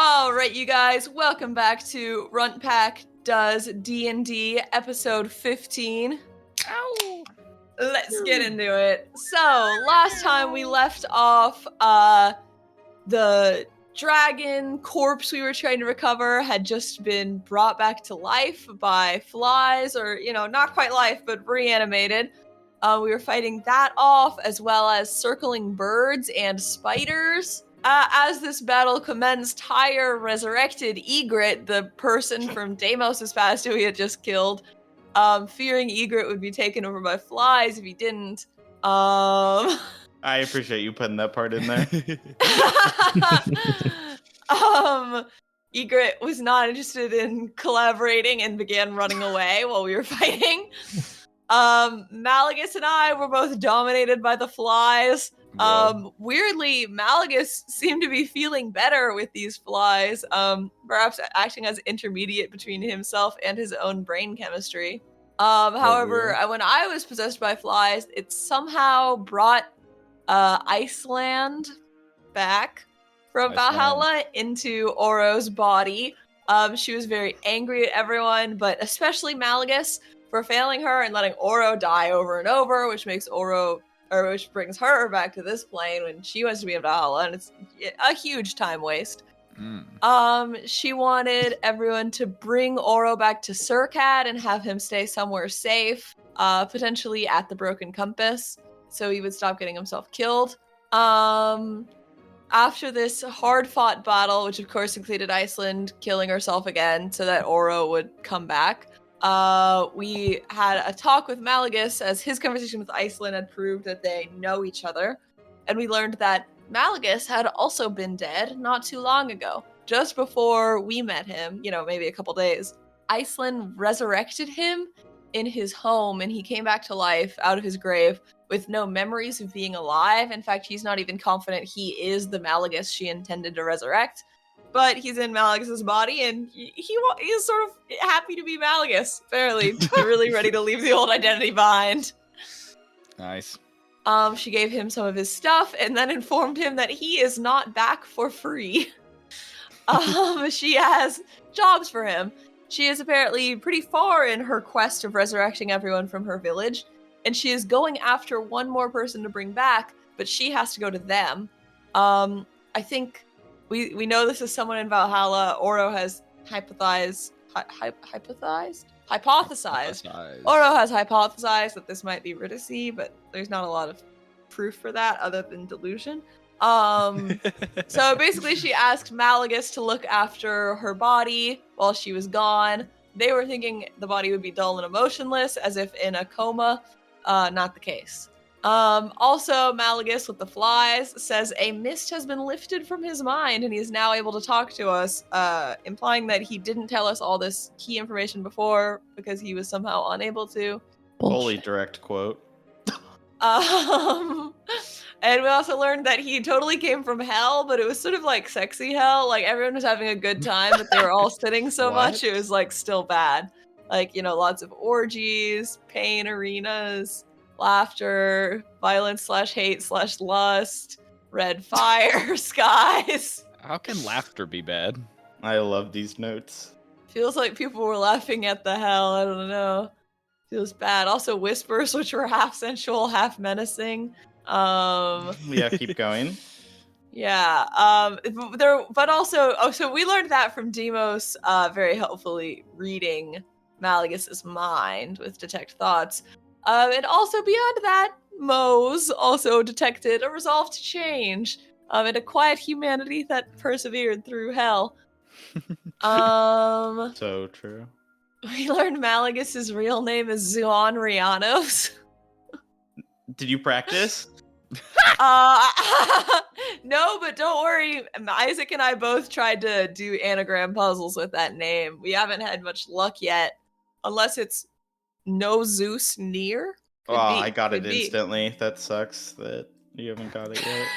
All right, you guys, welcome back to Runt Pack Does D&D episode 15. Ow! Let's get into it. So, last time we left off, the dragon corpse we were trying to recover had just been brought back to life by flies, or, not quite life, but reanimated. We were fighting that off, as well as circling birds and spiders. As this battle commenced, Tyre resurrected Egret, the person from Deimos' past who he had just killed, fearing Egret would be taken over by flies if he didn't. I appreciate you putting that part in there. Egret was not interested in collaborating and began running away while we were fighting. Malagus and I were both dominated by the flies. Weirdly, Malagus seemed to be feeling better with these flies, perhaps acting as intermediate between himself and his own brain chemistry. However, when I was possessed by flies, it somehow brought Iceland back from Valhalla into Oro's body. She was very angry at everyone, but especially Malagus for failing her and letting Oro die over and over, which brings her back to this plane when she wants to be in Valhalla, and it's a huge time waste. She wanted everyone to bring Oro back to Circad and have him stay somewhere safe, potentially at the Broken Compass, so he would stop getting himself killed. After this hard-fought battle, which of course included Iceland killing herself again so that Oro would come back, we had a talk with Malagus, as his conversation with Iceland had proved that they know each other, and we learned that Malagus had also been dead not too long ago, just before we met him, maybe a couple days. Iceland resurrected him in his home, and he came back to life out of his grave with no memories of being alive. In fact, he's not even confident he is the Malagus she intended to resurrect. But he's in Malagus's body, and he's sort of happy to be Malagus, apparently. Really ready to leave the old identity behind. Nice. She gave him some of his stuff, and then informed him that he is not back for free. She has jobs for him. She is apparently pretty far in her quest of resurrecting everyone from her village, and she is going after one more person to bring back, but she has to go to them. I think... We know this is someone in Valhalla. Oro has hypothesized. Oro has hypothesized that this might be Riddicy, but there's not a lot of proof for that other than delusion. So basically she asked Malagus to look after her body while she was gone. They were thinking the body would be dull and emotionless, as if in a coma. Not the case. Also, Malagus with the flies says a mist has been lifted from his mind and he is now able to talk to us, implying that he didn't tell us all this key information before because he was somehow unable to. Fully direct quote. And we also learned that he totally came from hell, but it was sort of like sexy hell. Like, everyone was having a good time, but they were all sitting so much, it was like still bad. Like, lots of orgies, pain arenas, laughter, violence/hate/lust, red fire skies. How can laughter be bad? I love these notes. Feels like people were laughing at the hell. I don't know. Feels bad. Also whispers, which were half sensual, half menacing. Yeah, keep going. Yeah. So we learned that from Demos, very helpfully reading Malagus's mind with detect thoughts. And also beyond that, Mose also detected a resolve to change, and a quiet humanity that persevered through hell. So true. We learned Malagus's real name is Zuan Rianos. Did you practice? No, but don't worry. Isaac and I both tried to do anagram puzzles with that name. We haven't had much luck yet, unless it's No Zeus near. I got it instantly. That sucks that you haven't got it yet.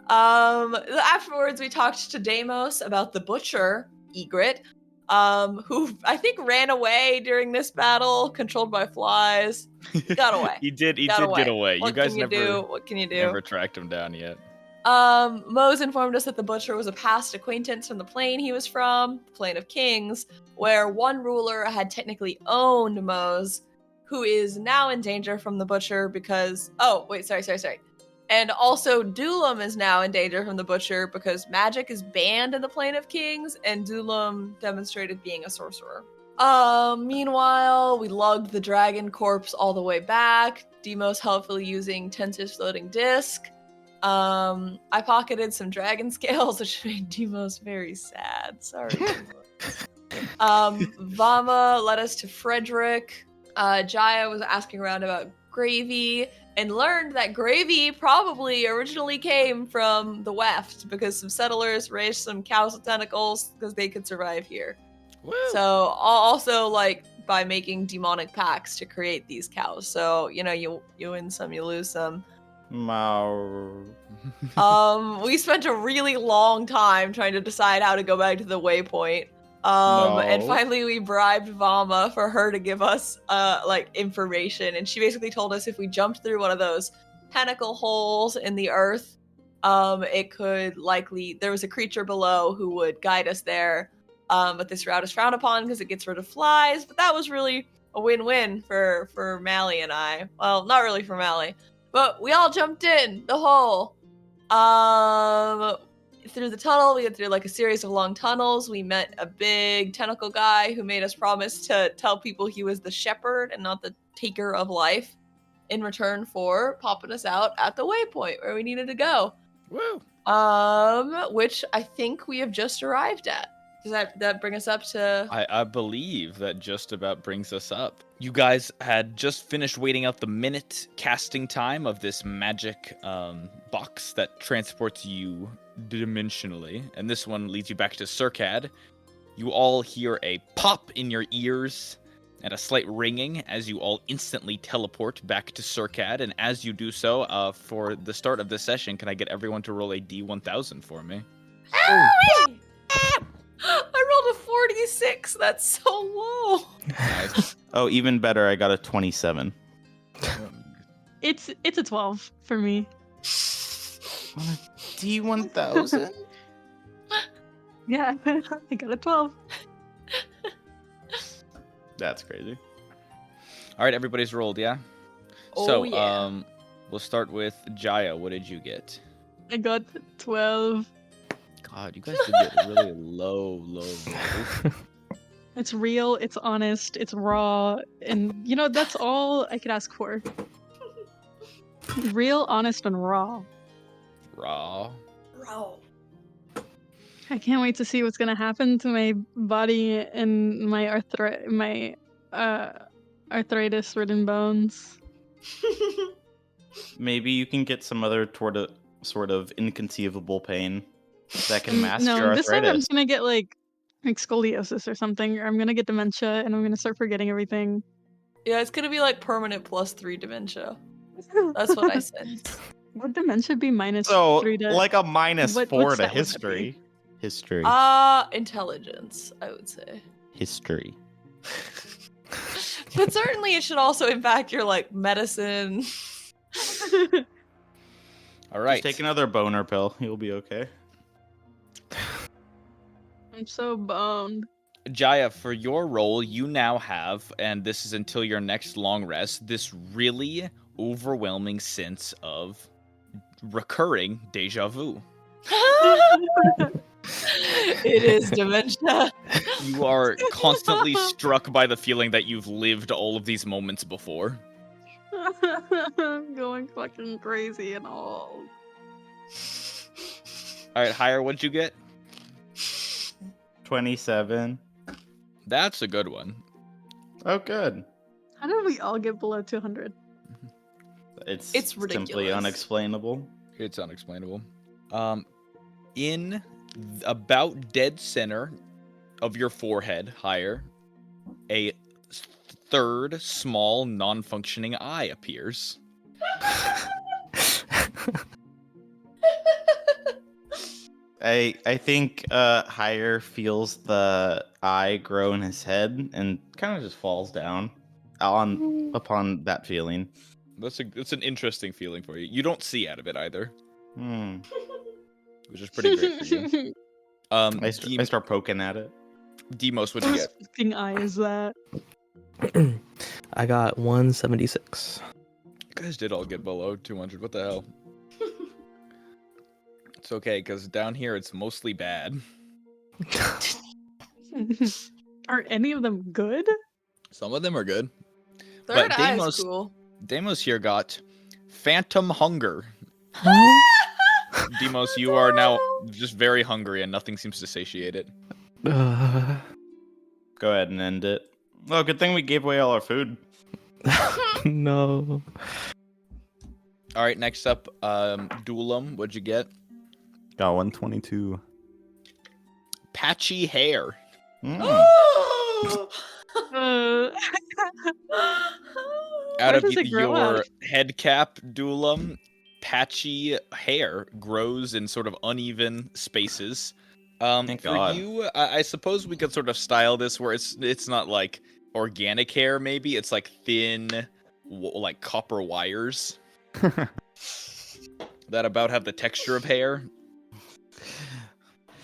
Afterwards, we talked to Deimos about the butcher, Egret, who I think ran away during this battle, controlled by flies. He got away. He did get away. What can you do? never tracked him down yet. Mose informed us that the butcher was a past acquaintance from the plane he was from, the plane of kings, where one ruler had technically owned Mose, who is now in danger from the butcher because... Oh, wait, sorry. And also, Dulam is now in danger from the butcher because magic is banned in the plane of kings, and Dulam demonstrated being a sorcerer. Meanwhile, we lugged the dragon corpse all the way back, Demos helpfully using Tensor's floating disc. I pocketed some dragon scales, which made Demos very sad. Sorry, Demos. Vama led us to Frederick. Jaya was asking around about gravy and learned that gravy probably originally came from the Weft because some settlers raised some cows with tentacles because they could survive here. Woo. So also like by making demonic packs to create these cows. So, you know, you win some, you lose some. Mau. We spent a really long time trying to decide how to go back to the waypoint. No. And finally we bribed Vama for her to give us like information, and she basically told us if we jumped through one of those tentacle holes in the earth, it could likely there was a creature below who would guide us there. But this route is frowned upon because it gets rid of flies, but that was really a win-win for Mally and I. Well, not really for Mally, but we all jumped in the hole. Through the tunnel, we went through like a series of long tunnels. We met a big tentacle guy who made us promise to tell people he was the shepherd and not the taker of life in return for popping us out at the waypoint where we needed to go. Woo! Which I think we have just arrived at. Does that bring us up to... I believe that just about brings us up. You guys had just finished waiting out the minute casting time of this magic box that transports you dimensionally, and this one leads you back to Circad. You all hear a pop in your ears and a slight ringing as you all instantly teleport back to Circad, and as you do so, for the start of this session, can I get everyone to roll a D1000 for me? I rolled a 46. That's so low. Nice. Oh, even better, I got a 27. It's a 12 for me. On a D1000? Yeah, I got a 12. That's crazy. All right, everybody's rolled, yeah? Oh, So, yeah. we'll start with Jaya. What did you get? I got 12. God, you guys did get really low rolls. It's real, it's honest, it's raw, and you know, that's all I could ask for. Real, honest, and raw. Raw. Bro. I can't wait to see what's gonna happen to my body and my arthritis-ridden bones. Maybe you can get some other sort of inconceivable pain that can mask your No, this time I'm arthritis. just gonna get like scoliosis or something, or I'm gonna get dementia and I'm gonna start forgetting everything. Yeah, it's gonna be like permanent +3 dementia. That's what I said. Would dementia be minus So, 3 to... like a minus what 4 to stat would that be? history. History. Intelligence, I would say. History. But certainly it should also impact your like medicine. All right. Just take another boner pill. You'll be okay. I'm so boned. Jaya, for your role, you now have, and this is until your next long rest, this really overwhelming sense of recurring deja vu. It is dementia. You are constantly struck by the feeling that you've lived all of these moments before. I'm going fucking crazy and all. All right, Hire, what'd you get? 27. That's a good one. Oh, good. How did we all get below 200? It's simply ridiculous. unexplainable. It's unexplainable. In about dead center of your forehead, Hire, a third small non-functioning eye appears. I think Hire feels the eye grow in his head and kind of just falls down upon that feeling. That's an interesting feeling for you. You don't see out of it either. which is pretty great for you. I start poking at it. Demos, what'd you Whose get? fucking eye is that? I got 176. You guys did all get below 200. What the hell? It's okay, because down here it's mostly bad. Are any of them good? Some of them are good. Third But eye is Deimos- cool. Demos here got Phantom Hunger. Demos, you are now just very hungry and nothing seems to satiate it. Uh, Go ahead and end it. Well, good thing we gave away all our food. no. All right, next up, Duelam, what'd you get? Got 122. Patchy Hair. Mm. Uh, Out Where of does it grow your out? head cap, Duelam, patchy hair grows in sort of uneven spaces. Thank For God. you, I suppose we could sort of style this where it's not like organic hair. Maybe it's like thin, like copper wires that about have the texture of hair.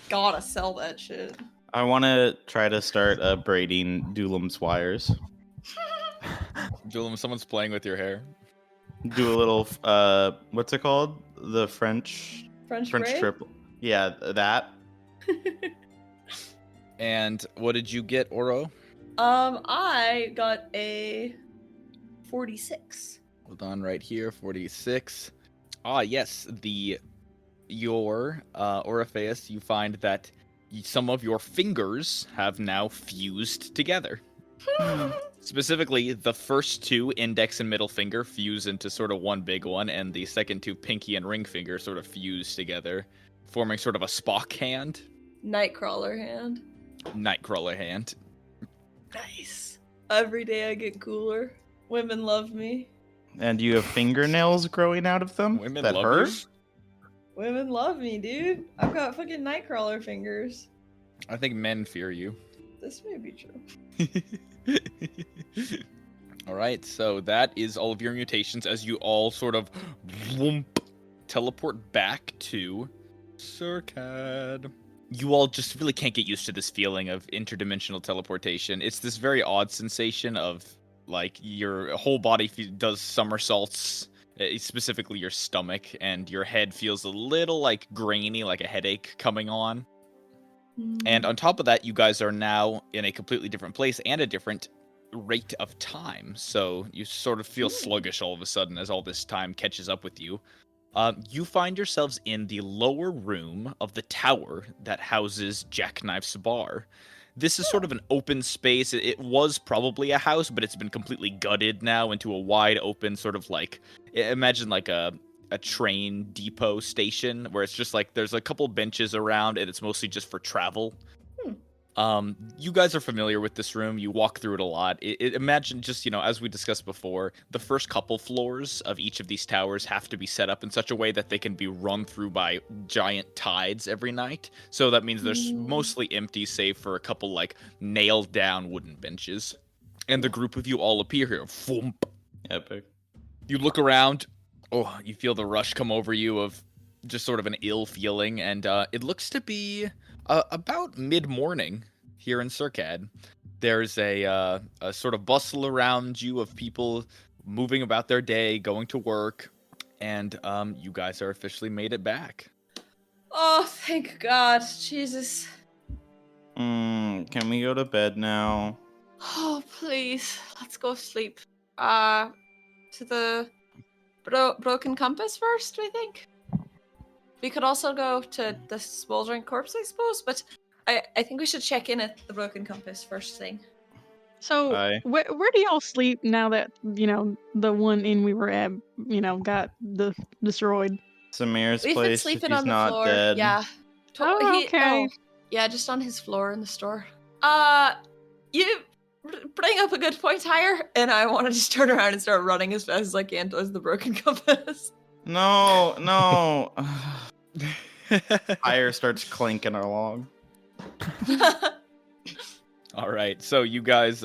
Gotta sell that shit. I want to try to start braiding Duelam's wires. Duelam, someone's playing with your hair. Do a little, what's it called? The French French braid? triple. Yeah, that. And what did you get, Oro? I got a 46. Hold on, right here, 46. Ah, yes, your Orpheus, you find that some of your fingers have now fused together. Specifically, the first two, index and middle finger, fuse into sort of one big one, and the second two, pinky and ring finger, sort of fuse together, forming sort of a Spock hand, Nightcrawler hand. Nightcrawler hand. Nice. Every day I get cooler. Women love me. And you have fingernails growing out of them Women that love hurt? you? Women love me, dude. I've got fucking Nightcrawler fingers. I think men fear you. This may be true. All right, so that is all of your mutations as you all sort of teleport back to Circad. You all just really can't get used to this feeling of interdimensional teleportation. It's this very odd sensation of like your whole body does somersaults, specifically your stomach, and your head feels a little like grainy, like a headache coming on. And on top of that, you guys are now in a completely different place and a different rate of time. So you sort of feel sluggish all of a sudden as all this time catches up with you. You find yourselves in the lower room of the tower that houses Jackknife's bar. This is sort of an open space. It was probably a house, but it's been completely gutted now into a wide open sort of like, imagine like a train depot station where it's just like there's a couple benches around and it's mostly just for travel. You guys are familiar with this room. You walk through it a lot. Imagine just, as we discussed before, the first couple floors of each of these towers have to be set up in such a way that they can be run through by giant tides every night. So that means there's mostly empty, save for a couple like nailed down wooden benches. And the group of you all appear here. Thump. Epic. You look around. Oh, you feel the rush come over you of just sort of an ill feeling, and it looks to be about mid-morning here in Circad. There's a sort of bustle around you of people moving about their day, going to work, and you guys are officially made it back. Oh, thank God. Jesus. Can we go to bed now? Oh, please. Let's go sleep. To the broken compass first, I think. We could also go to the smoldering corpse, I suppose, but I think we should check in at the broken compass first thing. So, Aye. where do y'all sleep now that, the one inn we were at, got destroyed? Samir's We've been place if sleeping he's on the not floor. dead. Yeah. Okay. Yeah, just on his floor in the store. You bring up a good point, Hire, and I want to just turn around and start running as fast as I can towards the broken compass. No. Fire starts clinking along. All right, so you guys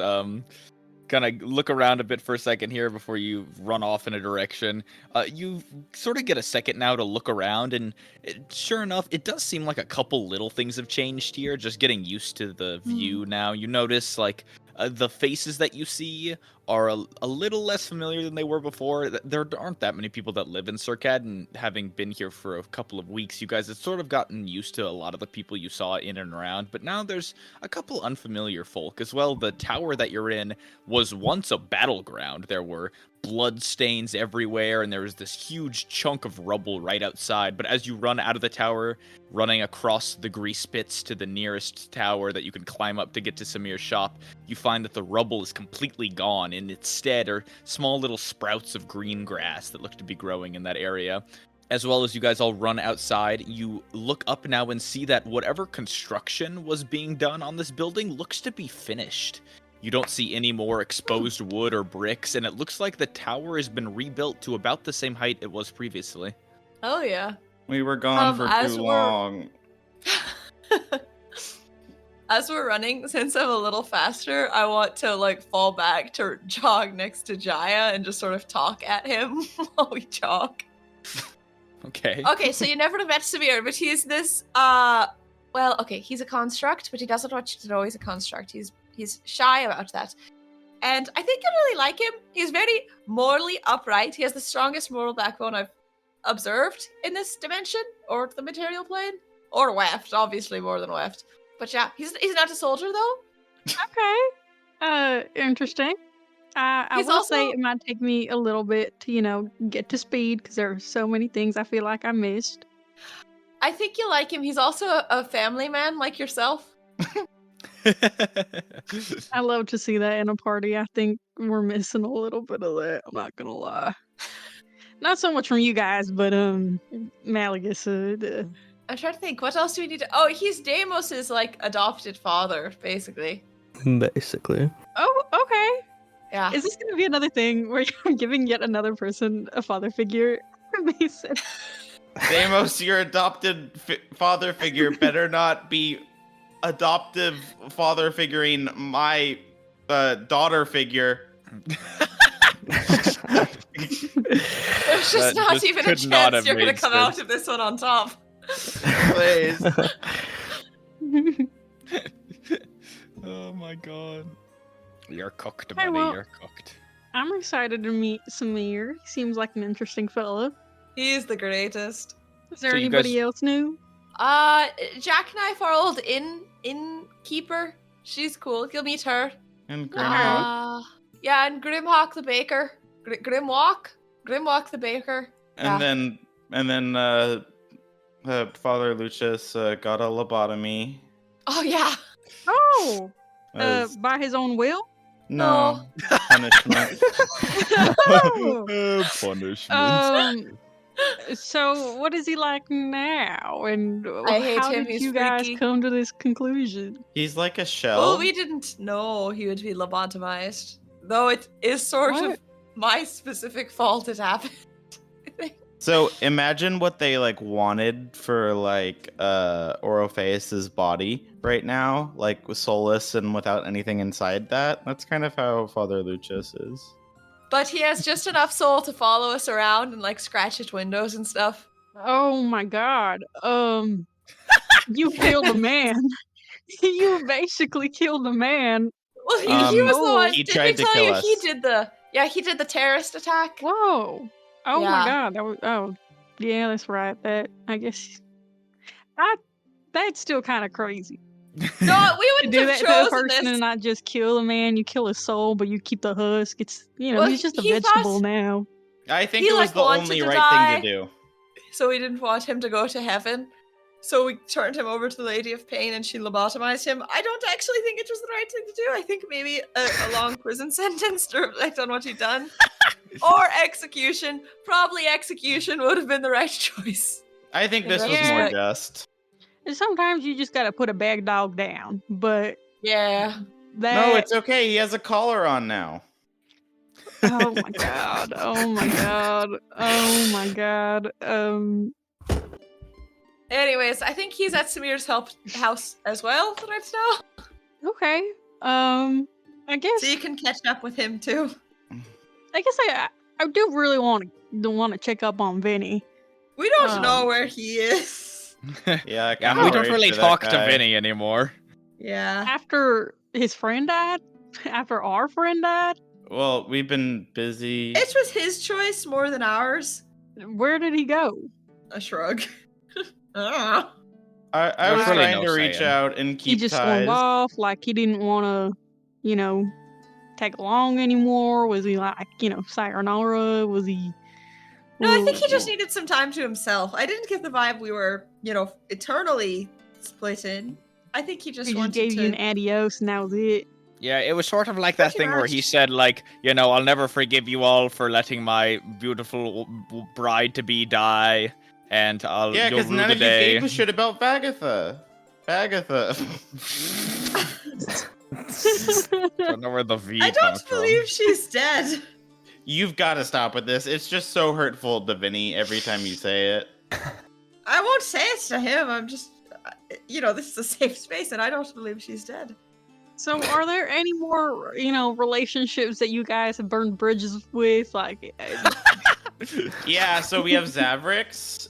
Gonna look around a bit for a second here before you run off in a direction. You sort of get a second now to look around, and sure enough, it does seem like a couple little things have changed here. Just getting used to the view now. You notice, like, the faces that you see are a little less familiar than they were before. There aren't that many people that live in Circad, and having been here for a couple of weeks, you guys have sort of gotten used to a lot of the people you saw in and around, but now there's a couple unfamiliar folk as well. The tower that you're in was once a battleground. There were blood stains everywhere, and there was this huge chunk of rubble right outside, but as you run out of the tower, running across the grease pits to the nearest tower that you can climb up to get to Samir's shop, you find that the rubble is completely gone, and instead are small little sprouts of green grass that look to be growing in that area. As well as you guys all run outside, you look up now and see that whatever construction was being done on this building looks to be finished. You don't see any more exposed wood or bricks, and it looks like the tower has been rebuilt to about the same height it was previously. Oh yeah. We were gone for as too we're- long. As we're running, since I'm a little faster, I want to like fall back to jog next to Jaya and just sort of talk at him while we jog. Okay. Okay, so you never met Samir, but he's this he's a construct, but he doesn't want you to know he's a construct. He's shy about that. And I think you'll really like him. He's very morally upright. He has the strongest moral backbone I've observed in this dimension, or the material plane, or Weft, obviously more than Weft. But yeah, he's not a soldier though. Okay. Interesting. I He's will say also- it might take me a little bit to, get to speed because there are so many things I feel like I missed. I think you like him. He's also a family man like yourself. I love to see that in a party. I think we're missing a little bit of that. I'm not gonna lie. Not so much from you guys, but Malagus. I'm trying to think, what else do we need to... Oh, he's Deimos' like adopted father, basically. Basically. Oh, okay. Yeah. Is this gonna be another thing where you're giving yet another person a father figure? Mason. Deimos, your adopted father figure better not be adoptive father figuring my daughter figure. There's just That not just even a could not chance have you're gonna made come sense. out of this one on top. Please. Oh my god. You're cooked, Hey, buddy. well- You're cooked. I'm excited to meet Samir. He seems like an interesting fella. He's the greatest. Is there So you anybody guys- else new? Jackknife, our old innkeeper. She's cool. You'll meet her. And Grimhawk. Yeah, and Grimhawk the baker. Grimwalk the baker. And then Father Lucius got a lobotomy. Oh yeah. Oh, As- by his own will? no punishment. Oh. Punishment. So what is he like now? And I hate how him, did he's you guys freaky. come to this conclusion? He's like a shell. Well, we didn't know he would be lobotomized, though it is sort of What? my specific fault it happened. I think. So imagine what they like wanted for like Orpheus's body right now, like with soulless and without anything inside that. That's kind of how Father Lucius is. But he has just enough soul to follow us around and like scratch at windows and stuff. Oh my god. You killed a man. You basically killed a man. Well, he was the one. he Did tried we to tell kill you us. he did the terrorist attack? Whoa. Oh Yeah. my god. That was, yeah, that's right. That's still kind of crazy. No, we To wouldn't do have that to a chosen person this. and not just kill a man, you kill his soul, but you keep the husk. It's Well, he's just a he vegetable thought- now. I think He, it was like, the wanted only to right die. thing to do. So we didn't want him to go to heaven. So we turned him over to the Lady of Pain and she lobotomized him. I don't actually think it was the right thing to do. I think maybe a long prison sentence to reflect on what he'd done. Or execution. Probably execution would have been the right choice. I think this was Yeah. more just. And sometimes you just gotta put a bag dog down, but Yeah. that. No, it's okay. He has a collar on now. Oh my god! Oh my god! Oh my god! Anyways, I think he's at Samir's house as well, right now. Okay. I guess So you can catch up with him too. I do really want to check up on Vinny. We don't know where he is. Yeah, I Yeah, kinda we don't worried really for that talk to guy. Vinny anymore. Yeah. After his friend died, after our friend died, Well, we've been busy. It was his choice more than ours. where did he go? A shrug. Ah. I There's was really trying no to reach saying. out and He keep just ties. stormed off, like he didn't want to, tag along anymore. Was he like, sayonara? Was he? No, I think he just needed some time to himself. I didn't get the vibe we were, eternally split in. I think he just He just wanted gave to. you an adios, and that was it. Yeah, it was sort of like that Pretty thing where he much. said, like, I'll never forgive you all for letting my beautiful bride-to-be die, and Yeah, you'll because rue none the of you day. gave a shit about Vagatha. Vagatha. I don't know where the V I comes don't believe from. she's dead. You've got to stop with this. It's just so hurtful to Vinny every time you say it. I won't say it to him. I'm just, this is a safe space, and I don't believe she's dead. So, are there any more, relationships that you guys have burned bridges with? Like, Yeah, so we have Zavrix,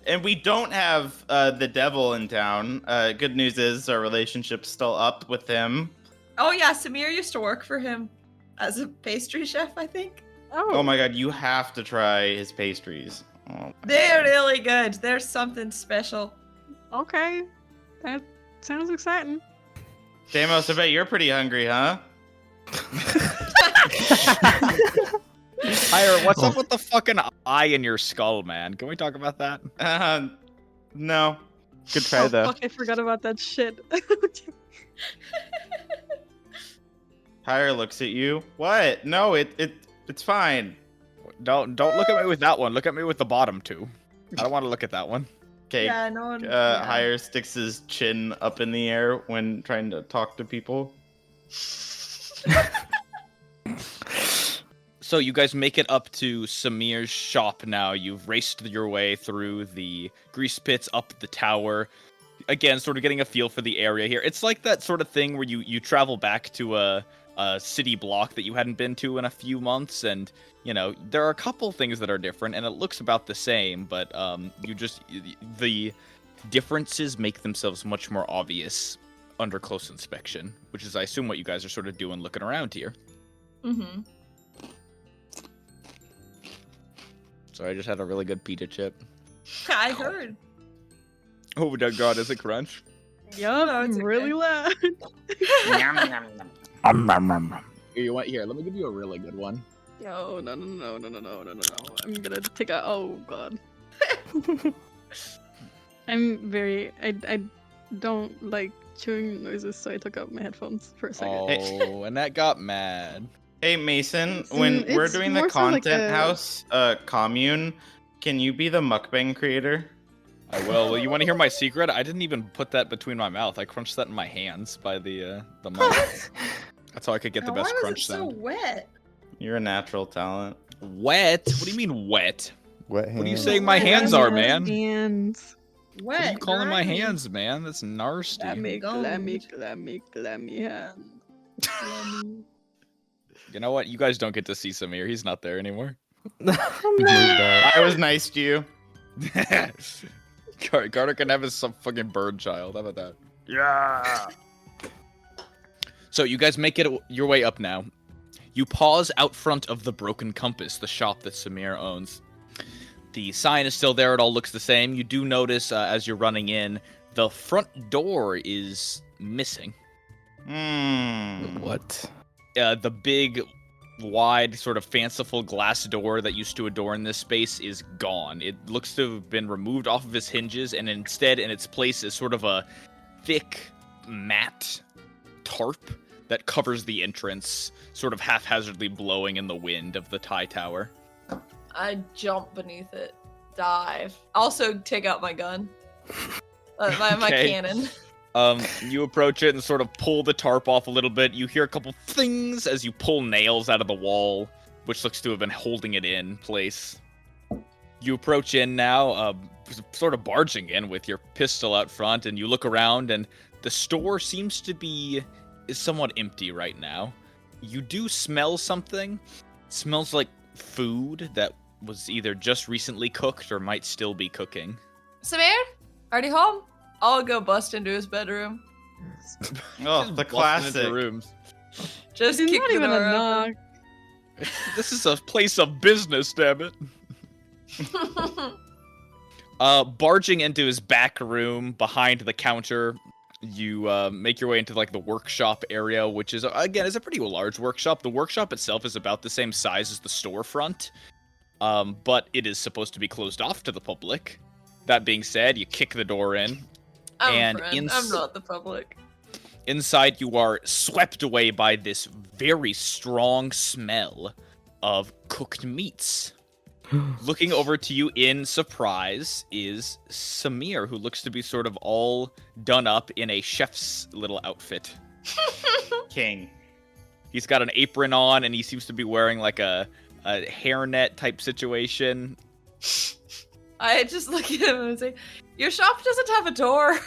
and we don't have the devil in town. Good news is our relationship's still up with him. Oh yeah, Samir used to work for him as a pastry chef, I think. Oh my god, you have to try his pastries. Oh, They're really good. They're something special. Okay, that sounds exciting. Damos, I bet you're pretty hungry, huh? Hire, what's up with the fucking eye in your skull, man? Can we talk about that? No. Good try Oh, though. fuck, I forgot about that shit. Hire looks at you. What? No, it's fine. Don't look at me with that one. Look at me with the bottom two. I don't want to look at that one. Okay. Yeah, no one. yeah. Hire sticks his chin up in the air when trying to talk to people. So you guys make it up to Samir's shop now. You've raced your way through the grease pits, up the tower. Again, sort of getting a feel for the area here. It's like that sort of thing where you travel back to a city block that you hadn't been to in a few months, and there are a couple things that are different, and it looks about the same, but the differences make themselves much more obvious under close inspection, which is, I assume, what you guys are sort of doing looking around here. Mm-hmm. So I just had a really good pita chip. I heard. Oh my god, is it crunch? Yup, No, it's really loud. Here, you want? Here, let me give you a really good one. Yo, no. I'm gonna take a. Oh god. I don't like chewing noises, so I took out my headphones for a second. Oh, and that got mad. Hey Mason, when we're It's doing the more so like content a- house commune, can you be the mukbang creator? I will. Well, you want to hear my secret? I didn't even put that between my mouth. I crunched that in my hands by the mic. That's how I could get the Now, best why crunch was it so sound. wet? You're a natural talent. Wet? What do you mean wet? Wet What are you hands. saying my hands are, man? Hands. Wet. What are you calling my grimy. hands, man? That's nasty. Clammy Gold. hand. You know what? You guys don't get to see Samir. He's not there anymore. Move that. I was nice to you. Carter can have his some fucking bird child. How about that? Yeah. So you guys make it your way up now. You pause out front of the Broken Compass, the shop that Samir owns. The sign is still there. It all looks the same. You do notice as you're running in, the front door is missing. What? The big, wide, sort of fanciful glass door that used to adorn this space is gone. It looks to have been removed off of its hinges, and instead, in its place, is sort of a thick, matte tarp that covers the entrance, sort of haphazardly blowing in the wind of the tie tower. I jump beneath it. Dive. Also, take out my gun. My Okay. cannon. You approach it and sort of pull the tarp off a little bit. You hear a couple things as you pull nails out of the wall, which looks to have been holding it in place. You approach in now, sort of barging in with your pistol out front, and you look around, and the store seems to be is somewhat empty right now. You do smell something. It smells like food that was either just recently cooked or might still be cooking. Samir, are you home? I'll go bust into his bedroom. Oh, Just the busting into classic. rooms. Just It's kick not the even a door knock. This is a place of business, damn it. open. Barging into his back room behind the counter, you make your way into like the workshop area, which is again is a pretty large workshop. The workshop itself is about the same size as the storefront, but it is supposed to be closed off to the public. That being said, you kick the door in. I'm And a friend. ins- I'm not the public. Inside, you are swept away by this very strong smell of cooked meats. Looking over to you in surprise is Samir, who looks to be sort of all done up in a chef's little outfit. King. He's got an apron on, and he seems to be wearing like a hairnet type situation. I just look at him and say, "Your shop doesn't have a door."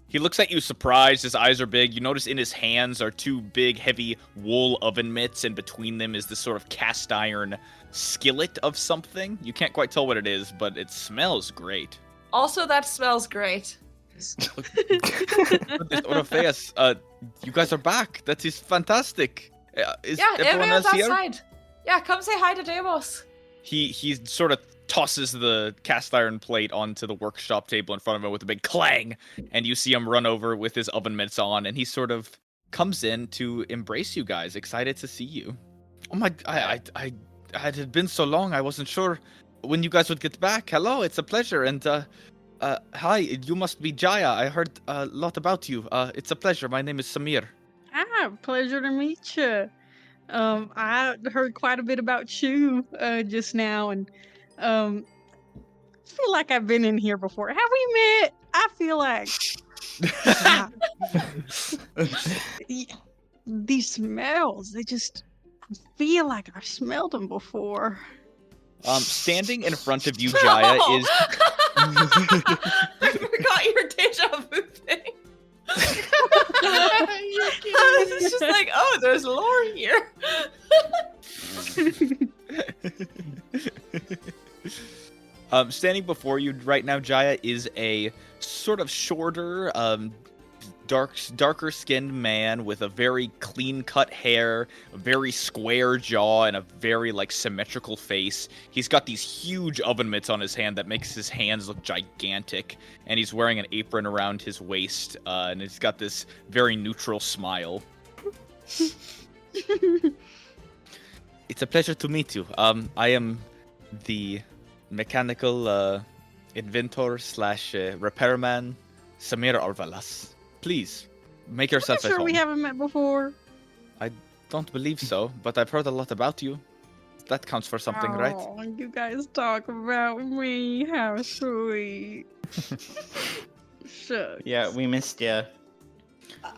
He looks at you surprised, his eyes are big. You notice in his hands are two big, heavy wool oven mitts, and between them is this sort of cast iron skillet of something. You can't quite tell what it is, but it smells great. Also, that smells great. Orpheus, you guys are back. That is fantastic. Is Yeah, everyone everyone's else here? outside. Yeah, come say hi to Demos. He sort of tosses the cast iron plate onto the workshop table in front of him with a big clang, and you see him run over with his oven mitts on, and he sort of comes in to embrace you guys, excited to see you. Oh my, I had been so long, I wasn't sure when you guys would get back. Hello, it's a pleasure, and hi, you must be Jaya. I heard a lot about you. It's a pleasure. My name is Samir. Pleasure to meet you. I heard quite a bit about you just now, and I feel like I've been in here before. Have we met? I feel like these smells—they just—I feel like I've smelled them before. Standing in front of you, Jaya, is I forgot your deja vu thing. It's just like, oh, there's lore here. Standing before you right now, Jaya, is a sort of shorter, darker skinned man with a very clean-cut hair, a very square jaw, and a very symmetrical face. He's got these huge oven mitts on his hand that makes his hands look gigantic, and he's wearing an apron around his waist, and he's got this very neutral smile. It's a pleasure to meet you. I am the mechanical inventor / repairman, Samir Arvalas. Please, make yourself I'm at sure home. we haven't met before. Don't believe so, but I've heard a lot about you. That counts for something, right? Oh, you guys talk about me. How sweet. Shucks. Yeah, we missed you.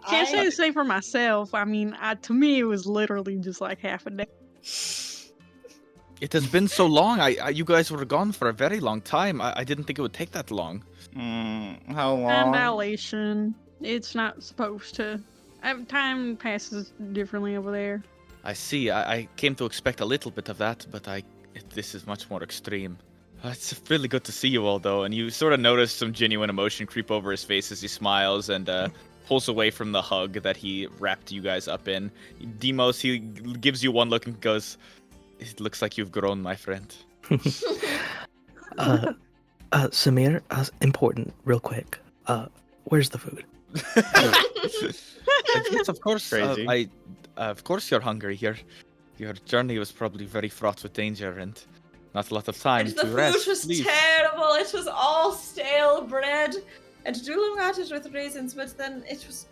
Can't say the same for myself. I mean, to me, it was literally just like half a day. It has been so long. You guys were gone for a very long time. I didn't think it would take that long. How And long? dilation. It's not supposed to. Time passes differently over there. I see. I came to expect a little bit of that, but this is much more extreme. It's really good to see you all, though, and you sort of notice some genuine emotion creep over his face as he smiles and pulls away from the hug that he wrapped you guys up in. Demos, he gives you one look and goes, "It looks like you've grown, my friend." Samir, important, real quick. Where's the food? Yes, of course. Crazy. Of course you're hungry. Your journey was probably very fraught with danger and not a lot of time And to the rest. food was Please. terrible. It was all stale bread. And Dulum had it with raisins, but then it was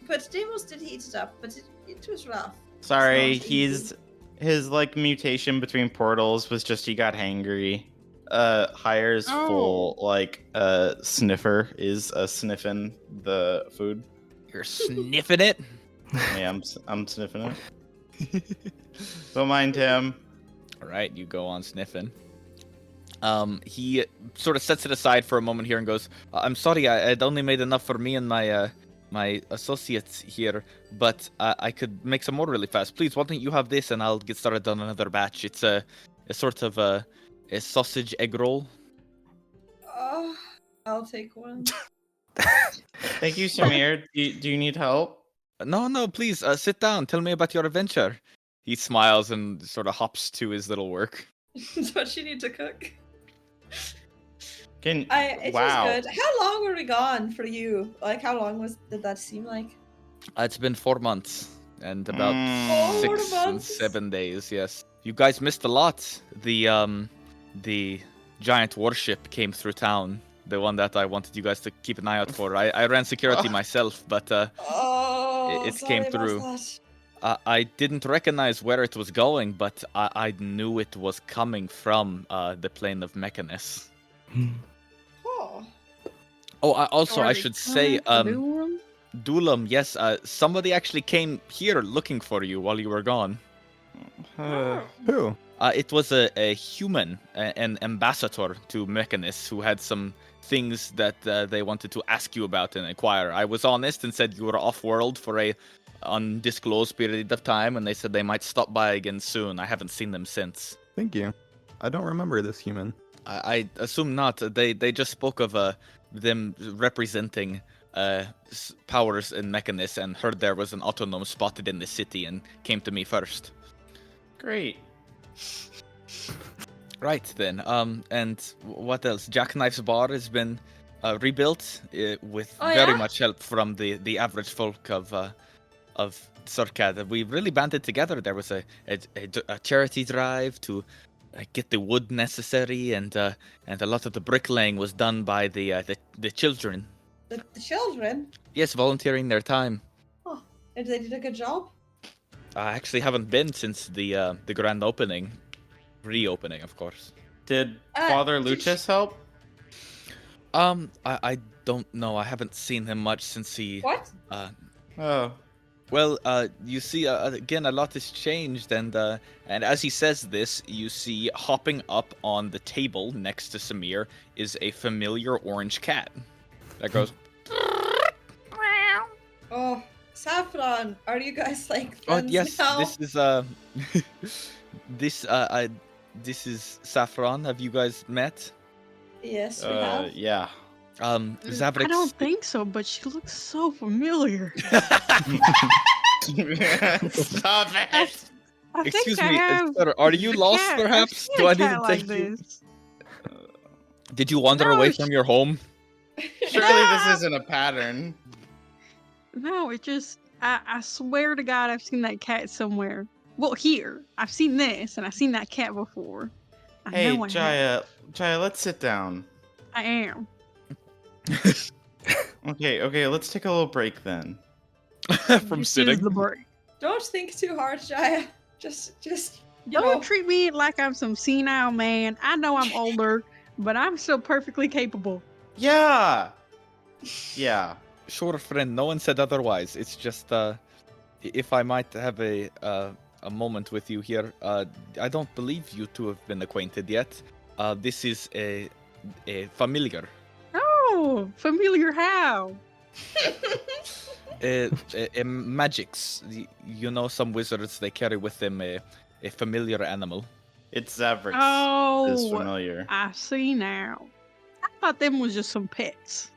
But Demos did heat it up, but it was rough. Sorry, It's not easy. his mutation between portals was just he got hangry. Hire's full sniffer is sniffing the food. You're sniffing it. Yeah, I'm sniffing it. Don't mind him. All right, you go on sniffing. He sort of sets it aside for a moment here and goes, "I'm sorry, I'd only made enough for me and my my associates here, but I could make some more really fast. Please, why don't you have this, and I'll get started on another batch. It's a sort of a sausage egg roll. I'll take one. Thank you, Samir. Do you need help? No, please, sit down. Tell me about your adventure. He smiles and sort of hops to his little work. Don't you need to cook? Wow. Was good. How long were we gone for you? Like, how long did that seem like? It's been 4 months and about 4 6 months? and 7 days. Yes, you guys missed a lot. The giant warship came through town. The one that I wanted you guys to keep an eye out for. I ran security myself, but it came through. I didn't recognize where it was going, but I knew it was coming from the plane of Mechanus. Oh, I should say, Dulam, yes, somebody actually came here looking for you while you were gone. Who? It was a human, an ambassador to Mechanus, who had some things that they wanted to ask you about and inquire. I was honest and said you were off-world for a undisclosed period of time, and they said they might stop by again soon. I haven't seen them since. Thank you. I don't remember this human. I assume not. They just spoke of them representing powers in Mechanus and heard there was an autonom spotted in the city and came to me first. Great. Right then. And what else? Jackknife's bar has been rebuilt with very much help from the average folk of Circad. We really banded together. There was a charity drive to get the wood necessary, and a lot of the bricklaying was done by the children. The children? Yes, volunteering their time. Oh, and they did a good job? I actually haven't been since the grand opening. Reopening, of course. Did Father Lucius help? I don't know. I haven't seen him much since he... What? Oh. Well, you see, again, a lot has changed, and as he says this, you see hopping up on the table next to Samir is a familiar orange cat that goes. Oh, Saffron, are you guys like Oh friends yes, now? this is Saffron. Have you guys met? Yes, we have. Yeah. Zabrix. I don't think so, but she looks so familiar. Stop it. I Excuse think me, I have sir, are you a lost cat. perhaps? I've seen Do a I need cat to like take you? this. Did you wander No, away from your home? Surely this isn't a pattern. No, it just, I swear to God, I've seen that cat somewhere. Well, here. I've seen this, and I've seen that cat before. I Hey, know I have. Jaya, let's sit down. I am. Okay, let's take a little break then. From This sitting. is the break. Don't think too hard, Jaya. Just you Don't know. treat me like I'm some senile man. I know I'm older, but I'm still perfectly capable. Yeah. Yeah. Sure, friend. No one said otherwise. It's just, if I might have a moment with you here, I don't believe you two have been acquainted yet. This is a familiar. Oh, familiar how? Magics. You know, some wizards, they carry with them a familiar animal. It's Zavrix. Oh, Is familiar. I see now. I thought them was just some pets.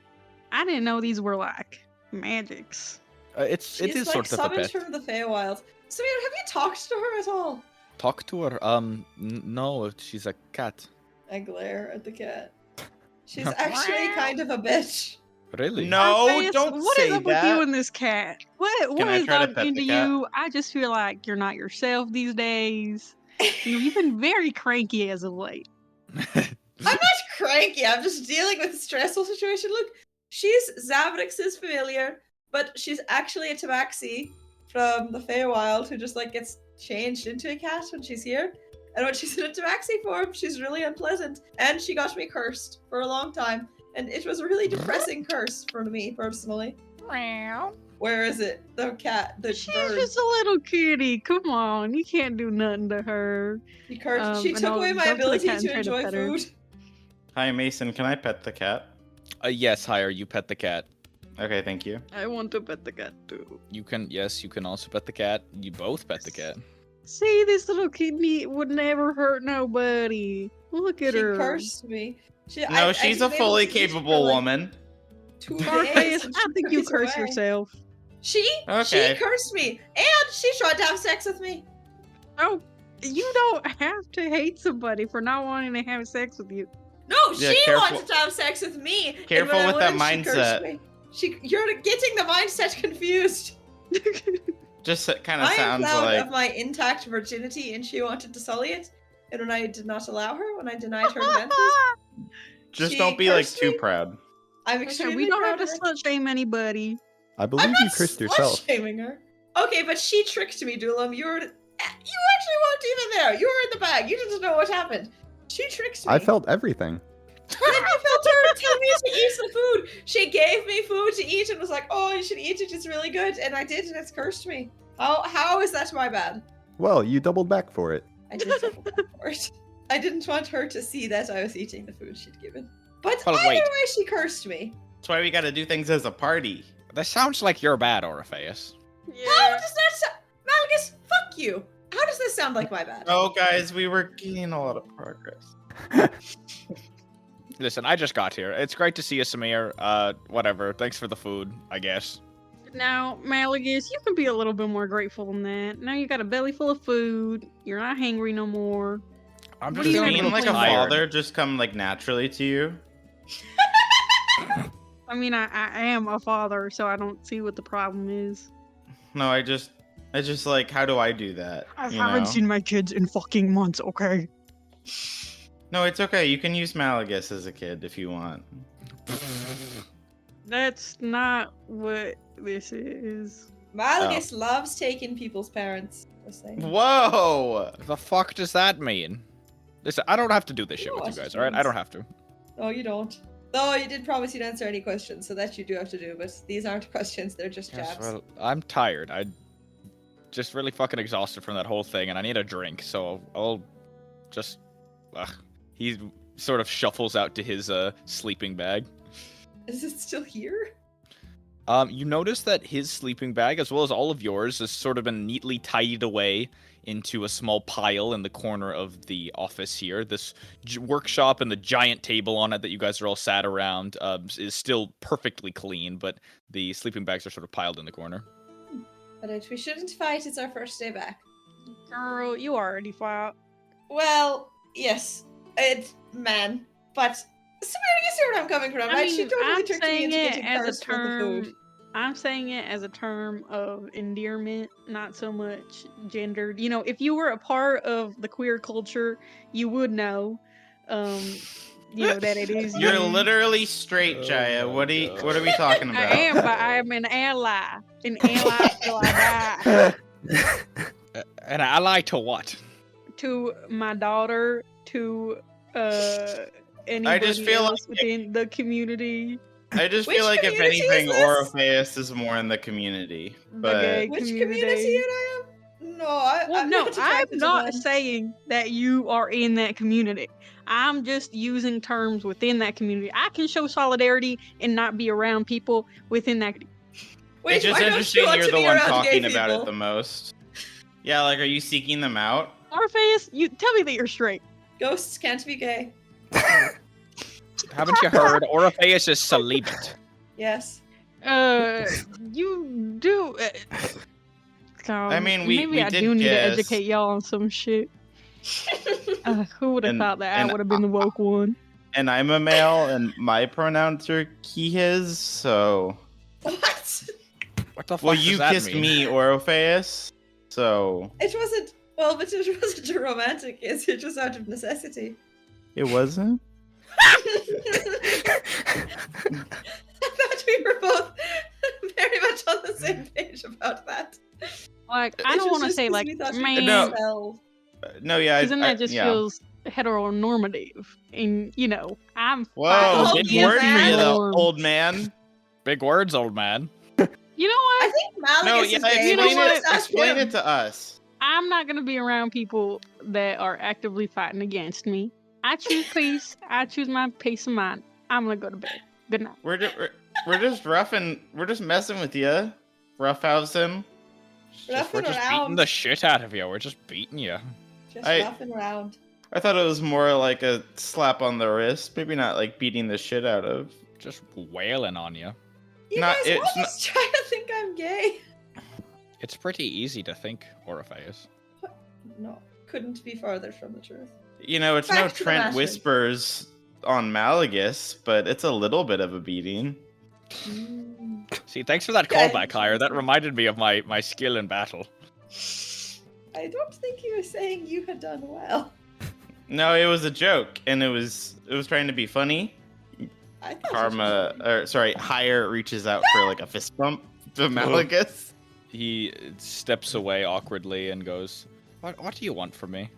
I didn't know these were like magics. It She's is like sort of a summoned pet. from the Feywild. Samir, have you talked to her at all? Talk to her. No, she's a cat. I glare at the cat. She's actually kind of a bitch. Really? No, Orpheus, don't what say is up that. with you and this cat? What Can I is try to up pet the into cat? you? I just feel like you're not yourself these days. You've been very cranky as of late. I'm not cranky. I'm just dealing with a stressful situation. Look, she's Zavrix's familiar, but she's actually a tabaxi from the Feywild who just like gets changed into a cat when she's here. And when she's in a tabaxi form, she's really unpleasant. And she got me cursed for a long time. And it was a really depressing curse for me personally. Where is it? The cat, the She's bird. just a little kitty. Come on, you can't do nothing to her. She and took I'll away my go to the ability cat and to try to enjoy pet her. food. Hi, Mason. Can I pet the cat? Yes, Hire, you pet the cat. Okay, thank you. I want to pet the cat too. You can also pet the cat. You both pet the cat. See, this little kidney would never hurt nobody. Look at She her. cursed me. No, she's a fully capable woman. Scarface, I think you curse yourself. She Okay. cursed me, and she tried to have sex with me. Oh, you don't have to hate somebody for not wanting to have sex with you. No, Yeah, she careful. wanted to have sex with me. and Careful when I with that wouldn't, she cursed mindset. me. You're getting the mindset confused. Just kind of I am sounds proud like of my intact virginity, and she wanted to sully it. And when I did not allow her, when I denied her advances, just she don't be like cursed too me. proud. I'm Okay, extremely we don't proud have to of her. slut shame anybody. I I'm believe you not cursed yourself. slut-shaming her. Okay, but she tricked me, Dulam. You actually weren't even there. You were in the bag. You didn't know what happened. She tricked me. I felt everything. Then I felt her tell me to eat the food. She gave me food to eat and was like, "Oh, you should eat it. It's really good." And I did, and it's cursed me. How is that my bad? Well, you doubled back for it. I did double back for it. I didn't want her to see that I was eating the food she'd given. But Well, either wait. way, she cursed me. That's why we got to do things as a party. That sounds like you're bad, Orpheus. How does that sound? Malgus, fuck you. How does this sound like my bad? Oh, guys, we were gaining a lot of progress. Listen, I just got here. It's great to see you, Samir. Whatever. Thanks for the food, I guess. Now, Malagus, you can be a little bit more grateful than that. Now you got a belly full of food. You're not hangry no more. I'm What just do you feeling Being mean, like a tired. father just come like naturally to you. I mean, I am a father, so I don't see what the problem is. No, I just like, how do I do that? I you haven't know? seen my kids in fucking months, okay? No, it's okay. You can use Malagus as a kid if you want. That's not what this is. Malgus loves taking people's parents. Just saying. Whoa! The fuck does that mean? Listen, I don't have to do this You shit know with what you guys, it alright? I means. don't have to. No, you don't. Though you did promise you'd answer any questions, so that you do have to do. But these aren't questions; they're just Yes, jabs. well, I'm tired. I just really fucking exhausted from that whole thing, and I need a drink, so I'll just... Ugh. He sort of shuffles out to his sleeping bag. Is it still here? You notice that his sleeping bag, as well as all of yours, has sort of been neatly tidied away into a small pile in the corner of the office here. This workshop and the giant table on it that you guys are all sat around is still perfectly clean, but the sleeping bags are sort of piled in the corner. But we shouldn't fight. It's our first day back. Girl, you already fought. Well, yes, man, but Samir, you see where I'm coming from, I right? mean, She totally I'm tricked me saying into it getting as a cursed with the food. term. I'm saying it as a term of endearment, not so much gendered. You know, if you were a part of the queer culture, you would know, that it is. You're used. literally straight, Jaya. What are we talking I about? am, but I am an ally. An ally till I die. An ally to what? To my daughter, to anybody feel else like- within the community. I just Which feel like if community is anything, this? Orpheus is more in the community. The But gay Which community. community would I am? No, I'm No, not I'm attracted to not them. saying that you are in that community. I'm just using terms within that community. I can show solidarity and not be around people within that. Wait, it's just why don't interesting you want you're to the be one around talking gay about it people? the most. Yeah, like, are you seeking them out? Orpheus, you tell me that you're straight. Ghosts can't be gay. Haven't you heard? Orpheus is celibate. Yes. You do. I mean, we maybe I did do need to guess. educate y'all on some shit. Who would have And- thought that I and would have been the woke one? And I'm a male, and my pronouns are he, his, so... What? What the fuck Well, does you that kissed mean? me, Orpheus, so... It wasn't. Well, but it wasn't a romantic kiss. It was out of necessity. It wasn't? I thought we were both very much on the same page about that. Like, I It don't was want to just say 'cause like, we thought we man, could No. spell. No, yeah, because then that just yeah. feels heteronormative, and I'm. Whoa, Oh, big yeah, word for you, though, norms. old man. Big words, old man. You know what? I think Malgus No, is yeah, gay. You know explain what? it. Explain it to us. I'm not gonna be around people that are actively fighting against me. I choose peace. I choose my peace of mind. I'm gonna go to bed. Good night. We're We're just messing with you, roughhousing. We're Roughing just around. beating the shit out of you. We're just beating you. Just I- roughing around. I thought it was more like a slap on the wrist, maybe not like beating the shit out of. Just wailing on you. You Not- guys it's always try to think I'm gay. It's pretty easy to think, Orpheus. No, couldn't be farther from the truth. You know, it's Back no to the Trent matter. Whispers on Malagus, but it's a little bit of a beating. See, thanks for that Yeah, callback, Hire. That reminded me of my skill in battle. I don't think he was saying you had done well. No, it was a joke, and it was trying to be funny. I thought Hire reaches out for like a fist bump to Malagus. He steps away awkwardly and goes, What do you want from me?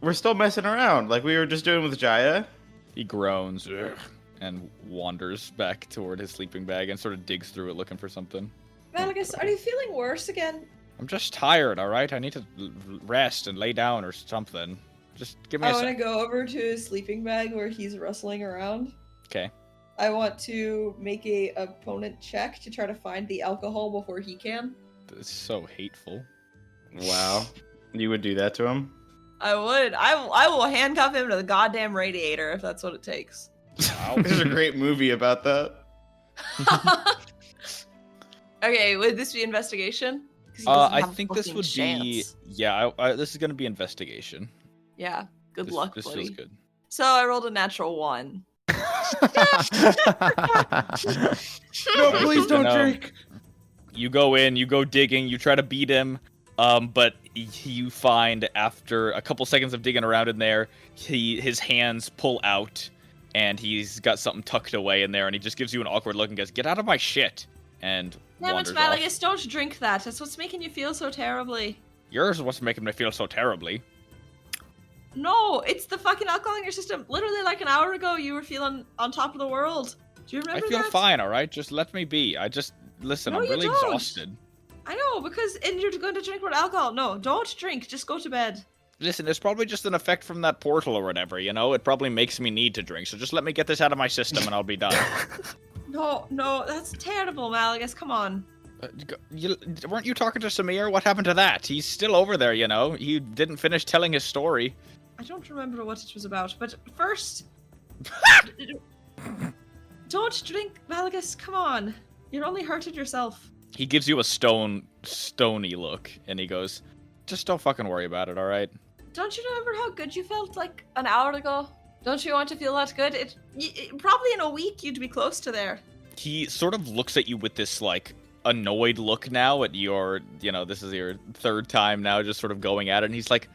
We're still messing around, like we were just doing with Jaya. He groans "Ugh," and wanders back toward his sleeping bag and sort of digs through it looking for something. Malagus, are you feeling worse again? I'm just tired, alright? I need to rest and lay down or something. Just give me I a want to sec. go over to his sleeping bag where he's rustling around. Okay. I want to make a opponent check to try to find the alcohol before he can. It's so hateful. Wow, you would do that to him? I would. I will handcuff him to the goddamn radiator if that's what it takes. Wow. There's a great movie about that. Okay, would this be investigation? 'Cause he doesn't I have a think this fucking would be... chance. Yeah, this is going to be investigation. Yeah, good This- luck, This buddy. feels good. So I rolled a natural 1. No, Good please to don't know. drink. You go in, you go digging, you try to beat him, but you find after a couple seconds of digging around in there, his hands pull out, and he's got something tucked away in there, and he just gives you an awkward look and goes, "Get out of my shit!" and Damn it, wanders off. Malagus, don't drink that. That's what's making you feel so terribly. Yours is what's making me feel so terribly. No, it's the fucking alcohol in your system. Literally, like an hour ago, you were feeling on top of the world. Do you I remember feel that? fine, alright? Just let me be. Listen, No, I'm you really don't. exhausted. I know, because and you're going to drink more alcohol. No, don't drink. Just go to bed. Listen, it's probably just an effect from that portal or whatever, you know? It probably makes me need to drink, so just let me get this out of my system and I'll be done. No, that's terrible, Malagus. Come on. Weren't you talking to Samir? What happened to that? He's still over there, you know? He didn't finish telling his story. I don't remember what it was about, but first... Don't drink, Malagus. Come on. You're only hurting yourself. He gives you a stony look, and he goes, "Just don't fucking worry about it, alright?" Don't you remember how good you felt like an hour ago? Don't you want to feel that good? Probably in a week you'd be close to there. He sort of looks at you with this, like, annoyed look now at your, this is your third time now just sort of going at it, and he's like,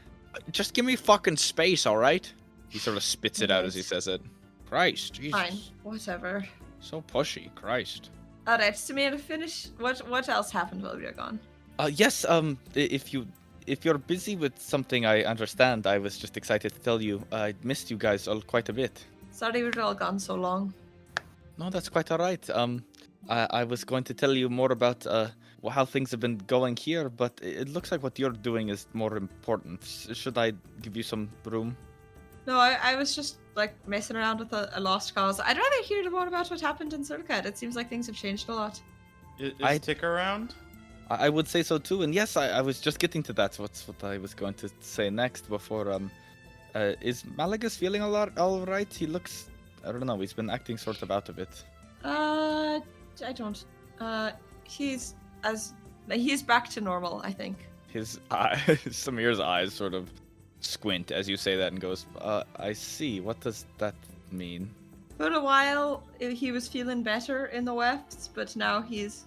"Just give me fucking space, alright?" He sort of spits it out as he says it. Christ, Jesus. Fine, whatever. So pushy, Christ. Alright, Samir, finish. What else happened while we were gone? Yes, if you're busy with something, I understand. I was just excited to tell you I missed you guys all quite a bit. Sorry we were all gone so long. No, that's quite all right. I was going to tell you more about how things have been going here, but it looks like what you're doing is more important. Should I give you some room? No, I was just like messing around with a lost cause. I'd rather hear more about what happened in Circad. It seems like things have changed a lot. Is I- Tick around? I would say so too, and yes, I was just getting to that. What's what I was going to say next before. Is Malagus feeling all right? He looks, I don't know. He's been acting sort of out of it. I don't. He's back to normal, I think. His Samir's eyes sort of squint as you say that and goes, I see. What does that mean? For a while, he was feeling better in the Wefts, but now he's,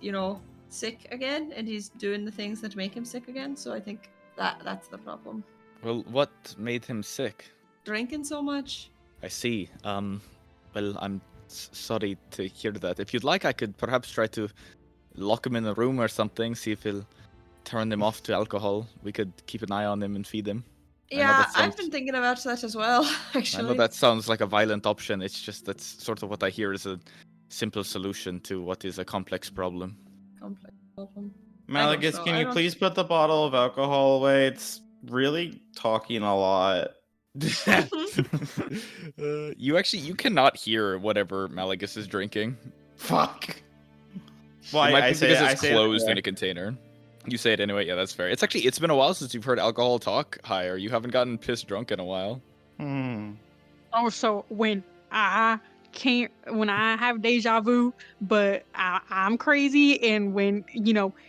sick again, and he's doing the things that make him sick again. So I think that's the problem. Well, what made him sick? Drinking so much. I see. Well, I'm sorry to hear that. If you'd like, I could perhaps try to lock him in a room or something, see if he'll turn him off to alcohol. We could keep an eye on him and feed him. I know Yeah, that I've sounds- been thinking about that as well, I actually. know that sounds like a violent option. It's just that's sort of what I hear is a simple solution to what is a complex problem. Complex problem. Malagus, know. can I you don't- please put the bottle of alcohol away? It's really talking a lot. You cannot hear whatever Malagus is drinking. Fuck. Well, It might be say because I it's say it closed in anyway. a container. You say it anyway. Yeah, that's fair. It's been a while since you've heard alcohol talk higher. You haven't gotten pissed drunk in a while. Oh, so when I have deja vu, but I'm crazy, and when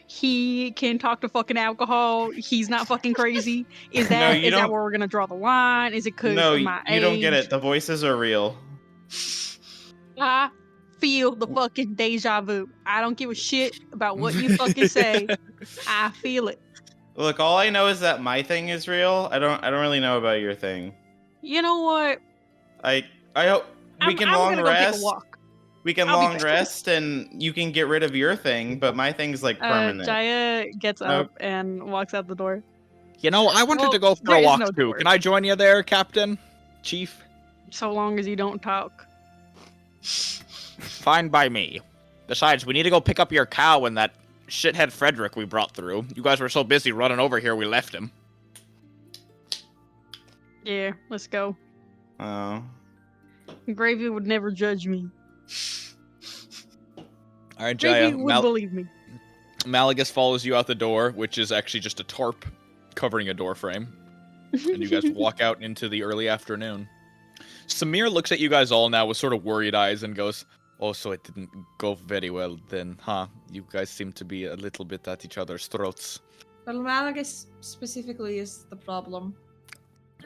he can talk to fucking alcohol, he's not fucking crazy. Is No, that you is that don't. where we're gonna draw the line? Is it because No, of my you don't get age? it. The voices are real. I feel the fucking deja vu. I don't give a shit about what you fucking say. I feel it. Look, all I know is that my thing is real. I don't really know about your thing. You know what? I hope we can I'm long gonna go take a rest. walk. We can I'll be long back. rest, and you can get rid of your thing, but my thing's like permanent. Jaya gets Nope. up and walks out the door. You know, I wanted Well, to go for there a is walk no too. door. Can I join you there, Captain? Chief? So long as you don't talk. Fine by me. Besides, we need to go pick up your cow and that shithead Frederick we brought through. You guys were so busy running over here, we left him. Yeah, let's go. Oh. Gravy would never judge me. All right, Jaya. Gravy would believe me. Malagus follows you out the door, which is actually just a tarp covering a door frame. And you guys walk out into the early afternoon. Samir looks at you guys all now with sort of worried eyes and goes, "Oh, so it didn't go very well then, huh? You guys seem to be a little bit at each other's throats." Well, Malagus specifically is the problem.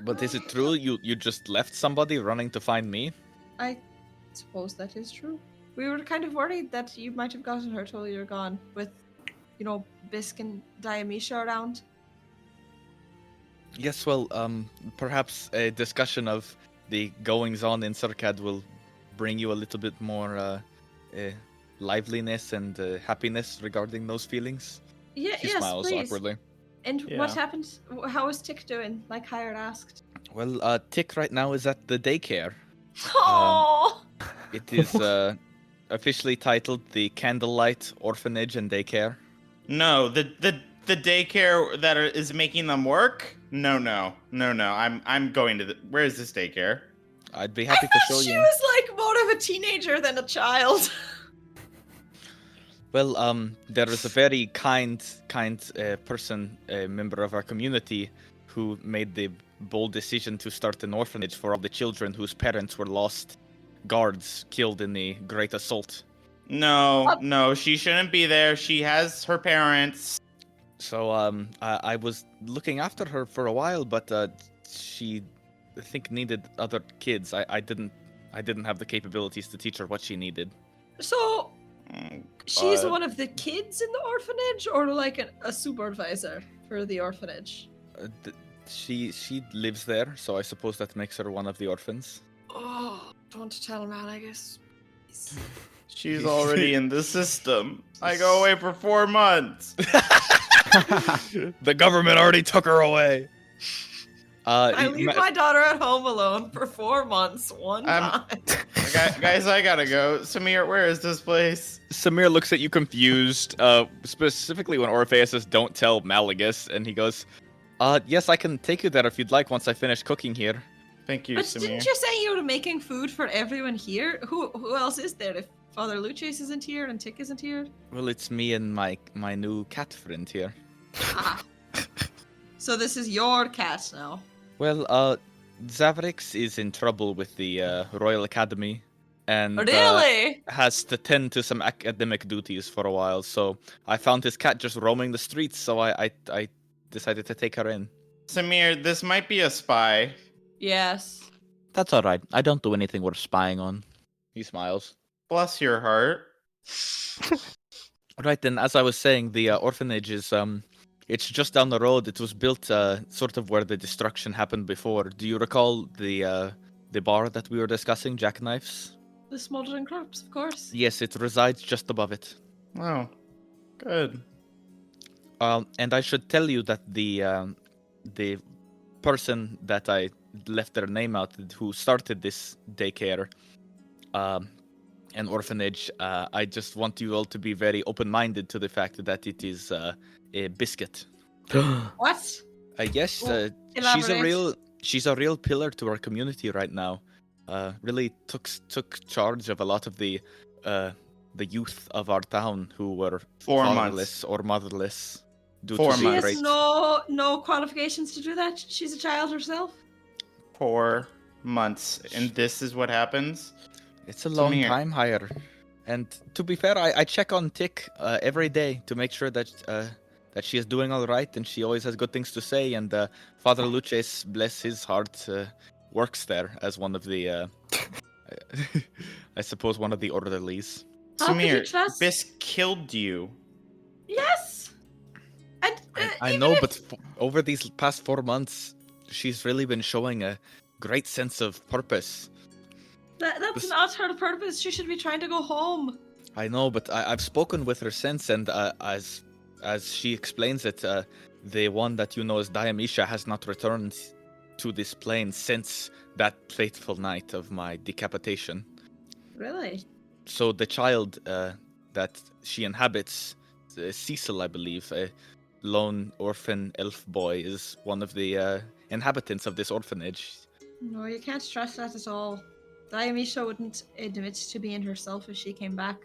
But is it true you just left somebody running to find me? I suppose that is true. We were kind of worried that you might have gotten hurt while you were gone with, Bisk and Diamisha around. Yes, well, perhaps a discussion of the goings-on in Circad will bring you a little bit more liveliness and happiness regarding those feelings. Yeah, She yes, smiles please. awkwardly. And Yeah. what happened? How is Tick doing? Like Hired asked. Well, Tick right now is at the daycare. Oh, It is officially titled the Candlelight Orphanage and Daycare. No, the daycare that is making them work? No. I'm going to where is this daycare? I'd be I happy to thought show she you. was like more of a teenager than a child. Well, there is a very kind person, a member of our community, who made the bold decision to start an orphanage for all the children whose parents were lost, guards killed in the Great Assault. No, she shouldn't be there. She has her parents. So, I was looking after her for a while, but she, I think, needed other kids. I didn't have the capabilities to teach her what she needed. So Oh, she's God. one of the kids in the orphanage, or like a supervisor for the orphanage. She lives there, so I suppose that makes her one of the orphans. Oh, don't tell Malagus. Please. She's already in the system. I go away for 4 months. The government already took her away. I leave my daughter at home alone for 4 months one time. Guys, I gotta go. Samir, where is this place? Samir looks at you confused, specifically when Orpheus says, "Don't tell Malagus," and he goes, yes, I can take you there if you'd like once I finish cooking here." Thank you, But Samir. didn't you say you were making food for everyone here? Who else is there if Father Lucius isn't here and Tick isn't here? Well, it's me and my new cat friend here. Ah. So this is your cat now. Well, Zavrix is in trouble with the Royal Academy, and Really? has to tend to some academic duties for a while. So I found his cat just roaming the streets, so I decided to take her in. Samir, this might be a spy. Yes. That's all right. I don't do anything worth spying on. He smiles. Bless your heart. Right then, as I was saying, the orphanage is it's just down the road. It was built sort of where the destruction happened before. Do you recall the bar that we were discussing, Jackknife's? The smoldering corpse, of course. Yes, it resides just above it. Oh, good. And I should tell you that the person that I left their name out, who started this daycare, an orphanage, I just want you all to be very open-minded to the fact that it is a biscuit. What? Yes, Well, she's a real pillar to our community right now. Really took charge of a lot of the the youth of our town who were 4 fatherless months. or motherless due 4 to She the months. has great... no qualifications to do that. She's a child herself. 4 months. And this is what happens? It's a long Samir. time hire. And to be fair, I check on Tick every day to make sure that she is doing all right, and she always has good things to say. And Father Luces, bless his heart, works there as one of the, I suppose, one of the orderlies. How could you Samir, trust- Bisk killed you. Yes. And I even know, if- but over these past 4 months, she's really been showing a great sense of purpose. that's not her purpose. She should be trying to go home. I know, but I've spoken with her since, and as she explains it, the one that you know as Diamisha has not returned to this plane since that fateful night of my decapitation. Really? So the child that she inhabits, Cecil, I believe, a lone orphan elf boy, is one of the inhabitants of this orphanage. No, you can't trust that at all. Diamisha wouldn't admit to being herself if she came back.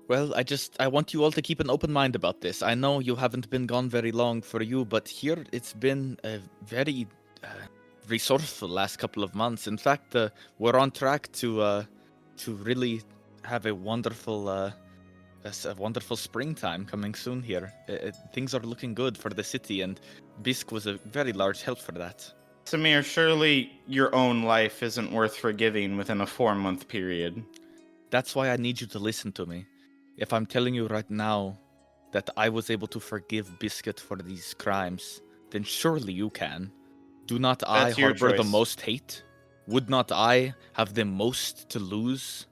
Well, I want you all to keep an open mind about this. I know you haven't been gone very long for you, but here it's been a very resourceful last couple of months. In fact, we're on track to really have a wonderful springtime coming soon here. Things are looking good for the city, and Bisk was a very large help for that. Samir, surely your own life isn't worth forgiving within a 4-month period. That's why I need you to listen to me. If I'm telling you right now that I was able to forgive Biscuit for these crimes, then surely you can. Do not I That's your harbor the choice. most hate? Would not I have the most to lose?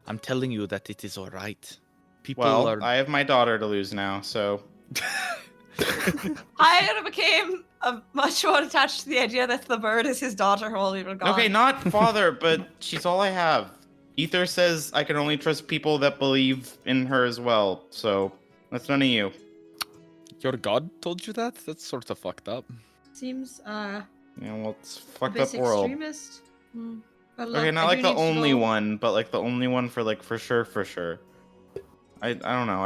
I'm telling you that it is alright. People Well, are... I have my daughter to lose now, so... I became much more attached to the idea that the bird is his daughter while we were gone. Okay, not father, but she's all I have. Ether says I can only trust people that believe in her as well, so that's none of you. Your god told you that? That's sort of fucked up. Seems Yeah, well, it's a fucked bit up world. extremist. But look, Okay, not I like do the need to only go. one, but like the only one for like for sure. I don't know.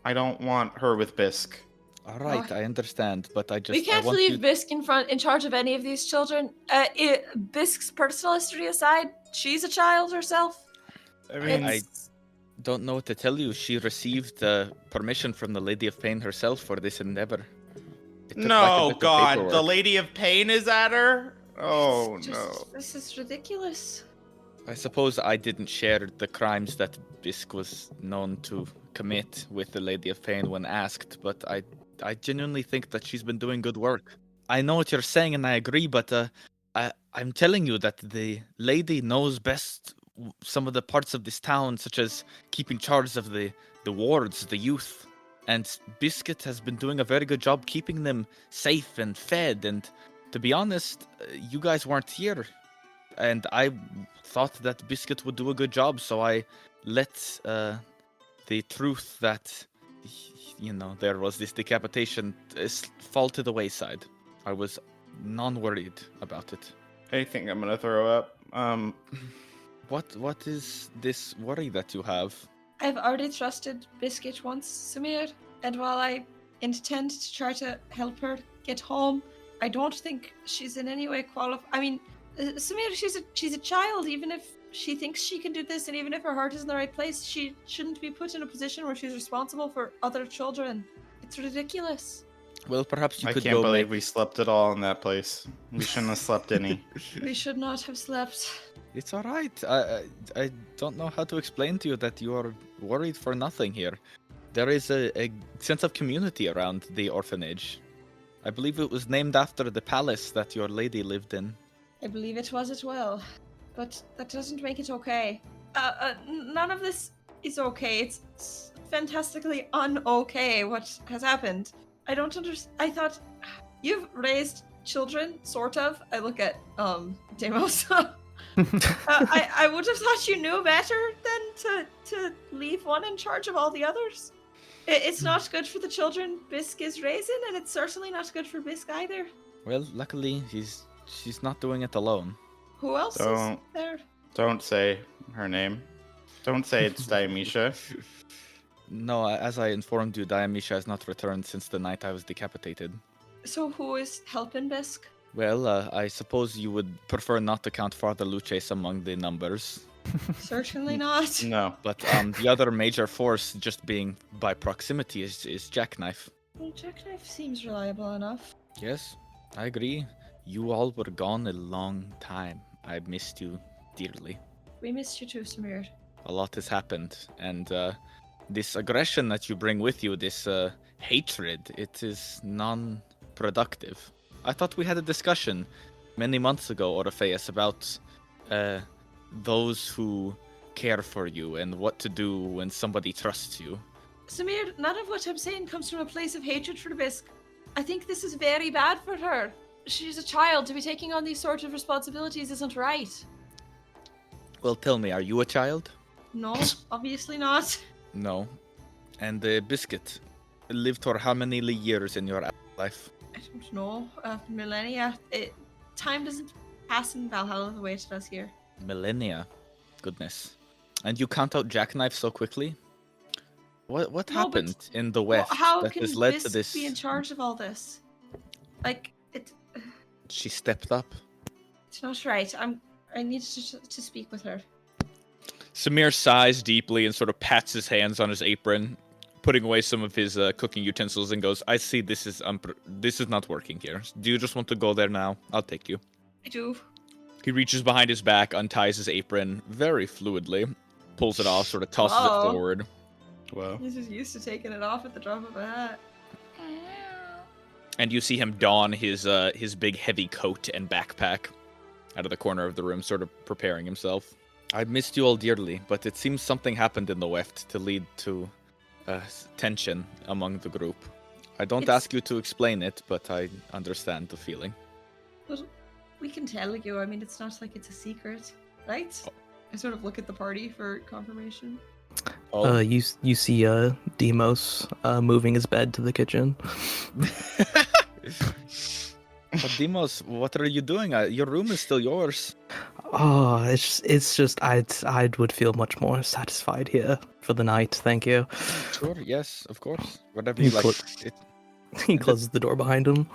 I don't want her with Bisk. Alright, I understand, but We I can't want leave you... Bisk in charge of any of these children. Bisk's personal history aside, she's a child herself. I mean, I don't know what to tell you. She received permission from the Lady of Pain herself for this endeavor. It took quite a no, bit of God, the paperwork. Lady of Pain is at her? Oh, no. This is ridiculous. I suppose I didn't share the crimes that Bisk was known to commit with the Lady of Pain when asked, but I genuinely think that she's been doing good work. I know what you're saying and I agree, but I'm telling you that the lady knows best some of the parts of this town, such as keeping charge of the wards, the youth. And Biscuit has been doing a very good job keeping them safe and fed. And to be honest, you guys weren't here. And I thought that Biscuit would do a good job, so I let the truth that, there was this decapitation fall to the wayside. I was non-worried about it. I think I'm gonna throw up. What is this worry that you have? I've already trusted Biscuit once, Samir, and while I intend to try to help her get home, I don't think she's in any way qualified. I mean, Samir, she's a child. Even if she thinks she can do this, and even if her heart is in the right place, she shouldn't be put in a position where she's responsible for other children. It's ridiculous. Well, perhaps you I could can't go believe make... we slept at all in that place. We shouldn't have slept any. We should not have slept. It's all right. I don't know how to explain to you that you are worried for nothing here. There is a sense of community around the orphanage. I believe it was named after the palace that your lady lived in. I believe it was as well, but that doesn't make it okay. None of this is okay. It's fantastically un-okay what has happened. I don't understand. I thought you've raised children, sort of. I look at Deimos. I would have thought you knew better than to leave one in charge of all the others. It's not good for the children Bisk is raising, and it's certainly not good for Bisk either. Well, luckily, she's not doing it alone. Who else is Don't. there? Don't say her name. Don't say it's Diamisha. No, as I informed you, Diamisha has not returned since the night I was decapitated. So who is helping Bisk? Well, I suppose you would prefer not to count Father Luces among the numbers. Certainly not. No. But the other major force, just being by proximity, is Jackknife. Well, Jackknife seems reliable enough. Yes, I agree. You all were gone a long time. I missed you dearly. We missed you too, Samir. A lot has happened, and this aggression that you bring with you, this hatred, it is non-productive. I thought we had a discussion many months ago, Orpheus, about those who care for you and what to do when somebody trusts you. Samir, none of what I'm saying comes from a place of hatred for Bisk. I think this is very bad for her. She's a child. To be taking on these sort of responsibilities isn't right. Well, tell me, are you a child? No, obviously not. No. And the biscuit lived for how many years in your life? I don't know. Millennia. Time doesn't pass in Valhalla the way it does here. Millennia. Goodness. And you count out Jackknife so quickly? What No, but- happened in the West How that can has led to Bisk this? be in charge of all this? Like, She stepped up. it's not right. I need to speak with her. Samir sighs deeply and sort of pats his hands on his apron, putting away some of his cooking utensils, and goes, "I see this is not working here. Do you just want to go there now? I'll take you." I do. He reaches behind his back, unties his apron very fluidly, pulls it off, sort of tosses Whoa. it forward. Well. He's just used to taking it off at the drop of a hat. And you see him don his big heavy coat and backpack out of the corner of the room, sort of preparing himself. I missed you all dearly, but it seems something happened in the Weft to lead to tension among the group. I don't It's- ask you to explain it, but I understand the feeling. But we can tell you. I mean, it's not like it's a secret, right? I sort of look at the party for confirmation. Oh, You see Demos moving his bed to the kitchen. but Demos, what are you doing? Your room is still yours. Oh, it's just I would feel much more satisfied here for the night. Thank you. Sure, yes, of course. Whatever You you like. click. He closes the door behind him.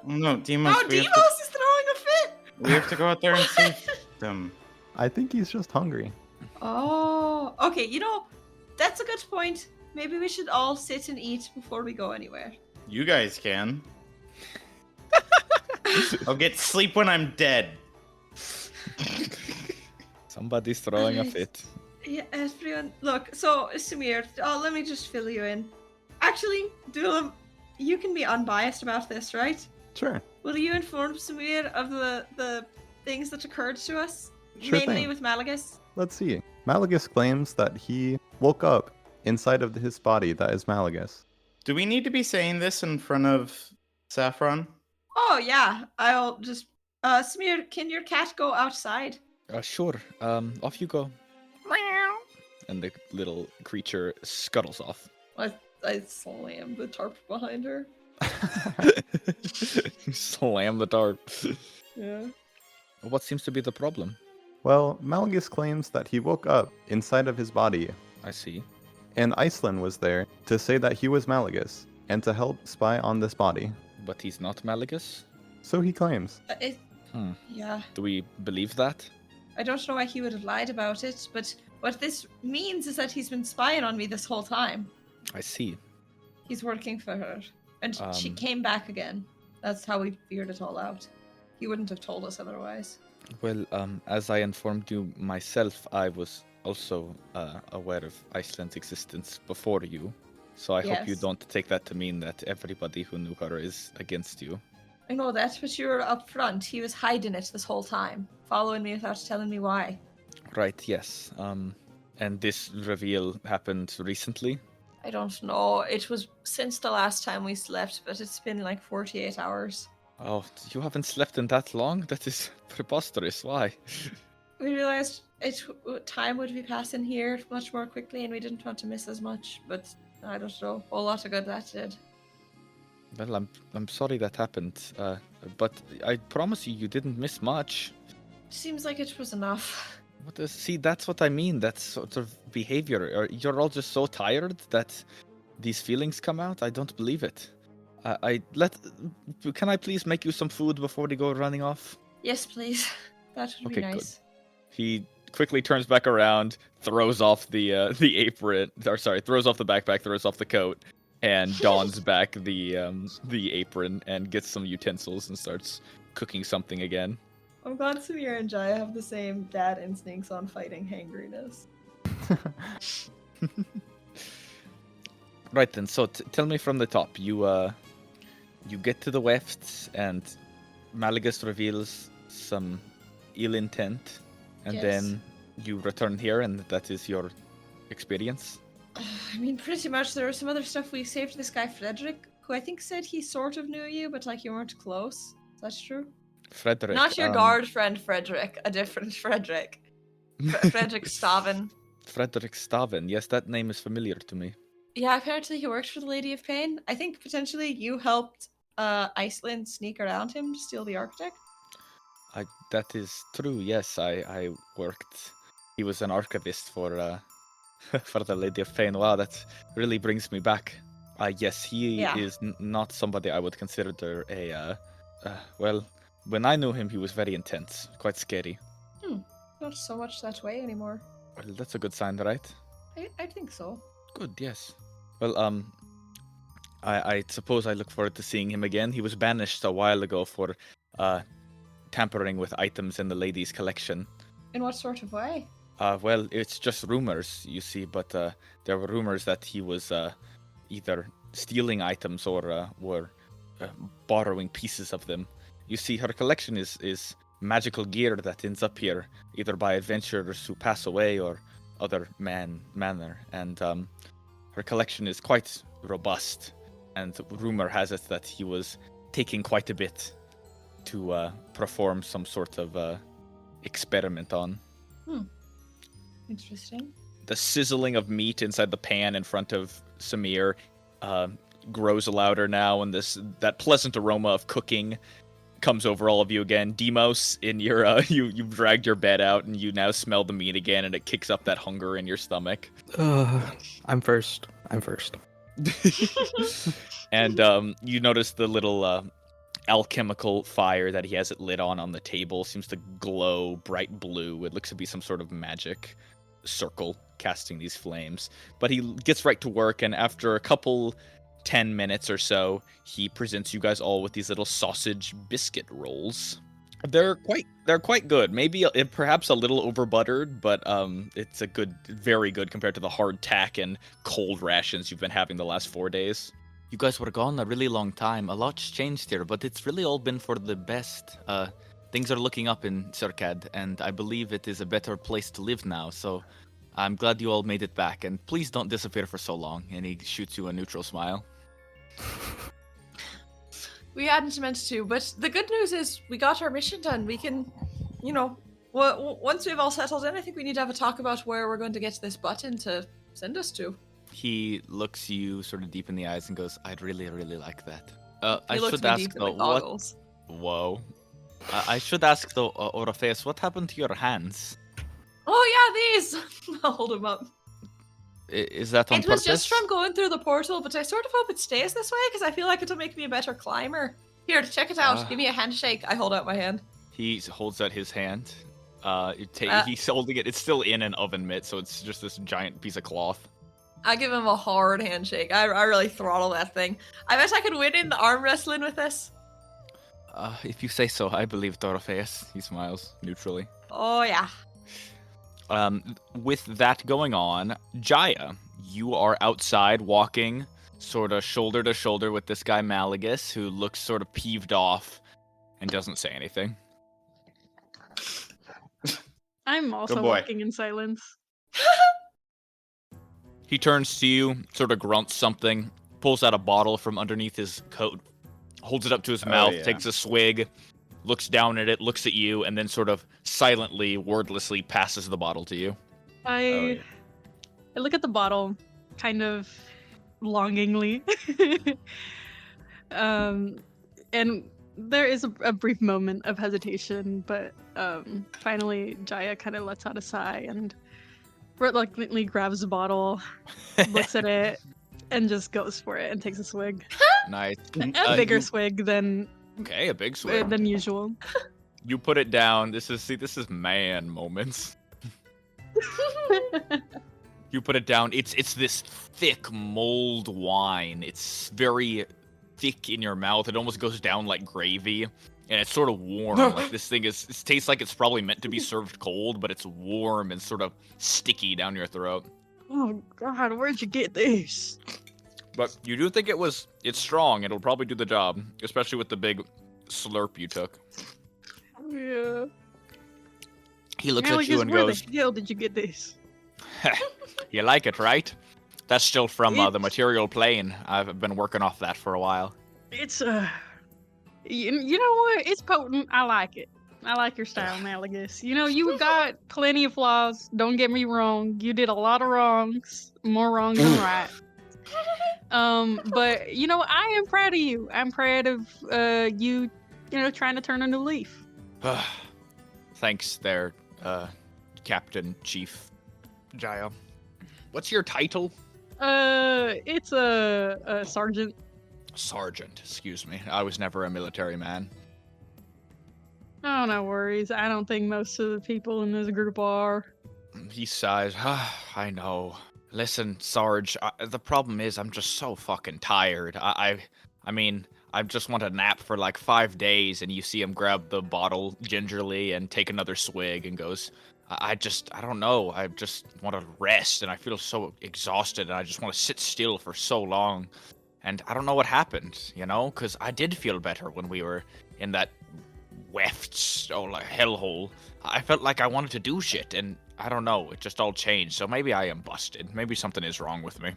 No, Demos, Oh, Demos is throwing a fit! we have to go out there and save them. I think he's just hungry. Oh, okay. You know, that's a good point. Maybe we should all sit and eat before we go anywhere. You guys can. I'll get sleep when I'm dead. Somebody's throwing a Alright. fit. Yeah, everyone. Look, so Samir, let me just fill you in. Actually, Dulam, you can be unbiased about this, right? Sure. Will you inform Samir of the things that occurred to us? Sure Mainly thing. with Malagus? Let's see. Malagus claims that he woke up inside of his body that is Malagus. Do we need to be saying this in front of Saffron? Oh, yeah. I'll just. Samir, can your cat go outside? Sure. Off you go. And the little creature scuttles off. I slam the tarp behind her. Slam the tarp. Yeah. What seems to be the problem? Well, Malagus claims that he woke up inside of his body, I see. and Iceland was there to say that he was Malagus and to help spy on this body. But he's not Malagus? So he claims. Yeah. Do we believe that? I don't know why he would have lied about it, but what this means is that he's been spying on me this whole time. I see. He's working for her. And she Um, came back again. That's how we figured it all out. He wouldn't have told us otherwise. Well, as I informed you myself, I was also aware of Iceland's existence before you. So I hope you Yes. don't take that to mean that everybody who knew her is against you. I know that, but you were up front. He was hiding it this whole time, following me without telling me why. Right, yes. And this reveal happened recently? I don't know. It was since the last time we slept, but it's been like 48 hours. Oh, you haven't slept in that long? That is preposterous. Why? We realized time would be passing here much more quickly, and we didn't want to miss as much. But I don't know. A whole lot of good that did. Well, I'm sorry that happened. But I promise you, you didn't miss much. Seems like it was enough. See, that's what I mean. That sort of behavior. You're all just so tired that these feelings come out. I don't believe it. Can I please make you some food before we go running off? Yes, please. That would be Okay, good. nice. He quickly turns back around, throws off the apron, throws off the backpack, throws off the coat, and dons back the apron and gets some utensils and starts cooking something again. I'm glad Samir and Jaya have the same dad instincts on fighting hangriness. Right then, so tell me from the top. You get to the Weft, and Malagus reveals some ill intent, and Yes. then you return here, and that is your experience. I mean, pretty much. There was some other stuff. We saved this guy Frederick, who I think said he sort of knew you, but like you weren't close. Is that true? Frederick. Not your guard friend Frederick, a different Frederick. Frederick Staven. Frederick Staven. Yes, that name is familiar to me. Yeah, apparently he worked for the Lady of Pain. I think potentially you helped Iceland sneak around him to steal the architect. That is true. Yes, I worked. He was an archivist for for the Lady of Pain. Wow, that really brings me back. Yes, he is not somebody I would consider a. Well, when I knew him, he was very intense, quite scary. Not so much that way anymore. Well, that's a good sign, right? I think so. Good. Yes. Well, I suppose I look forward to seeing him again. He was banished a while ago for tampering with items in the lady's collection. In what sort of way? Well, it's just rumors, you see, but there were rumors that he was either stealing items or were borrowing pieces of them. You see, her collection is magical gear that ends up here, either by adventurers who pass away or other manner, and her collection is quite robust, and rumor has it that he was taking quite a bit to perform some sort of experiment on. Interesting. The sizzling of meat inside the pan in front of Samir grows louder now, and that pleasant aroma of cooking comes over all of you again. Demos, in your you've dragged your bed out, and you now smell the meat again, and it kicks up that hunger in your stomach. I'm first. And you notice the little alchemical fire that he has it lit on the table seems to glow bright blue. It looks to be some sort of magic circle casting these flames. But he gets right to work, and after a couple 10 minutes or so, he presents you guys all with these little sausage biscuit rolls. They're quite good. Maybe perhaps a little over buttered, but it's very good compared to the hard tack and cold rations you've been having the last 4 days. You guys were gone a really long time. A lot's changed here, but it's really all been for the best. Things are looking up in Circad, and I believe it is a better place to live now, so I'm glad you all made it back, and please don't disappear for so long. And he shoots you a neutral smile. We hadn't meant to, but the good news is we got our mission done. We can, once we've all settled in, I think we need to have a talk about where we're going to get this button to send us to. He looks you sort of deep in the eyes and goes, "I'd really, really like that." He I looks should me ask deep in though, the goggles. Whoa. I should ask though, Orpheus, what happened to your hands? Oh yeah, these! I'll hold them up. Is that on It was purpose? just from going through the portal, but I sort of hope it stays this way because I feel like it'll make me a better climber. Here, check it out. Give me a handshake. I hold out my hand. He holds out his hand. He's holding it. It's still in an oven mitt, so it's just this giant piece of cloth. I give him a hard handshake. I really throttle that thing. I bet I could win in the arm wrestling with this. If you say so, I believe Orpheus. He smiles neutrally. Oh yeah. With that going on, Jaya, you are outside walking sort of shoulder to shoulder with this guy Malagus, who looks sort of peeved off and doesn't say anything. I'm also Good boy. walking in silence. He turns to you, sort of grunts something, pulls out a bottle from underneath his coat, holds it up to his mouth, yeah. takes a swig, looks down at it, looks at you, and then sort of silently, wordlessly passes the bottle to you. I look at the bottle, kind of longingly, and There is a brief moment of hesitation, but finally Jaya kind of lets out a sigh and reluctantly grabs the bottle, looks at it, and just goes for it and takes a swig. Nice. A bigger swig than Okay, a big swig. than usual. You put it down. This is man moments. You put it down. It's this thick mulled wine. It's very thick in your mouth. It almost goes down like gravy, and it's sort of warm. Like this thing it tastes like it's probably meant to be served cold, but it's warm and sort of sticky down your throat. Oh God, where'd you get this? But you do think it's strong. It'll probably do the job, especially with the big slurp you took. Yeah. He looks at you and where goes, the hell did you get this? "You like it, right? That's still from the It's- material plane. I've been working off that for a while." It's you know what? It's potent. I like it. I like your style, Malagus. You know, you got plenty of flaws. Don't get me wrong. You did a lot of wrongs, more wrongs than right. But you know, I am proud of you. I'm proud of you. You know, trying to turn a new leaf. Thanks there, Captain Chief Jaya. What's your title? It's a sergeant. Sergeant, excuse me. I was never a military man. Oh, no worries. I don't think most of the people in this group are. He sighs. I know. Listen, Sarge, the problem is I'm just so fucking tired. I mean, I just want a nap for like 5 days, and you see him grab the bottle gingerly and take another swig and goes, I don't know. I just want to rest, and I feel so exhausted, and I just want to sit still for so long. And I don't know what happened, you know, because I did feel better when we were in that Weft like hellhole. I felt like I wanted to do shit, and I don't know. It just all changed. So maybe I am busted. Maybe something is wrong with me.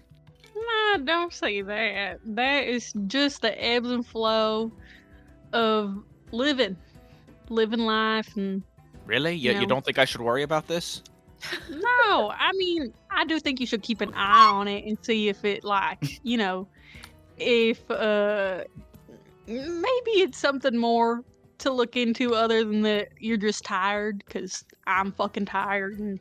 Nah, don't say that. That is just the ebbs and flow of living life, and Really? You No. don't think I should worry about this? no, I mean, I do think you should keep an eye on it and see if it, like, you know, if maybe it's something more to look into other than that you're just tired, because I'm fucking tired, and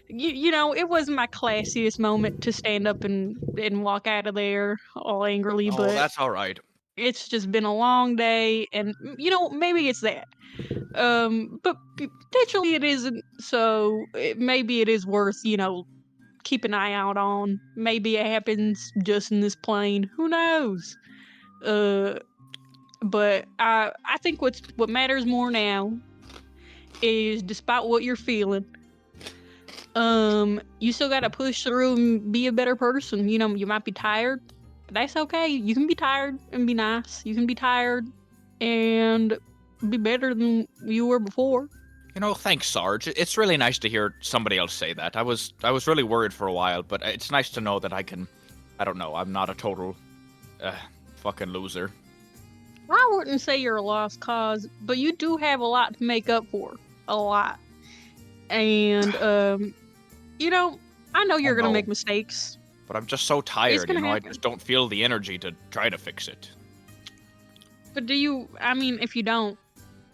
you know, it wasn't my classiest moment to stand up and walk out of there all angrily, Oh, but that's all right. it's just been a long day, and you know, maybe it's that. But potentially it isn't. So maybe it is worth, you know, keep an eye out on. Maybe it happens just in this plane. Who knows? But I think what matters more now is, despite what you're feeling, you still gotta push through and be a better person. You know, you might be tired. That's okay. You can be tired and be nice. You can be tired and be better than you were before. You know, thanks, Sarge. It's really nice to hear somebody else say that. I was really worried for a while, but it's nice to know that I don't know, I'm not a total fucking loser. I wouldn't say you're a lost cause, but you do have a lot to make up for. A lot. And, you know, I know you're gonna know. make mistakes. But I'm just so tired, gonna you know, I happen. just don't feel the energy to try to fix it. But I mean, if you don't,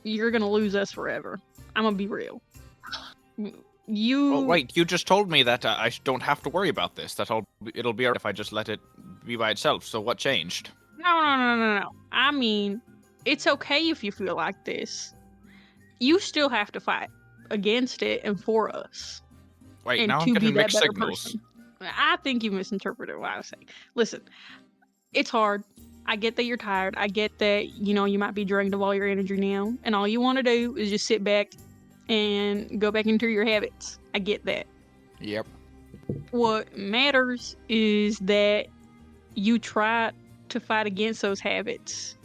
you're gonna lose us forever. I'm gonna be real. You. Oh, wait, you just told me that I don't have to worry about this. It'll be alright if I just let it be by itself. So what changed? No. I mean, it's okay if you feel like this. You still have to fight against it and for us. Wait, And now I'm to be getting that mixed better signals. person. I think you misinterpreted what I was saying. Listen, it's hard. I get that you're tired. I get that, you know, you might be drained of all your energy now, and all you want to do is just sit back and go back into your habits. I get that. Yep. What matters is that you try to fight against those habits.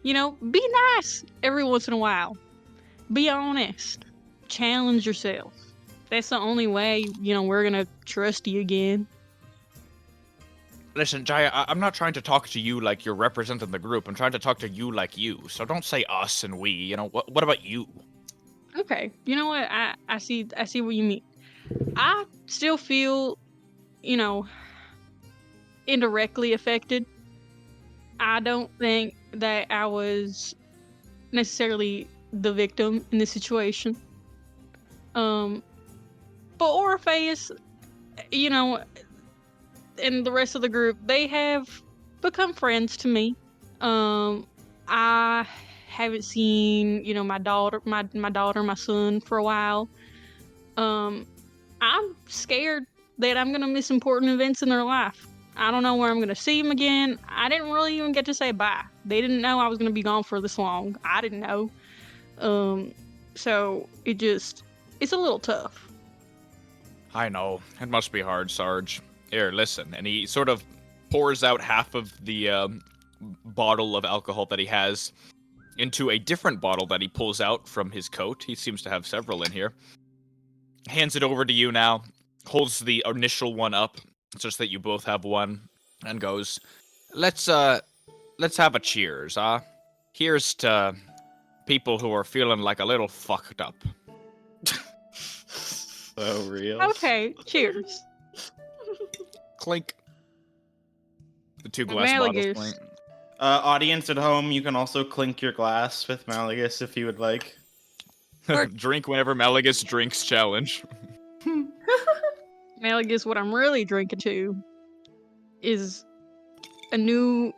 You know, be nice every once in a while. Be honest. Challenge yourself. That's the only way, you know, we're gonna trust you again. Listen, Jaya, I'm not trying to talk to you like you're representing the group. I'm trying to talk to you like you. So don't say us and we. You know, what about you? Okay, you know what? I see what you mean. I still feel, you know, indirectly affected. I don't think that I was necessarily the victim in this situation. But Orpheus, you know, and the rest of the group, they have become friends to me. I haven't seen, you know, my daughter, my son for a while. I'm scared that I'm gonna miss important events in their life. I don't know where I'm gonna see them again. I didn't really even get to say bye. They didn't know I was gonna be gone for this long. I didn't know. So it's a little tough. I know. It must be hard, Sarge. Here, listen. And he sort of pours out half of the bottle of alcohol that he has into a different bottle that he pulls out from his coat. He seems to have several in here. Hands it over to you now. Holds the initial one up, just that you both have one, and goes, Let's have a cheers, huh? Here's to people who are feeling like a little fucked up. So real. Okay, cheers. Clink. The two glass bottles Malagus. clink. Audience at home, you can also clink your glass with Malagus if you would like. Drink whenever Malagus drinks challenge. Malagus, what I'm really drinking to is a new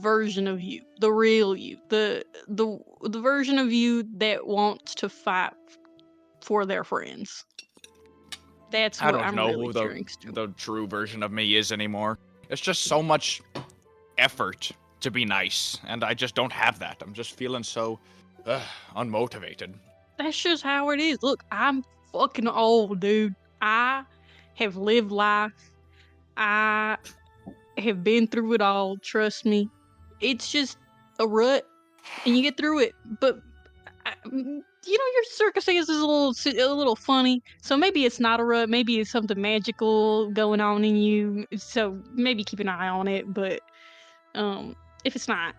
version of you, the real you, the version of you that wants to fight for their friends. That's I what don't I'm know really who drinking to. the true version of me is anymore. It's just so much effort to be nice, and I just don't have that. I'm just feeling so unmotivated. That's just how it is. Look, I'm fucking old, dude. I have lived life. I have been through it all. Trust me. It's just a rut, and you get through it. But you know, your circumstances is a little funny. So maybe it's not a rut. Maybe it's something magical going on in you. So maybe keep an eye on it. But if it's not,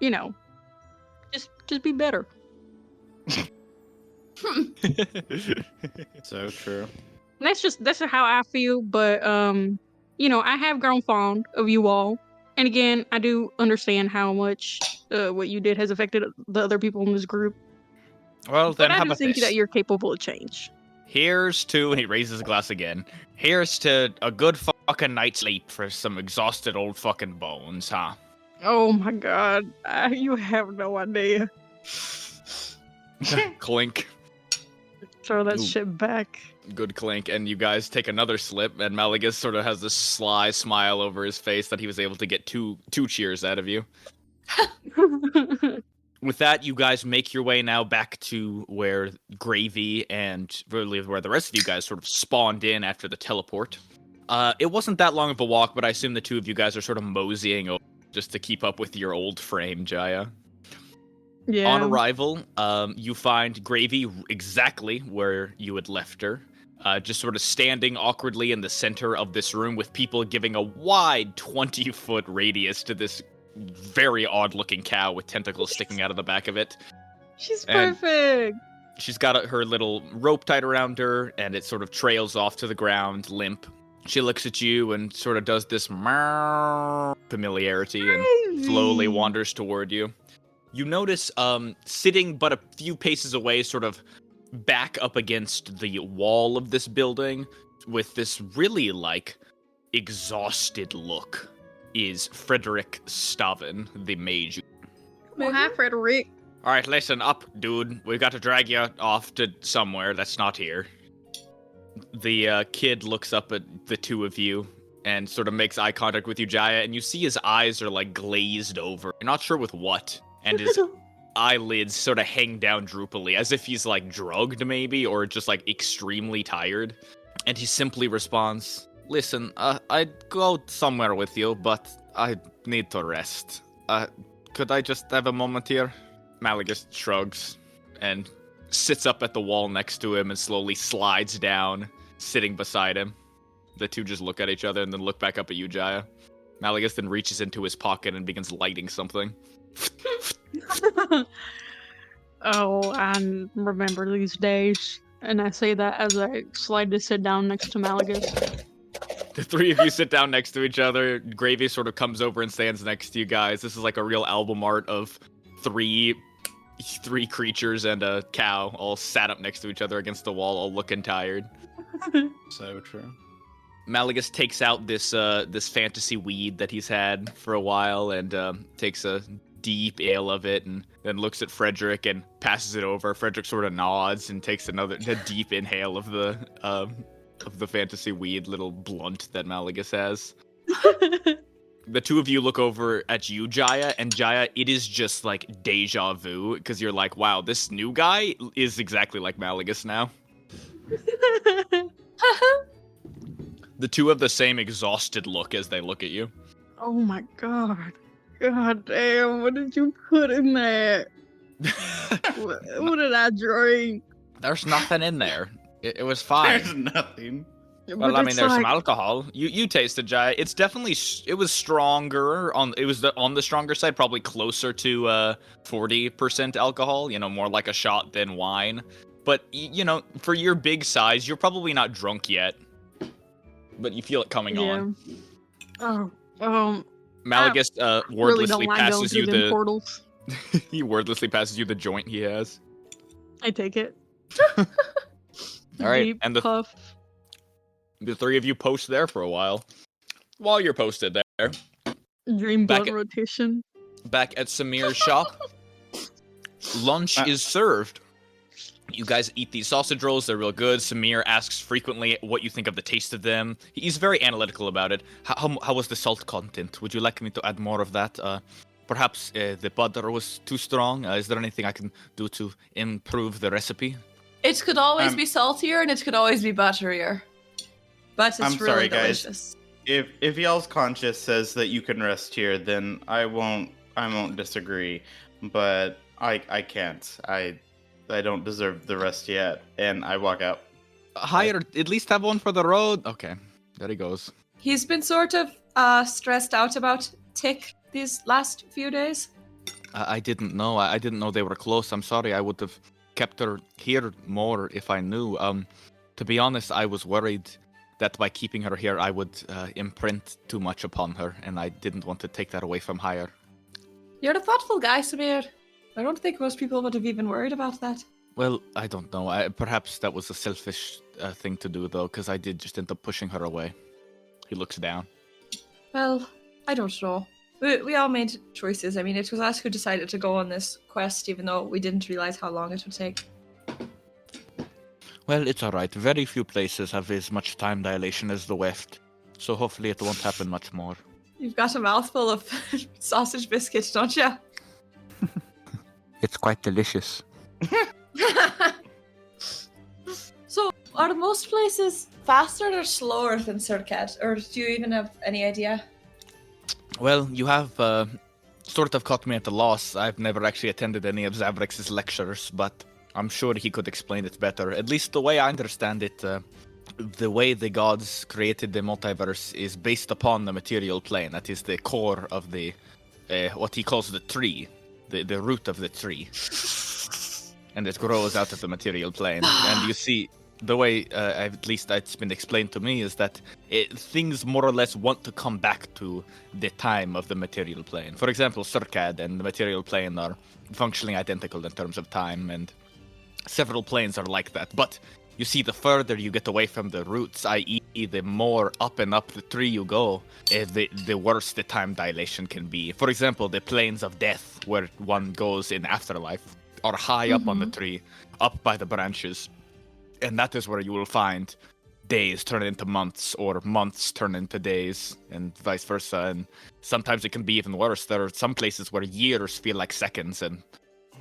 you know, just be better. So true. That's just how I feel. But you know, I have grown fond of you all. And again, I do understand how much what you did has affected the other people in this group. Well, then But I how do about think this? that you're capable of change. Here's to, and he raises a glass again. Here's to a good fucking night's sleep for some exhausted old fucking bones, huh? Oh my god, you have no idea. Clink. Throw that Ooh. shit back. Good clink, and you guys take another slip, and Malagus sort of has this sly smile over his face that he was able to get two cheers out of you. With that, you guys make your way now back to where Gravy and really where the rest of you guys sort of spawned in after the teleport. It wasn't that long of a walk, but I assume the two of you guys are sort of moseying over just to keep up with your old frame, Jaya. Yeah. On arrival, you find Gravy exactly where you had left her. Just sort of standing awkwardly in the center of this room with people giving a wide 20-foot radius to this very odd-looking cow with tentacles sticking out of the back of it. She's And- perfect. She's got her little rope tied around her, and it sort of trails off to the ground, limp. She looks at you and sort of does this meow familiarity and slowly wanders toward you. You notice, sitting but a few paces away, sort of back up against the wall of this building, with this really, exhausted look, is Frederick Stavin, the mage. Well, hi, Frederick. Alright, listen up, dude. We've got to drag you off to somewhere that's not here. The kid looks up at the two of you and sort of makes eye contact with you, Jaya, and you see his eyes are, glazed over. You're not sure with what. And his eyelids sort of hang down droopily, as if he's, drugged, maybe, or just, extremely tired. And he simply responds, Listen, I'd go somewhere with you, but I need to rest. Could I just have a moment here? Malagus shrugs and sits up at the wall next to him and slowly slides down, sitting beside him. The two just look at each other and then look back up at you, Jaya. Malagus then reaches into his pocket and begins lighting something. Oh, I remember these days. And I say that as I slide to sit down next to Malagus. The three of you sit down next to each other. Gravy sort of comes over and stands next to you guys. This is like a real album art of three creatures and a cow all sat up next to each other against the wall, all looking tired. So true. Malagus takes out this fantasy weed that he's had for a while and takes a deep ale of it and then looks at Frederick and passes it over. Frederick sort of nods and takes a deep inhale of the fantasy weed little blunt that Malagus has. The two of you look over at you, Jaya, and Jaya, it is just like deja vu because you're like, wow, this new guy is exactly like Malagus now. The two have the same exhausted look as they look at you. Oh my god. God damn, what did you put in there? What did I drink? There's nothing in there. It was fine. There's nothing. Well, I mean, there's some alcohol. You tasted, Jai. It's definitely it was stronger on the stronger side, probably closer to 40% alcohol. You know, more like a shot than wine. But you know, for your big size, you're probably not drunk yet. But you feel it coming on. Oh, Malagus wordlessly really passes you the portals. he wordlessly passes you the joint he has. I take it. All right, Deep and puff. the three of you post there for a while. While you're posted there, Dream back blunt at- rotation. back at Samir's shop, lunch is served. You guys eat these sausage rolls, they're real good. Samir asks frequently what you think of the taste of them. He's very analytical about it. How was the salt content? Would you like me to add more of that? Perhaps the butter was too strong. Is there anything I can do to improve the recipe? It could always be saltier and it could always be butterier. But it's I'm really sorry, guys. delicious. If y'all's conscience says that you can rest here, then I won't disagree. But I can't. I don't deserve the rest yet, and I walk out. Hire, at least have one for the road. Okay, there he goes. He's been sort of stressed out about Tick these last few days. I didn't know. I didn't know they were close. I'm sorry. I would have kept her here more if I knew. To be honest, I was worried that by keeping her here, I would imprint too much upon her, and I didn't want to take that away from Hire. You're a thoughtful guy, Samir. I don't think most people would have even worried about that. Well, I don't know. Perhaps that was a selfish thing to do, though, because I did just end up pushing her away. He looks down. Well, I don't know. We all made choices. I mean, it was us who decided to go on this quest, even though we didn't realize how long it would take. Well, it's alright. Very few places have as much time dilation as the Weft, so hopefully it won't happen much more. You've got a mouthful of sausage biscuits, don't you? It's quite delicious. So, are most places faster or slower than Circad? Or do you even have any idea? Well, you have sort of caught me at a loss. I've never actually attended any of Zavrex's lectures, but I'm sure he could explain it better. At least the way I understand it, the way the gods created the multiverse is based upon the material plane. That is the core of the, what he calls the tree, the root of the tree. And it grows out of the material plane. And you see, the way, at least it's been explained to me, is that things more or less want to come back to the time of the material plane. For example, Circad and the material plane are functionally identical in terms of time, and several planes are like that. But you see, the further you get away from the roots, i.e. the more up and up the tree you go, the worse the time dilation can be. For example, the planes of death, where one goes in afterlife, are high up on the tree, up by the branches. And that is where you will find days turn into months, or months turn into days, and vice versa. And sometimes it can be even worse. There are some places where years feel like seconds, and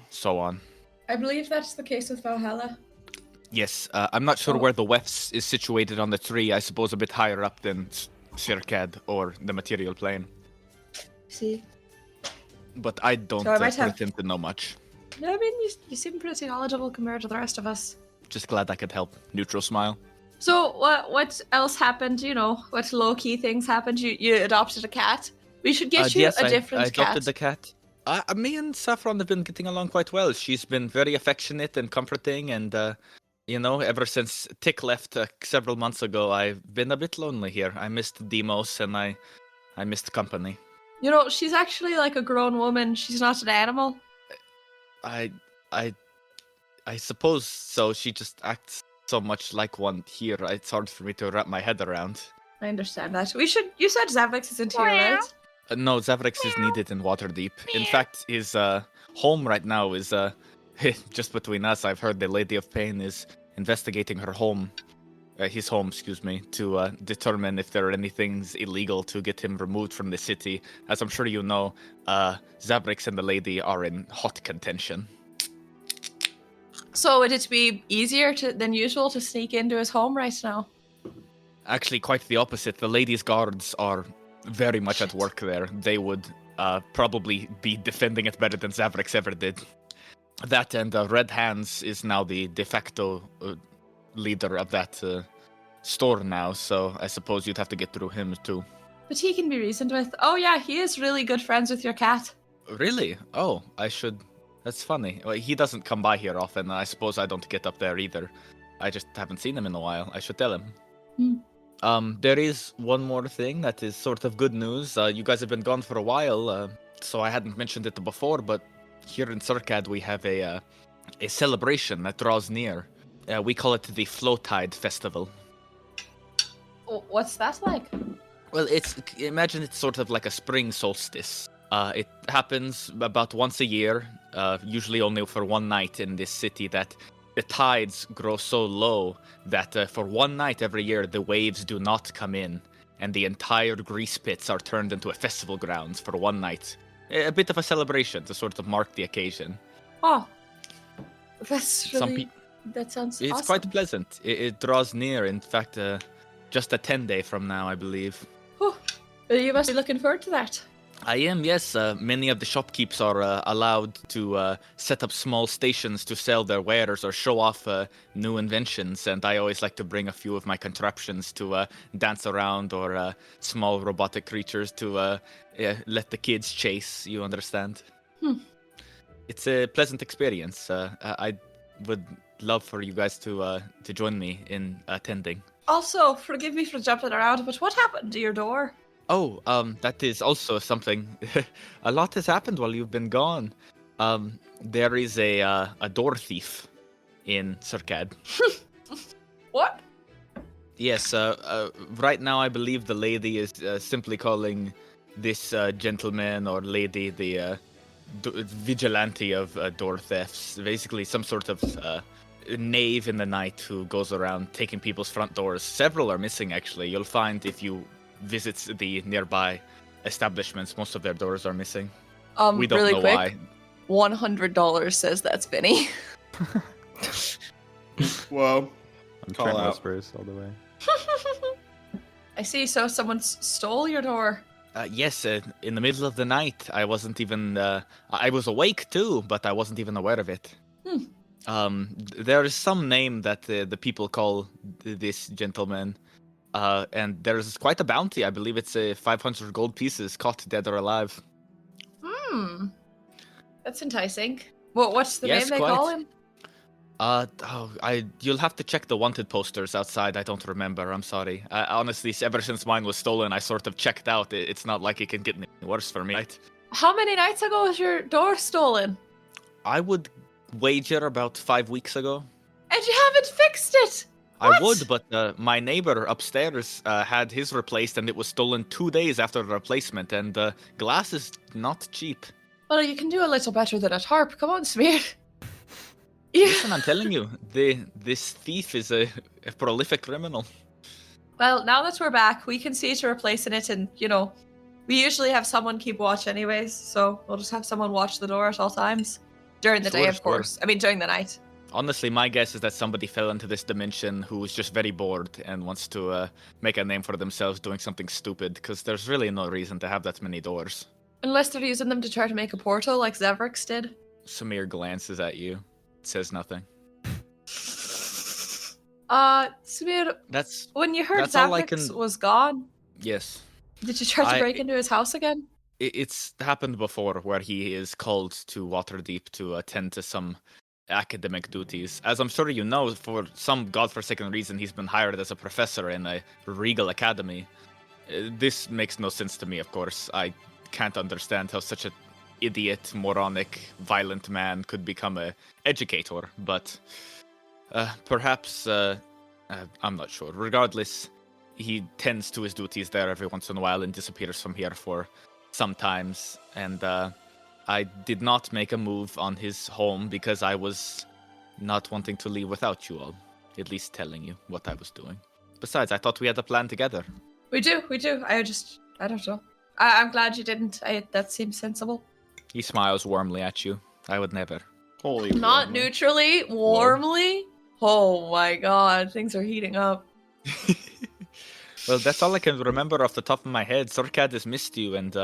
so on. I believe that's the case with Valhalla. Yes, I'm not sure where the Wefts is situated on the tree. I suppose a bit higher up than Circad or the material plane. See? But I don't So I might have- pretend to know much. No, I mean, you seem pretty knowledgeable compared to the rest of us. Just glad I could help. Neutral smile. So, what else happened? You know, what low-key things happened? You adopted a cat? We should get you yes, a different I adopted cat. the cat. Me and Saffron have been getting along quite well. She's been very affectionate and comforting, and Ever since Tick left several months ago, I've been a bit lonely here. I missed Demos and I missed company. She's actually like a grown woman. She's not an animal. I suppose so. She just acts so much like one here. It's hard for me to wrap my head around. I understand that. You said Zavix isn't here, right? No, Zavrix is needed in Waterdeep. In fact, his home right now is just between us. I've heard the Lady of Pain is investigating his home, to determine if there are any things illegal to get him removed from the city. As I'm sure you know, Zavrix and the Lady are in hot contention. So would it be easier than usual to sneak into his home right now? Actually, quite the opposite. The Lady's guards are very much at work there. They would probably be defending it better than Zavrix ever did. That and Red Hands is now the de facto leader of that store now, so I suppose you'd have to get through him too. But he can be reasoned with. Oh yeah, he is really good friends with your cat. Really? Oh, I should... That's funny. Well, he doesn't come by here often, and I suppose I don't get up there either. I just haven't seen him in a while. I should tell him. There is one more thing that is sort of good news. You guys have been gone for a while, so I hadn't mentioned it before, but here in Circad we have a celebration that draws near. We call it the Flowtide Festival. What's that like? Well, imagine it's sort of like a spring solstice. It happens about once a year, usually only for one night in this city, that the tides grow so low that for one night every year the waves do not come in, and the entire grease pits are turned into a festival grounds for one night. A bit of a celebration to sort of mark the occasion. Oh, that's really... that sounds It's awesome. quite pleasant. It draws near, in fact, just a 10-day from now, I believe. Oh, well, you must be looking forward to that. I am, yes. Many of the shopkeepers are allowed to set up small stations to sell their wares or show off new inventions, and I always like to bring a few of my contraptions to dance around, or small robotic creatures to let the kids chase, you understand? It's a pleasant experience. I would love for you guys to join me in attending. Also, forgive me for jumping around, but what happened to your door? Oh, that is also something. A lot has happened while you've been gone. There is a door thief in Circad. What? Yes, right now I believe the lady is simply calling this gentleman or lady the vigilante of door thefts. Basically some sort of knave in the night who goes around taking people's front doors. Several are missing, actually. You'll find if you visit the nearby establishments, most of their doors are missing. We don't really know quick, why. $100 says that's Vinny. Whoa. I'm Call trying out. whispers all the way. I see, so someone stole your door. Yes, in the middle of the night. I wasn't even... I was awake too, but I wasn't even aware of it. There is some name that the people call this gentleman. And there's quite a bounty. I believe it's 500 gold pieces caught dead or alive. That's enticing. What's the Yes, name they call him? You'll have to check the wanted posters outside. I don't remember. I'm sorry. Honestly, ever since mine was stolen, I sort of checked out. It's not like it can get any worse for me. Right? How many nights ago was your door stolen? I would wager about 5 weeks ago. And you haven't fixed it! I What? would, but my neighbor upstairs had his replaced, and it was stolen 2 days after the replacement, and glass is not cheap. Well, you can do a little better than a tarp. Come on, Smear. Listen, I'm telling you, this thief is a prolific criminal. Well, now that we're back, we can see to replacing it, and, we usually have someone keep watch anyways, so we'll just have someone watch the door at all times. During the day, of course. I mean, during the night. Honestly, my guess is that somebody fell into this dimension who was just very bored and wants to make a name for themselves doing something stupid, because there's really no reason to have that many doors. Unless they're using them to try to make a portal like Zavrix did. Samir glances at you, says nothing. Samir, when you heard that's all I Zavrix can- was gone, Yes. did you try to break into his house again? It's happened before where he is called to Waterdeep to attend to some academic duties. As I'm sure you know, for some godforsaken reason, he's been hired as a professor in a regal academy. This makes no sense to me, of course. I can't understand how such an idiot, moronic, violent man could become a educator, but perhaps, I'm not sure. Regardless, he tends to his duties there every once in a while and disappears from here for some times, and I did not make a move on his home because I was not wanting to leave without you all, at least telling you what I was doing. Besides, I thought we had a plan together. We do. I don't know. I'm glad you didn't. That seems sensible. He smiles warmly at you. I would never. Holy. Not warmly. neutrally, warmly. Oh my god, things are heating up. Well, that's all I can remember off the top of my head. Circad has missed you, and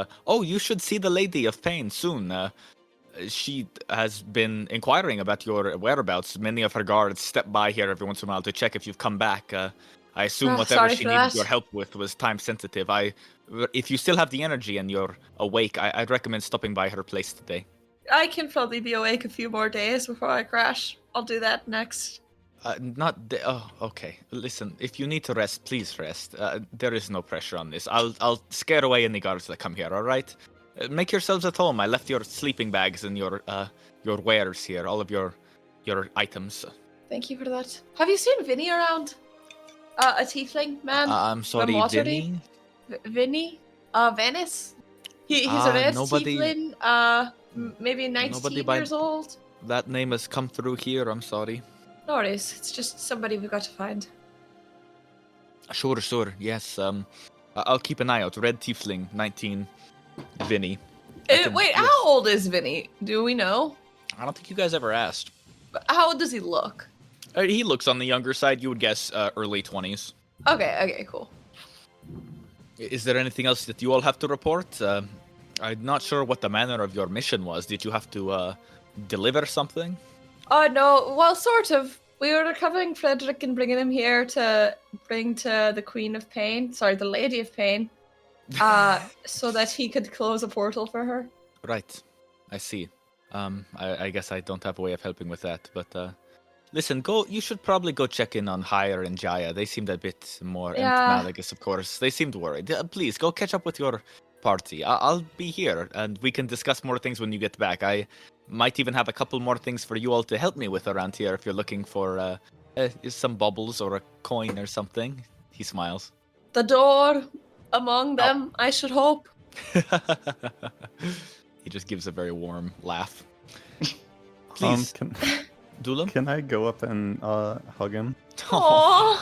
you should see the Lady of Pain soon. She has been inquiring about your whereabouts. Many of her guards step by here every once in a while to check if you've come back. I assume whatever sorry she for needed that. your help with was time sensitive. If you still have the energy and you're awake, I'd recommend stopping by her place today. I can probably be awake a few more days before I crash. I'll do that next. Okay. Listen, if you need to rest, please rest. There is no pressure on this. I'll scare away any guards that come here. All right. Make yourselves at home. I left your sleeping bags and your wares here. All of your items. Thank you for that. Have you seen Vinny around? A tiefling man? I'm sorry, Waterdeep? Vinny. Vinny? Venice? He's a red nobody- tiefling. Maybe 19 Nobody by- years old. That name has come through here. I'm sorry. No worries. It's just somebody we got to find. Sure. Yes. I'll keep an eye out. Red tiefling, 19. Vinny. Wait, how old is Vinny? Do we know? I don't think you guys ever asked. How old does he look? He looks on the younger side. You would guess early 20s. Okay, cool. Is there anything else that you all have to report? I'm not sure what the manner of your mission was. Did you have to deliver something? No, well, sort of. We were recovering Frederick and bringing him here to bring to the Queen of Pain, the Lady of Pain, so that he could close a portal for her. Right. I see. I guess I don't have a way of helping with that, but listen, you should probably go check in on Hire and Jaya. They seemed a bit more, and Yeah. Malagus, of course. They seemed worried. Please, go catch up with your party. I'll be here, and we can discuss more things when you get back. I might even have a couple more things for you all to help me with around here if you're looking for some bubbles or a coin or something. He smiles. The door among them, I should hope. He just gives a very warm laugh. Please, Dulam? Can I go up and hug him? Aww.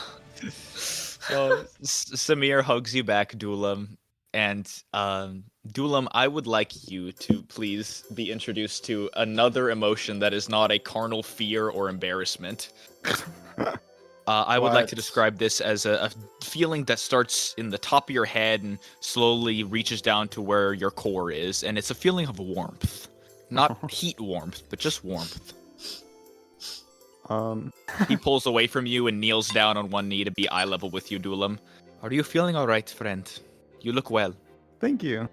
So Samir hugs you back, Dulam, and Dulam, I would like you to please be introduced to another emotion that is not a carnal fear or embarrassment. I would like to describe this as a feeling that starts in the top of your head and slowly reaches down to where your core is, and it's a feeling of warmth. Not heat warmth, but just warmth. He pulls away from you and kneels down on one knee to be eye level with you, Dulam. Are you feeling all right, friend? You look well. Thank you.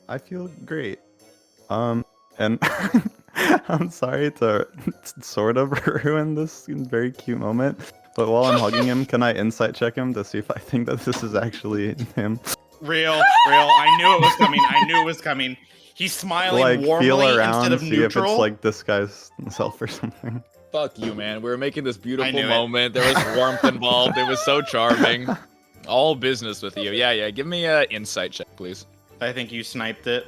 I feel great. And I'm sorry to sort of ruin this very cute moment, but while I'm hugging him, can I insight check him to see if I think that this is actually him? Real. I knew it was coming. He's smiling Like, warmly feel around, instead of see neutral. if it's like this guy's self or something. Fuck you, man. We were making this I beautiful knew it. moment. There was warmth involved. It was so charming. All business with you. Yeah. Give me an insight check, please. I think you sniped it.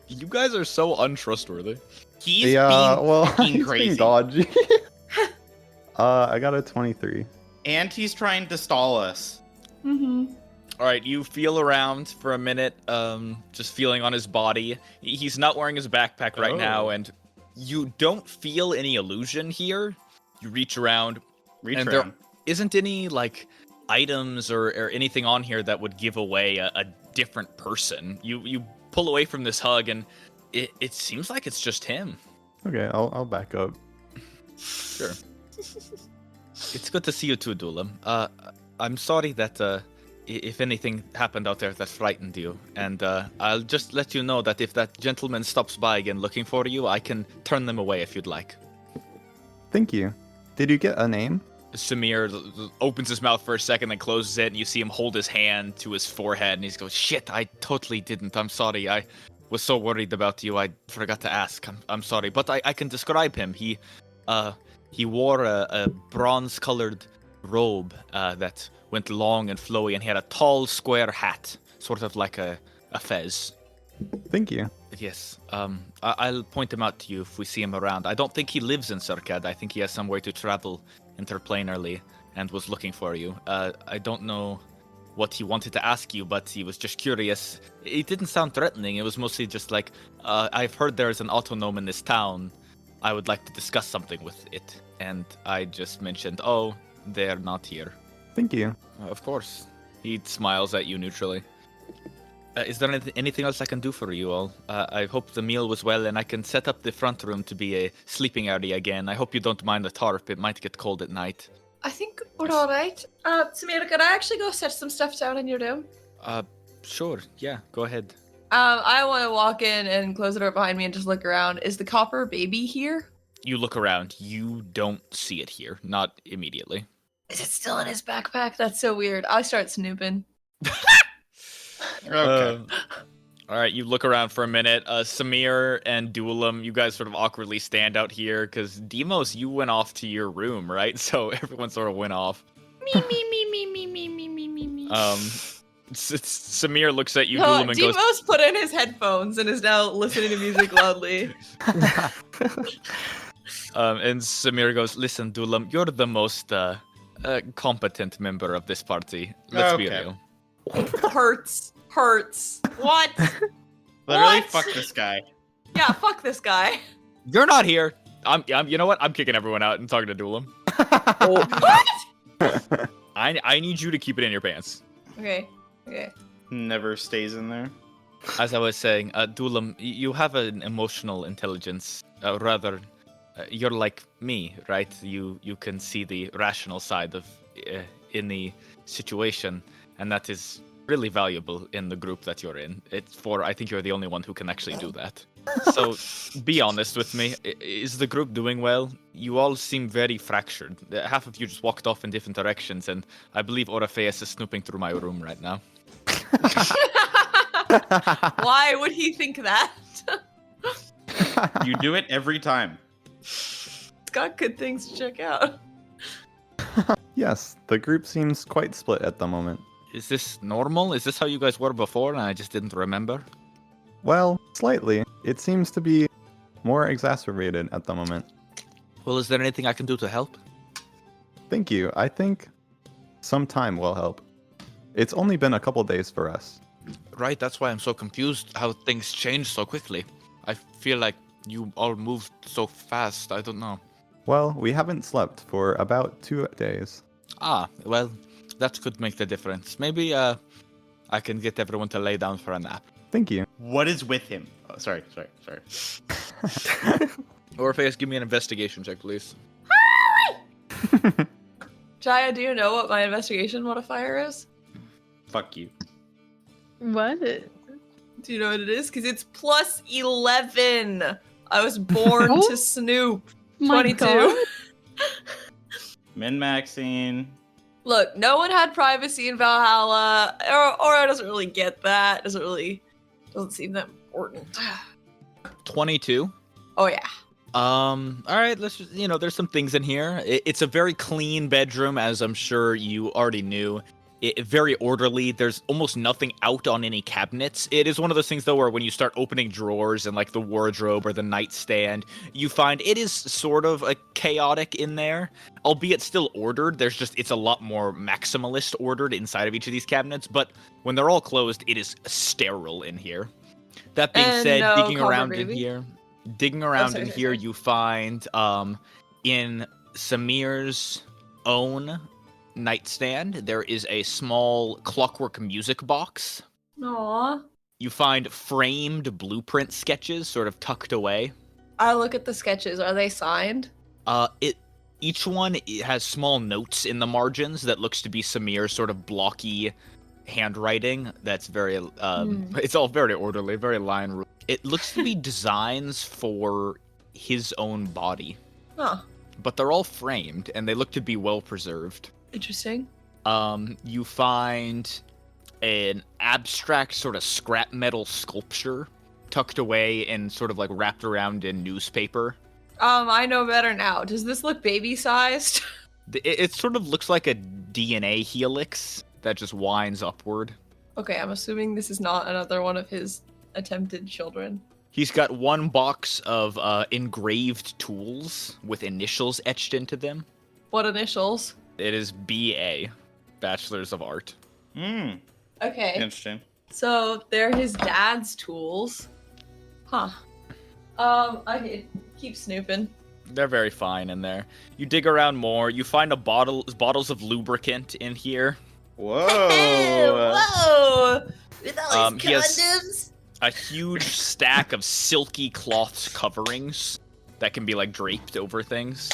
You guys are so untrustworthy. He's yeah, being well, fucking he's crazy. being dodgy. I got a 23. And he's trying to stall us. Mm-hmm. All right, you feel around for a minute, just feeling on his body. He's not wearing his backpack right now, and you don't feel any illusion here. You reach around, and there isn't any, like, items or anything on here that would give away a different person. You pull away from this hug, and it seems like it's just him. Okay, I'll back up. Sure. It's good to see you too, Dulam. I'm sorry that if anything happened out there that frightened you, and I'll just let you know that if that gentleman stops by again looking for you, I can turn them away if you'd like. Thank you. Did you get a name? Samir opens his mouth for a second, then closes it, and you see him hold his hand to his forehead, and he goes, "Shit, I totally didn't. I'm sorry. I was so worried about you. I forgot to ask. I'm sorry, but I can describe him. He wore a bronze-colored robe that went long and flowy, and he had a tall, square hat, sort of like a fez." Thank you. Yes. I'll point him out to you if we see him around. I don't think he lives in Circad. I think he has somewhere to travel interplanarly and was looking for you. I don't know what he wanted to ask you, but he was just curious. It didn't sound threatening. It was mostly just like, I've heard there's an autonome in this town. I would like to discuss something with it. And I just mentioned, oh, they're not here. Thank you. Of course. He smiles at you neutrally. Is there anything else I can do for you all? I hope the meal was well, and I can set up the front room to be a sleeping area again. I hope you don't mind the tarp. It might get cold at night. I think we're all right. Samira, could I actually go set some stuff down in your room? Sure. Yeah, go ahead. I want to walk in and close the door behind me and just look around. Is the copper baby here? You look around. You don't see it here. Not immediately. Is it still in his backpack? That's so weird. I start snooping. Okay. All right, you look around for a minute. Samir and Duelam, you guys sort of awkwardly stand out here because Demos, you went off to your room, right? So everyone sort of went off. Me. Samir looks at you, No, Duelam, and goes, Demos put in his headphones and is now listening to music loudly. and Samir goes, "Listen, Duelam, you're the most competent member of this party. Let's be Okay. real." Hurts. What? Literally, What? fuck this guy. Yeah, fuck this guy. You're not here. I'm. You know what? I'm kicking everyone out and talking to Duelam. What? I need you to keep it in your pants. Okay. Never stays in there. As I was saying, Duelam, you have an emotional intelligence. You're like me, right? You can see the rational side of in the situation, and that is really valuable in the group that you're in. I think you're the only one who can actually do that. So, be honest with me. Is the group doing well? You all seem very fractured. Half of you just walked off in different directions, and I believe Orpheus is snooping through my room right now. Why would he think that? You do it every time. It's got good things to check out. Yes, the group seems quite split at the moment. Is this normal? Is this how you guys were before and I just didn't remember? Well, slightly. It seems to be more exacerbated at the moment. Well, is there anything I can do to help? Thank you. I think some time will help. It's only been a couple days for us. Right, that's why I'm so confused how things change so quickly. I feel like you all moved so fast, I don't know. Well, we haven't slept for about 2 days. Ah, well, that could make the difference. Maybe I can get everyone to lay down for a nap. Thank you. What is with him? Oh, sorry. Orpheus, give me an investigation check, please. Jaya, do you know what my investigation modifier is? Fuck you. What? Do you know what it is? Because it's plus 11. I was born Oh. to snoop. My 22. God. Min-maxing. Look, no one had privacy in Valhalla. Aura doesn't really get that. Doesn't seem that important. 22. Oh yeah. All right, let's just, there's some things in here. It's a very clean bedroom, as I'm sure you already knew. Very orderly. There's almost nothing out on any cabinets. It is one of those things, though, where when you start opening drawers and like the wardrobe or the nightstand, you find it is sort of a chaotic in there, albeit still ordered. It's a lot more maximalist ordered inside of each of these cabinets, but when they're all closed, it is sterile in here. That being And said, no digging copper around baby? Sorry. you find in Samir's own nightstand, there is a small clockwork music box. Aww. You find framed blueprint sketches sort of tucked away. I look at the sketches. Are they signed? Each one has small notes in the margins that looks to be Samir's sort of blocky handwriting. That's very it's all very orderly, very line rule. It looks to be designs for his own body. Huh. but they're all framed and they look to be well preserved. Interesting. You find an abstract sort of scrap metal sculpture tucked away and sort of like wrapped around in newspaper. I know better now. Does this look baby-sized? It sort of looks like a DNA helix that just winds upward. Okay, I'm assuming this is not another one of his attempted children. He's got one box of engraved tools with initials etched into them. What initials? It is BA, Bachelor's of Art. Okay. Interesting. So they're his dad's tools. Huh. Okay, keep snooping. They're very fine in there. You dig around more. You find bottles of lubricant in here. Whoa. Whoa! With all He his has condoms? a huge stack of silky cloth coverings that can be like draped over things.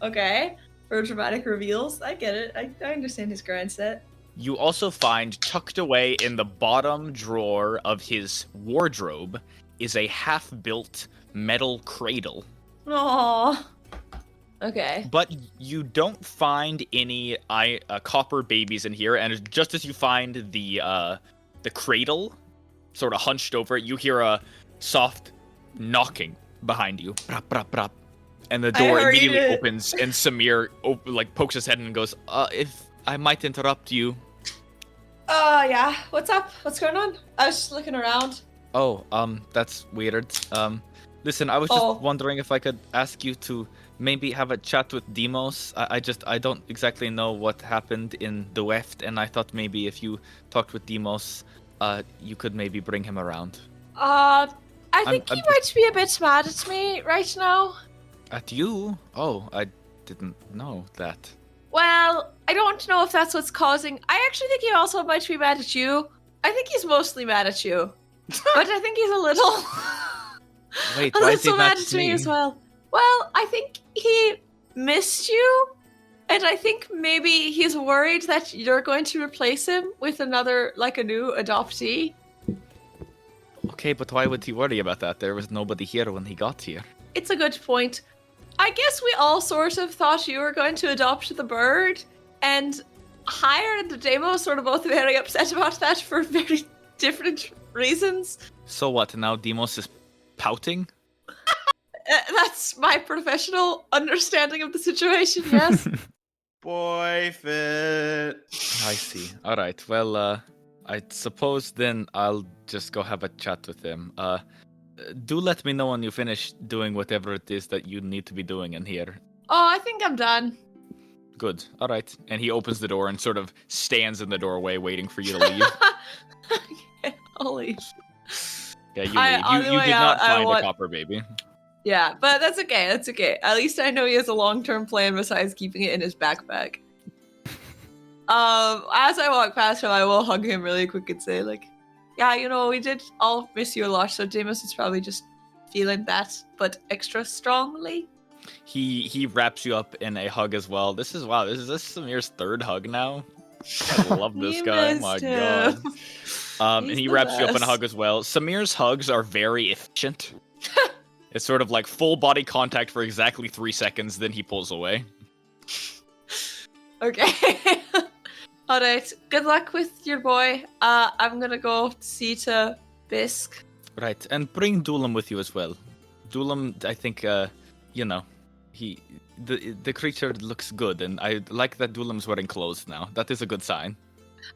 Okay. For dramatic reveals. I get it. I understand his grind set. You also find tucked away in the bottom drawer of his wardrobe is a half-built metal cradle. Aww. Okay. But you don't find any copper babies in here, and just as you find the cradle sort of hunched over it, you hear a soft knocking behind you. Brap, brap, brap. And the door immediately opens, and Samir pokes his head in and goes, if I might interrupt you. Yeah. What's up? What's going on? I was just looking around. Oh, that's weird. Listen, I was just wondering if I could ask you to maybe have a chat with Demos. I don't exactly know what happened in the Weft, and I thought maybe if you talked with Demos, you could maybe bring him around. I think he might be a bit mad at me right now. At you? Oh, I didn't know that. Well, I don't know if that's what's causing. I actually think he also might be mad at you. I think he's mostly mad at you. But I think he's a little Wait, a why is he little mad mad at at me me? as well. Well, I think he missed you, and I think maybe he's worried that you're going to replace him with another, like a new adoptee. Okay, but why would he worry about that? There was nobody here when he got here. It's a good point. I guess we all sort of thought you were going to adopt the bird, and Hire and the Demo sort of both very upset about that for very different reasons. So what, now Demos is pouting? That's my professional understanding of the situation, yes. Boy fit. I see. Alright, well, I suppose then I'll just go have a chat with him. Do let me know when you finish doing whatever it is that you need to be doing in here. Oh, I think I'm done. Good. Alright. And he opens the door and sort of stands in the doorway waiting for you to leave. Okay, I'll leave. Yeah, you leave. You did not find a copper baby. Yeah, but that's okay. That's okay. At least I know he has a long-term plan besides keeping it in his backpack. As I walk past him, I will hug him really quick and say, like, yeah, you know, we did all miss you a lot, so Demus is probably just feeling that, but extra strongly. He wraps you up in a hug as well. This is Samir's third hug now. I love this You guy. missed My him. God. And He's he the wraps you up in a best. hug as well. Samir's hugs are very efficient. It's sort of like full body contact for exactly 3 seconds, then he pulls away. Okay. Alright, good luck with your boy. I'm gonna go see to Bisque. Right, and bring Dulam with you as well. Dulam, I think, the creature looks good, and I like that Dulam's wearing clothes now. That is a good sign.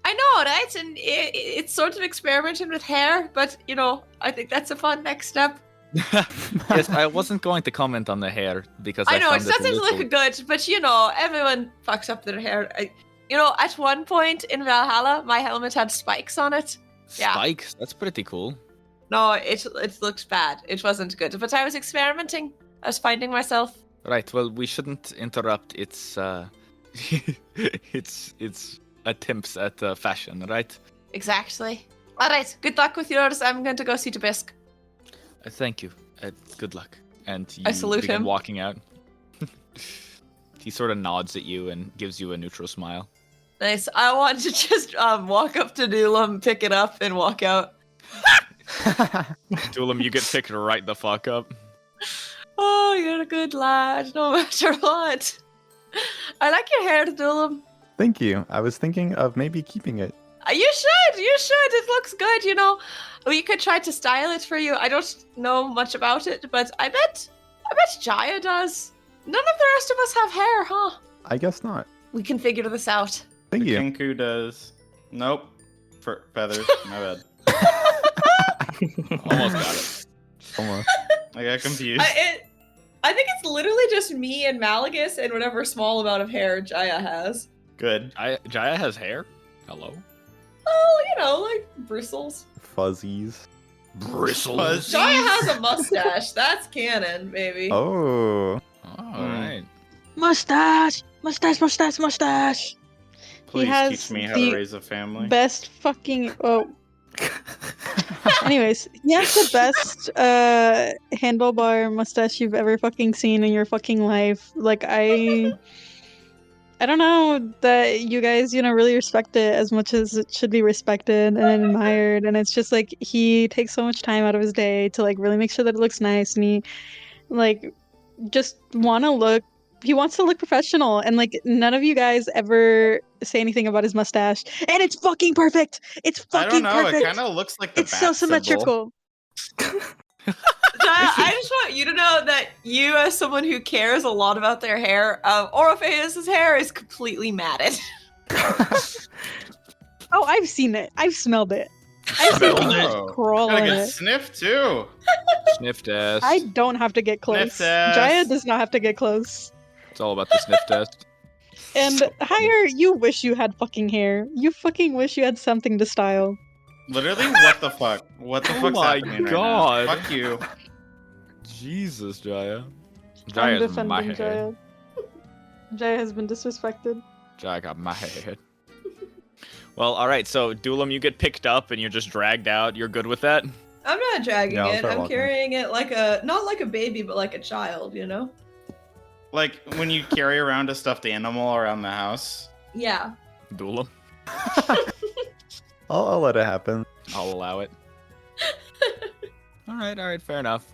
I know, right? And it's sort of experimenting with hair, but, you know, I think that's a fun next step. Yes, I wasn't going to comment on the hair because I know, it found a doesn't little... look good, but, you know, everyone fucks up their hair. At one point in Valhalla, my helmet had spikes on it. Yeah. Spikes? That's pretty cool. No, it looked bad. It wasn't good. But I was experimenting. I was finding myself. Right, well, we shouldn't interrupt its its attempts at fashion, right? Exactly. All right, good luck with yours. I'm going to go see to Bisque. Thank you. Good luck. And you I salute begin him. walking out. He sort of nods at you and gives you a neutral smile. Nice. I want to just walk up to Dulam, pick it up, and walk out. Dulam, you get picked right the fuck up. Oh, you're a good lad, no matter what. I like your hair, Dulum. Thank you. I was thinking of maybe keeping it. You should. It looks good, you know. We could try to style it for you. I don't know much about it, but I bet Jaya does. None of the rest of us have hair, huh? I guess not. We can figure this out. Thank you. Kinku does. Nope. For feathers. My bad. Almost got it. Almost. I got confused. I think it's literally just me and Malagus and whatever small amount of hair Jaya has. Good. Jaya has hair? Hello? Oh, you know, like bristles. Fuzzies. Bristles. Jaya has a mustache. That's canon, baby. Oh. Alright. Mustache! Mustache! Please has teach me how the to raise a family. Best fucking. Oh. Anyways, he has the best handlebar mustache you've ever fucking seen in your fucking life. Like, I don't know that you guys, really respect it as much as it should be respected and admired. And it's just like he takes so much time out of his day to like really make sure that it looks nice, and he like just he wants to look professional, and like none of you guys ever say anything about his mustache, and it's fucking perfect. It's fucking I don't know. perfect. It kind of looks like the It's so bat symbol. symmetrical. Jaya, I just want you to know that you, as someone who cares a lot about their hair, Orpheus's hair is completely matted. Oh, I've seen it. I've smelled it. I've seen Smelled it it? crawl Gotta in get it. sniffed too. Sniff test. I don't have to get close. Sniff test. Jaya does not have to get close. It's all about the sniff test. And Hire, you wish you had fucking hair. You fucking wish you had something to style. Literally, what the fuck? What the Oh fuck's my happening God. right now? Fuck you. Jesus, Jaya. I'm Jaya's defending my head. Jaya. Jaya has been disrespected. Jaya got my head. Well, alright, so Dulam, you get picked up and you're just dragged out. You're good with that? I'm not dragging Yeah, I'll it. start I'm walking. carrying it not like a baby, but like a child, you know? Like when you carry around a stuffed animal around the house. Yeah. Dulam? I'll let it happen. I'll allow it. Alright, fair enough.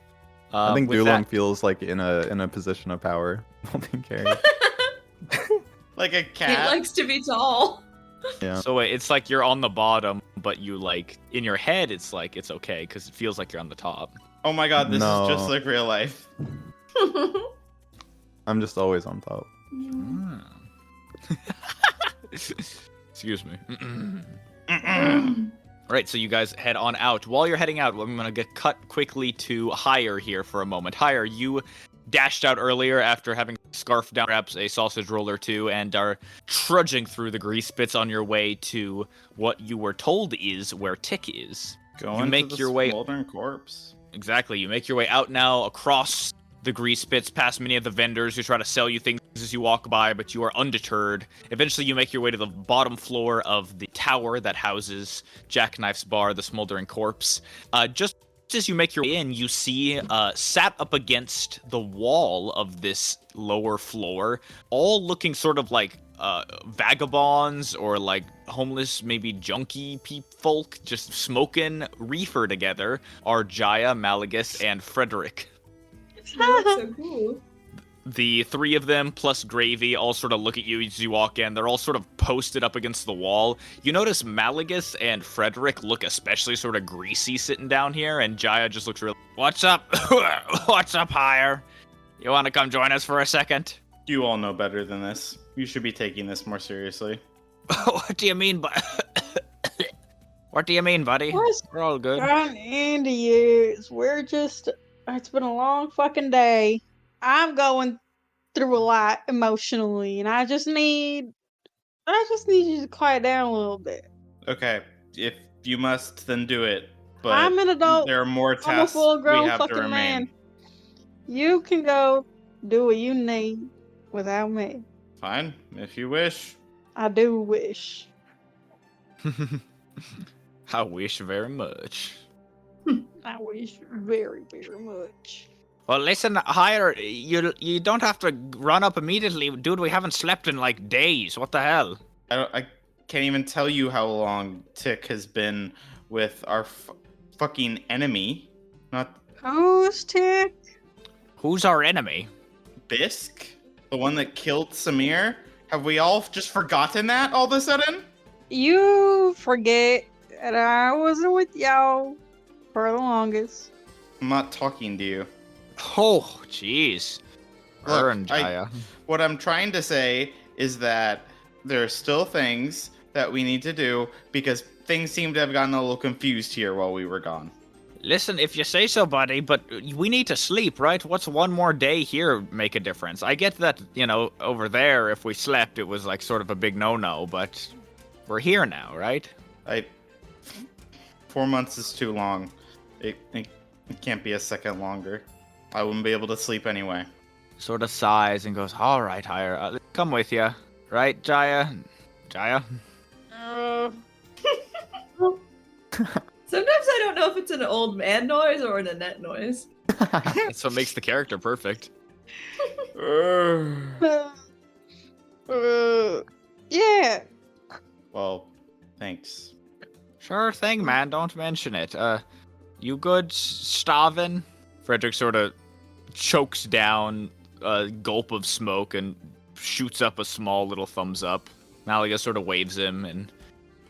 I think with Dulam that- feels like in a position of power while being carried. Like a He cat. likes to be tall. Yeah. So wait, it's like you're on the bottom, but you like, in your head, it's like, it's okay, because it feels like you're on the top. Oh my god, this No. is just like real life. I'm just always on top. Hmm. Excuse me. Alright, so you guys head on out. While you're heading out, I'm gonna get cut quickly to Hire here for a moment. Hire, you dashed out earlier after having scarfed down perhaps a sausage roll or two and are trudging through the grease pits on your way to what you were told is where Tick is. Going make to the your way- smoldering corpse. Exactly, you make your way out now across the grease pits, past many of the vendors who try to sell you things as you walk by, but you are undeterred. Eventually, you make your way to the bottom floor of the tower that houses Jackknife's Bar, the Smoldering Corpse. Just as you make your way in, you see sat up against the wall of this lower floor, all looking sort of like vagabonds or like homeless, maybe junkie folk, just smoking reefer together, are Jaya, Malagus, and Frederick. That's so cool. The three of them, plus Gravy, all sort of look at you as you walk in. They're all sort of posted up against the wall. You notice Malagus and Frederick look especially sort of greasy sitting down here, and Jaya just looks real. What's up? What's up, Hire? You want to come join us for a second? You all know better than this. You should be taking this more seriously. What do you mean, What do you mean, buddy? What's We're all good. gotten into years. It's been a long fucking day. I'm going through a lot emotionally, and I just need you to quiet down a little bit. Okay, if you must, then do it. But I'm an adult. there are more I'm a tasks full we grown have to fucking remain. man. You can go do what you need without me. Fine, if you wish. I do wish. I wish very much. I wish very, very much. Well, listen, Hire, you don't have to run up immediately. Dude, we haven't slept in like days. What the hell? I can't even tell you how long Tick has been with our fucking enemy. Not Who's Tick? Who's our enemy? Bisk? The one that killed Samir? Have we all just forgotten that all of a sudden? You forget that I wasn't with y'all for the longest. I'm not talking to you. Oh, jeez. Look, Burn, Jaya. What I'm trying to say is that there are still things that we need to do because things seem to have gotten a little confused here while we were gone. Listen, if you say so, buddy, but we need to sleep, right? What's one more day here make a difference? I get that, over there, if we slept, it was like sort of a big no-no, but we're here now, right? 4 months is too long. It can't be a second longer. I wouldn't be able to sleep anyway. Sort of sighs and goes, all right, Hire, come with you. Right, Jaya? Jaya? Sometimes I don't know if it's an old man noise or an Annette noise. That's what makes the character perfect. Yeah. Well, thanks. Sure thing, man. Don't mention it. You good, starving? Frederick sort of chokes down a gulp of smoke and shoots up a small little thumbs up. Malaga sort of waves him and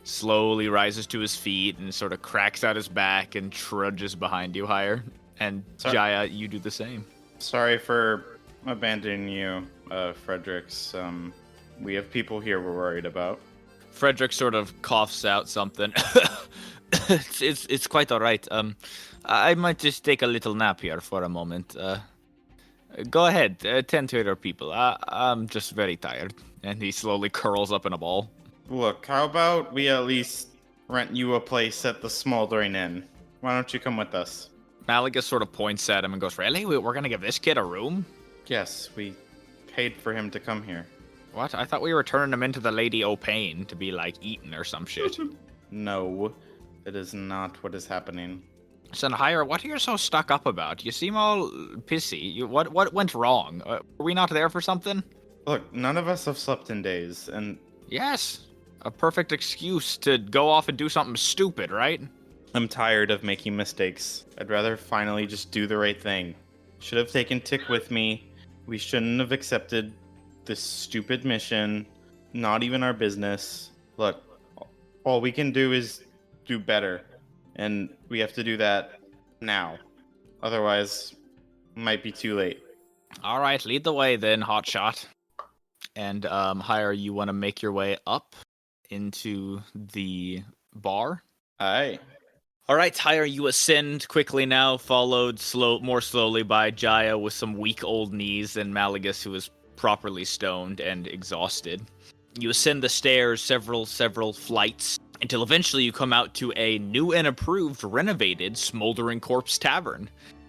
slowly rises to his feet and sort of cracks out his back and trudges behind you, Hire. And Sorry. Jaya, you do the same. Sorry for abandoning you, Fredericks. We have people here we're worried about. Frederick sort of coughs out something. it's quite all right. I might just take a little nap here for a moment. Go ahead, tend to your people. I'm just very tired. And he slowly curls up in a ball. Look, how about we at least rent you a place at the Smoldering Inn? Why don't you come with us? Malaga sort of points at him and goes, really? We're gonna give this kid a room? Yes, we paid for him to come here. What? I thought we were turning him into the Lady O'Pain to be, like, eaten or some shit. No, that is not what is happening. Son, Hire, what are you so stuck up about? You seem all pissy. What went wrong? Were we not there for something? Look, none of us have slept in days, and Yes. A perfect excuse to go off and do something stupid, right? I'm tired of making mistakes. I'd rather finally just do the right thing. Should have taken Tick with me. We shouldn't have accepted this stupid mission. Not even our business. Look, all we can do is do better. And we have to do that now. Otherwise, it might be too late. All right, lead the way then, hotshot. And Hire, you want to make your way up into the bar? Aye. All right, Hire, you ascend quickly now, followed more slowly by Jaya with some weak old knees and Malagus, who is properly stoned and exhausted. You ascend the stairs several flights until eventually you come out to a new and improved, renovated Smoldering Corpse Tavern.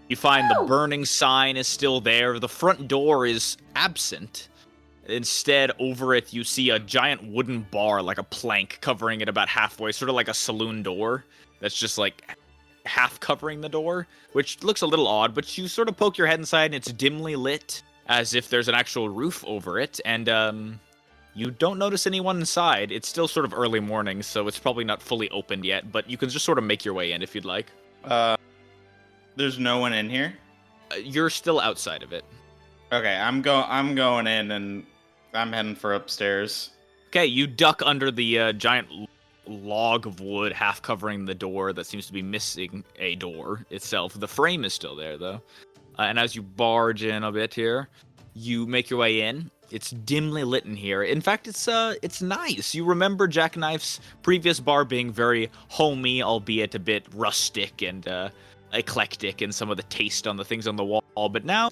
You find the burning sign is still there. The front door is absent. Instead, over it, you see a giant wooden bar, like a plank, covering it about halfway, sort of like a saloon door that's just like half covering the door, which looks a little odd, but you sort of poke your head inside and it's dimly lit, as if there's an actual roof over it, and you don't notice anyone inside. It's still sort of early morning, so it's probably not fully opened yet, but you can just sort of make your way in if you'd like. There's no one in here? You're still outside of it. Okay, I'm going in and I'm heading for upstairs. Okay, you duck under the giant log of wood half covering the door that seems to be missing a door itself. The frame is still there, though. And as you barge in a bit here, you make your way in. It's dimly lit in here. In fact, it's nice. You remember Jackknife's previous bar being very homey, albeit a bit rustic and eclectic in some of the taste on the things on the wall, but now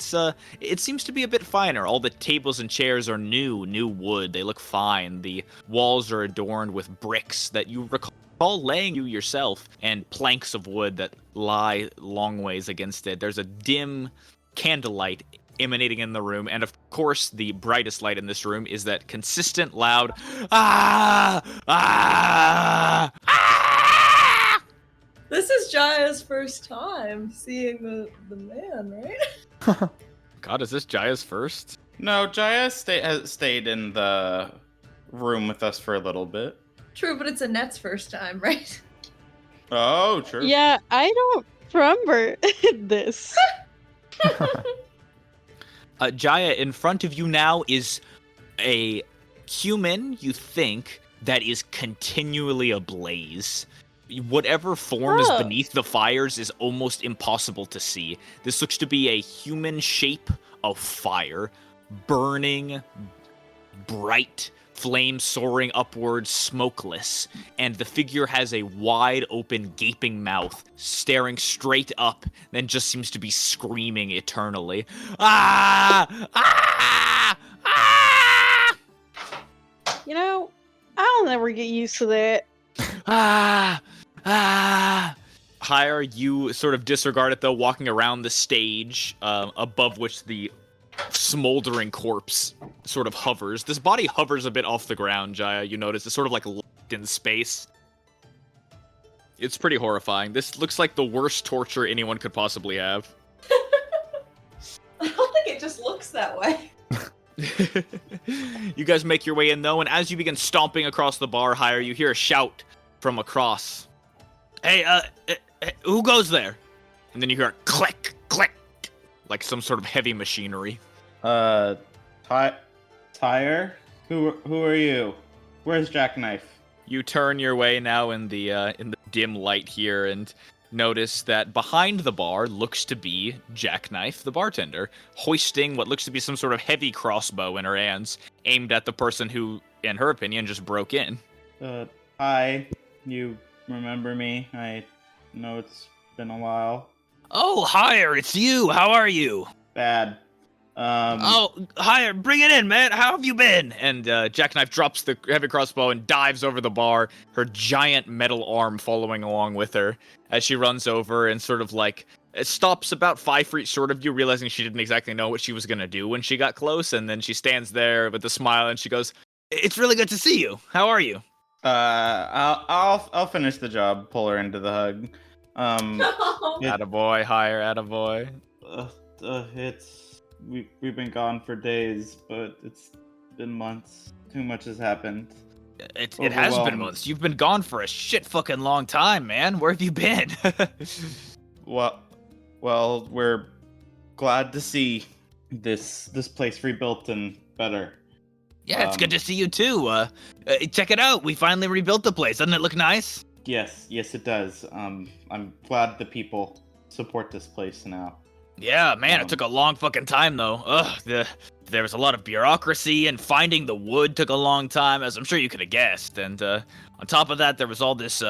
it seems to be a bit finer. All the tables and chairs are new wood. They look fine. The walls are adorned with bricks that you recall laying you yourself, and planks of wood that lie long ways against it. There's a dim candlelight emanating in the room, and of course the brightest light in this room is that consistent loud ah ah ah. This is Jaya's first time seeing the man, right? God, is this Jaya's first? No, Jaya has stayed in the room with us for a little bit. True, but it's Annette's first time, right? Oh, true. Yeah, I don't remember this. Jaya, in front of you now is a human, you think, that is continually ablaze. Whatever form is beneath the fires is almost impossible to see. This looks to be a human shape of fire, burning, bright, flames soaring upwards, smokeless, and the figure has a wide open, gaping mouth, staring straight up, then just seems to be screaming eternally. Ah! Ah! Ah! You know, I'll never get used to that. Ah! Ah! Higher, you sort of disregard it though, walking around the stage, above which the smoldering corpse sort of hovers. This body hovers a bit off the ground, Jaya, you notice. It's sort of like locked in space. It's pretty horrifying. This looks like the worst torture anyone could possibly have. I don't think it just looks that way. You guys make your way in though, and as you begin stomping across the bar, Higher, you hear a shout from across. Hey, who goes there? And then you hear a click, click, like some sort of heavy machinery. Tire? Who are you? Where's Jackknife? You turn your way now in the dim light here and notice that behind the bar looks to be Jackknife, the bartender, hoisting what looks to be some sort of heavy crossbow in her hands, aimed at the person who, in her opinion, just broke in. Hi. You remember me? I know it's been a while. Oh, Higher, it's you. How are you? Bad. Oh, Higher, bring it in, man. How have you been? And Jackknife drops the heavy crossbow and dives over the bar, her giant metal arm following along with her as she runs over and sort of like it stops about 5 feet short of you, realizing she didn't exactly know what she was gonna do when she got close, and then she stands there with a smile and she goes, "It's really good to see you. How are you?" I'll finish the job. Pull her into the hug. Attaboy, Higher, attaboy. We've been gone for days, but it's been months. Too much has happened. It has been months. You've been gone for a shit fucking long time, man. Where have you been? Well, we're glad to see this place rebuilt and better. Yeah, it's good to see you too. Check it out. We finally rebuilt the place. Doesn't it look nice? Yes, it does. I'm glad the people support this place now. Yeah, man, it took a long fucking time though. There was a lot of bureaucracy, and finding the wood took a long time, as I'm sure you could have guessed. And on top of that, there was all this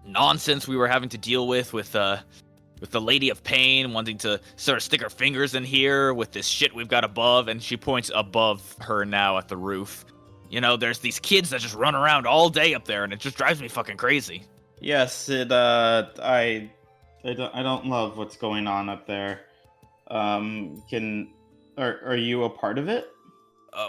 nonsense we were having to deal with the Lady of Pain wanting to sort of stick her fingers in here with this shit we've got above, and she points above her now at the roof. You know, there's these kids that just run around all day up there, and it just drives me fucking crazy. Yes, I don't love what's going on up there. Are you a part of it?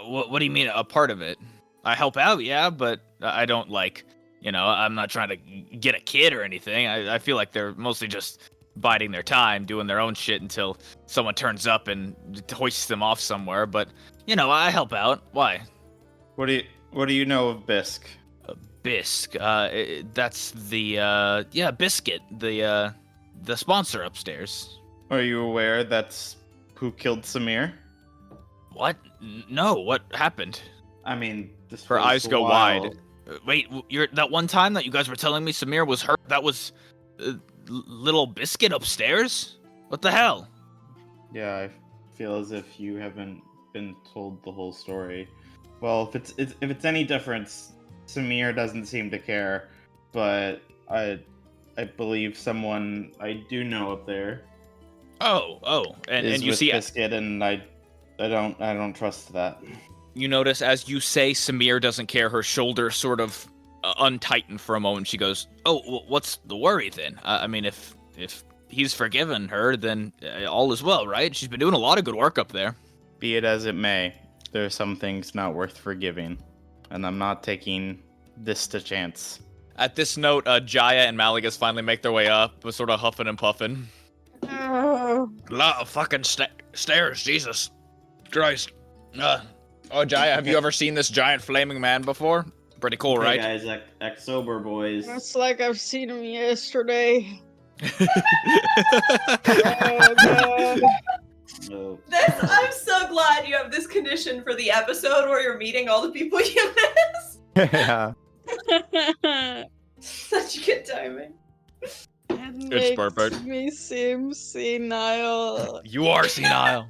What do you mean a part of it? I help out, yeah, but I don't I'm not trying to get a kid or anything. I feel like they're mostly just biding their time, doing their own shit until someone turns up and hoists them off somewhere. But I help out. Why? What do you know of Bisque? Bisque. That's the Biscuit, the sponsor upstairs. Are you aware that's who killed Samir? What? No. What happened? I mean, her eyes go wide. Wait, you're that one time that you guys were telling me Samir was hurt? That was little Biscuit upstairs? What the hell? Yeah, I feel as if you haven't been told the whole story. Well, if it's any difference, Samir doesn't seem to care, but I believe someone I do know up there. Oh, and you see Biscuit, and I don't trust that. You notice as you say Samir doesn't care, her shoulders sort of untighten for a moment. She goes, "Oh, what's the worry then? I mean, if he's forgiven her, then all is well, right? She's been doing a lot of good work up there." Be it as it may, there are some things not worth forgiving, and I'm not taking this to chance. At this note, Jaya and Malagas finally make their way up, sort of huffing and puffing. A lot of fucking stairs, Jesus Christ. Oh, Jaya, have you ever seen this giant flaming man before? Pretty cool, right? Hey guys, act sober, boys. It's like I've seen him yesterday. No. I'm so glad you have this condition for the episode where you're meeting all the people you miss. Yeah. Such good timing. That It's makes perfect. me seem senile. You are senile.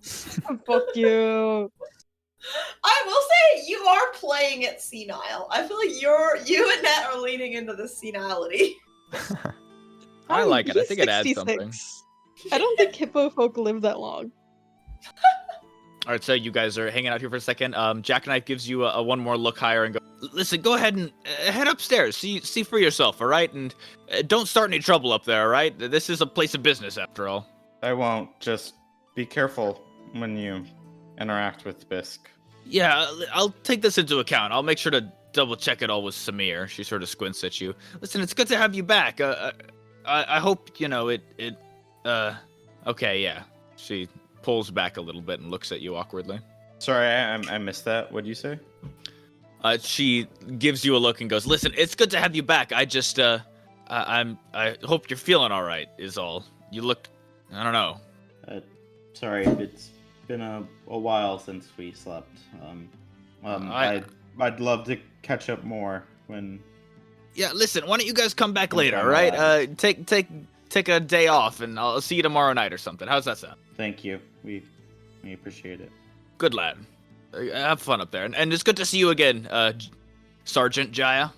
Fuck you. I will say you are playing it senile. I feel like you and Nat are leaning into the senility. I like it. I He's think it adds 66. something. I don't think hippo folk live that long. All right, so you guys are hanging out here for a second. Jackknife gives you a one more look higher and go, listen, go ahead and head upstairs. See for yourself, all right? And don't start any trouble up there, all right? This is a place of business, after all. I won't. Just be careful when you interact with Bisk. Yeah, I'll take this into account. I'll make sure to double check it all with Samir. She sort of squints at you. Listen, it's good to have you back. I hope, you know, okay, yeah. She pulls back a little bit and looks at you awkwardly. Sorry, I missed that. What'd you say? She gives you a look and goes, listen, it's good to have you back. I just, I hope you're feeling all right, is all. You look, I don't know. Sorry, it's been a while since we slept. I'd love to catch up more when... Yeah, listen, why don't you guys come back later, all I'm right? alright. Take a day off, and I'll see you tomorrow night or something. How's that sound? Thank you. We appreciate it. Good lad. Have fun up there. And it's good to see you again, Sergeant Jaya.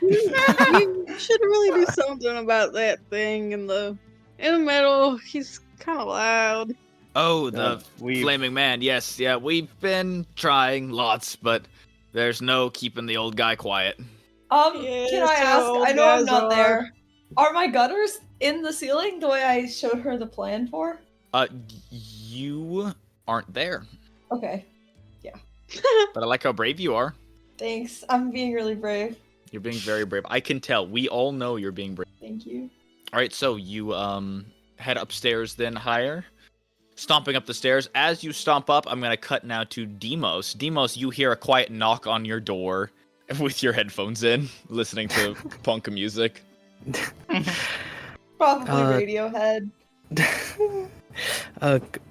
You should really do something about that thing in the middle. He's kind of loud. Oh, the we've- Flaming Man. Yes, yeah, we've been trying lots, but there's no keeping the old guy quiet. Yeah, Can I ask? so I know I'm guys not are- there. Are my gutters in the ceiling the way I showed her the plan for? You aren't there. Okay, But I like how brave you are. thanks. I'm being really brave. You're being very brave. I can tell. We all know you're being brave. Thank you. All right, so you head upstairs then higher, stomping up the stairs. As you stomp up, I'm gonna cut now to Demos. Demos, you hear a quiet knock on your door with your headphones in, listening to punk music. Probably Uh, Radiohead.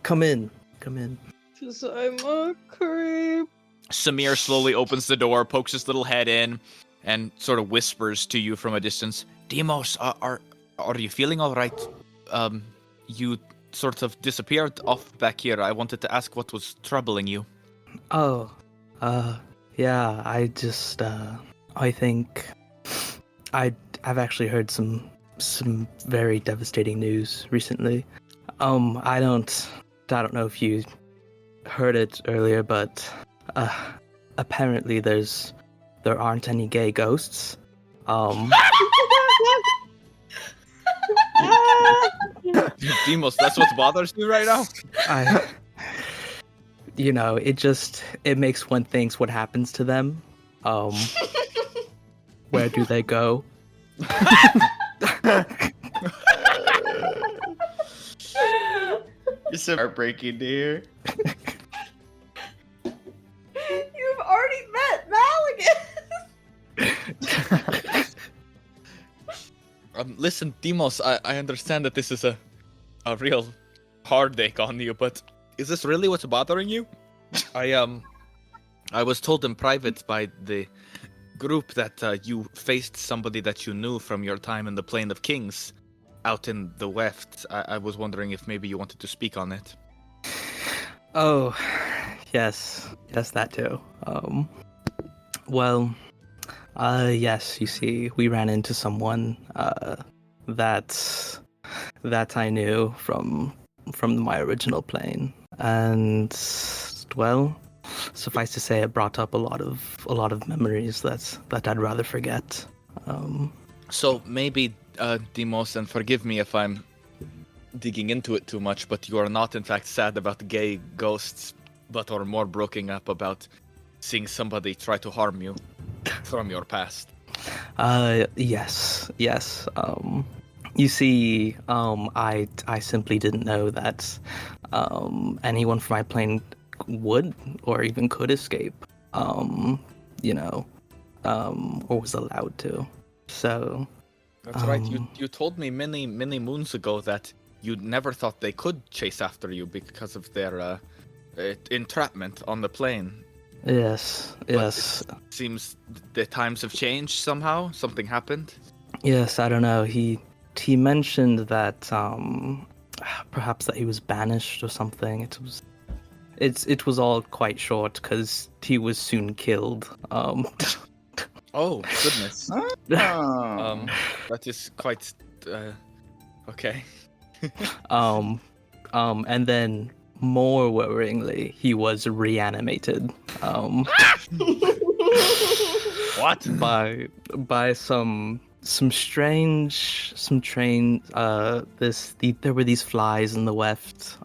Come in. Come in. 'Cause I'm a creep. Samir slowly opens the door, pokes his little head in, and sort of whispers to you from a distance. Demos, are you feeling all right? You sort of disappeared off back here. I wanted to ask what was troubling you. Oh, yeah. I just, I think I've actually heard some very devastating news recently. I don't know if you heard it earlier, but apparently there aren't any gay ghosts. Demos, that's what bothers you right now? It makes one think what happens to them. Where do they go? It's so heartbreaking to hear. You've already met Malagus. Listen, Demos, I understand that this is a real heartache on you, but is this really what's bothering you? I was told in private by the group that you faced somebody that you knew from your time in the Plane of Kings out in the Weft. I was wondering if maybe you wanted to speak on it. Oh, yes, that too. Yes, you see, we ran into someone that I knew from my original plane, and well, suffice to say, it brought up a lot of memories that I'd rather forget. So maybe, Demos, and forgive me if I'm digging into it too much, but you are not in fact sad about gay ghosts, but are more broken up about seeing somebody try to harm you from your past. Yes. You see, I simply didn't know that anyone from my plane would or even could escape, or was allowed to. So That's right. You told me many moons ago that you never thought they could chase after you because of their entrapment on the plane. Yes, yes. But it seems the times have changed somehow. Something happened. Yes, I don't know. He mentioned that perhaps that he was banished or something. It was all quite short because he was soon killed. Oh goodness. Oh. That is quite okay. And then more worryingly, he was reanimated. What? By some strange there were these flies in the Weft.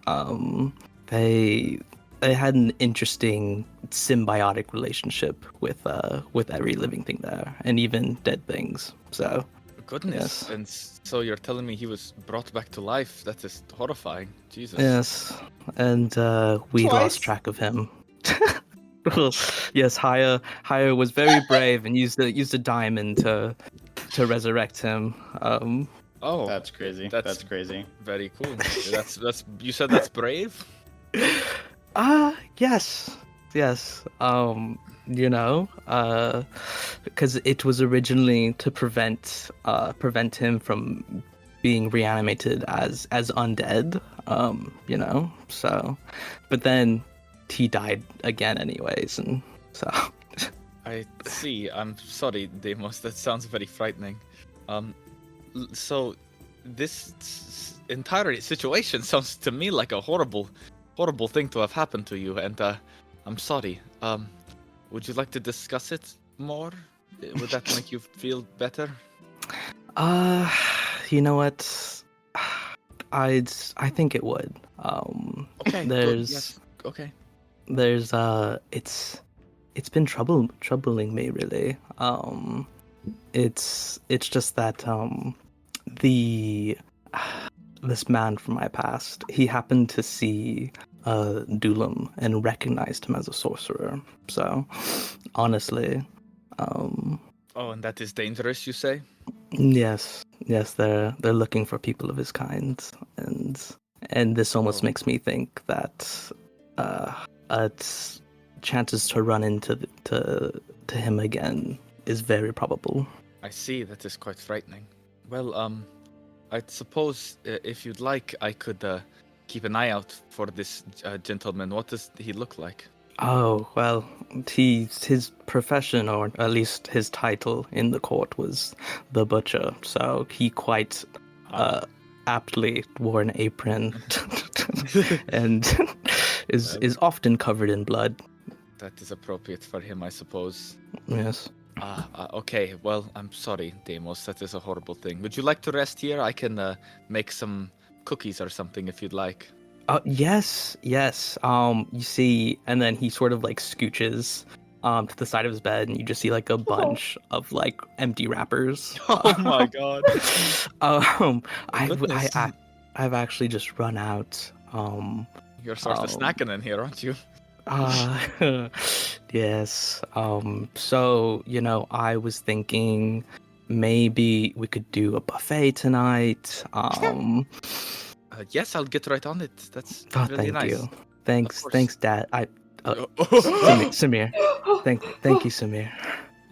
They had an interesting symbiotic relationship with every living thing there, and even dead things. So Goodness. Yes. And so you're telling me he was brought back to life? That is horrifying. Jesus. yes, and we Twice? lost track of him. Yes, Haya was very brave and used a diamond to resurrect him. Oh, That's crazy. That's- That's crazy. very cool. That's you said that's brave? Yes. Because it was originally to prevent him from being reanimated as undead. So, but then he died again anyways, and so. I see. I'm sorry, Deimos. That sounds very frightening. So this entire situation sounds to me like a horrible thing to have happened to you, and I'm sorry. Would you like to discuss it more? Would that make you feel better? You know what? I think it would. Okay. Good. There's Yes. Okay. there's it's been troubling me really. It's just that this man from my past, he happened to see Dulam and recognized him as a sorcerer. So honestly, Oh, and that is dangerous, you say? yes, they're looking for people of his kind, and this almost Oh. makes me think that chances to run into him again is very probable. I see. That is quite frightening. Well, I suppose if you'd like, I could keep an eye out for this gentleman. What does he look like? Oh, well, his profession, or at least his title in the court, was the Butcher, so he quite aptly wore an apron and is often covered in blood. That is appropriate for him, I suppose. Yes. Okay. Well, I'm sorry, Deimos. That is a horrible thing. Would you like to rest here? I can make some cookies or something if you'd like. Yes. You see, and then he sort of like scooches to the side of his bed, and you just see like a bunch of like empty wrappers. Oh my god. Goodness. I've actually just run out. You're sort of snacking in here, aren't you? Yes. So, I was thinking maybe we could do a buffet tonight. Yes, I'll get right on it. That's Oh, really thank nice. you. Thanks, course. Dad. Oh. Samir. Thank you, Samir.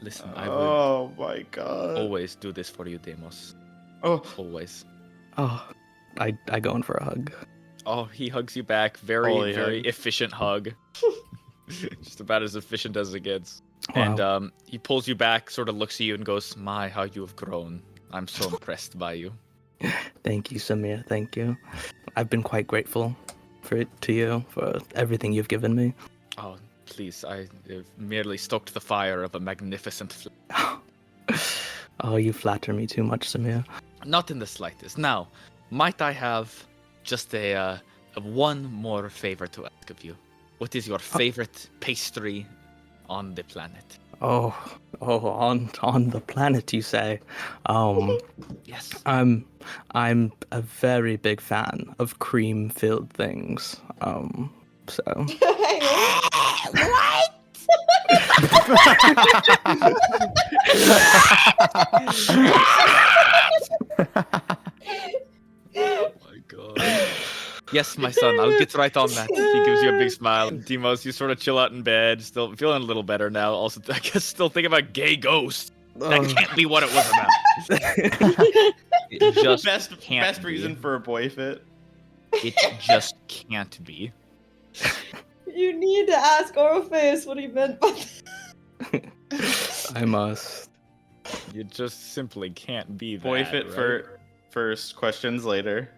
Listen, I will Oh my god. always do this for you, Deimos. Oh. Always. Oh, I go in for a hug. Oh, he hugs you back. Very, Holy very hug. efficient hug. Just about as efficient as it gets. Wow. And he pulls you back, sort of looks at you and goes, "My, how you have grown. I'm so impressed by you." Thank you, Samir. Thank you. I've been quite grateful to you for everything you've given me. Oh, please, I have merely stoked the fire of a magnificent Oh, you flatter me too much, Samir. Not in the slightest. Now, might I have just a one more favor to ask of you? What is your favorite pastry on the planet? Oh, on the planet, you say? Yes. I'm a very big fan of cream-filled things. So What? Oh my god. Yes, my son, I'll get right on that. He gives you a big smile. Demos, you sort of chill out in bed, still feeling a little better now. Also, I guess still thinking about gay ghosts. That can't be what it was about. It just Best be. reason for a boy fit. It just can't be. You need to ask Orpheus what he meant by I must. You just simply can't be that. Boy fit right? for first, questions later.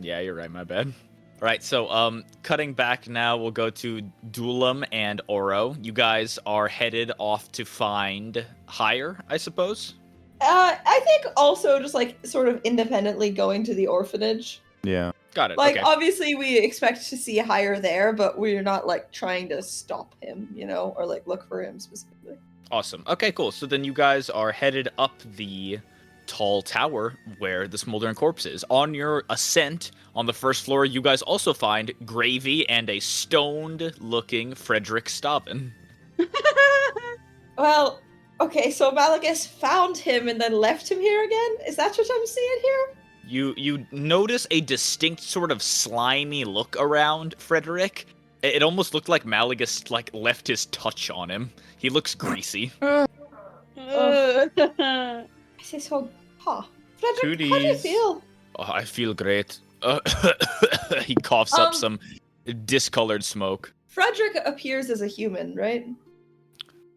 Yeah, you're right. My bad. All right, so cutting back now, we'll go to Dulam and Oro. You guys are headed off to find Hire, I suppose. I think also just like sort of independently going to the orphanage. Yeah. Got it. Like okay. obviously we expect to see Hire there, but we're not like trying to stop him, you know, or like look for him specifically. Awesome. Okay, cool. So then you guys are headed up the tall tower where the smoldering corpse is. On your ascent on the first floor, you guys also find Gravy and a stoned-looking Frederick Staven. Well, okay, so Malagus found him and then left him here again? Is that what I'm seeing here? You notice a distinct sort of slimy look around Frederick. It almost looked like Malagus like left his touch on him. He looks greasy. I say so. Huh. Frederick, how do you Cooties. feel? Oh, I feel great. He coughs up some discolored smoke. Frederick appears as a human, right?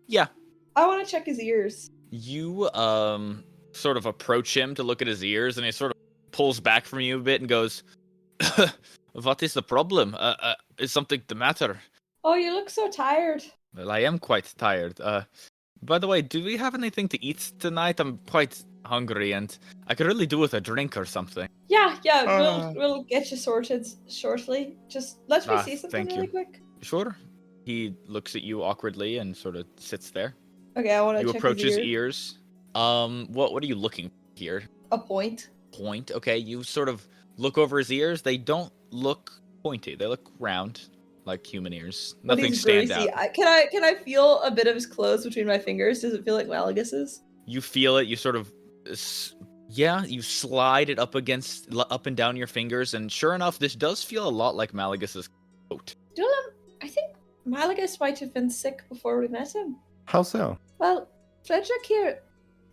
Yeah. I want to check his ears. You sort of approach him to look at his ears, and he sort of pulls back from you a bit and goes, "What is the problem? Is something the matter?" Oh, you look so tired. Well, I am quite tired. By the way, do we have anything to eat tonight? I'm quite hungry, and I could really do with a drink or something. Yeah, we'll get you sorted shortly. Just let me see something thank really you. quick. Sure. He looks at you awkwardly and sort of sits there. Okay, I want to You check approach his ear. ears. What are you looking for here? A point. Point. Okay, you sort of look over his ears. They don't look pointy. They look round, like human ears. But Nothing he's stands greasy. out. Can I feel a bit of his clothes between my fingers? Does it feel like Malagus's? You feel it. You sort of, you slide it up and down your fingers, and sure enough, this does feel a lot like Malagus's coat. Dulam, I think Malagus might have been sick before we met him. How so? Well, Frederick here,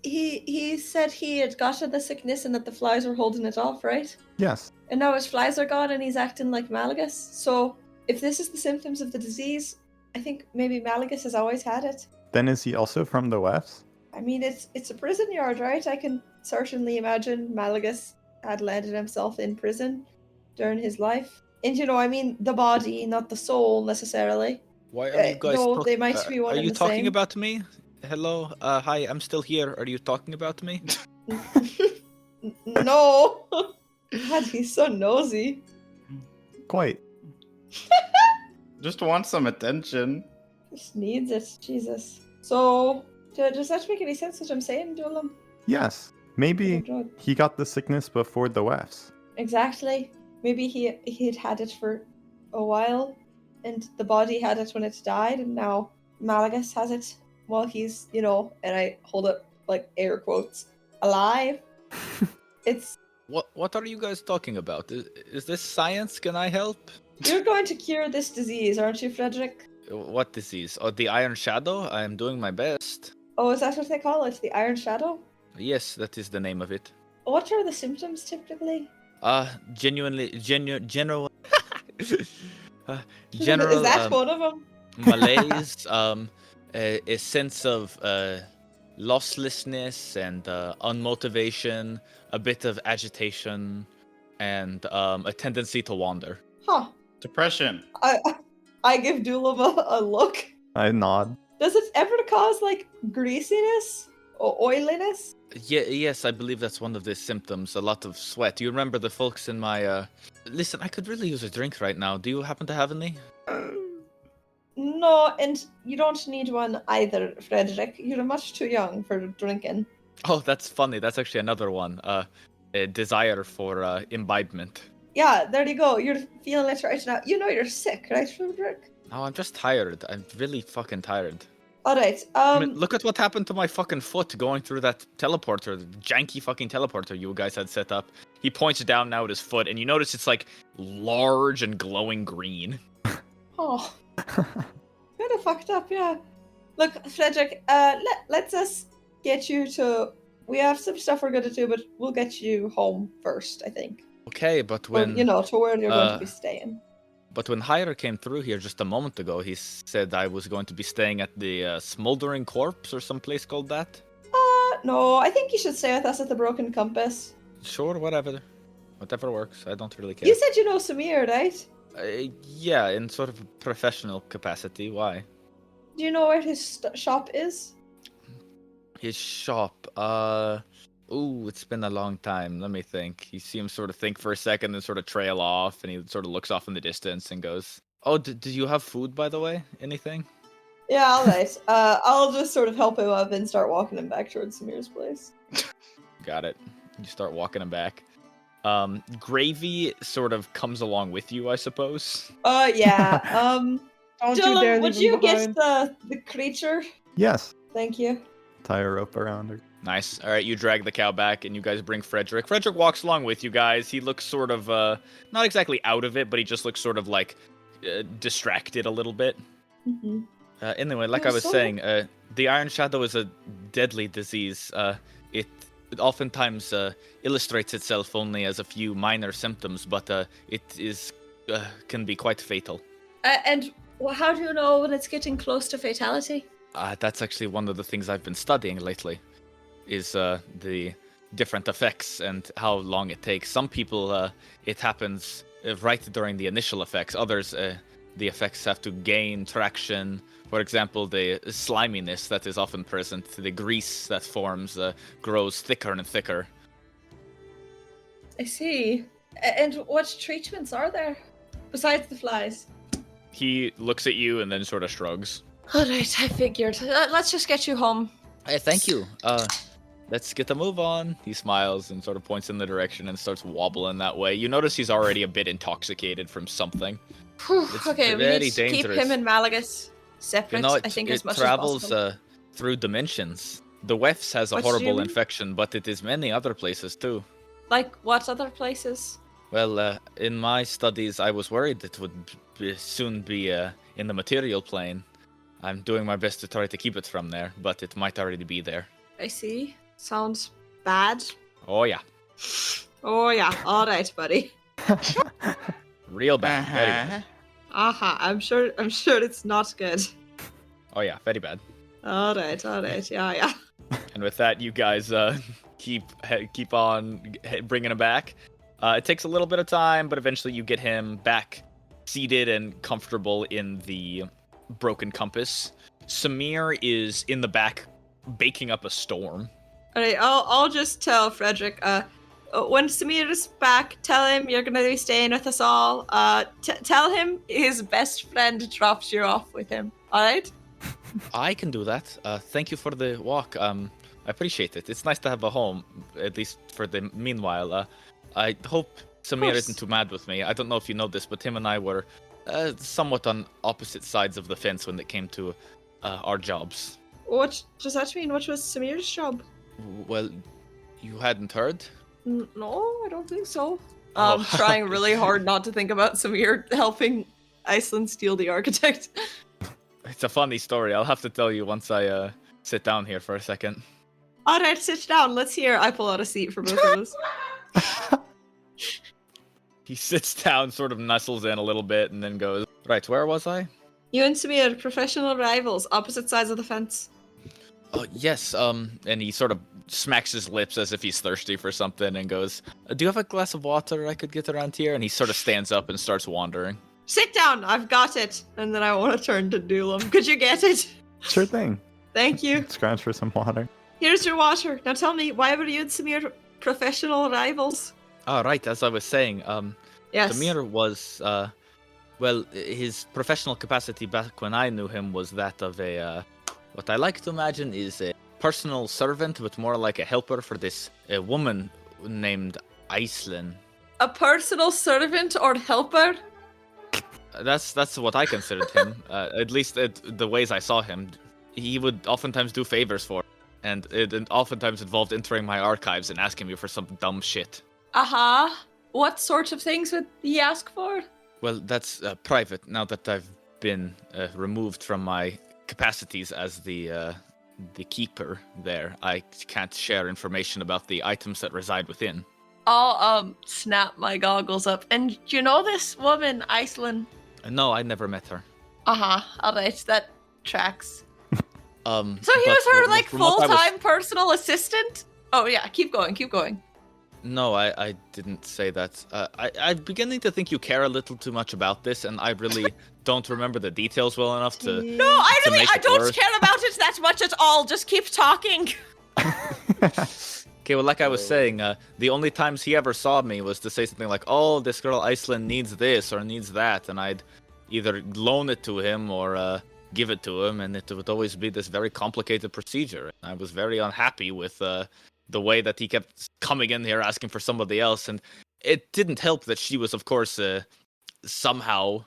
he said he had gotten the sickness and that the flies were holding it off, right? Yes. And now his flies are gone and he's acting like Malagus. So if this is the symptoms of the disease, I think maybe Malagus has always had it. Then is he also from the Wefts? I mean, it's a prison yard, right? I can certainly imagine Malagus had landed himself in prison during his life. And you know, I mean, the body, not the soul necessarily. Why are you guys? No, they might be one Are and you the talking same. about me? Hello. Hi. I'm still here. Are you talking about me? No. God, he's so nosy. Quite. Just want some attention. Just needs it, Jesus. So, does that make any sense what I'm saying, Dulam? Yes. Maybe he got the sickness before the Wefts. Exactly. Maybe he had it for a while, and the body had it when it died, and now Malagus has it while he's, you know, and I hold up like air quotes, alive. It's What are you guys talking about? Is this science? Can I help? you're going to cure this disease, aren't you, Frederick? What disease? Oh, the Iron Shadow? I am doing my best. Oh, is that what they call it? The Iron Shadow? Yes, that is the name of it. What are the symptoms typically? General. General. Is that one of them? malaise, a sense of losslessness and unmotivation, a bit of agitation, and a tendency to wander. Huh. Depression. I give Dulam a look. I nod. Does it ever cause like greasiness or oiliness? Yes, I believe that's one of the symptoms. A lot of sweat. You remember the folks in my Listen, I could really use a drink right now. Do you happen to have any? No, and you don't need one either, Frederick. You're much too young for drinking. Oh, that's funny. That's actually another one. A desire for imbibement. Yeah, there you go. You're feeling it right now. You know you're sick, right, Frederick? Oh, I'm just tired. I'm really fucking tired. All right. I mean, look at what happened to my fucking foot going through that teleporter, the janky fucking teleporter you guys had set up. He points down now at his foot, and you notice it's like large and glowing green. Oh, kind of fucked up. Yeah. Look, Frederick. Let's us get you to. We have some stuff we're gonna do, but we'll get you home first, I think. Okay, but when to where you're going to be staying. But when Hyra came through here just a moment ago, he said I was going to be staying at the Smoldering Corpse or some place called that. No, I think you should stay with us at the Broken Compass. Sure, whatever works. I don't really care. You said you know Samir, right? Yeah, in sort of a professional capacity. Why? Do you know where his shop is? His shop. Ooh, it's been a long time. Let me think. He seems sort of think for a second, then sort of trail off, and he sort of looks off in the distance and goes, "Oh, did you have food, by the way? Anything?" Yeah, all right. I'll just sort of help him up and start walking him back towards Samir's place. Got it. You start walking him back. Gravy sort of comes along with you, I suppose. Yeah. Don't you dare Dylan, would leave him you get behind. the creature? Yes. Thank you. Tie a rope around her. Nice. All right, you drag the cow back, and you guys bring Frederick. Frederick walks along with you guys. He looks sort of, not exactly out of it, but he just looks sort of like distracted a little bit. Mm-hmm. Anyway, like Yeah, I was saying, the Iron Shadow is a deadly disease. It oftentimes illustrates itself only as a few minor symptoms, but it is can be quite fatal. And how do you know when it's getting close to fatality? That's actually one of the things I've been studying lately, is the different effects and how long it takes. Some people, it happens right during the initial effects. Others, the effects have to gain traction. For example, the sliminess that is often present, the grease that forms, grows thicker and thicker. I see. And what treatments are there besides the flies? He looks at you and then sort of shrugs. All right, I figured. Let's just get you home. Hey, thank you. Let's get the move on. He smiles and sort of points in the direction and starts wobbling that way. You notice he's already a bit intoxicated from something. Whew, It's okay, we very need to keep dangerous. him and Malagus separate, You know, I think, it as much travels as possible. through dimensions. The Wefts has a What do you horrible mean? infection, but it is many other places too. Like, what other places? Well, in my studies, I was worried it would soon be in the material plane. I'm doing my best to try to keep it from there, but it might already be there. I see. Sounds bad. Oh yeah, Oh, yeah. All right, buddy. real bad. Very bad. Aha, I'm sure it's not good. Oh yeah, very bad. All right, yeah. And with that, you guys keep on bringing him back. It takes a little bit of time, but eventually you get him back seated and comfortable in the Broken Compass. Samir is in the back baking up a storm. All right, I'll just tell Frederick, when Samir is back, tell him you're going to be staying with us all. Tell him his best friend dropped you off with him, all right? I can do that. Thank you for the walk. I appreciate it. It's nice to have a home, at least for the meanwhile. I hope Samir isn't too mad with me. I don't know if you know this, but him and I were somewhat on opposite sides of the fence when it came to our jobs. What does that mean? What was Samir's job? Well, you hadn't heard? No, I don't think so. Oh. I'm trying really hard not to think about Samir helping Iceland steal the architect. It's a funny story. I'll have to tell you once I sit down here for a second. All right, sit down. Let's hear. I pull out a seat for both of us. He sits down, sort of nestles in a little bit, and then goes, "Right, where was I?" You and Samir, professional rivals, opposite sides of the fence. Oh, yes, and he sort of smacks his lips as if he's thirsty for something and goes, "Do you have a glass of water I could get around here?" And he sort of stands up and starts wandering. Sit down. I've got it. And then I want to turn to Doolam. Could you get it? Sure thing. Thank you. Scrounge for some water. Here's your water. Now tell me, why were you and Samir professional rivals? Oh, right, as I was saying, Yes. Samir was, well, his professional capacity back when I knew him was that of a, what I like to imagine is a personal servant, but more like a helper for this woman named Iceland. A personal servant or helper? That's what I considered him, at least the ways I saw him. he would oftentimes do favors for, and it oftentimes involved entering my archives and asking me for some dumb shit. Uh-huh. What sorts of things would he ask for? Well, that's private. Now that I've been removed from my capacities as the keeper there, I can't share information about the items that reside within. I'll snap my goggles up. And you know this woman, Iceland? No, I never met her. Uh-huh. Alright, that tracks. So he but was her, from like, what I was- full-time personal assistant? Oh, yeah, keep going. No, I didn't say that. I'm beginning to think you care a little too much about this, and I really don't remember the details well enough to... No, I make it don't worse. care about it that much at all. Just keep talking. Okay, well, like I was saying, the only times he ever saw me was to say something like, oh, this girl Iceland needs this or needs that, and I'd either loan it to him or give it to him, and it would always be this very complicated procedure. I was very unhappy with the way that he kept coming in here asking for somebody else, and it didn't help that she was, of course, somehow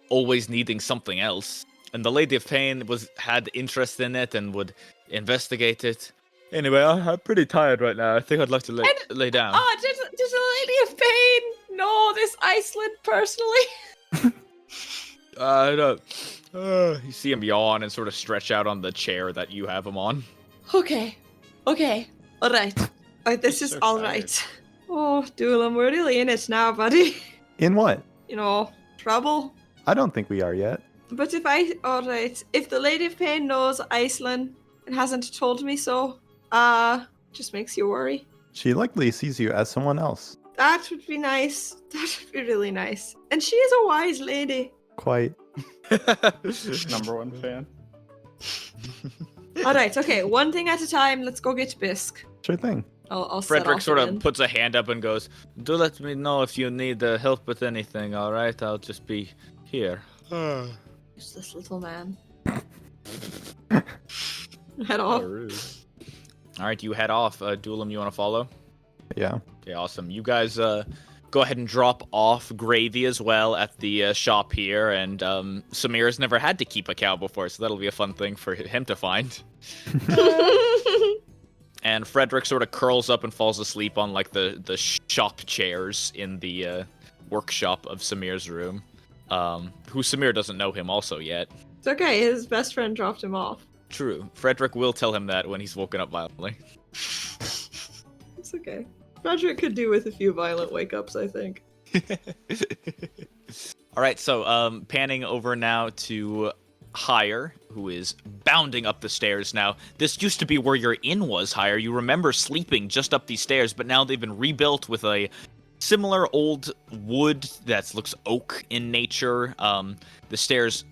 always needing something else. And the Lady of Pain had interest in it and would investigate it. Anyway, I'm pretty tired right now. I think I'd like to lay down. Oh, does the Lady of Pain know this Iceland personally? I don't. You see him yawn and sort of stretch out on the chair that you have him on. Okay. All right. This is so all tired. right. Oh, Doolam, we're really in it now, buddy. In what? Trouble. I don't think we are yet. But if the Lady of Pain knows Iceland and hasn't told me so, just makes you worry. She likely sees you as someone else. That would be nice. That would be really nice. And she is a wise lady. Quite. Number one fan. All right, okay, one thing at a time. Let's go get Bisque. Sure thing. I'll set Frederick off sort of again. puts a hand up and goes, do let me know if you need help with anything, alright? I'll just be here. It's this little man. Head off. Alright, you head off. Doolam, you want to follow? Yeah. Okay, awesome. You guys go ahead and drop off Gravy as well at the shop here, and Samir's never had to keep a cow before, so that'll be a fun thing for him to find. And Frederick sort of curls up and falls asleep on like the shop chairs in the workshop of Samir's room. Who Samir doesn't know him also yet. It's okay, his best friend dropped him off. True. Frederick will tell him that when he's woken up violently. It's okay. Frederick could do with a few violent wake-ups, I think. All right, so panning over now to Hire, who is bounding up the stairs now. This used to be where your inn was, Hire. You remember sleeping just up these stairs, but now they've been rebuilt with a similar old wood that looks oak in nature. The stairs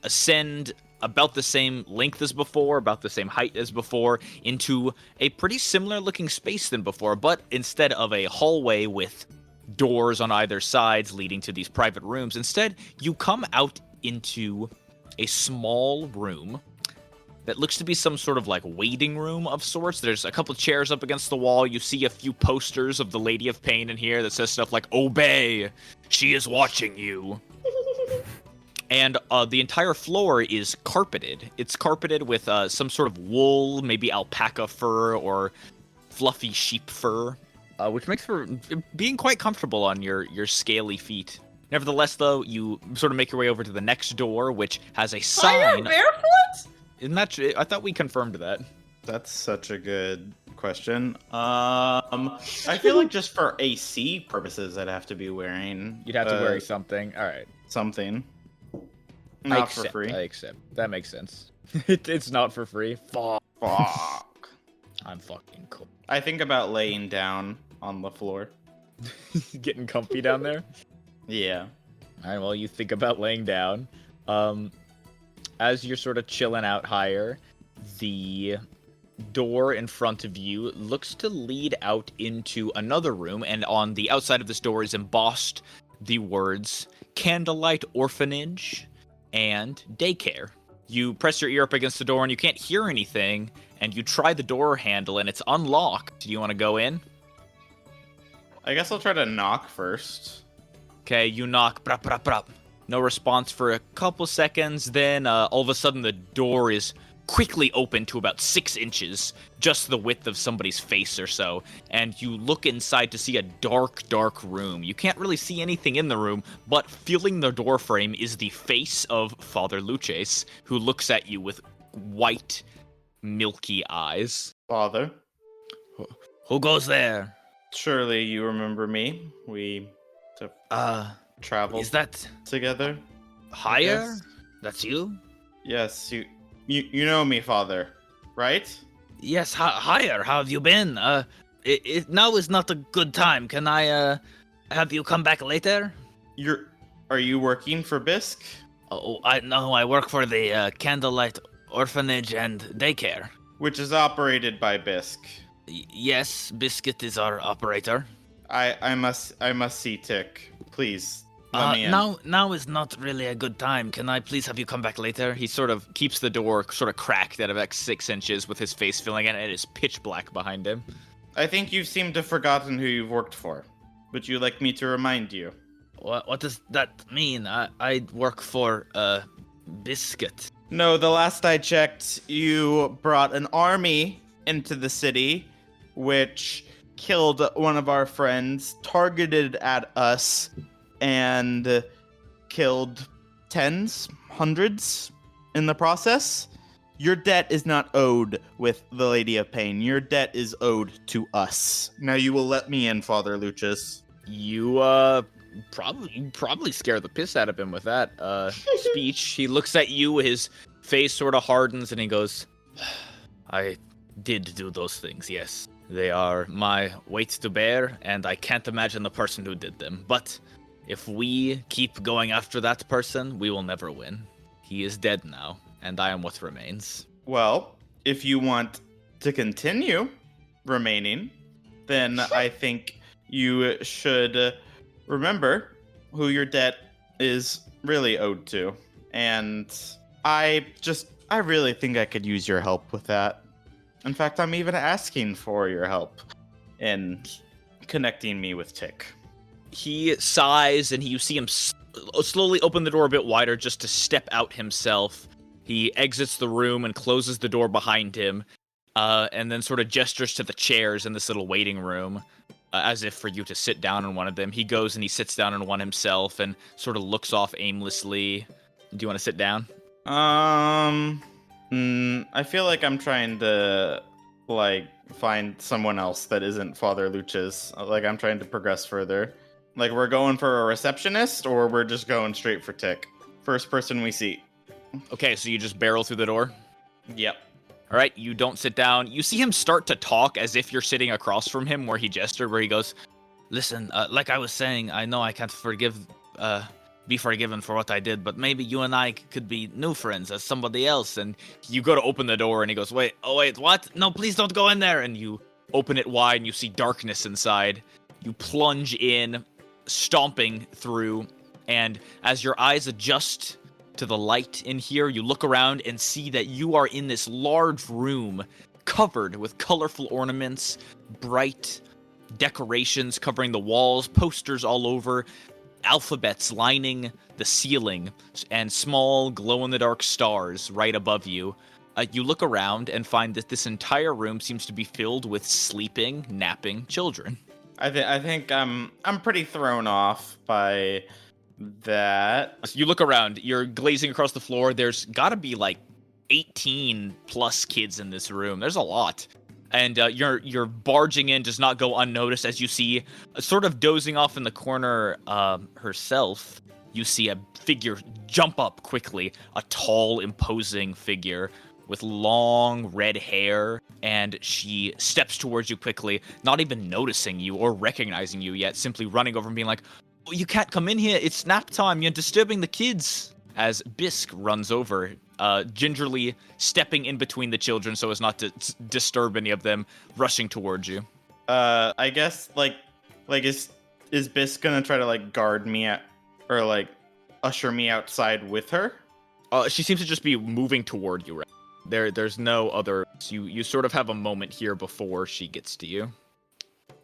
ascend about the same length as before, about the same height as before, into a pretty similar looking space than before, but instead of a hallway with doors on either sides leading to these private rooms, instead you come out into a small room that looks to be some sort of like waiting room of sorts. There's a couple chairs up against the wall. You see a few posters of the Lady of Pain in here that says stuff like, "Obey, she is watching you." And the entire floor is carpeted. It's carpeted with some sort of wool, maybe alpaca fur or fluffy sheep fur, which makes for being quite comfortable on your scaly feet. Nevertheless, though, you sort of make your way over to the next door, which has a Fire sign. barefoot? Isn't that true? I thought we confirmed that. That's such a good question. I feel like just for AC purposes, I'd have to be wearing. You'd have to wear something. All right. something. I Not accept, for free. I accept. That makes sense. It's not for free. Fuck. Fuck. I'm fucking cool. I think about laying down on the floor. Getting comfy down there. Yeah. All right, well, you think about laying down. As you're sort of chilling out higher, the door in front of you looks to lead out into another room, and on the outside of this door is embossed the words Candlelight Orphanage and Daycare. You press your ear up against the door and you can't hear anything, and you try the door handle and it's unlocked. Do you want to go in? I guess I'll try to knock first. Okay, you knock. Brap, brap, brap. No response for a couple seconds. Then all of a sudden the door is quickly open to about 6 inches, just the width of somebody's face or so, and you look inside to see a dark, dark room. You can't really see anything in the room, but filling the door frame is the face of Father Luces, who looks at you with white, milky eyes. Father, Who goes there? surely you remember me. We traveled Is that together. Higher? Yes. That's you? Yes, you know me, Father, right? Yes, Higher, how have you been? Now is not a good time. Can I, have you come back later? Are you working for Bisque? Oh, I work for the, Candlelight Orphanage and Daycare. Which is operated by Bisque. Yes, Biscuit is our operator. I must see Tick. Please, let me in. Now is not really a good time. Can I please have you come back later? He sort of keeps the door sort of cracked at about 6 inches with his face filling it, and it is pitch black behind him. I think you seem to have forgotten who you've worked for. Would you like me to remind you? What does that mean? I work for, Biscuit. No, the last I checked, you brought an army into the city, which killed one of our friends, targeted at us, and killed tens, hundreds in the process. Your debt is not owed with the Lady of Pain. Your debt is owed to us. Now you will let me in, Father Lucis. You probably scare the piss out of him with that speech. He looks at you, his face sort of hardens, and he goes, I did do those things, yes. They are my weight to bear, and I can't imagine the person who did them. But if we keep going after that person, we will never win. He is dead now, and I am what remains. Well, if you want to continue remaining, then I think you should remember who your debt is really owed to. And I really think I could use your help with that. In fact, I'm even asking for your help in connecting me with Tick. He sighs, and you see him slowly open the door a bit wider just to step out himself. He exits the room and closes the door behind him, and then sort of gestures to the chairs in this little waiting room, as if for you to sit down in one of them. He goes and he sits down in one himself and sort of looks off aimlessly. Do you want to sit down? I feel like I'm trying to, find someone else that isn't Father Lucis. Like, I'm trying to progress further. Like, we're going for a receptionist, or we're just going straight for Tick? First person we see. Okay, so you just barrel through the door? Yep. All right, you don't sit down. You see him start to talk as if you're sitting across from him where he gestured, where he goes, listen, like I was saying, I know I can't be forgiven for what I did, but maybe you and I could be new friends as somebody else. And you go to open the door and he goes, wait, what? No, please don't go in there. And you open it wide and you see darkness inside. You plunge in, stomping through, and as your eyes adjust to the light in here, you look around and see that you are in this large room covered with colorful ornaments, bright decorations covering the walls, posters all over, alphabets lining the ceiling, and small glow-in-the-dark stars right above you. You look around and find that this entire room seems to be filled with sleeping, napping children. I think I'm pretty thrown off by that. So you look around, you're glazing across the floor. There's gotta be like 18 plus kids in this room. There's a lot. And you're barging in, does not go unnoticed, as you see, sort of dozing off in the corner herself. You see a figure jump up quickly, a tall, imposing figure with long red hair, and she steps towards you quickly, not even noticing you or recognizing you yet, simply running over and being like, oh, you can't come in here, it's nap time, you're disturbing the kids. As Bisque runs over, gingerly stepping in between the children so as not to disturb any of them, rushing towards you. I guess, is Bisque gonna try to, guard me or, usher me outside with her? She seems to just be moving toward you, right? There's no other... You sort of have a moment here before she gets to you.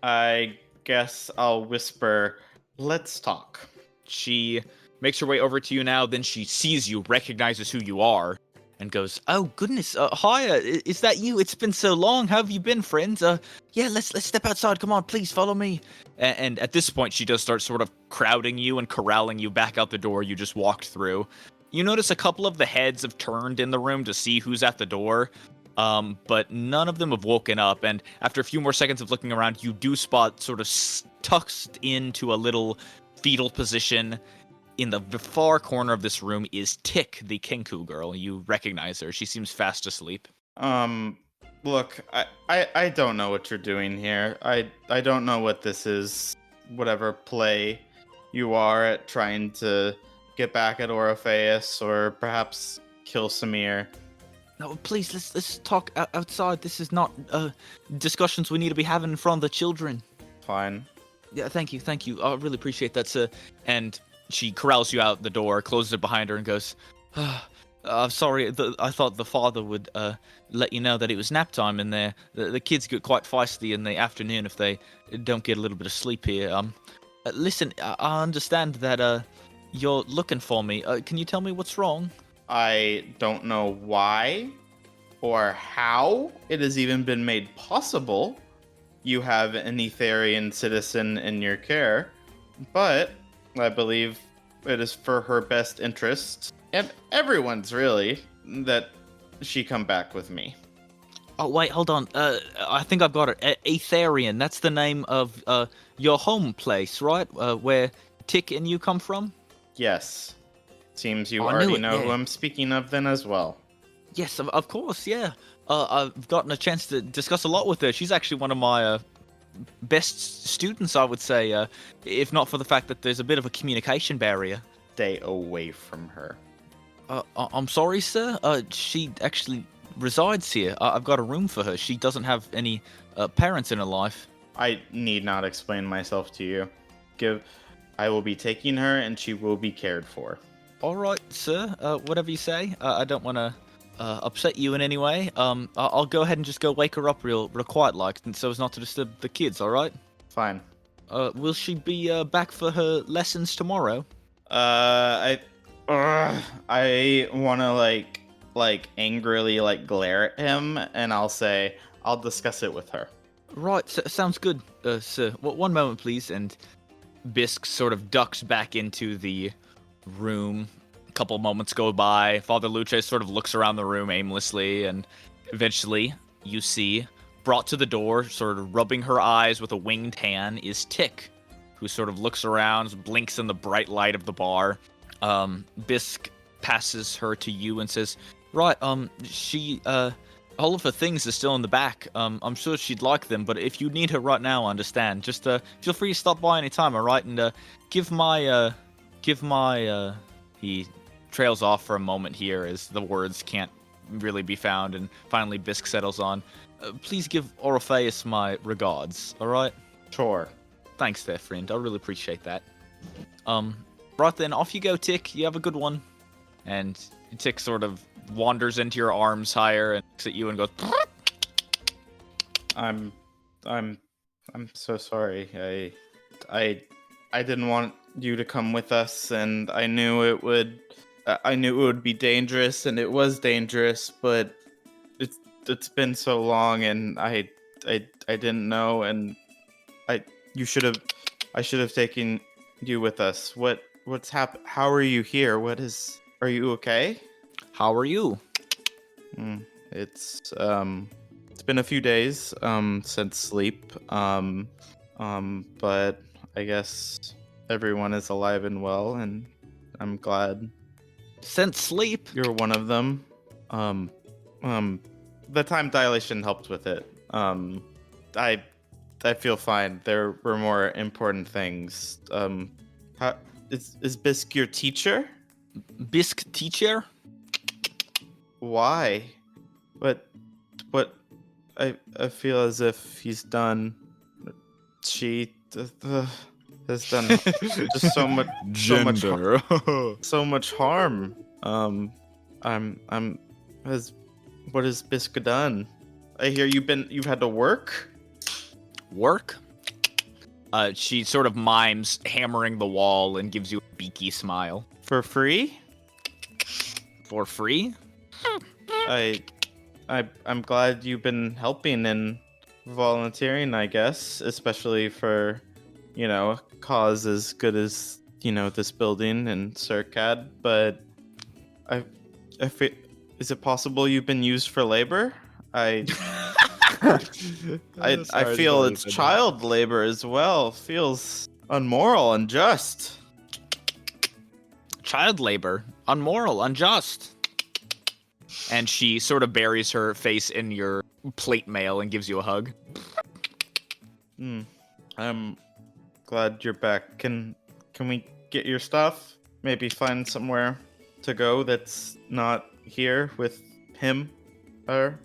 I guess I'll whisper, let's talk. She makes her way over to you now, then she sees you, recognizes who you are, and goes, "Oh goodness, hi, is that you? It's been so long. How have you been, friends? Yeah, let's step outside. Come on, please follow me." And at this point, she does start sort of crowding you and corralling you back out the door you just walked through. You notice a couple of the heads have turned in the room to see who's at the door, but none of them have woken up. And after a few more seconds of looking around, you do spot sort of tucked into a little fetal position in the far corner of this room is Tick, the Kenku girl. You recognize her. She seems fast asleep. Look, I don't know what you're doing here. I don't know what this is. Whatever play you are at trying to get back at Orpheus or perhaps kill Samir. No, please, let's talk outside. This is not discussions we need to be having in front of the children. Fine. Yeah, thank you. I really appreciate that, sir. And she corrals you out the door, closes it behind her, and goes, I'm sorry, I thought the father would let you know that it was nap time in there. The kids get quite feisty in the afternoon if they don't get a little bit of sleep here. Listen, I understand that you're looking for me. Can you tell me what's wrong? I don't know why or how it has even been made possible you have an Etherian citizen in your care, but I believe it is for her best interest, and everyone's really, that she come back with me. Oh, wait, hold on. I think I've got it. Etherian, that's the name of your home place, right? Where Tick and you come from? Yes. Seems you I knew already it, know yeah. who I'm speaking of then as well. Yes, of course, yeah. I've gotten a chance to discuss a lot with her. She's actually one of my best students, I would say, if not for the fact that there's a bit of a communication barrier. Stay away from her. I'm sorry, sir. She actually resides here. I've got a room for her. She doesn't have any parents in her life. I need not explain myself to you. I will be taking her, and she will be cared for. All right, sir. Whatever you say. I don't want to upset you in any way. I'll go ahead and just go wake her up real quiet like, so as not to disturb the kids. All right. Fine. Will she be back for her lessons tomorrow? I want to like angrily glare at him, and I'll say I'll discuss it with her. Right, sounds good, sir. One moment, please. And Bisk sort of ducks back into the room. A couple moments go by. Father Luce sort of looks around the room aimlessly, and eventually you see, brought to the door, sort of rubbing her eyes with a winged hand, is Tick, who sort of looks around, blinks in the bright light of the bar. Bisk passes her to you and says, right, she, all of her things are still in the back. I'm sure she'd like them, but if you need her right now, I understand. Just, feel free to stop by anytime, alright? And, give my, he trails off for a moment here as the words can't really be found, and finally Bisk settles on, please give Orpheus my regards, alright? Sure. Thanks there, friend. I really appreciate that. Right then, off you go, Tick. You have a good one. And Tick sort of wanders into your arms higher and looks at you and goes, I'm so sorry. I didn't want you to come with us, and I knew it would be dangerous, and it was dangerous, but it's been so long, and I didn't know, and I should have taken you with us. What's happened? How are you here? Are you okay? how are you? It's been a few days since sleep. But I guess everyone is alive and well, and I'm glad Since sleep? you're one of them. The time dilation helped with it. I feel fine. There were more important things. How is Bisk your teacher? Bisk teacher? Why? But I feel as if he's done. She has done just so much so much harm. What has Bisk done? I hear you've had to work. Work? She sort of mimes hammering the wall and gives you a beaky smile. For free? For free? I'm glad you've been helping and volunteering, I guess, especially for, a cause as good as, this building and Circad. But is it possible you've been used for labor? I feel it's child labor as well. Feels unmoral, unjust. Child labor, unmoral, unjust. And she sort of buries her face in your plate mail and gives you a hug. I'm glad you're back. Can we get your stuff? Maybe find somewhere to go that's not here with him, her.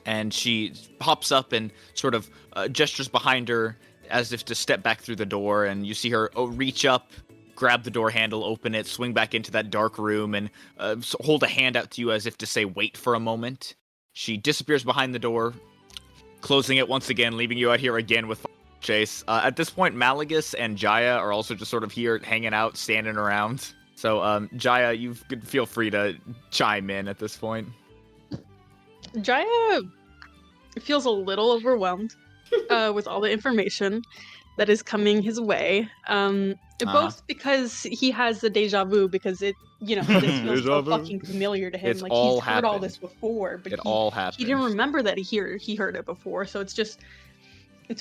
And she hops up and sort of gestures behind her as if to step back through the door, and you see her reach up, grab the door handle, open it, swing back into that dark room, and hold a hand out to you as if to say, wait for a moment. She disappears behind the door, closing it once again, leaving you out here again with Chase. At this point, Malagus and Jaya are also just sort of here hanging out, standing around. So, Jaya, you could feel free to chime in at this point. Jaya feels a little overwhelmed with all the information that is coming his way. Both because he has the deja vu, because it, this feels so fucking familiar to him. It's like all he's heard all happened. this before, but all happened. He didn't remember that he heard it before, so it's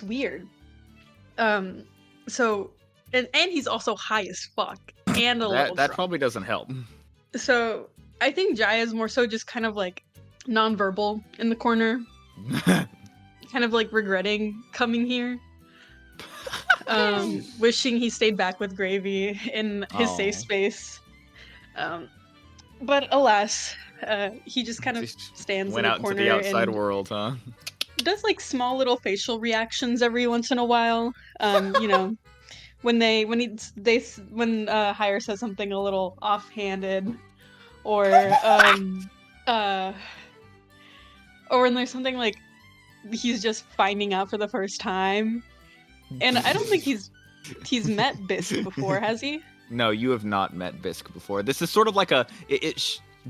weird. So and he's also high as fuck and a little that drunk. probably doesn't help. So I think Jaya's more so just kind of like nonverbal in the corner, kind of like regretting coming here. Wishing he stayed back with Gravy in his safe space. But alas, he just kind of stands Went in the out corner into the outside and world, huh? does like small little facial reactions every once in a while. When Hire says something a little offhanded, or when there's something like he's just finding out for the first time. And I don't think he's met Bisk before, has he? No, you have not met Bisk before. This is sort of like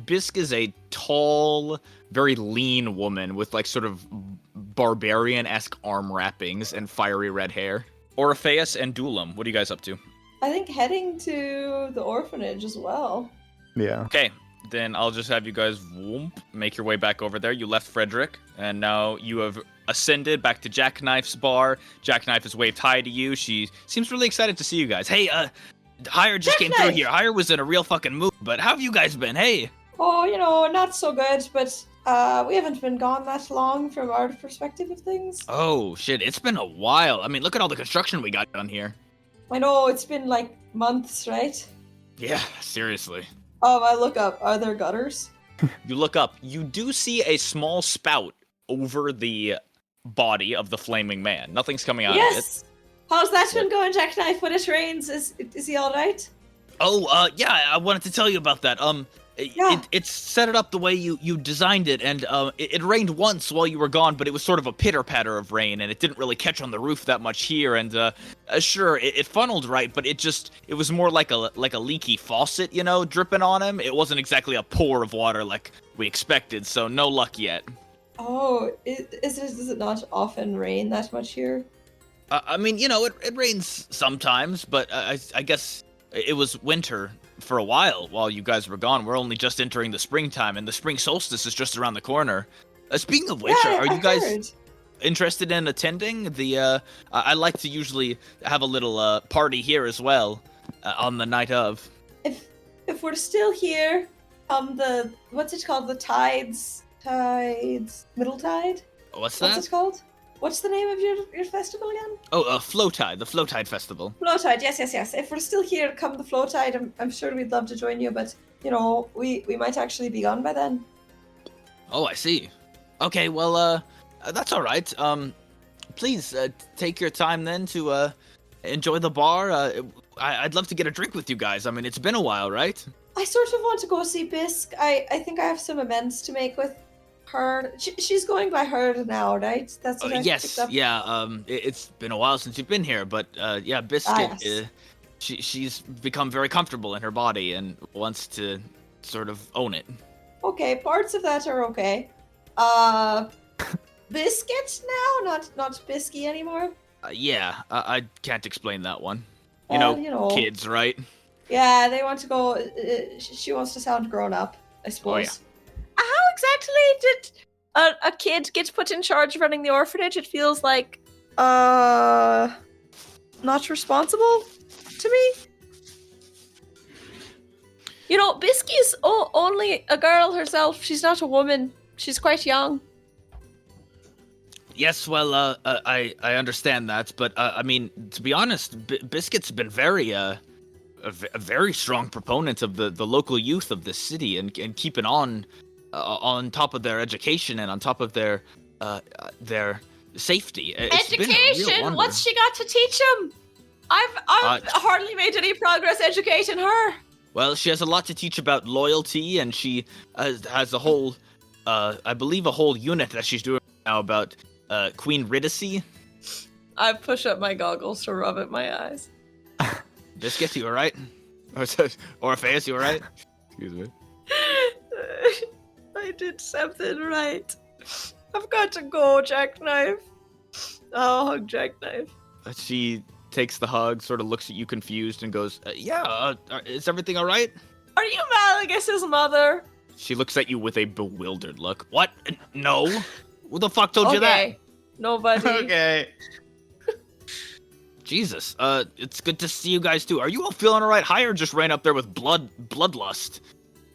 Bisk is a tall, very lean woman with like sort of barbarian-esque arm wrappings and fiery red hair. Orpheus and Dulam, what are you guys up to? I think heading to the orphanage as well. Yeah. Okay, then I'll just have you guys make your way back over there. You left Frederick, and now you have ascended back to Jackknife's bar. Jackknife has waved hi to you. She seems really excited to see you guys. Hey, Hire just came through here. Hire was in a real fucking mood, but how have you guys been? Hey. Oh, not so good, but we haven't been gone that long from our perspective of things. Oh, shit, it's been a while. I mean, look at all the construction we got done here. I know, it's been like months, right? Yeah, seriously. I look up. Are there gutters? You look up. You do see a small spout over the body of the flaming man. Nothing's coming out of it. Yes! How's that been going, Jackknife, when it rains? Is he alright? Oh, yeah, I wanted to tell you about that. It's set it up the way you designed it, and it rained once while you were gone, but it was sort of a pitter-patter of rain, and it didn't really catch on the roof that much here, and sure, it funneled right, but it was more like a leaky faucet, dripping on him. It wasn't exactly a pour of water like we expected, so no luck yet. Oh, does it not often rain that much here? I mean, it rains sometimes, but I guess it was winter for a while you guys were gone. We're only just entering the springtime, and the spring solstice is just around the corner. Speaking of which, are you guys interested in attending the? I like to usually have a little party here as well on the night of. If we're still here, what's it called? The tides, middle tide. What's that? What's it called? What's the name of your festival again? Oh, Flowtide, the Flowtide Festival. Flowtide, yes. If we're still here come the Flowtide, I'm sure we'd love to join you, but, we might actually be gone by then. Oh, I see. Okay, well, that's all right. Please, take your time then to, enjoy the bar. I'd love to get a drink with you guys. I mean, it's been a while, right? I sort of want to go see Bisk. I think I have some amends to make with her. She's going by her now, right? That's what I picked up. Yeah. It's been a while since you've been here, but yeah, Biscuit. Yes. She's become very comfortable in her body and wants to sort of own it. Okay, parts of that are okay. Biscuit now, not Bisky anymore. Yeah, I can't explain that one. Well, you know. Kids, right? Yeah, they want to go. She wants to sound grown up, I suppose. How exactly did a kid get put in charge of running the orphanage? It feels like not responsible to me. You know, Bisky's only a girl herself. She's not a woman. She's quite young. Yes, well, I understand that, but I mean, to be honest, Biscuit's been a very strong proponent of the local youth of this city and keeping on top of their education and on top of their safety. It's been a real Education? wonder. What's she got to teach him? I've hardly made any progress educating her. Well, she has a lot to teach about loyalty, and she has a whole, I believe, a whole unit that she's doing now about Queen Ridicy. I push up my goggles to rub at my eyes. Biscuit, you alright? Orpheus, you alright? Excuse me. I did something right. I've got to go, Jackknife. I'll hug Jackknife. She takes the hug, sort of looks at you confused, and goes, is everything alright? Are you Malagus's mother? She looks at you with a bewildered look. What? No. Who the fuck told you that? Nobody. Okay. Jesus, it's good to see you guys too. Are you all feeling alright? Hire just ran up there with bloodlust.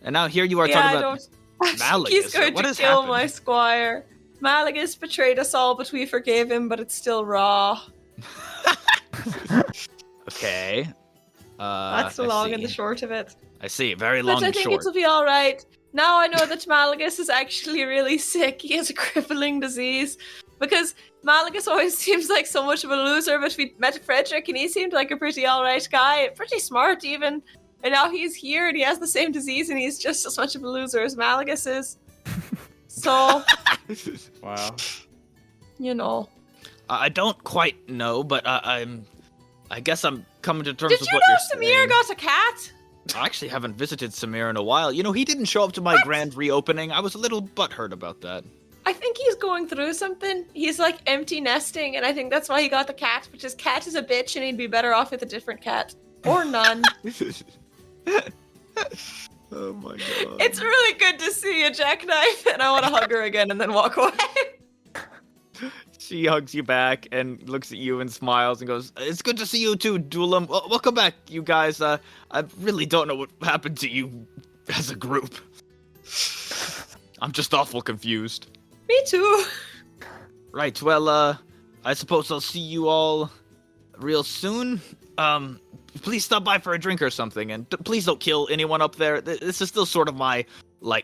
And now here you are talking about Malagus. He's going what to has kill happened? my squire. Malagus betrayed us all, but we forgave him, but it's still raw. Okay. That's the long and the short of it. I see. Very long But I and think short. it'll be alright. Now I know that Malagus is actually really sick. He has a crippling disease. Because Malagus always seems like so much of a loser, but we met Frederick and he seemed like a pretty alright guy. Pretty smart even. And now he's here and he has the same disease and he's just as much of a loser as Malagus is. So, Wow. you know. I don't quite know, but I guess I'm coming to terms Did with you what know you're saying. Samir got a cat? I actually haven't visited Samir in a while. You know, he didn't show up to my grand reopening. I was a little butthurt about that. I think he's going through something. He's like empty nesting, and I think that's why he got the cat, which his cat is a bitch and he'd be better off with a different cat. Or none. Oh my god. It's really good to see you, Jackknife, and I want to hug her again and then walk away. She hugs you back and looks at you and smiles and goes, "It's good to see you too, Duelam. Welcome back, you guys. I really don't know what happened to you as a group. I'm just awful confused." Me too. Right, well, I suppose I'll see you all real soon. Please stop by for a drink or something, and please don't kill anyone up there. This is still sort of my,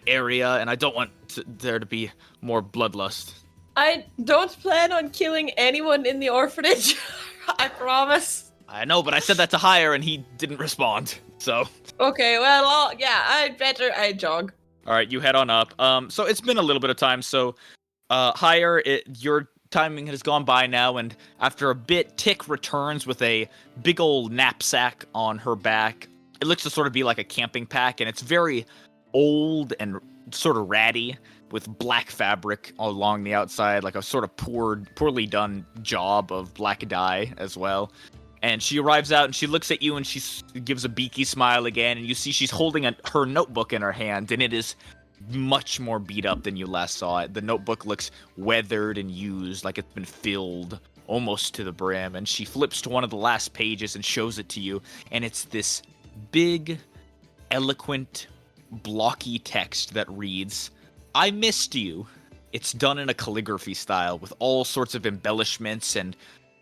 area, and I don't want there to be more bloodlust. I don't plan on killing anyone in the orphanage. I promise. I know, but I said that to Hire, and he didn't respond, so... Okay, well, I jog. Alright, you head on up. So it's been a little bit of time, so, Hire, your timing has gone by now, and after a bit, Tick returns with a big old knapsack on her back. It looks to sort of be like a camping pack, and it's very old and sort of ratty, with black fabric along the outside, like a sort of poorly done job of black dye as well. And she arrives out and she looks at you and she gives a beaky smile again, and you see she's holding her notebook in her hand, and it is much more beat up than you last saw it. The notebook looks weathered and used, like it's been filled almost to the brim, and she flips to one of the last pages and shows it to you, and it's this big, eloquent, blocky text that reads, "I missed you." It's done in a calligraphy style with all sorts of embellishments and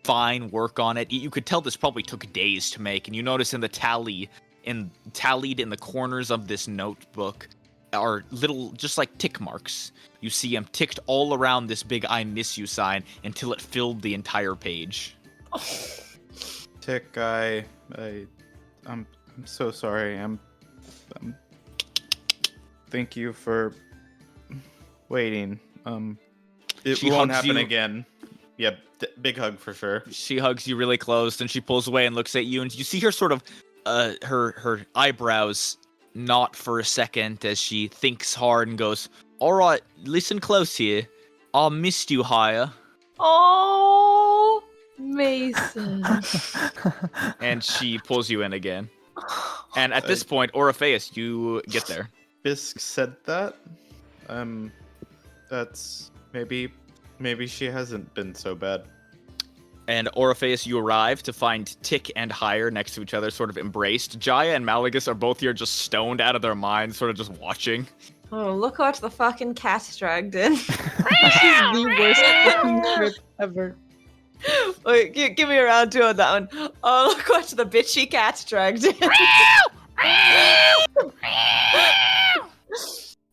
fine work on it. You could tell this probably took days to make, and you notice in the tallied in the corners of this notebook are little, just like tick marks. You see them ticked all around this big "I miss you" sign until it filled the entire page. Tick, I'm so sorry. Thank you for waiting. It She won't hugs happen you. again. Yeah, big hug for sure. She hugs you really close, and she pulls away and looks at you, and you see her sort of, her eyebrows not for a second as she thinks hard and goes, "Alright, listen close here. I missed you, Haya." Oh, Mason. And she pulls you in again. And at this point, Orpheus, you get there. Bisk said that. That's maybe she hasn't been so bad. And Orpheus, you arrive to find Tick and Hire next to each other, sort of embraced. Jaya and Malagus are both here just stoned out of their minds, sort of just watching. Oh, look what the fucking cat's dragged in. This is the worst fucking trip ever. Wait, give me a round two on that one. Oh, look what the bitchy cat's dragged in.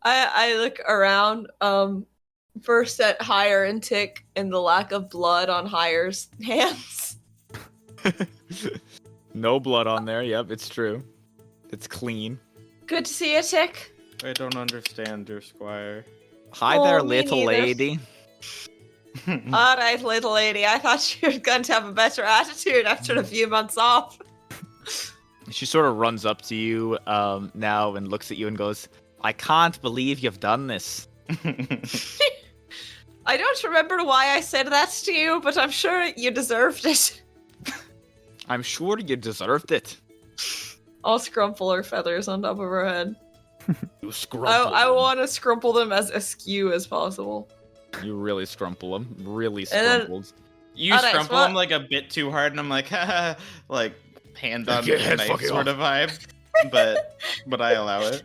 I look around, first at Hire and Tick and the lack of blood on Hire's hands. No blood on there. Yep, it's true. It's clean. Good to see you, Tick. I don't understand, dear squire. Hi Oh, there, me little neither. lady. All right, little lady. I thought you were going to have a better attitude after a few months off. She sort of runs up to you now and looks at you and goes, "I can't believe you've done this." I don't remember why I said that to you, but I'm sure you deserved it. I'm sure you deserved it. I'll scrumple her feathers on top of her head. You scrumple I them. want to scrumple them as askew as possible. You really scrumple them. Really And then- scrumpled. You Alright, scrumple so him like a bit too hard, and I'm like, haha, like hand on Get your head knife fucking sort of vibe. But I allow it.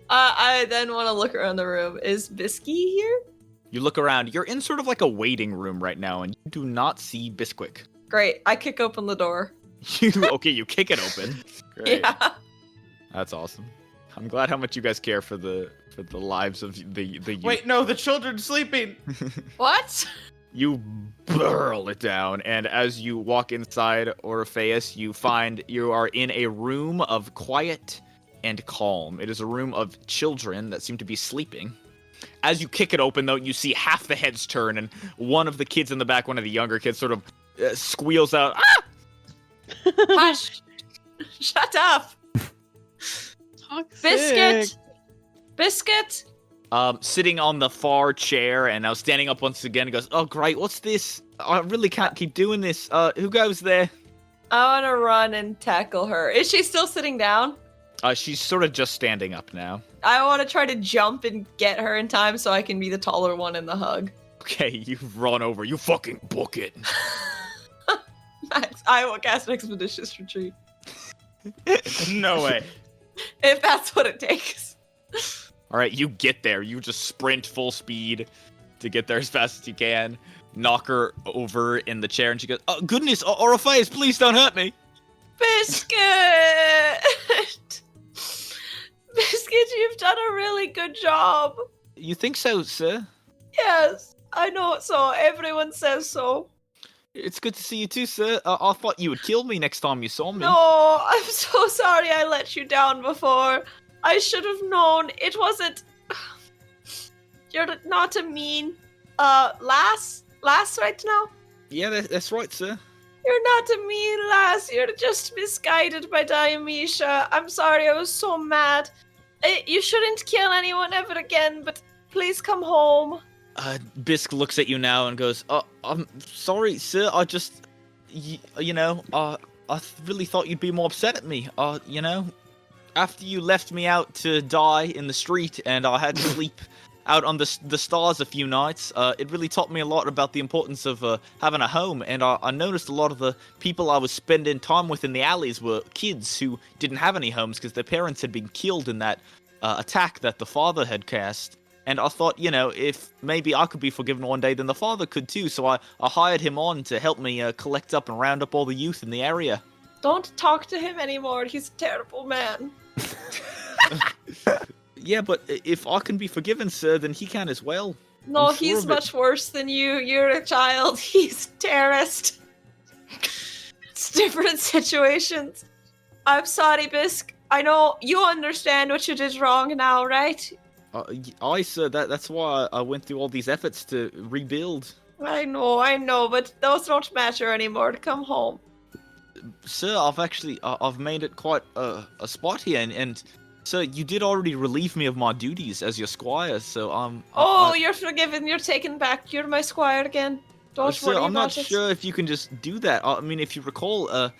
I then want to look around the room. Is Bisky here? You look around. You're in sort of like a waiting room right now, and you do not see Bisquick. Great. I kick open the door. You kick it open. Great. Yeah. That's awesome. I'm glad how much you guys care for the lives of the youth. Wait, no, the children's sleeping. What? You burl it down, and as you walk inside Orpheus, you find you are in a room of quiet and calm. It is a room of children that seem to be sleeping. As you kick it open, though, you see half the heads turn, and one of the kids in the back, one of the younger kids, sort of squeals out, "Ah!" Hush! Shut up! Biscuit! Biscuit! Sitting on the far chair, and now standing up once again, and goes, "Oh, great, what's this? I really can't keep doing this. Who goes there?" I want to run and tackle her. Is she still sitting down? She's sort of just standing up now. I want to try to jump and get her in time so I can be the taller one in the hug. Okay, you run over. You fucking book it. Max, I will cast an expeditious retreat. No way. If that's what it takes. All right, you get there. You just sprint full speed to get there as fast as you can. Knock her over in the chair, and she goes, "Oh, goodness, Orpheus, please don't hurt me." Biscuit! Biscuit, you've done a really good job. You think so, sir? Yes, I know so. Everyone says so. It's good to see you too, sir. I thought you would kill me next time you saw me. No, I'm so sorry I let you down before. I should have known. It wasn't... You're not a mean... lass right now? Yeah, that's right, sir. You're not a mean lass. You're just misguided by Dionysia. I'm sorry, I was so mad. You shouldn't kill anyone ever again, but please come home. Bisk looks at you now and goes, "I'm sorry, sir. I just, I really thought you'd be more upset at me. After you left me out to die in the street and I had to sleep out on the stars a few nights, it really taught me a lot about the importance of having a home. And I noticed a lot of the people I was spending time with in the alleys were kids who didn't have any homes because their parents had been killed in that attack that the father had cast. And I thought, if maybe I could be forgiven one day, then the father could too. So I hired him on to help me collect up and round up all the youth in the area." Don't talk to him anymore. He's a terrible man. Yeah, but if I can be forgiven, sir, then he can as well. No, I'm sure he's of it. much worse than you. You're a child. He's a terrorist. It's different situations. I'm sorry, Bisk. I know you understand what you did wrong now, right? Sir, that's why I went through all these efforts to rebuild. I know, but those don't matter anymore. To come home. Sir, I've made it quite a spot here, and Sir, you did already relieve me of my duties as your squire, so You're forgiven. You're taken back. You're my squire again. Don't sir, worry I'm not about it. sure if you can just do that. I mean, if you recall,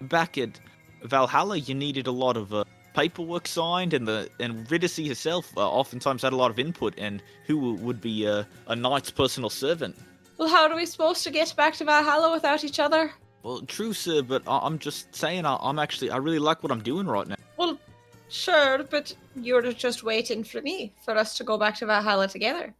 back at Valhalla, you needed a lot of paperwork signed, and Riddicy herself oftentimes had a lot of input, and who would be a knight's personal servant. Well, how are we supposed to get back to Valhalla without each other? Well, true, sir, but I'm just saying, I really like what I'm doing right now. Well, sure, but you're just waiting for me, for us to go back to Valhalla together.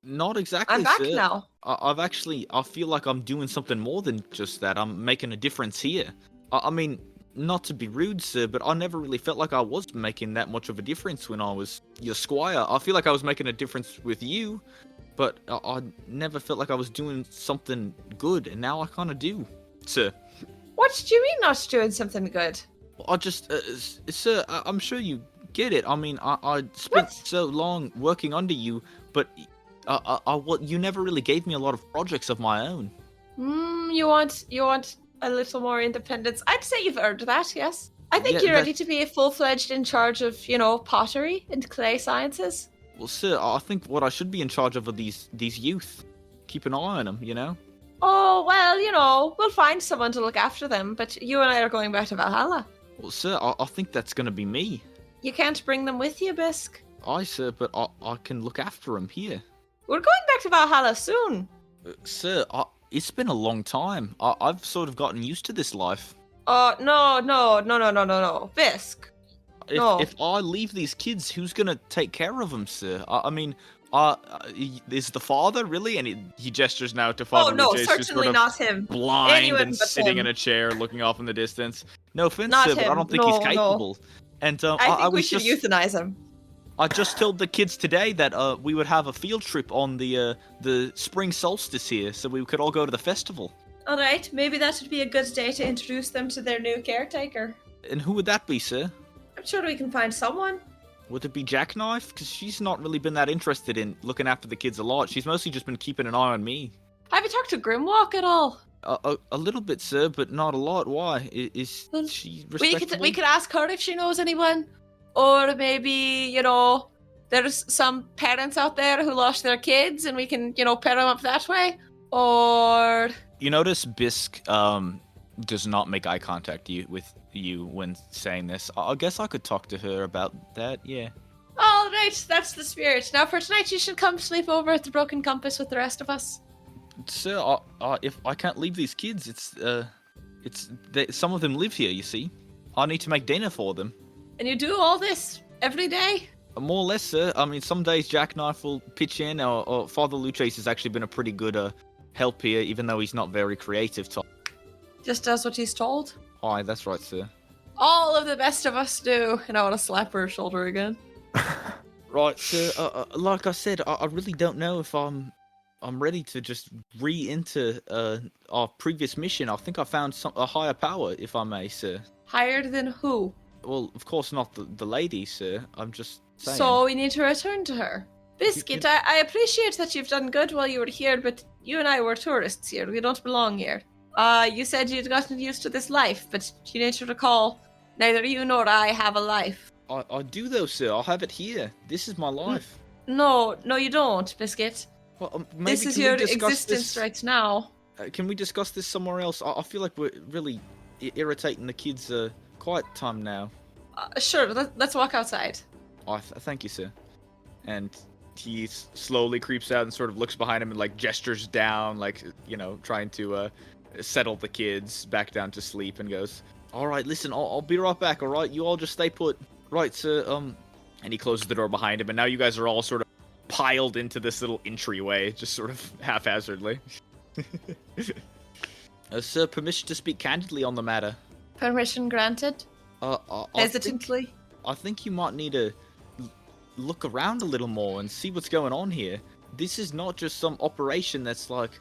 Not exactly, I'm back sir. now. I feel like I'm doing something more than just that. I'm making a difference here. I mean, not to be rude, sir, but I never really felt like I was making that much of a difference when I was your squire. I feel like I was making a difference with you, but I never felt like I was doing something good, and now I kind of do, sir. What do you mean not doing something good? I just, sir, I'm sure you get it. I mean, I spent so long working under you, but you never really gave me a lot of projects of my own. You want a little more independence? I'd say you've earned that, yes. I think Yeah, you're ready to be full-fledged in charge of, pottery and clay sciences. Well, sir, I think what I should be in charge of are these youth. Keep an eye on them, Oh, well, we'll find someone to look after them, but you and I are going back to Valhalla. Well, sir, I think that's going to be me. You can't bring them with you, Bisk. Aye, sir, but I can look after them here. We're going back to Valhalla soon. Sir, it's been a long time. I've sort of gotten used to this life. No. Bisk. No. If I leave these kids, who's going to take care of them, sir? I mean, is the father really? And he gestures now to Father no, Luce, who's certainly sort of not him. blind Anyone and but sitting him. in a chair looking off in the distance. No offense, Not sir, but I him. don't think he's No. capable. And I think we was should just euthanize him. I just told the kids today that we would have a field trip on the spring solstice here, so we could all go to the festival. All right, maybe that would be a good day to introduce them to their new caretaker. And who would that be, sir? I'm sure we can find someone. Would it be Jackknife? Because she's not really been that interested in looking after the kids a lot. She's mostly just been keeping an eye on me. Have you talked to Grimwalk at all? A little bit, sir, but not a lot. Why? Is she respectable? We could ask her if she knows anyone. Or maybe, there's some parents out there who lost their kids and we can, pair them up that way. Or... You notice Bisk does not make eye contact with you when saying this. I guess I could talk to her about that, yeah. All right, that's the spirit. Now for tonight you should come sleep over at the Broken Compass with the rest of us. Sir, if I can't leave these kids, some of them live here, you see. I need to make dinner for them. And you do all this every day? More or less, sir. I mean, some days Jackknife will pitch in, or Father Luchase has actually been a pretty good help here, even though he's not very creative. Just does what he's told? Aye, that's right, sir. All of the best of us do. And I want to slap her shoulder again. Right, sir. Like I said, I really don't know if I'm ready to just re-enter our previous mission. I think I found a higher power, if I may, sir. Higher than who? Well, of course not the lady, sir. I'm just saying. So we need to return to her. Biscuit, I appreciate that you've done good while you were here, but you and I were tourists here. We don't belong here. You said you'd gotten used to this life, but you need to recall, neither you nor I have a life. I do though, sir. I'll have it here. This is my life. No, you don't, Biscuit. Well, maybe This is can we your discuss existence this? right now. Can we discuss this somewhere else? I feel like we're really irritating the kids' quiet time now. Sure, let's walk outside. Thank you, sir. And he slowly creeps out and sort of looks behind him and like gestures down, like, trying to settle the kids back down to sleep, and goes, "All right, listen, I'll be right back. All right, you all just stay put." Right, sir. And he closes the door behind him, and now you guys are all sort of piled into this little entryway, just sort of haphazardly. Sir, permission to speak candidly on the matter. Permission granted? Hesitantly? I think you might need to look around a little more and see what's going on here. This is not just some operation that's like,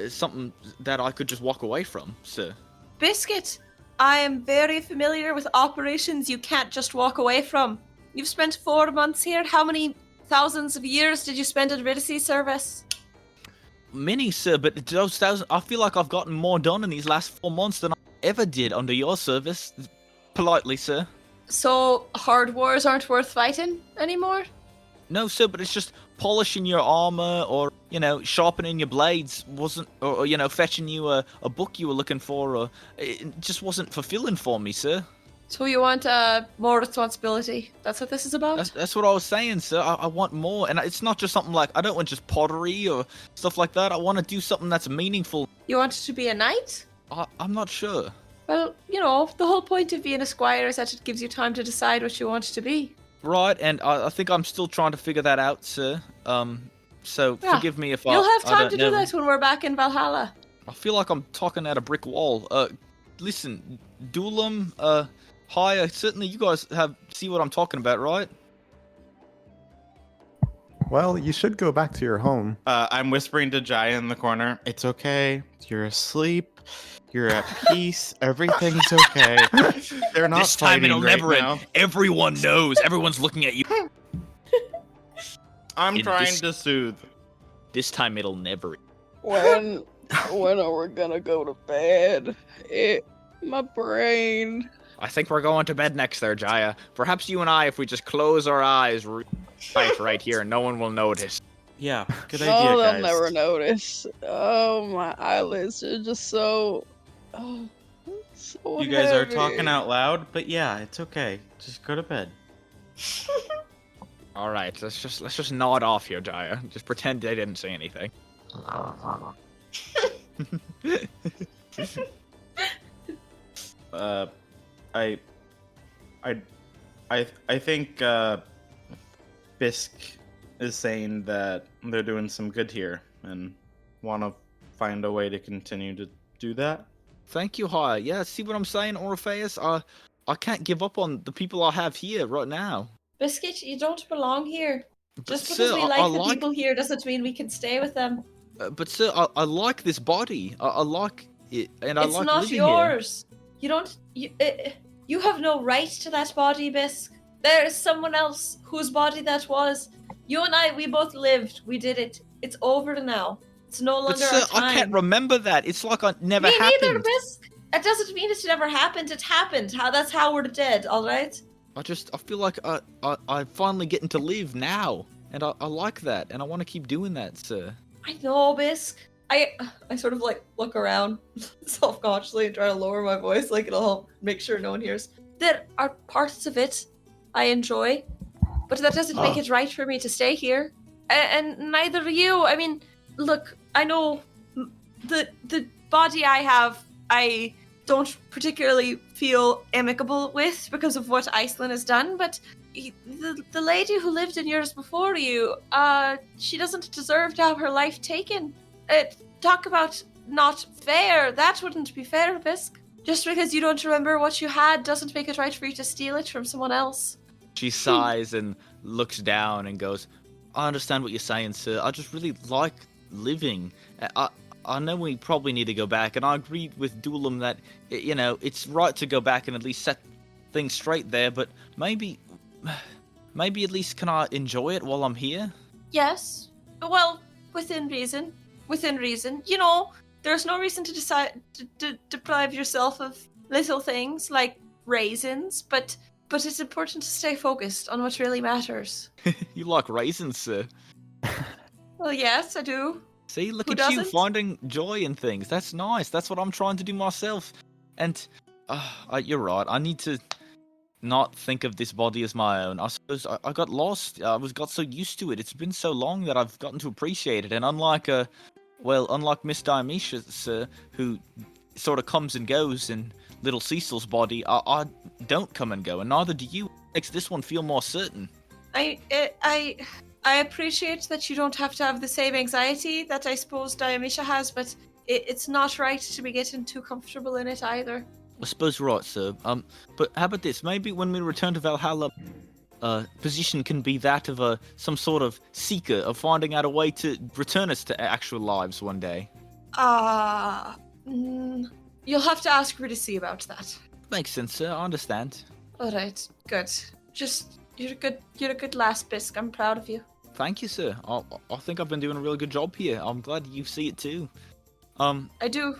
something that I could just walk away from, sir. Biscuit, I am very familiar with operations you can't just walk away from. You've spent 4 months here. How many thousands of years did you spend at Riddicy service? Many, sir, but those thousands, I feel like I've gotten more done in these last 4 months than I ever did under your service. Politely, sir. So hard wars aren't worth fighting anymore? No, sir, but it's just polishing your armor or, sharpening your blades wasn't, or fetching you a book you were looking for, or it just wasn't fulfilling for me, sir. So you want more responsibility? That's what this is about? That's what I was saying, sir. I want more, and it's not just something like, I don't want just pottery or stuff like that. I want to do something that's meaningful. You want to be a knight? I'm not sure. Well, the whole point of being a squire is that it gives you time to decide what you want to be. Right, and I think I'm still trying to figure that out, sir. So Yeah. forgive me if You'll have I time don't to do know. that when we're back in Valhalla. I feel like I'm talking at a brick wall. Listen, Duelam, hi, certainly you guys see what I'm talking about, right? Well, you should go back to your home. I'm whispering to Jaya in the corner. It's okay. You're asleep. You're at peace. Everything's okay. They're not This time fighting it'll right never now. end. Everyone knows. Everyone's looking at you. I'm In trying this- to soothe. This time it'll never end. When are we gonna go to bed? My brain. I think we're going to bed next there, Jaya. Perhaps you and I, if we just close our eyes right here, no one will notice. Yeah, good Oh, idea, they'll guys. never notice. Oh, my eyelids are just so. Oh, so You guys are heavy. talking out loud, but yeah, it's okay. Just go to bed. All right, let's just nod off here, Jaya. Just pretend they didn't say anything. I think Bisk is saying that they're doing some good here and want to find a way to continue to do that. Thank you, Haya. Yeah, see what I'm saying, Orpheus? I can't give up on the people I have here right now. Biscuit, you don't belong here. Just But, because sir, we I like the people here doesn't mean we can stay with them. But sir, I like this body. I like it, and I It's like not living yours. You don't. You have no right to that body, Bisk. There is someone else whose body that was. You and I, we both lived. We did it. It's over now. It's no here. longer But sir, our time. I can't remember that. It's like I never Me happened. neither, Bisk. It doesn't mean it never happened. It happened. That's how we're dead. All right. I feel like I finally getting to live now, and I like that, and I want to keep doing that, sir. I know, Bisk. I sort of like look around self-consciously and try to lower my voice, like it'll help make sure no one hears. There are parts of it I enjoy, but that doesn't make it right for me to stay here. And neither are you. I mean, look, I know the body I have, I don't particularly feel amicable with because of what Iceland has done, but the lady who lived in yours before you, she doesn't deserve to have her life taken. Talk about not fair. That wouldn't be fair, Bisk. Just because you don't remember what you had doesn't make it right for you to steal it from someone else. She sighs and looks down and goes, I understand what you're saying, sir. I just really like living. I know we probably need to go back, and I agree with Duelam that, it's right to go back and at least set things straight there, but maybe at least can I enjoy it while I'm here? Yes. Well, within reason. Within reason. There's no reason to decide to deprive yourself of little things like raisins, but it's important to stay focused on what really matters. You like raisins, sir. Well, yes, I do. See, look Who at you doesn't? finding joy in things. That's nice. That's what I'm trying to do myself. And you're right. I need to not think of this body as my own. I suppose I got lost. I got so used to it. It's been so long that I've gotten to appreciate it. And unlike Miss Dionysia, sir, who sort of comes and goes in little Cecil's body, I don't come and go, and neither do you. It makes this one feel more certain. I appreciate that you don't have to have the same anxiety that I suppose Dionysia has, but it's not right to be getting too comfortable in it either. I suppose you're right, sir. But how about this? Maybe when we return to Valhalla, position can be that of some sort of seeker of finding out a way to return us to actual lives one day. You'll have to ask her to see about that. Makes sense, sir. I understand. All right, good. You're a good last, Bisk. I'm proud of you. Thank you, sir. I think I've been doing a really good job here. I'm glad you see it too. I do.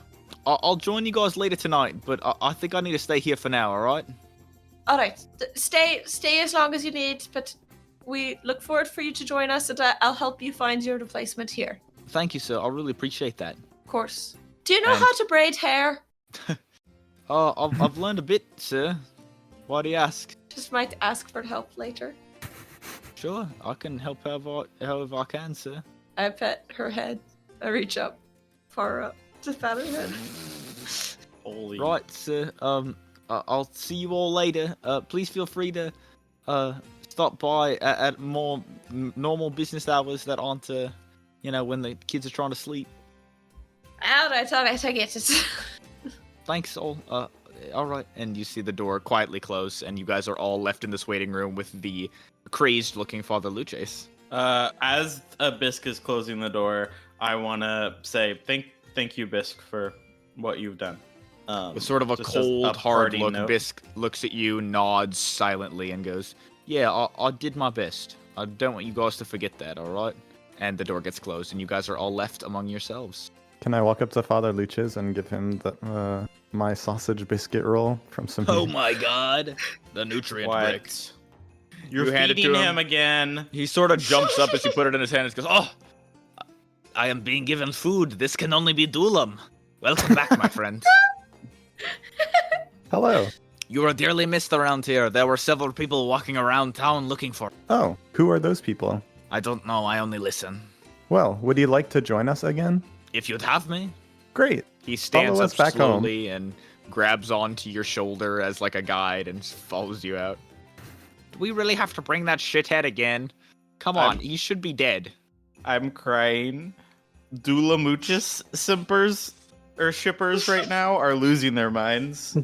I'll join you guys later tonight, but I think I need to stay here for now. All right? All right. Stay as long as you need, but we look forward for you to join us, and I'll help you find your replacement here. Thank you, sir. I really appreciate that. Of course. Do you know And- how to braid hair? I've learned a bit, sir. Why do you ask? Just might ask for help later. Sure, I can help however I can, sir. I pet her head. I reach up, far up, to pat her head. Holy. Right, sir. I'll see you all later. Please feel free to stop by at more normal business hours that aren't when the kids are trying to sleep. All right, I get it. Thanks all. All right. And you see the door quietly close, and you guys are all left in this waiting room with the crazed-looking Father Luces. As Bisque is closing the door, I want to say thank you, Bisque, for what you've done. With sort of a just as cold, a hard parting look, note. Bisque looks at you, nods silently, and goes, "Yeah, I did my best. I don't want you guys to forget that, all right?" And the door gets closed, and you guys are all left among yourselves. Can I walk up to Father Luches and give him my sausage biscuit roll from some? Oh my god. The nutrient What? bricks. You're You hand it to feeding him. him again. He sort of jumps up as you put it in his hand and goes, "Oh, I am being given food. This can only be Dulam. Welcome back, my friend. Hello. You are dearly missed around here. There were several people walking around town looking for... Oh, who are those people? I don't know. I only listen. Well, would you like to join us again? If you'd have me." Great. He stands Follow up us back home. slowly and grabs onto your shoulder as like a guide and follows you out. Do we really have to bring that shithead again? Come on, he should be dead. I'm crying. Dulamuchus simpers or shippers right now are losing their minds. I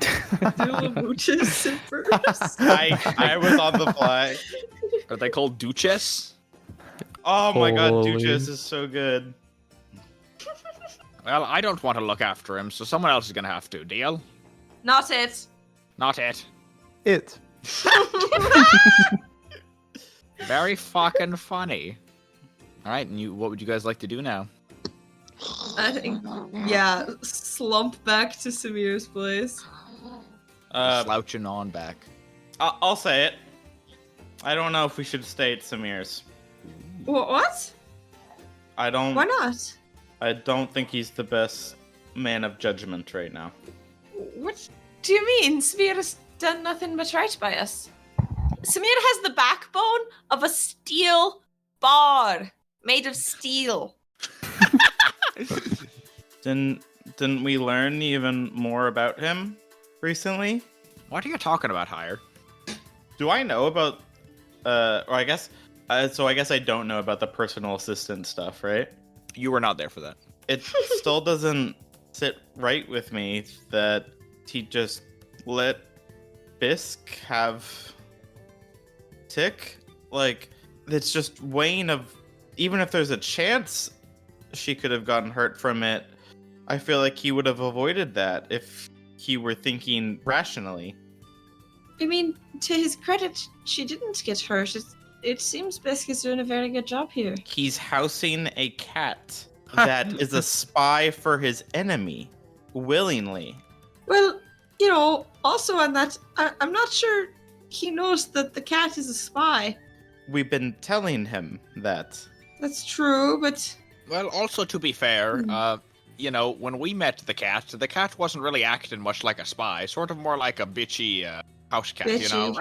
was on the fly. Are they called Duchess? Oh my god, Holy. Duchess is so good. Well, I don't want to look after him, so someone else is gonna have to. Deal? Not it. Not it. It. Very fucking funny. All right, and what would you guys like to do now? I think, yeah, slump back to Samir's place. Slouching on back. I'll say it. I don't know if we should stay at Samir's. What? I don't. Why not? I don't think he's the best man of judgment right now. What do you mean? Samir has done nothing but right by us. Samir has the backbone of a steel bar made of steel. Didn't we learn even more about him recently? What are you talking about, Hire? Do I know about? Or I guess. So I guess I don't know about the personal assistant stuff, right? You were not there for that. It still doesn't sit right with me that he just let Bisque have Tick. Like, it's just weighing of, even if there's a chance she could have gotten hurt from it, I feel like he would have avoided that if he were thinking rationally. I mean, to his credit, she didn't get hurt. It seems Bisque is doing a very good job here. He's housing a cat that is a spy for his enemy, willingly. Well, also on that, I'm not sure he knows that the cat is a spy. We've been telling him that. That's true, but Well, also to be fair, when we met the cat wasn't really acting much like a spy, sort of more like a bitchy house cat, Bitchy.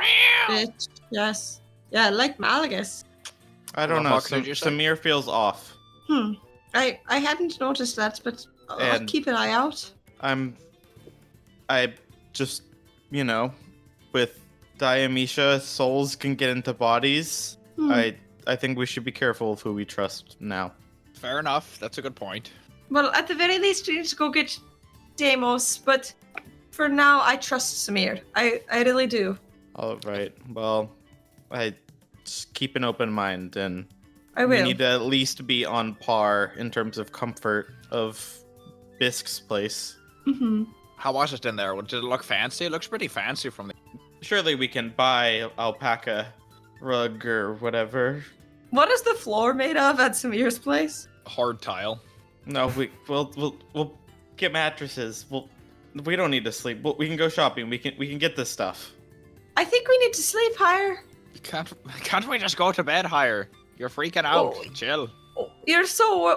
bitch, yes. Yeah, like Malagus. I don't What the know. fuck did you say? Samir feels off. I hadn't noticed that, but I'll And- keep an eye out. I just, with Diamisha, souls can get into bodies. I think we should be careful of who we trust now. Fair enough. That's a good point. Well, at the very least, we need to go get Deimos, but for now, I trust Samir. I really do. All right. Well, I just keep an open mind, and I we will. need to at least be on par in terms of comfort of Bisque's place. Mm-hmm. How was it in there? Did it look fancy? It looks pretty fancy from the... Surely we can buy alpaca rug or whatever. What is the floor made of at Samir's place? hard tile. No, we'll get mattresses. We don't need to sleep. We can go shopping. We can get this stuff. I think we need to sleep higher. Can't we just go to bed higher? You're freaking out. Oh. Chill. Oh,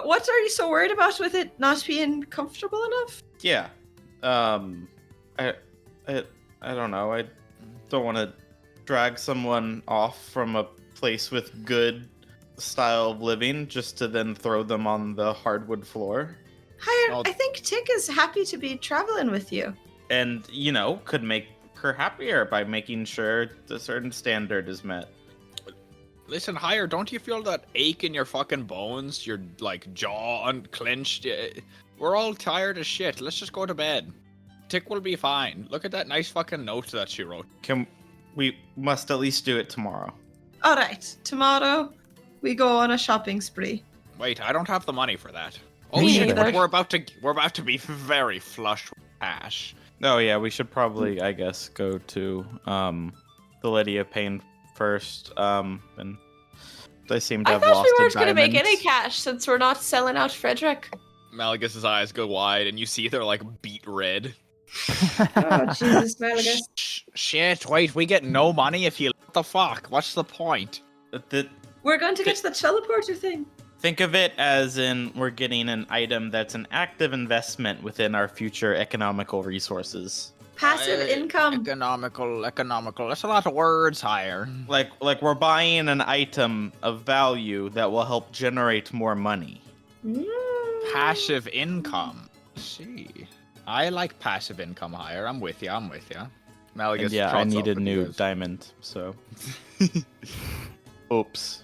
what are you so worried about with it not being comfortable enough? Yeah. I don't know. I don't want to drag someone off from a place with good style of living just to then throw them on the hardwood floor. Higher, Oh. I think Tick is happy to be traveling with you. And, could make her happier by making sure a certain standard is met. Listen, Higher, don't you feel that ache in your fucking bones? Your, jaw unclenched? We're all tired as shit. Let's just go to bed. Tick will be fine. Look at that nice fucking note that she wrote. We must at least do it tomorrow. All right, tomorrow we go on a shopping spree. Wait, I don't have the money for that. Oh Me shit, neither. we're about to be very flush with cash. Oh yeah, we should probably, I guess, go to the Lady of Pain first. And they seem to I have thought lost we a weren't going to make any diamond. cash since we're not selling out Frederick. Malagus's eyes go wide, and you see they're beet red. Oh, Jesus, Malagus. Shit, wait, we get no money if you. What the fuck? What's the point? We're going to get to the teleporter thing. Think of it as in we're getting an item that's an active investment within our future economical resources. Passive income. Economical. That's a lot of words, Higher. Like we're buying an item of value that will help generate more money. Passive income. See. I like passive income, Higher. I'm with you. Malagus And yeah, I trots need a off with new you guys. diamond, so. Oops.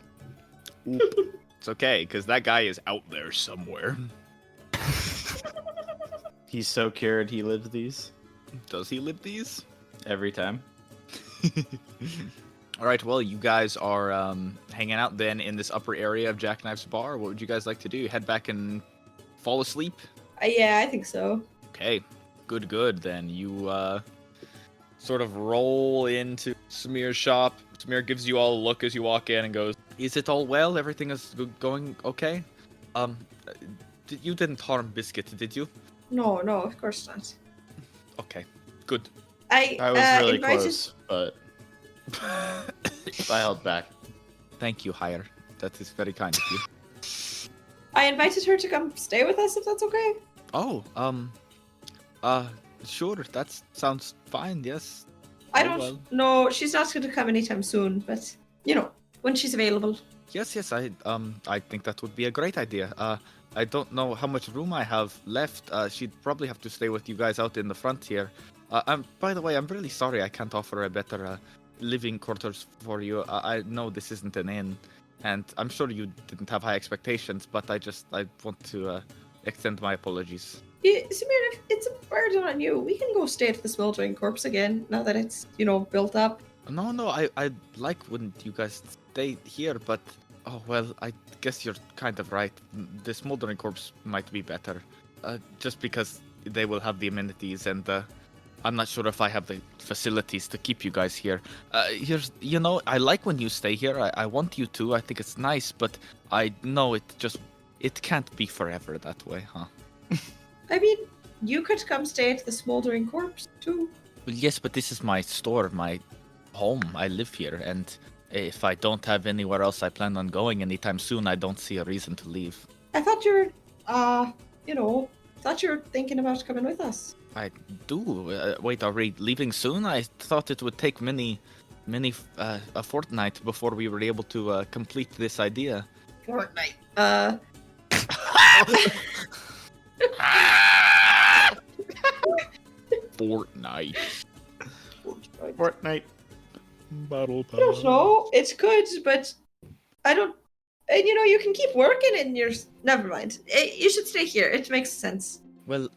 It's okay, because that guy is out there somewhere. He's so cured he lives these Does he live these? every time. All right, well, you guys are hanging out then in this upper area of Jackknife's bar. What would you guys like to do? Head back and fall asleep? Yeah, I think so. Okay, good. Then you sort of roll into Samir's shop. Samir gives you all a look as you walk in and goes, "Is it all well? Everything is going okay? You didn't harm Biscuit, did you? No, of course not. Okay, good. I was really invited... close, but I held back. Thank you, Hire. That is very kind of you. I invited her to come stay with us, if that's okay. Oh, sure. That sounds fine. Yes. I Oh, don't well. know. She's not going to come anytime soon, but when she's available. Yes. I think that would be a great idea. I don't know how much room I have left. She'd probably have to stay with you guys out in the front here. By the way, I'm really sorry I can't offer a better living quarters for you. I know this isn't an inn, and I'm sure you didn't have high expectations, but I want to extend my apologies. Samir, if it's a burden on you, we can go stay at the Smoldering Corpse again, now that it's, built up. No, I like when you guys stay here, but oh well, I guess you're kind of right. The Smoldering Corpse might be better, just because they will have the amenities, and I'm not sure if I have the facilities to keep you guys here. I like when you stay here. I want you to. I think it's nice, but I know it can't be forever that way, huh? I mean, you could come stay at the Smoldering Corpse, too. Well, yes, but this is my store, my home. I live here, and if I don't have anywhere else I plan on going anytime soon, I don't see a reason to leave. I thought you were thinking about coming with us. I do. Wait, are we leaving soon? I thought it would take a fortnight before we were able to complete this idea. Fortnite. Fortnite. Fortnite. Battle I don't know. It's good, but I don't... And, you can keep working in your... Never mind. You should stay here. It makes sense. Well,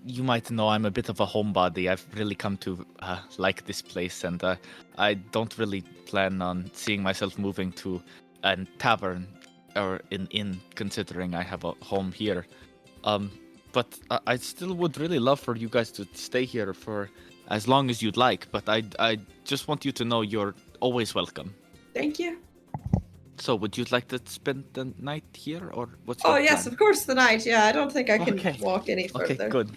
you might know I'm a bit of a homebody. I've really come to like this place, and I don't really plan on seeing myself moving to a tavern or an inn, considering I have a home here. But I still would really love for you guys to stay here for as long as you'd like. But I just want you to know you're always welcome. Thank you. So, would you like to spend the night here, or what's Oh, your yes, plan? of course, the night. Yeah, I don't think I can Okay. walk any further. Okay, good.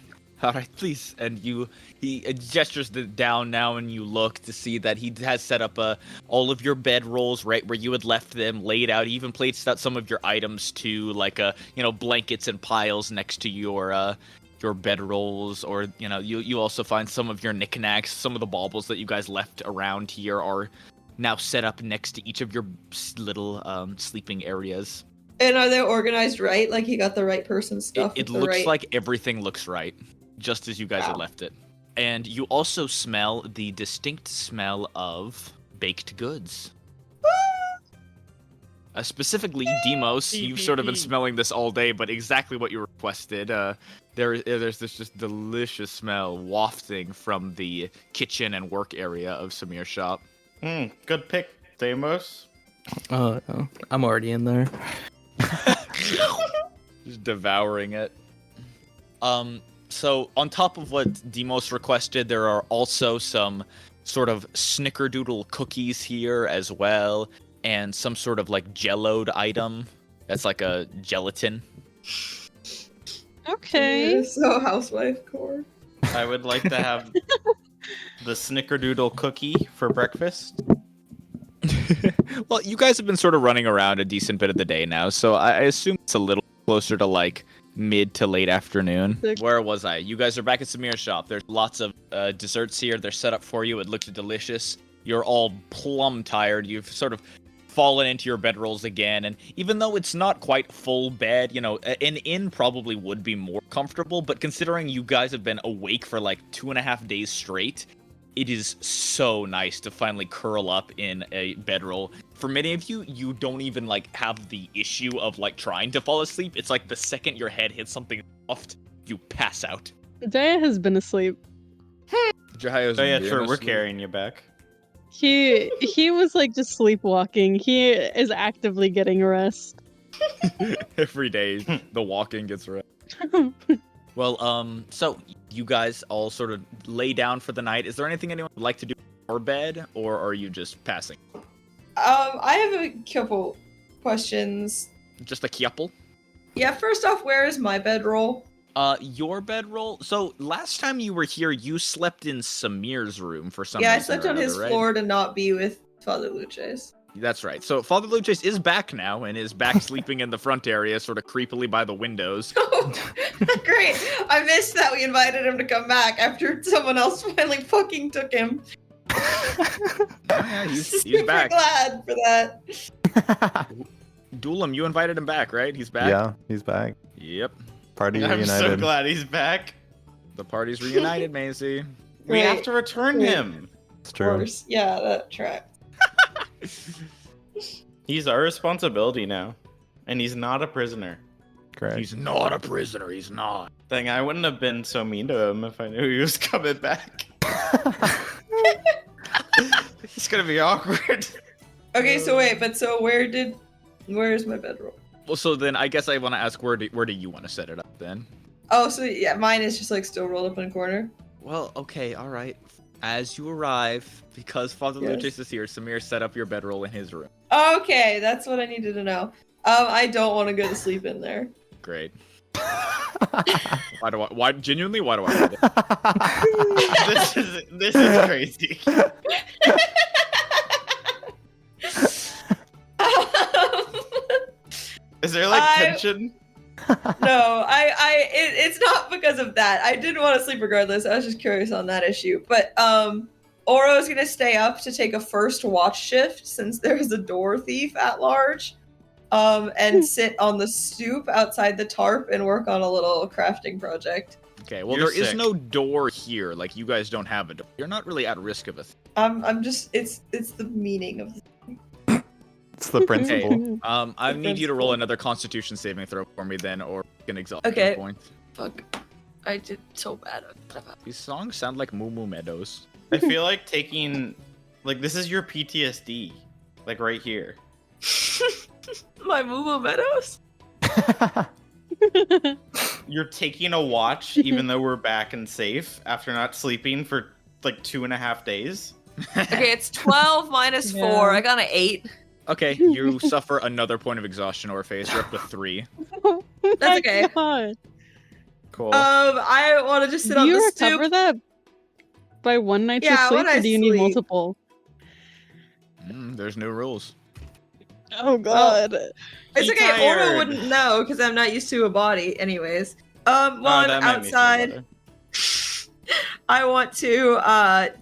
All right, please. And he gestures down now, and you look to see that he has set up all of your bed rolls right where you had left them laid out. He even placed out some of your items too, like blankets and piles next to your bed rolls, or you also find some of your knickknacks, some of the baubles that you guys left around here are now set up next to each of your little sleeping areas. And are they organized right? Like he got the right person's stuff? It looks like everything looks right, just as you guys had left it. And you also smell the distinct smell of baked goods. Specifically, Demos, you've sort of been smelling this all day, but exactly what you requested. There's this just delicious smell wafting from the kitchen and work area of Samir's shop. Good pick, Demos. Oh, no. I'm already in there. Just devouring it. So on top of what Demos requested, there are also some sort of snickerdoodle cookies here as well, and some sort of like jelloed item that's like a gelatin. Okay. So housewife core. I would like to have the snickerdoodle cookie for breakfast. Well, you guys have been sort of running around a decent bit of the day now, so I assume it's a little closer to like mid to late afternoon. Where was I? You guys are back at Samir's shop. There's lots of desserts here. They're set up for you. It looks delicious. You're all plumb tired. You've sort of fallen into your bedrolls again, and even though it's not quite full bed, an inn probably would be more comfortable, but considering you guys have been awake for like 2.5 days straight, it is so nice to finally curl up in a bedroll. For many of you, you don't even like have the issue of like trying to fall asleep. It's like the second your head hits something soft, you pass out. Jaya has been asleep. Jahaya's Sure, we're carrying you back. He was like just sleepwalking. He is actively getting rest. Every day, the walking gets rest. Well, so you guys all sort of lay down for the night. Is there anything anyone would like to do before bed, or are you just passing? I have a couple questions. Just a couple? Yeah, first off, where is my bedroll? Your bedroll? So, last time you were here, you slept in Samir's room for some reason. Yeah, I slept on his floor to not be with Father Luces. That's right. So, Father Luces is back now, and is back sleeping in the front area, sort of creepily by the windows. Oh, great. I missed that we invited him to come back after someone else finally fucking took him. Yeah, he's Super back. glad for that. Duelam, you invited him back, right? He's back? Yeah, he's back. Yep. Party I'm reunited. so glad he's back. The party's reunited, Maisie. We Right. have to return him. It's Of true. course. Yeah, that tracks. He's our responsibility now. And he's not a prisoner. Correct. He's not a prisoner, he's not. Thing, I wouldn't have been so mean to him if I knew he was coming back. It's gonna be awkward. Okay, so wait, where's my bedroll? Well, so then I guess I want to ask, where do you want to set it up then? Oh, so yeah, mine is just like still rolled up in a corner. Well, okay, all right. As you arrive, because Father Yes. Luces is here, Samir set up your bedroll in his room. Okay, that's what I needed to know. I don't want to go to sleep in there. Great. Why genuinely, why do I do that? This is crazy. Is there like tension? No, it's not because of that. I didn't want to sleep regardless. I was just curious on that issue. But Oro's gonna stay up to take a first watch shift since there's a door thief at large. And sit on the stoop outside the tarp and work on a little crafting project. Okay, well, You're there is sick. no door here. Like, you guys don't have a door. You're not really at risk of a thing. I'm just it's the meaning of It's the principle. I need you to roll another Constitution saving throw for me then, or an exhaustion Okay. point. fuck. I did so bad. These songs sound like Moo Moo Meadows. I feel like taking, like, this is your PTSD, like right here. My Moo Meadows? You're taking a watch, even though we're back and safe after not sleeping for like 2.5 days. Okay, it's 12 minus 4. Yeah. I got an 8. Okay, you suffer another point of exhaustion, Orpheus. You're up to 3. That's okay. God. Cool. I want to just sit Do on you the recover stoop. that by one night's Yeah, sleep, when I or do you need sleep. multiple? There's new rules. Oh god. It's Be okay. Oro tired. wouldn't know because I'm not used to a body, anyways. While I'm that made me feel outside, better. I want to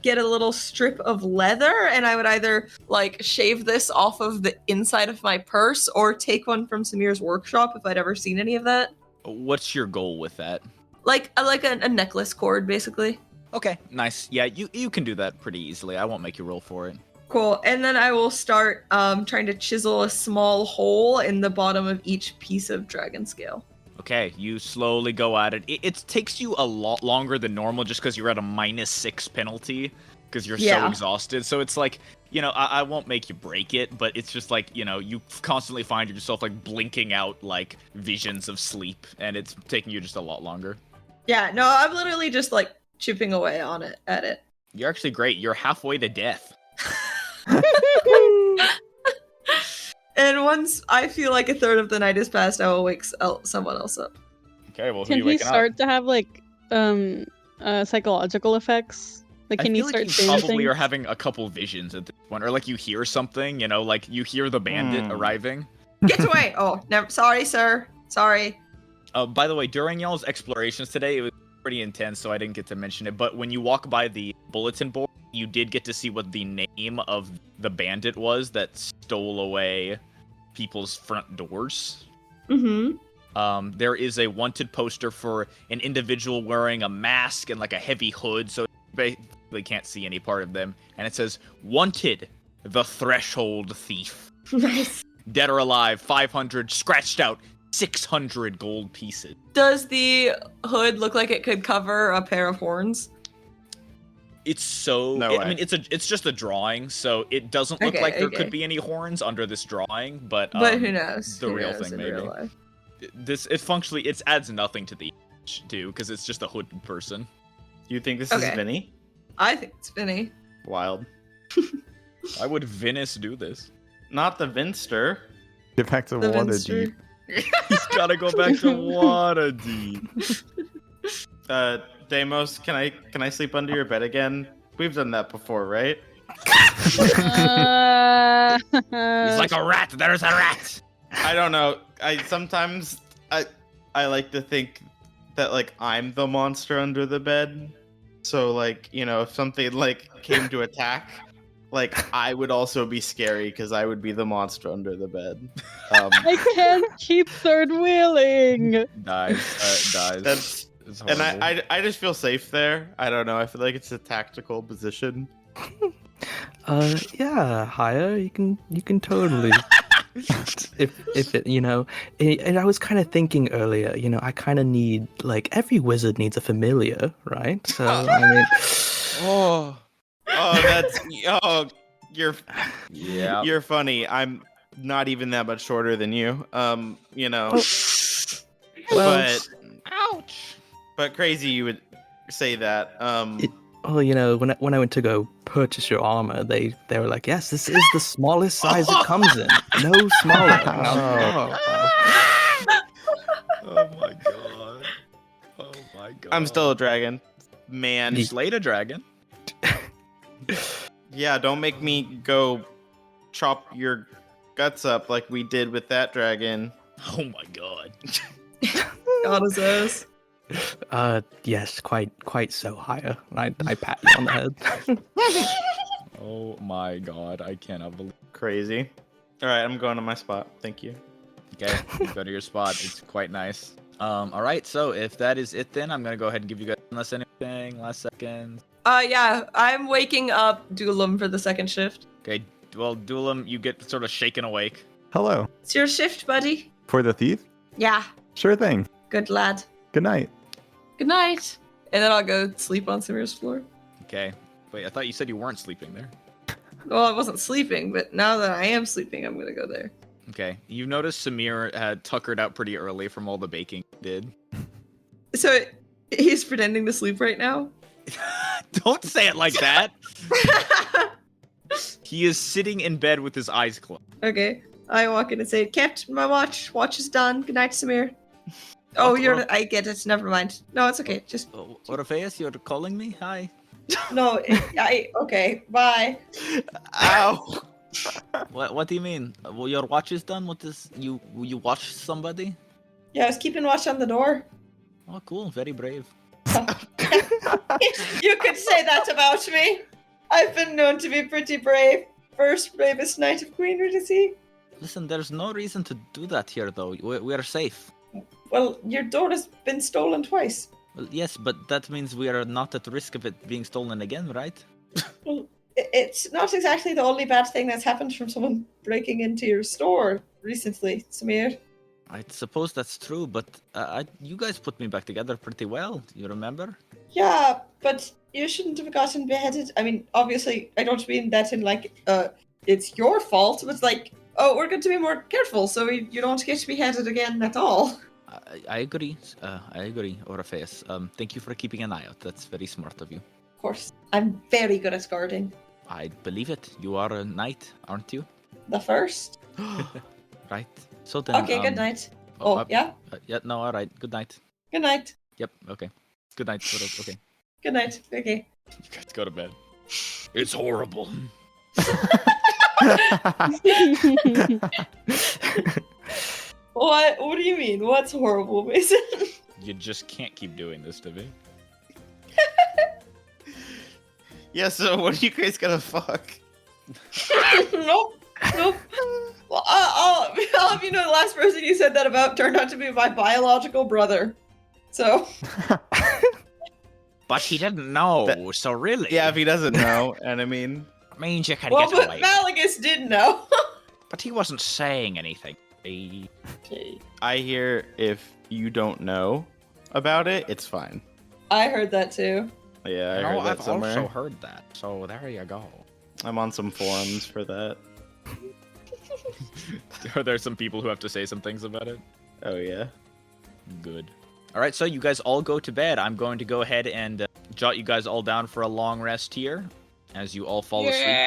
get a little strip of leather, and I would either like shave this off of the inside of my purse or take one from Samir's workshop if I'd ever seen any of that. What's your goal with that? Like a necklace cord, basically. Okay, nice. Yeah, you can do that pretty easily. I won't make you roll for it. Cool. And then I will start trying to chisel a small hole in the bottom of each piece of dragon scale. Okay, you slowly go at it. It takes you a lot longer than normal just because you're at a -6 penalty because you're so Yeah. exhausted. So it's like, I won't make you break it, but it's just like, you constantly find yourself like blinking out like visions of sleep, and it's taking you just a lot longer. Yeah, no, I'm literally just like chipping away on it at it. You're actually great. You're halfway to death. And once I feel like a third of the night has passed, I will wake someone else up. Okay, well, who Can you he waking up? start to have like psychological effects? Like, I can he feel like start you seeing probably things? are having a couple visions at this point, or like you hear something, like you hear the bandit arriving. Get away! Oh, never. Sorry, sir. Sorry. By the way, during y'all's explorations today, it was pretty intense, so I didn't get to mention it. But when you walk by the bulletin board, you did get to see what the name of the bandit was that stole away people's front doors. Mm-hmm. There is a wanted poster for an individual wearing a mask and like a heavy hood, so you basically can't see any part of them. And it says, "Wanted, the Threshold Thief. Nice. Dead or alive, 500, scratched out, 600 gold pieces." Does the hood look like it could cover a pair of horns? It's so. No I way. mean, it's just a drawing, so it doesn't look Okay, like there okay. could be any horns under this drawing. But But who knows? the Who real knows thing, in maybe. real life? It adds nothing to the image, too, because it's just a hooded person. You think this Okay. is Vinny? I think it's Vinny. Wild. Why would Venice do this? Not the Vinster. Get back to The Waterdeep. Vinster. He's gotta go back to Waterdeep. Deimos, can I sleep under your bed again? We've done that before, right? He's like a rat. There's a rat. I don't know. Sometimes I like to think that like I'm the monster under the bed. So like, if something like came to attack, like I would also be scary because I would be the monster under the bed. I can't keep third wheeling. Dies. That's It's and horrible. I just feel safe there. I don't know. I feel like it's a tactical position. Yeah, higher. You can totally. if it, and I was kind of thinking earlier, I kind of need, like, every wizard needs a familiar, right? So I mean, Oh. You're Yeah. you're funny. I'm not even that much shorter than you. well, But Ouch. but crazy you would say that. when I went to go purchase your armor, they were like, yes, this is the smallest size it comes in, no smaller. And I was like, Oh my god. Oh my god. I'm still a dragon. Man. You slayed a dragon. Yeah, don't make me go chop your guts up like we did with that dragon. Oh my god. God is us. Yes, quite so, higher. I pat you on the head. Oh my god. I cannot believe. Crazy. All right, I'm going to my spot. Thank you. Okay, you go to your spot. It's quite nice. All right. So if that is it, then I'm gonna go ahead and give you guys unless anything last second. Yeah, I'm waking up Dulam for the second shift. Okay. Well, Dulam, you get sort of shaken awake. Hello. It's your shift, buddy. For the thief? Yeah, Sure thing. good lad. Good night. Good night. And then I'll go sleep on Samir's floor. Okay. Wait, I thought you said you weren't sleeping there. Well, I wasn't sleeping, but now that I am sleeping, I'm gonna go there. Okay. You noticed Samir had tuckered out pretty early from all the baking he did. So he's pretending to sleep right now? Don't say it like that. He is sitting in bed with his eyes closed. Okay. I walk in and say, Captain, my watch. Watch is done. Good night, Samir. Oh, What, I get it. Never mind. No, it's okay. Just Orpheus, you're calling me? Hi. no. Okay. Bye. Ow! What do you mean? Well, your watch is done? What is you watch somebody? Yeah, I was keeping watch on the door. Oh, cool. Very brave. You could say that about me. I've been known to be pretty brave. First bravest knight of Queen Riddicy. Listen, there's no reason to do that here, though. We are safe. Well, your door has been stolen twice. Well, yes, but that means we are not at risk of it being stolen again, right? Well, it's not exactly the only bad thing that's happened from someone breaking into your store recently, Samir. I suppose that's true, but you guys put me back together pretty well. You remember? Yeah, but you shouldn't have gotten beheaded. I mean, obviously, I don't mean that in like, it's your fault, but it's like, oh, we're going to be more careful so you don't get beheaded again at all. I agree. I agree, Orpheus. Thank you for keeping an eye out. That's very smart of you. Of course, I'm very good at guarding. I believe it. You are a knight, aren't you? The first. Right. So then. Okay, good night. Oh, yeah? Yeah. No. All right. Good night. Good night. Yep. Okay. Good night. Okay. Good night. Okay. You guys go to bed. It's horrible. What? What do you mean? What's horrible, Mason? You just can't keep doing this to me. Yeah, so what are you guys gonna fuck? Nope. Well, I'll have you know the last person you said that about turned out to be my biological brother. So. But he didn't know, so really. Yeah, if he doesn't know, and I mean. Means you can Well, get but away. Malagus did know. But he wasn't saying anything. Okay. I hear if you don't know about it, it's fine. I heard that too. Yeah, I heard that I've somewhere. also heard that. So there you go. I'm on some forums for that. Are there some people who have to say some things about it? Oh yeah. Good. All right, so you guys all go to bed. I'm going to go ahead and jot you guys all down for a long rest here, as you all fall asleep.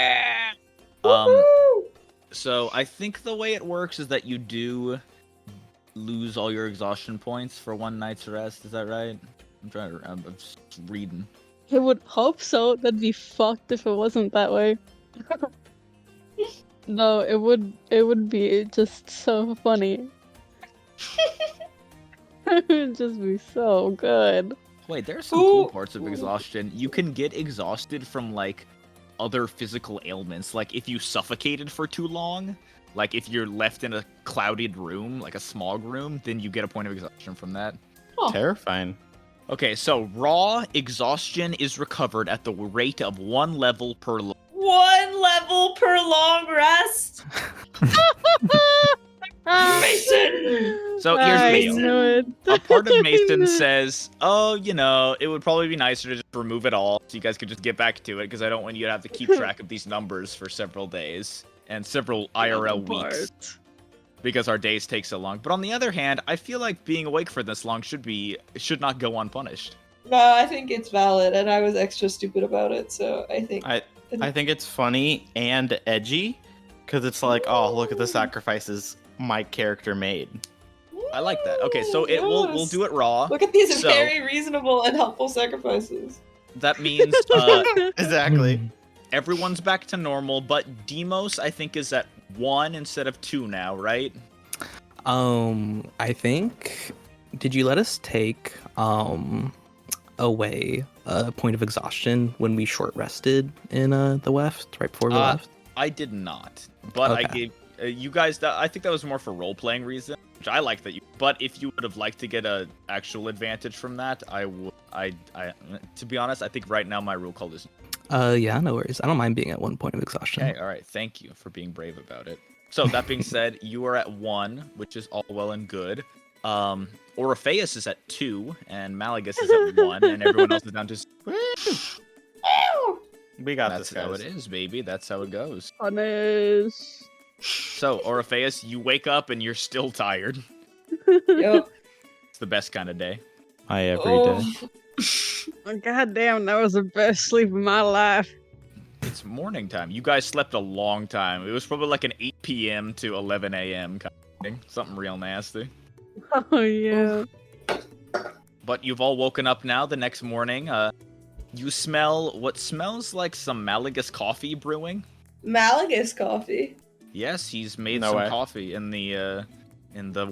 So I think the way it works is that you do lose all your exhaustion points for one night's rest. Is that right? I'm just reading. I would hope so. That'd be fucked if it wasn't that way. No, it would be just so funny. It would just be so good. Wait, there's some cool parts of exhaustion. You can get exhausted from like other physical ailments. Like if you suffocated for too long, like if you're left in a clouded room, like a smog room, then you get a point of exhaustion from that. Oh. Terrifying. Okay, so raw exhaustion is recovered at the rate of 1 level per 1 level per long rest. Mason. So here's I Mason. knew it. A part of Mason says, oh, you know, it would probably be nicer to just remove it all so you guys could just get back to it, because I don't want you to have to keep track of these numbers for several days and several IRL weeks because our days take so long. But on the other hand, I feel like being awake for this long should not go unpunished. No, I think it's valid, and I was extra stupid about it, so I think. I think it's funny and edgy, because it's like, oh, look at the sacrifices my character made. I like that. Okay, so we'll do it raw. Look at these So- very reasonable and helpful sacrifices. That means Exactly. everyone's back to normal, but Demos, I think, is at 1 instead of 2 now, right? I think. Did you let us take away a point of exhaustion when we short rested in the Weft right before we left? I did not, but I Okay. gave you guys that. I think that was more for role playing reason, which I like that you. But if you would have liked to get a actual advantage from that, I would. To be honest, I think right now my rule call is. Yeah, no worries. I don't mind being at 1 point of exhaustion. Okay, all right. Thank you for being brave about it. So that being said, you are at 1, which is all well and good. Orpheus is at 2, and Malagus is at 1, and everyone else is down to. We got That's this, how guys. it is, baby. That's how it goes. Honest. So, Orpheus, you wake up and you're still tired. Yep. It's the best kind of day. Every Oh. day. Oh, God damn, that was the best sleep of my life. It's morning time. You guys slept a long time. It was probably like an 8 p.m. to 11 a.m. kind of thing. Something real nasty. Oh, yeah. But you've all woken up now the next morning. You smell what smells like some Malagas coffee brewing. Malagas coffee. Yes, he's made No some way. coffee in the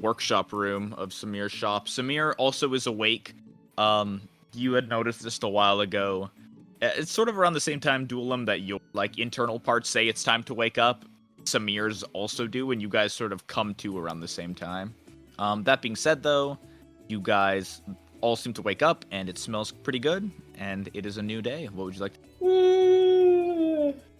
workshop room of Samir's shop. Samir also is awake. You had noticed this a while ago. It's sort of around the same time, Duelam, that your internal parts say it's time to wake up. Samir's also do, and you guys sort of come to around the same time. That being said, though, you guys all seem to wake up, and it smells pretty good, and it is a new day. What would you like?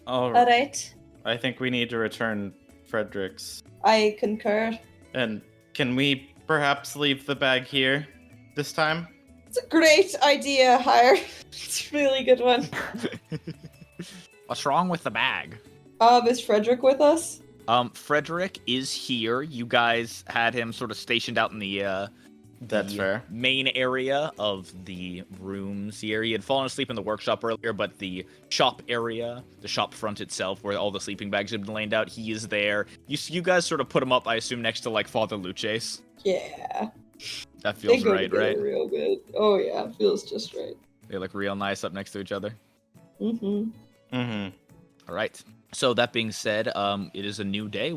All Alright. I think we need to return Frederick's. I concur. And can we perhaps leave the bag here this time? It's a great idea, Hire. It's a really good one. What's wrong with the bag? Is Frederick with us? Frederick is here. You guys had him sort of stationed out in the That's fair. main area of the rooms here. He had fallen asleep in the workshop earlier, but the shop area, the shop front itself, where all the sleeping bags had been laid out, he is there. You guys sort of put him up, I assume, next to Father Luces. Yeah. That They feels go right, together right? real good. Oh yeah, feels just right. They look real nice up next to each other. Mm-hmm. Mm-hmm. All right. So that being said, it is a new day.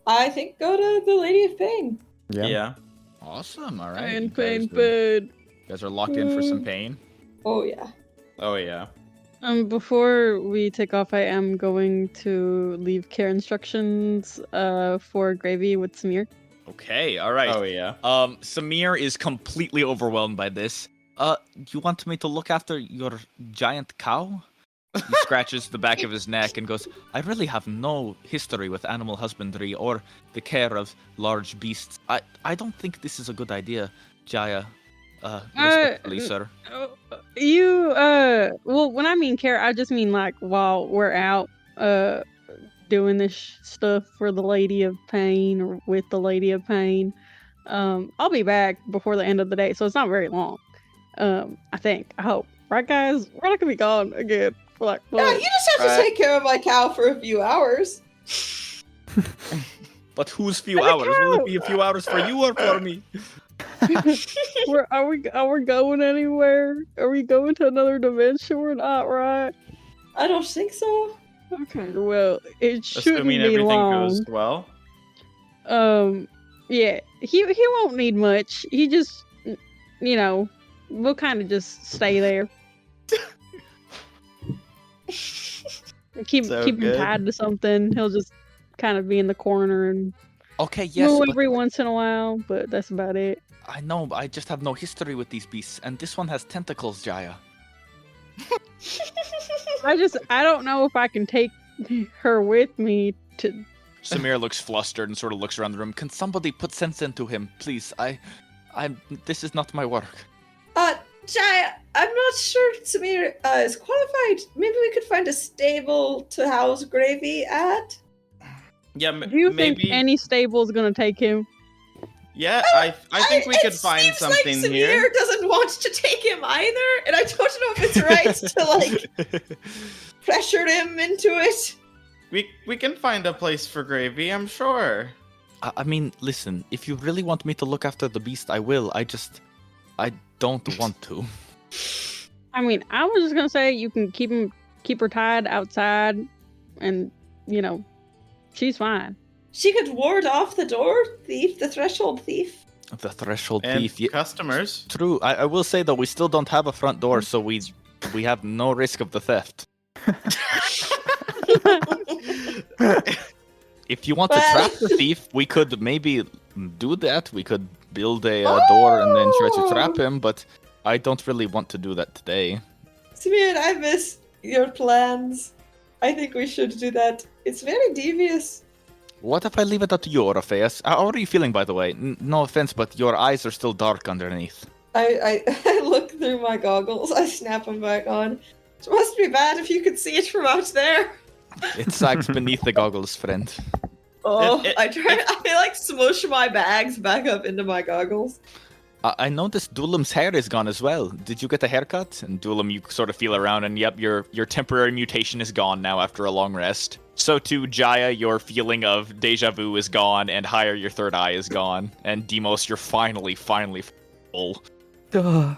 I think go to the Lady of Pain. Yeah. Awesome. All right. Pain, You pain, guys are- pain. you guys are locked in for some pain. Oh yeah. Oh, yeah. Before we take off, I am going to leave care instructions for Gravy with Samir. Okay. All right. Oh, yeah. Samir is completely overwhelmed by this. You want me to look after your giant cow? He scratches the back of his neck and goes, I really have no history with animal husbandry or the care of large beasts. I don't think this is a good idea, Jaya. Respectfully, sir. Well, when I mean care, I just mean while we're out doing this stuff for the Lady of Pain or with the Lady of Pain. I'll be back before the end of the day, so it's not very long. I hope. Right, guys? We're not gonna be gone again for Yeah, months. you just have to take care of my cow for a few hours. But whose few I'm a hours? Will cow! it be a few hours for you or for me? Are we going anywhere? Are we going to another dimension? We're not, right? I don't think so. Okay, well, it shouldn't Assuming be everything long. goes well. Yeah, he won't need much. He just, we'll kind of just stay there. Keep So him good. tied to something. He'll just kind of be in the corner and Okay, yes, move but every once in a while, but that's about it. I know, I just have no history with these beasts, and this one has tentacles, Jaya. I don't know if I can take her with me to. Samir looks flustered and sort of looks around the room. Can somebody put sense into him, please? This is not my work. Jaya, I'm not sure Samir is qualified. Maybe we could find a stable to house Gravy at. Yeah, Do you maybe. think any stable is gonna take him? Yeah, I think we could find something like Samir here. doesn't want to take him either, and I don't know if it's right to pressure him into it. We can find a place for Gravy, I'm sure. I mean, listen, if you really want me to look after the beast, I will. I don't want to. I mean, I was just gonna say you can keep her tied outside, and she's fine. She could ward off the door thief, the threshold thief. The threshold And thief. Yeah, customers. true. I will say though, we still don't have a front door, so we have no risk of the theft. If you want to trap the thief, we could maybe do that. We could build a door and then try to trap him, but I don't really want to do that today. Samir, I miss your plans. I think we should do that. It's very devious. What if I leave it up to you, Orpheus? How are you feeling, by the way? No offense, but your eyes are still dark underneath. I look through my goggles. I snap them back on. It must be bad if you could see it from out there. It sags beneath the goggles, friend. Oh, It- I smush my bags back up into my goggles. I noticed Dulam's hair is gone as well. Did you get a haircut? And Dulam, you sort of feel around, and yep, your temporary mutation is gone now after a long rest. So too, Jaya, your feeling of deja vu is gone, and Hire, your third eye is gone, and Demos, you're finally full. Ugh.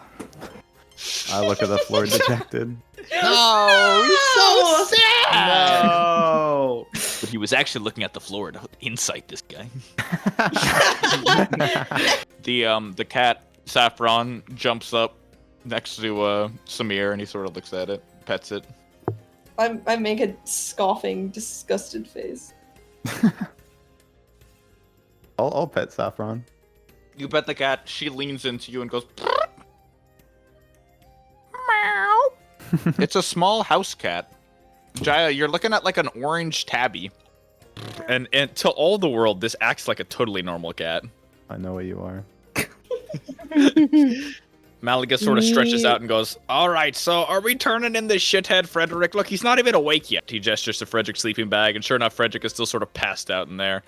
I look at the floor dejected. No, he's so sad. No. But he was actually looking at the floor to insight this guy. The cat Saffron jumps up next to Samir and he sort of looks at it, pets it. I make a scoffing, disgusted face. I'll pet Saffron. You pet the cat. She leans into you and goes. Meow. It's a small house cat. Jaya, you're looking at like an orange tabby. And to all the world, this acts like a totally normal cat. I know what you are. Malaga sort of stretches out and goes, all right, so are we turning in this shithead Frederick? Look, he's not even awake yet. He gestures to Frederick's sleeping bag, and sure enough, Frederick is still sort of passed out in there.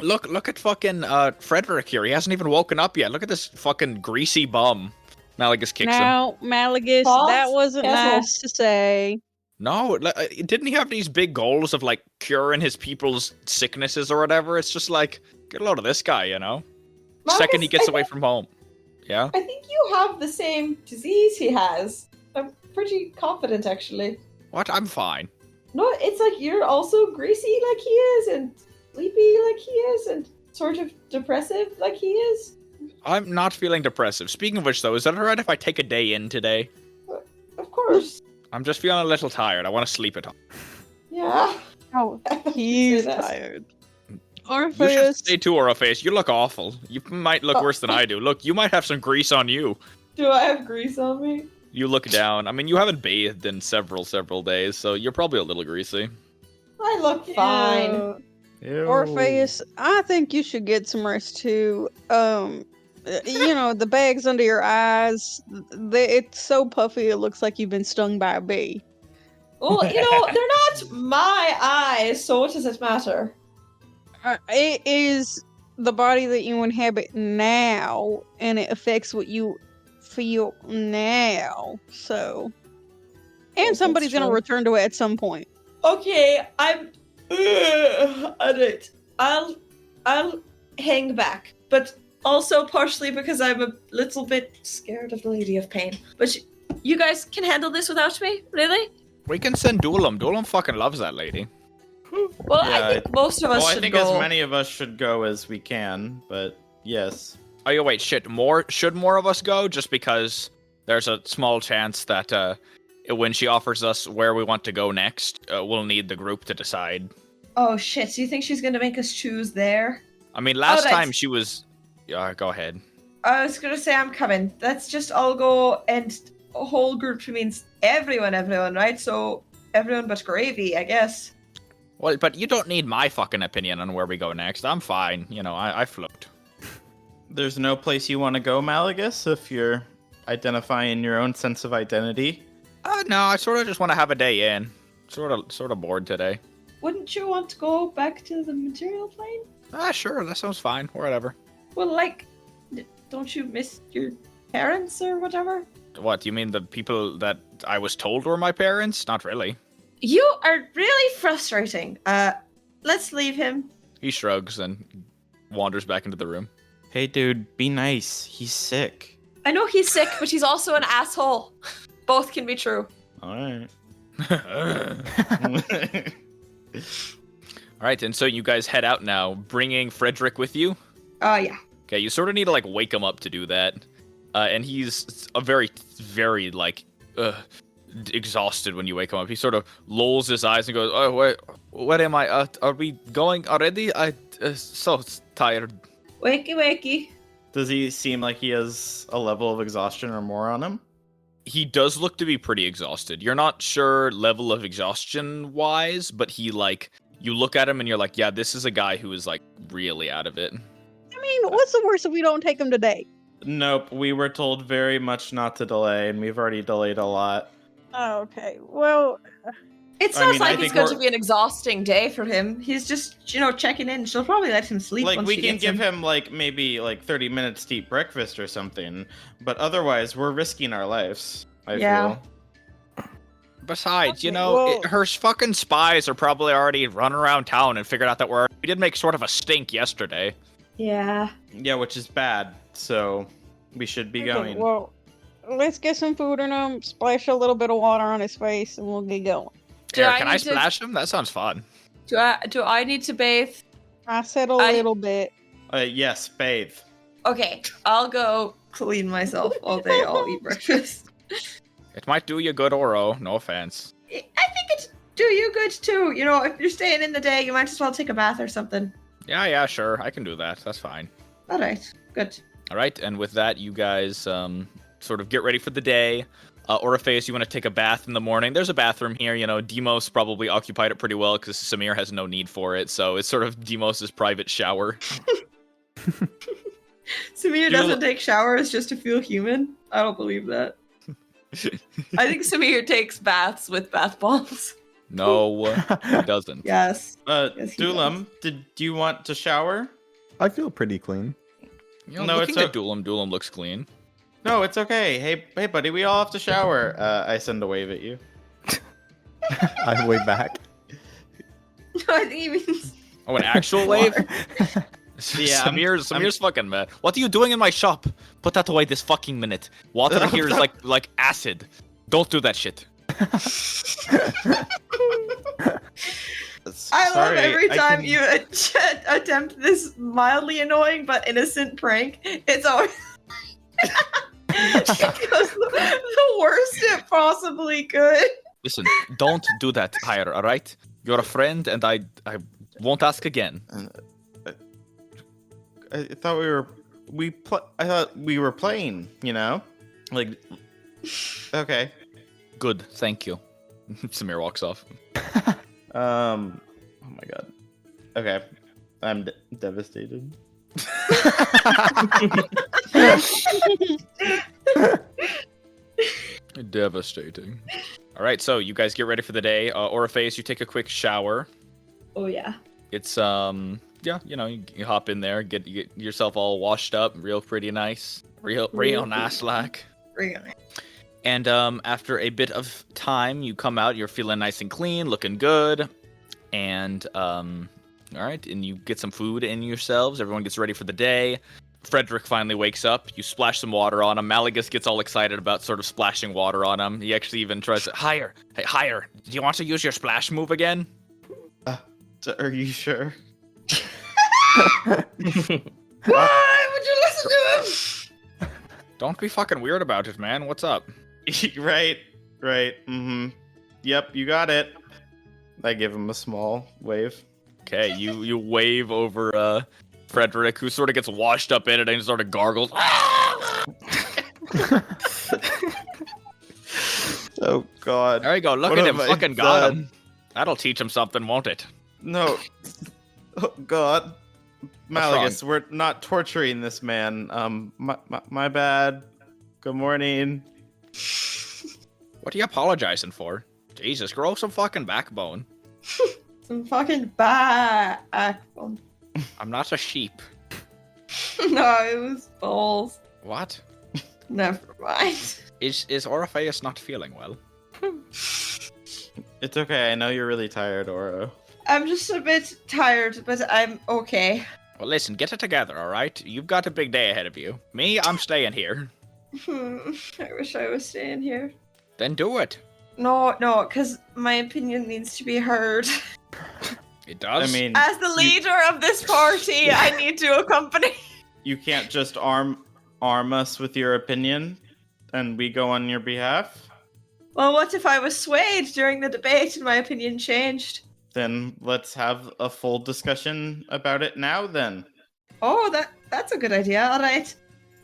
Look at fucking Frederick here. He hasn't even woken up yet. Look at this fucking greasy bum. Malagus kicks him. Now, Malagus, Pause. that wasn't Careful. nice to say. No, didn't he have these big goals of, like, curing his people's sicknesses or whatever? It's just like, get a load of this guy, you know? Second he gets away from home. Yeah? I think you have the same disease he has. I'm pretty confident, actually. What? I'm fine. No, it's like you're also greasy like he is, and sleepy like he is, and sort of depressive like he is. I'm not feeling depressive. Speaking of which, though, is that alright if I take a day in today? Of course. I'm just feeling a little tired. I want to sleep at home. Yeah. Oh, He's tired. You should Orpheus, stay too, Oroface. You look awful. You might look worse than I do. Look, you might have some grease on you. Do I have grease on me? You look down. I mean, you haven't bathed in several days, so you're probably a little greasy. I look fine. Ew. Orpheus, I think you should get some rest too. The bags under your eyes, it's so puffy it looks like you've been stung by a bee. Well, they're not my eyes, so what does it matter? It is the body that you inhabit now, and it affects what you feel now. So, and That's somebody's gonna true. return to it at some point. Okay, alright. I'll hang back, but also partially because I'm a little bit scared of the Lady of Pain. But you guys can handle this without me, really? We can send Dulam. Dulam fucking loves that lady. Well, Yeah, I think most of us Well, I should think go. as many of us should go as we can, but yes. Oh, yeah, wait, shit. Should more of us go? Just because there's a small chance that when she offers us where we want to go next, we'll need the group to decide. Oh shit! Do you think she's gonna make us choose there? I mean, last Alright. time she was... go ahead. I was gonna say I'm coming. Let's just all go, and a whole group means everyone, right? So everyone but Gravy, I guess. Well, but you don't need my fucking opinion on where we go next. I'm fine. I float. There's no place you want to go, Malagus, if you're identifying your own sense of identity. No, I sort of just want to have a day in. Sort of bored today. Wouldn't you want to go back to the material plane? Sure, that sounds fine. Whatever. Well, don't you miss your parents or whatever? What, you mean the people that I was told were my parents? Not really. You are really frustrating. Let's leave him. He shrugs and wanders back into the room. Hey, dude, be nice. He's sick. I know he's sick, but he's also an asshole. Both can be true. All right. Alright, and so you guys head out now, bringing Frederick with you? Yeah. Okay, you sort of need to, wake him up to do that. And he's a very, very, exhausted when you wake him up. He sort of lolls his eyes and goes, oh, wait, what am I? Are we going already? I'm so tired. Wakey, wakey. Does he seem like he has a level of exhaustion or more on him? He does look to be pretty exhausted. You're not sure level of exhaustion-wise, but he, you look at him and you're like, yeah, this is a guy who is, really out of it. I mean, what's the worst if we don't take him today? Nope, we were told very much not to delay, and we've already delayed a lot. Oh, okay. Well, It I sounds mean, I like it's think going to we're- be an exhausting day for him. He's just, checking in. She'll probably let him sleep once We she can gets give him. him, maybe, 30 minutes to eat breakfast or something, but otherwise, we're risking our lives, I Yeah. feel. Besides, Okay, well- her fucking spies are probably already running around town and figured out that we did make sort of a stink yesterday. Yeah. Yeah, which is bad, so... We should be Okay, going. well, let's get some food in him, splash a little bit of water on his face, and we'll get going. Do Here, I can I need to- splash him? That sounds fun. Do I need to bathe? I said a I- little bit. Yes, bathe. Okay, I'll go clean myself all day. I'll eat breakfast. It might do you good, Oro. No offense. I think it do you good too. You know, if you're staying in the day, you might as well take a bath or something. Yeah, sure. I can do that. That's fine. All right, good. All right, and with that, you guys sort of get ready for the day. Orpheus, you want to take a bath in the morning. There's a bathroom here. You know, Demos probably occupied it pretty well because Samir has no need for it. So it's sort of Demos' private shower. Samir doesn't take showers just to feel human. I don't believe that. I think Samir takes baths with bath bombs. No, he doesn't. Yes. Yes, he Dulam, do you want to shower? I feel pretty clean. You know, No, looking it's at Dulam looks clean. No, it's okay. Hey, buddy, we all have to shower. I send a wave at you. I wave back. I think he means. Oh, an actual wave? Yeah, Samir's fucking mad. What are you doing in my shop? Put that away this fucking minute. Water here is like acid. Don't do that shit. I love Sorry, every I time can- you attempt this mildly annoying but innocent prank. It's always it goes the worst it possibly could. Listen, don't do that, Hire, alright? You're a friend and I won't ask again. I thought I thought we were playing, you know? Like, okay. Good, thank you. Samir walks off. Oh my god. Okay. I'm devastated. Devastating. Alright, so you guys get ready for the day. Orpheus, you take a quick shower. Oh yeah. It's yeah, you know, you hop in there, get yourself all washed up, real pretty nice, real nice like. Really? And after a bit of time, you come out, you're feeling nice and clean, looking good, and all right, and you get some food in yourselves. Everyone gets ready for the day. Frederick finally wakes up. You splash some water on him. Malagus gets all excited about sort of splashing water on him. He actually even tries to Hire. Hey, Hire, do you want to use your splash move again? Are you sure? Why would you listen to him? Don't be fucking weird about it, man. What's up? Right. Mm-hmm. Yep, you got it. I give him a small wave. Okay, you wave over Frederick, who sort of gets washed up in it and sort of gargles. Oh god. There you go. Look What at him. have I Fucking got done? him. That'll teach him something, won't it? No. Oh god. What's Malagus, we're not torturing this man. My bad. Good morning. What are you apologizing for? Jesus, grow some fucking backbone. Some fucking backbone. I'm not a sheep. No, it was balls. What? Never mind. Is Orpheus not feeling well? It's okay. I know you're really tired, Oro. I'm just a bit tired, but I'm okay. Well, listen, get it together, all right? You've got a big day ahead of you. Me, I'm staying here. I wish I was staying here. Then do it. No, because my opinion needs to be heard. It does. I mean, As the leader of this party, I need to accompany. you can't just arm us with your opinion, and we go on your behalf. Well, what if I was swayed during the debate and my opinion changed? Then let's have a full discussion about it now. Then. Oh, that's a good idea. All right.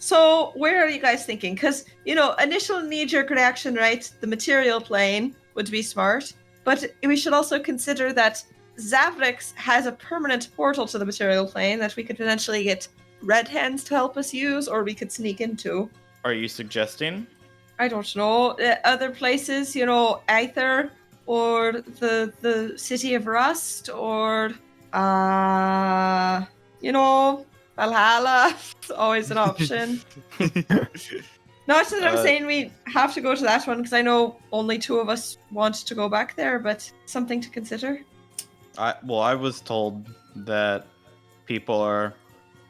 So, where are you guys thinking? Because, initial knee-jerk reaction, right? The material plane would be smart. But we should also consider that Zavrix has a permanent portal to the material plane that we could potentially get Red Hands to help us use, or we could sneak into. Are you suggesting? I don't know. Other places, Aether, or the City of Rust, or, Valhalla. It's always an option. Not that I'm saying we have to go to that one, because I know only 2 of us want to go back there, but something to consider. I was told that people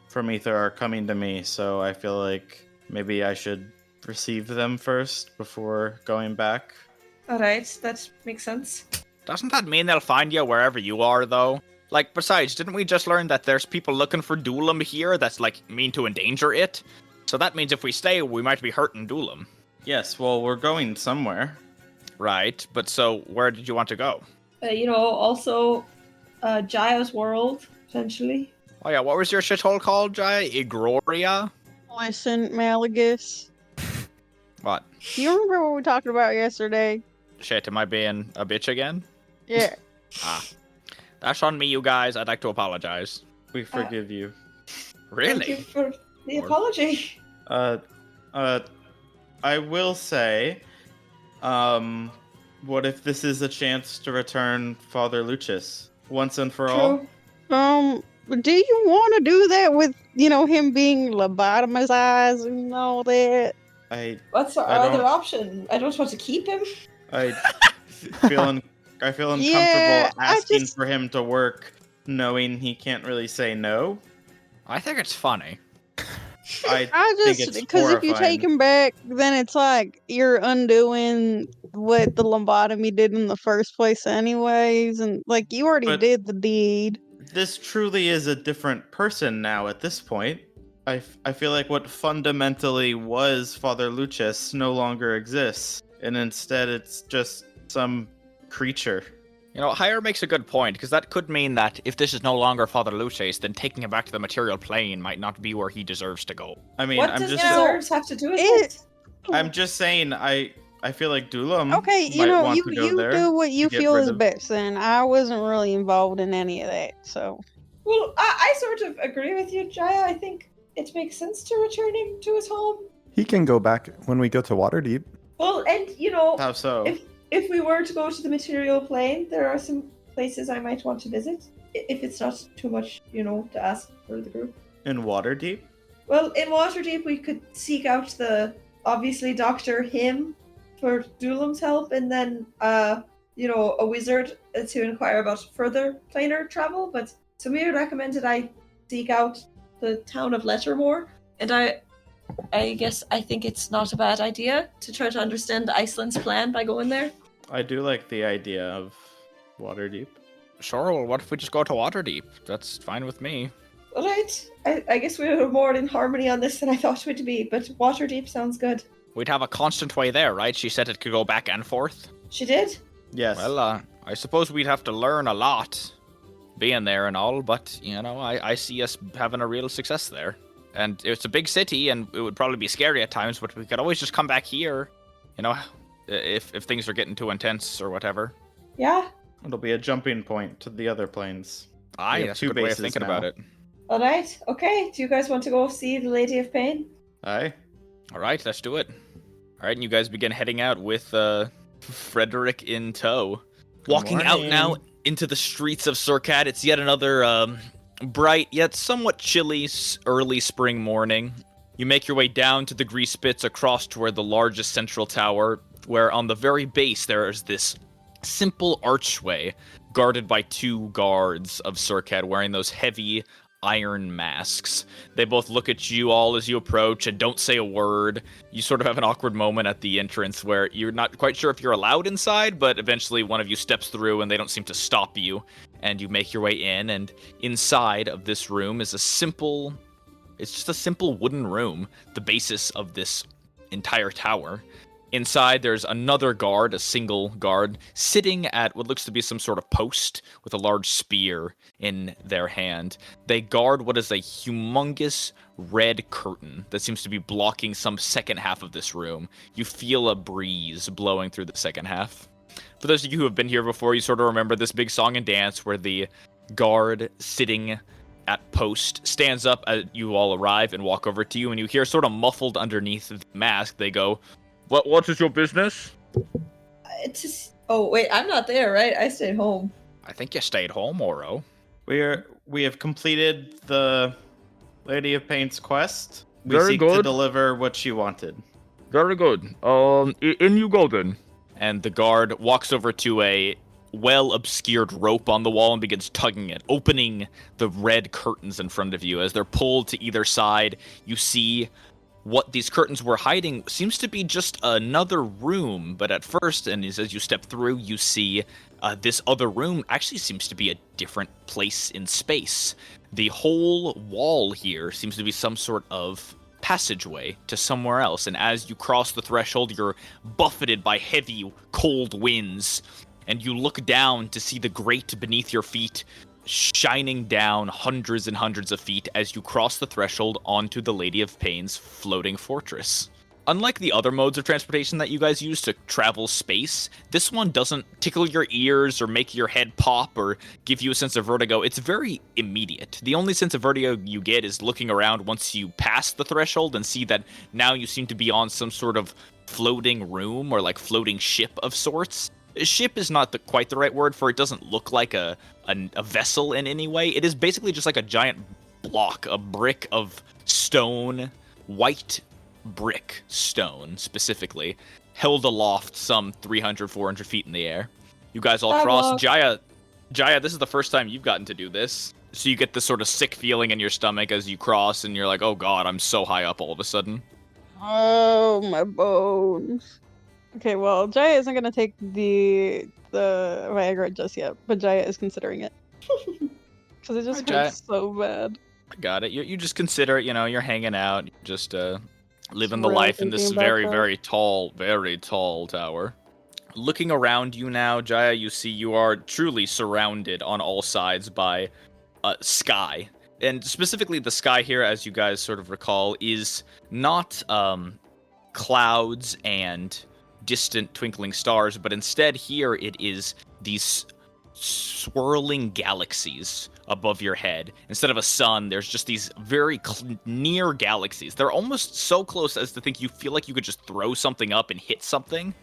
from Ether are coming to me, so I feel like maybe I should receive them first before going back. Alright, that makes sense. Doesn't that mean they'll find you wherever you are, though? Like, besides, didn't we just learn that there's people looking for Dulam here that's, like, mean to endanger it? So that means if we stay, we might be hurting Dulam. Yes, well, we're going somewhere. Right, but so where did you want to go? Also, Jaya's world, potentially. Oh yeah, what was your shithole called, Jaya? Ignoria? Listen, Malagus. What? Do you remember what we talked about yesterday? Shit, am I being a bitch again? Yeah. That's on me, you guys. I'd like to apologize. We forgive you. Really? Thank you for the apology. I will say, what if this is a chance to return Father Lucius once and for all? Do you want to do that with, him being lobotomized and all that? What's our other option? I don't want to keep him. I feel uncomfortable asking for him to work, knowing he can't really say no. I think it's funny. I think it's because if you take him back, then it's like you're undoing what the lobotomy did in the first place, anyways, and like you already did the deed. This truly is a different person now at this point. I feel like what fundamentally was Father Lucius no longer exists, and instead it's just some creature. Hire makes a good point, because that could mean that if this is no longer Father Lucius, then taking him back to the material plane might not be where he deserves to go. I mean, what does deserves have to do with it? I'm just saying, I feel like Dulam okay, you do what you feel is best, then. I wasn't really involved in any of that, so... Well, I sort of agree with you, Jaya. I think it makes sense to return him to his home. He can go back when we go to Waterdeep. Well, and, How so? If we were to go to the material plane, there are some places I might want to visit. If it's not too much, to ask for the group. In Waterdeep? Well, in Waterdeep, we could seek out obviously, Dr. Him for Dulam's help, and then, a wizard to inquire about further planar travel. But Samir recommended I seek out the town of Lettermore, and I guess I think it's not a bad idea to try to understand Iceland's plan by going there. I do like the idea of Waterdeep. Sure, well, what if we just go to Waterdeep? That's fine with me. All right. I guess we were more in harmony on this than I thought we'd be, but Waterdeep sounds good. We'd have a constant way there, right? She said it could go back and forth. She did? Yes. Well, I suppose we'd have to learn a lot being there and all, but, I see us having a real success there. And it's a big city, and it would probably be scary at times, but we could always just come back here, if things are getting too intense or whatever. Yeah. It'll be a jumping point to the other planes. Aye, that's a good way of thinking about it. All right. Okay. Do you guys want to go see the Lady of Pain? Aye. All right, let's do it. All right, and you guys begin heading out with Frederick in tow. Walking out now into the streets of Circad. It's yet another bright yet somewhat chilly early spring morning. You make your way down to the grease pits across to where the largest central tower, where on the very base there is this simple archway guarded by two guards of Circad wearing those heavy iron masks. They both look at you all as you approach and don't say a word. You sort of have an awkward moment at the entrance where you're not quite sure if you're allowed inside, but eventually one of you steps through and they don't seem to stop you, and you make your way in, and inside of this room is it's just a simple wooden room, the basis of this entire tower. Inside, there's another guard, a single guard, sitting at what looks to be some sort of post with a large spear in their hand. They guard what is a humongous red curtain that seems to be blocking some second half of this room. You feel a breeze blowing through the second half. For those of you who have been here before, you sort of remember this big song and dance where the guard sitting at post stands up as you all arrive and walk over to you, and you hear sort of muffled underneath the mask, they go, What is your business? It's just... Oh, wait, I'm not there, right? I stayed home. I think you stayed home, Oro. We have completed the Lady of Pain's quest. We Very seek good. to deliver what she wanted. Very good. In you go then. And the guard walks over to a well-obscured rope on the wall and begins tugging it, opening the red curtains in front of you. As they're pulled to either side, you see what these curtains were hiding seems to be just another room, but at first, and as you step through, you see this other room actually seems to be a different place in space. The whole wall here seems to be some sort of passageway to somewhere else, and as you cross the threshold, you're buffeted by heavy, cold winds, and you look down to see the grate beneath your feet shining down hundreds and hundreds of feet as you cross the threshold onto the Lady of Pain's floating fortress. Unlike the other modes of transportation that you guys use to travel space, this one doesn't tickle your ears or make your head pop or give you a sense of vertigo. It's very immediate. The only sense of vertigo you get is looking around once you pass the threshold and see that now you seem to be on some sort of floating room or like floating ship of sorts. Ship is not quite the right word, for it doesn't look like a vessel in any way. It is basically just like a giant block, a brick of stone, white brick stone specifically, held aloft some 300, 400 feet in the air. You guys all cross. Jaya, this is the first time you've gotten to do this. So you get this sort of sick feeling in your stomach as you cross, and you're like, oh god, I'm so high up all of a sudden. Oh, my bones. Okay, well, Jaya isn't gonna take the Viagra just yet, but Jaya is considering it. Because it just hurts so bad. I got it. You just consider it, you're hanging out, just living the Really life in this thinking about very, that. very tall tower. Looking around you now, Jaya, you see you are truly surrounded on all sides by sky. And specifically the sky here, as you guys sort of recall, is not clouds and distant twinkling stars, but instead here it is these swirling galaxies above your head. Instead of a sun, there's just these very near galaxies. They're almost so close as to think you feel like you could just throw something up and hit something,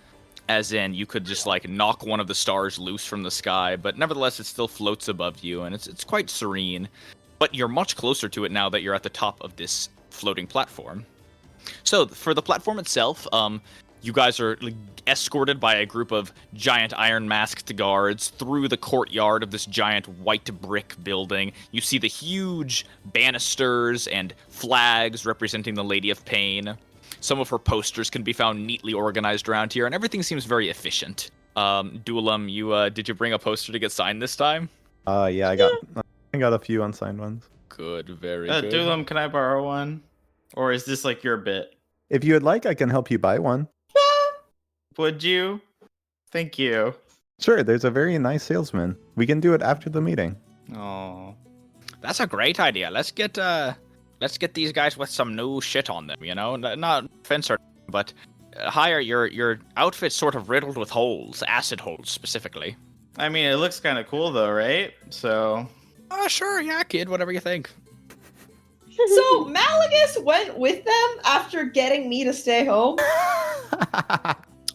as in you could just like knock one of the stars loose from the sky, but nevertheless it still floats above you, and it's quite serene. But you're much closer to it now that you're at the top of this floating platform. So for the platform itself, you guys are escorted by a group of giant iron masked guards through the courtyard of this giant white brick building. You see the huge banisters and flags representing the Lady of Pain. Some of her posters can be found neatly organized around here, and everything seems very efficient. Duelam, did you bring a poster to get signed this time? Yeah, I got a few unsigned ones. Good, very good. Duelam, can I borrow one? Or is this like your bit? If you would like, I can help you buy one. Would you? Thank you. Sure, there's a very nice salesman. We can do it after the meeting. Oh, That's a great idea. Let's get these guys with some new shit on them, Not offense or, but Hire, your outfit's sort of riddled with holes, acid holes specifically. I mean, it looks kind of cool though, right? So. Sure, yeah, kid, whatever you think. So Malagus went with them after getting me to stay home.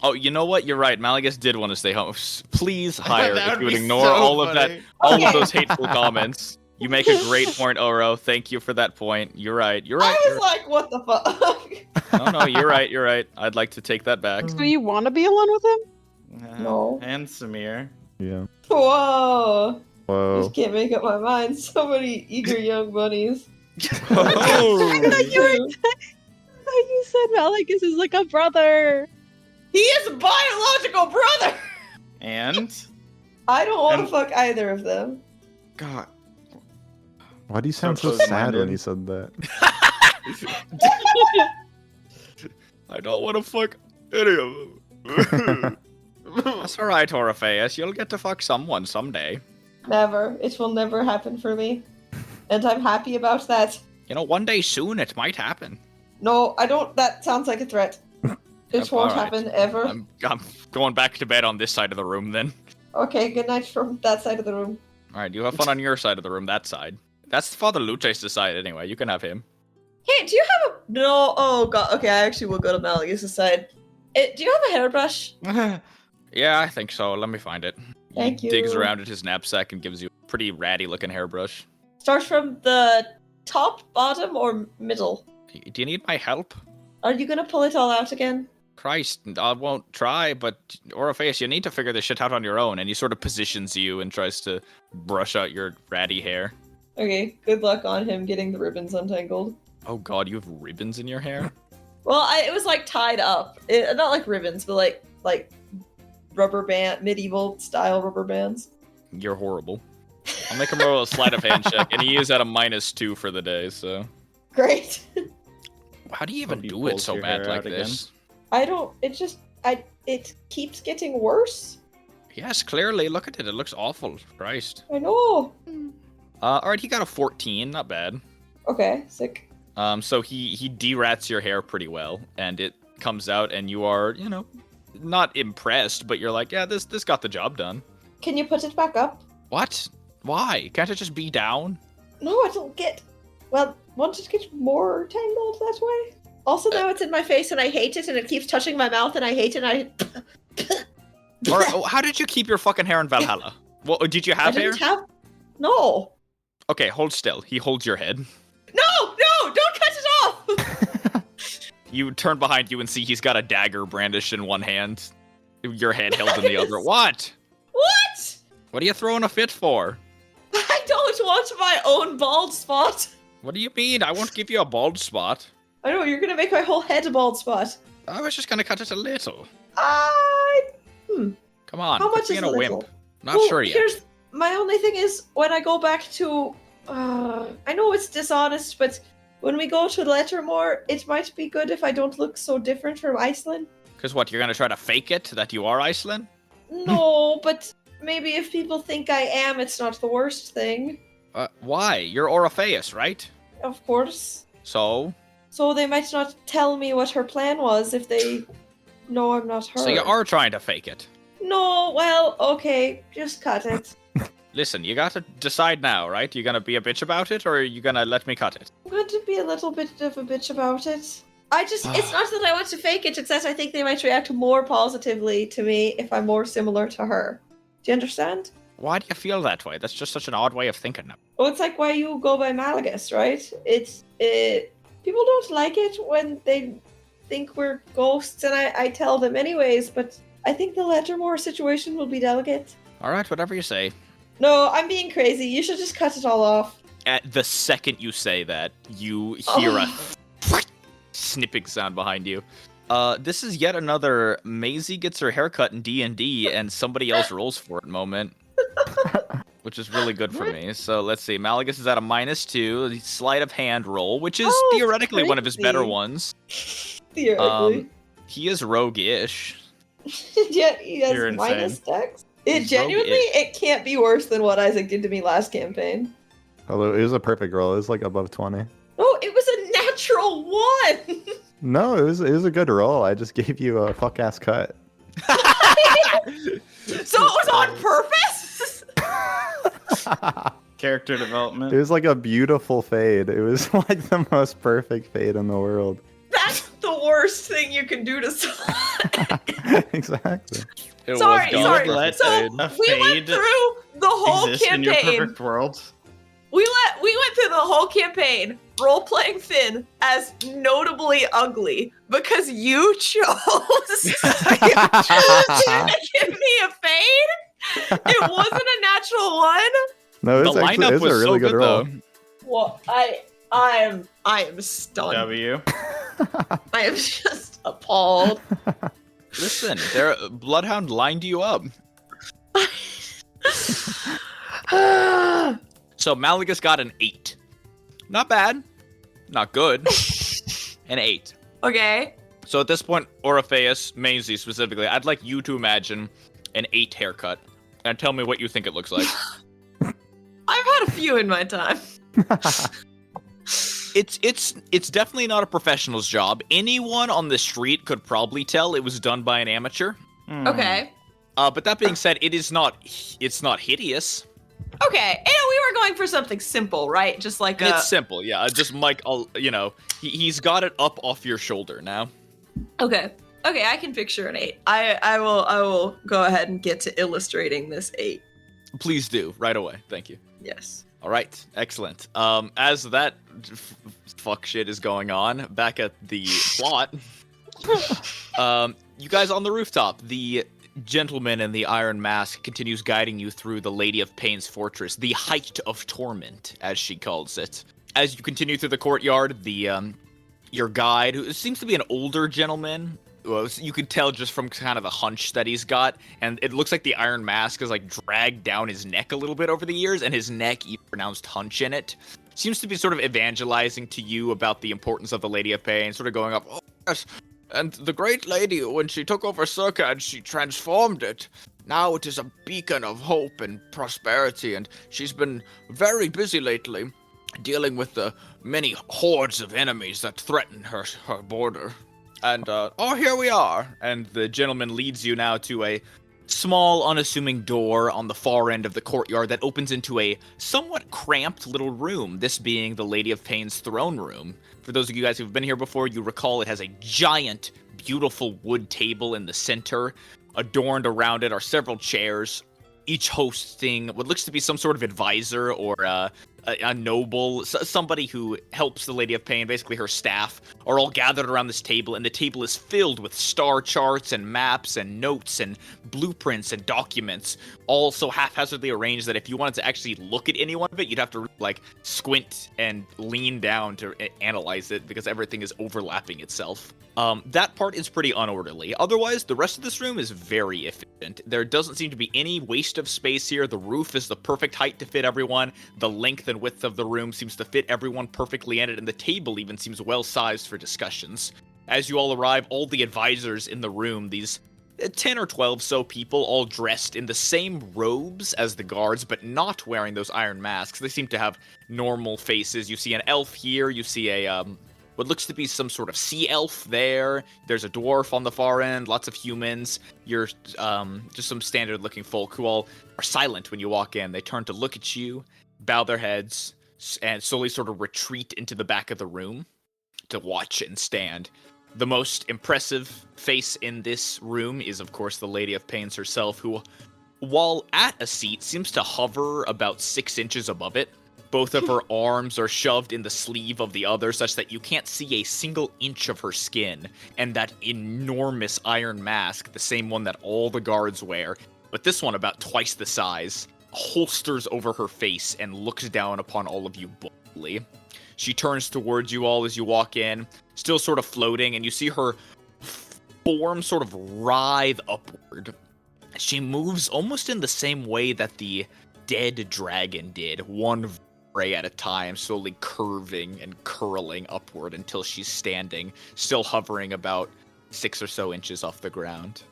Oh, you know what? You're right. Malagus did want to stay home. Please, Hire, That if you would would be ignore so all of that, funny. all Okay. of those hateful comments. You make a great point, Oro. Thank you for that point. You're right. You're right. I was like, what the fuck? No, you're right. You're right. I'd like to take that back. So you want to be alone with him? No. And Samir. Yeah. Whoa. Whoa. Just can't make up my mind. So many eager young bunnies. Oh. You said Malagus is like a brother. He is a biological brother! And I don't want to And- fuck either of them. God. Why do you sound so close-minded. sad when you said that? I don't want to fuck any of them. That's all right, Orpheus. You'll get to fuck someone someday. Never. It will never happen for me. And I'm happy about that. One day soon it might happen. No, I don't. That sounds like a threat. It All won't right. happen ever. I'm going back to bed on this side of the room then. Okay, good night from that side of the room. All right, you have fun on your side of the room, that side. That's Father Luce's side anyway. You can have him. Hey, do you have a... No, oh god. Okay, I actually will go to Malagus' side. Do you have a hairbrush? Yeah, I think so. Let me find it. Thank He digs you. around at his knapsack and gives you a pretty ratty looking hairbrush. Start from the top, bottom, or middle? Do you need my help? Are you gonna pull it all out again? Christ, I won't try, but Orpheus, you need to figure this shit out on your own. And he sort of positions you and tries to brush out your ratty hair. Okay, good luck on him getting the ribbons untangled. Oh god, you have ribbons in your hair? Well, it was like tied up. Not like ribbons, but like rubber band, medieval style rubber bands. You're horrible. I'll make him roll a sleight of hand check, and he is at a -2 for the day, so... Great. How do you even Hope he do it pulls so your bad hair like out again. this? I don't. It keeps getting worse. Yes, clearly. Look at it. It looks awful. Christ. I know. Alright, he got a 14. Not bad. Okay, sick. So he derats your hair pretty well, and it comes out, and you are, you know, not impressed, but you're like, yeah, this got the job done. Can you put it back up? What? Why? Can't it just be down? No, I don't get. Well, won't it get more tangled that way? Also, now it's in my face, and I hate it, and it keeps touching my mouth, and I hate it. And Or how did you keep your fucking hair in Valhalla? What did you I have hair? didn't have. No. Okay, hold still. He holds your head. No! Don't cut it off! You turn behind you and see he's got a dagger brandished in one hand, your head held in the other. What? What? What are you throwing a fit for? I don't want my own bald spot. What do you mean? I won't give you a bald spot. I know, you're gonna make my whole head a bald spot. I was just gonna cut it a little. Come on, How quit much is being a a little? wimp. Not Well, sure yet. Here's my only thing is when I go back to. I know it's dishonest, but when we go to Lettermore, it might be good if I don't look so different from Iceland. Because what, you're gonna try to fake it that you are Iceland? No, but maybe if people think I am, it's not the worst thing. Why? You're Orpheus, right? Of course. So? So they might not tell me what her plan was if they know I'm not her. So you are trying to fake it. No, well, okay, just cut it. Listen, you gotta decide now, right? You gonna be a bitch about it, or are you gonna let me cut it? I'm going to be a little bit of a bitch about it. It's not that I want to fake it, it's that I think they might react more positively to me if I'm more similar to her. Do you understand? Why do you feel that way? That's just such an odd way of thinking now. Well, it's like why you go by Malagus, right? People don't like it when they think we're ghosts, and I tell them anyways, but I think the Lettermore situation will be delicate. Alright, whatever you say. No, I'm being crazy. You should just cut it all off. At the second you say that, you hear a snipping sound behind you. This is yet another Maisie gets her haircut in D&D and somebody else rolls for it moment. Which is really good for me. So let's see. Malagus is at a -2. The sleight of hand roll, which is theoretically one of his better crazy. ones. Theoretically. He is roguish. Yeah, he has You're minus insane. dex. He's Genuinely, roguish. it can't be worse than what Isaac did to me last campaign. Although it was a perfect roll. It was like above 20. Oh, it was a natural one! No, it was a good roll. I just gave you a fuck ass cut. So it was on purpose? Character It development. was like a beautiful fade. It was like the most perfect fade in the world. That's the worst thing you can do to someone. Exactly. It Sorry, was sorry. gone. Let So a we went fade through the whole exist in your campaign. perfect world. We went through the whole campaign role-playing Finn as notably ugly because you chose to give me a fade. It wasn't a natural one. No, The it's actually lineup it's a was really so good, roll. though. Well, I am stunned. W. I am just appalled. Listen, their Bloodhound lined you up. So Malagus got an 8. Not bad. Not good. An 8. Okay. So at this point, Orpheus, Maisie specifically, I'd like you to imagine an 8 haircut. And tell me what you think it looks like. I've had a few in my time. It's definitely not a professional's job. Anyone on the street could probably tell it was done by an amateur. Okay. But that being said, it's not hideous. Okay. And we were going for something simple, right? Just like It's simple, yeah. Just Mike, he's got it up off your shoulder now. Okay. Okay, I can picture an 8. I will go ahead and get to illustrating this 8. Please do, right away. Thank you. Yes. All right, excellent. As that fuck shit is going on, back at the plot, you guys on the rooftop, the gentleman in the iron mask continues guiding you through the Lady of Pain's fortress, the height of torment, as she calls it. As you continue through the courtyard, the your guide, who seems to be an older gentleman. Well, you could tell just from kind of the hunch that he's got, and it looks like the iron mask is like dragged down his neck a little bit over the years, and his neck even pronounced hunch in it. Seems to be sort of evangelizing to you about the importance of the Lady of Pain, sort of going up, oh yes, and the great lady, when she took over Circad, she transformed it. Now it is a beacon of hope and prosperity, and she's been very busy lately, dealing with the many hordes of enemies that threaten her border. And, here we are. And the gentleman leads you now to a small, unassuming door on the far end of the courtyard that opens into a somewhat cramped little room, this being the Lady of Pain's throne room. For those of you guys who've been here before, you recall it has a giant, beautiful wood table in the center. Adorned around it are several chairs, each hosting what looks to be some sort of advisor or a noble, somebody who helps the Lady of Pain, basically her staff, are all gathered around this table, and the table is filled with star charts and maps and notes and blueprints and documents, all so haphazardly arranged that if you wanted to actually look at any one of it, you'd have to, like, squint and lean down to analyze it, because everything is overlapping itself. That part is pretty unorderly. Otherwise, the rest of this room is very efficient. There doesn't seem to be any waste of space here. The roof is the perfect height to fit everyone. The length and width of the room seems to fit everyone perfectly in it, and the table even seems well-sized for discussions. As you all arrive, all the advisors in the room, these 10 or 12 so people, all dressed in the same robes as the guards, but not wearing those iron masks. They seem to have normal faces. You see an elf here, you see a, what looks to be some sort of sea elf there. There's a dwarf on the far end, lots of humans. You're just some standard-looking folk who all are silent when you walk in. They turn to look at you, bow their heads, and slowly sort of retreat into the back of the room to watch and stand. The most impressive face in this room is, of course, the Lady of Pains herself, who, while at a seat, seems to hover about 6 inches above it. Both of her arms are shoved in the sleeve of the other, such that you can't see a single inch of her skin, and that enormous iron mask, the same one that all the guards wear, but this one about twice the size, holsters over her face and looks down upon all of you boldly. She turns towards you all as you walk in, still sort of floating, and you see her form sort of writhe upward. She moves almost in the same way that the dead dragon did, one ray at a time, slowly curving and curling upward until she's standing, still hovering about 6 or so inches off the ground.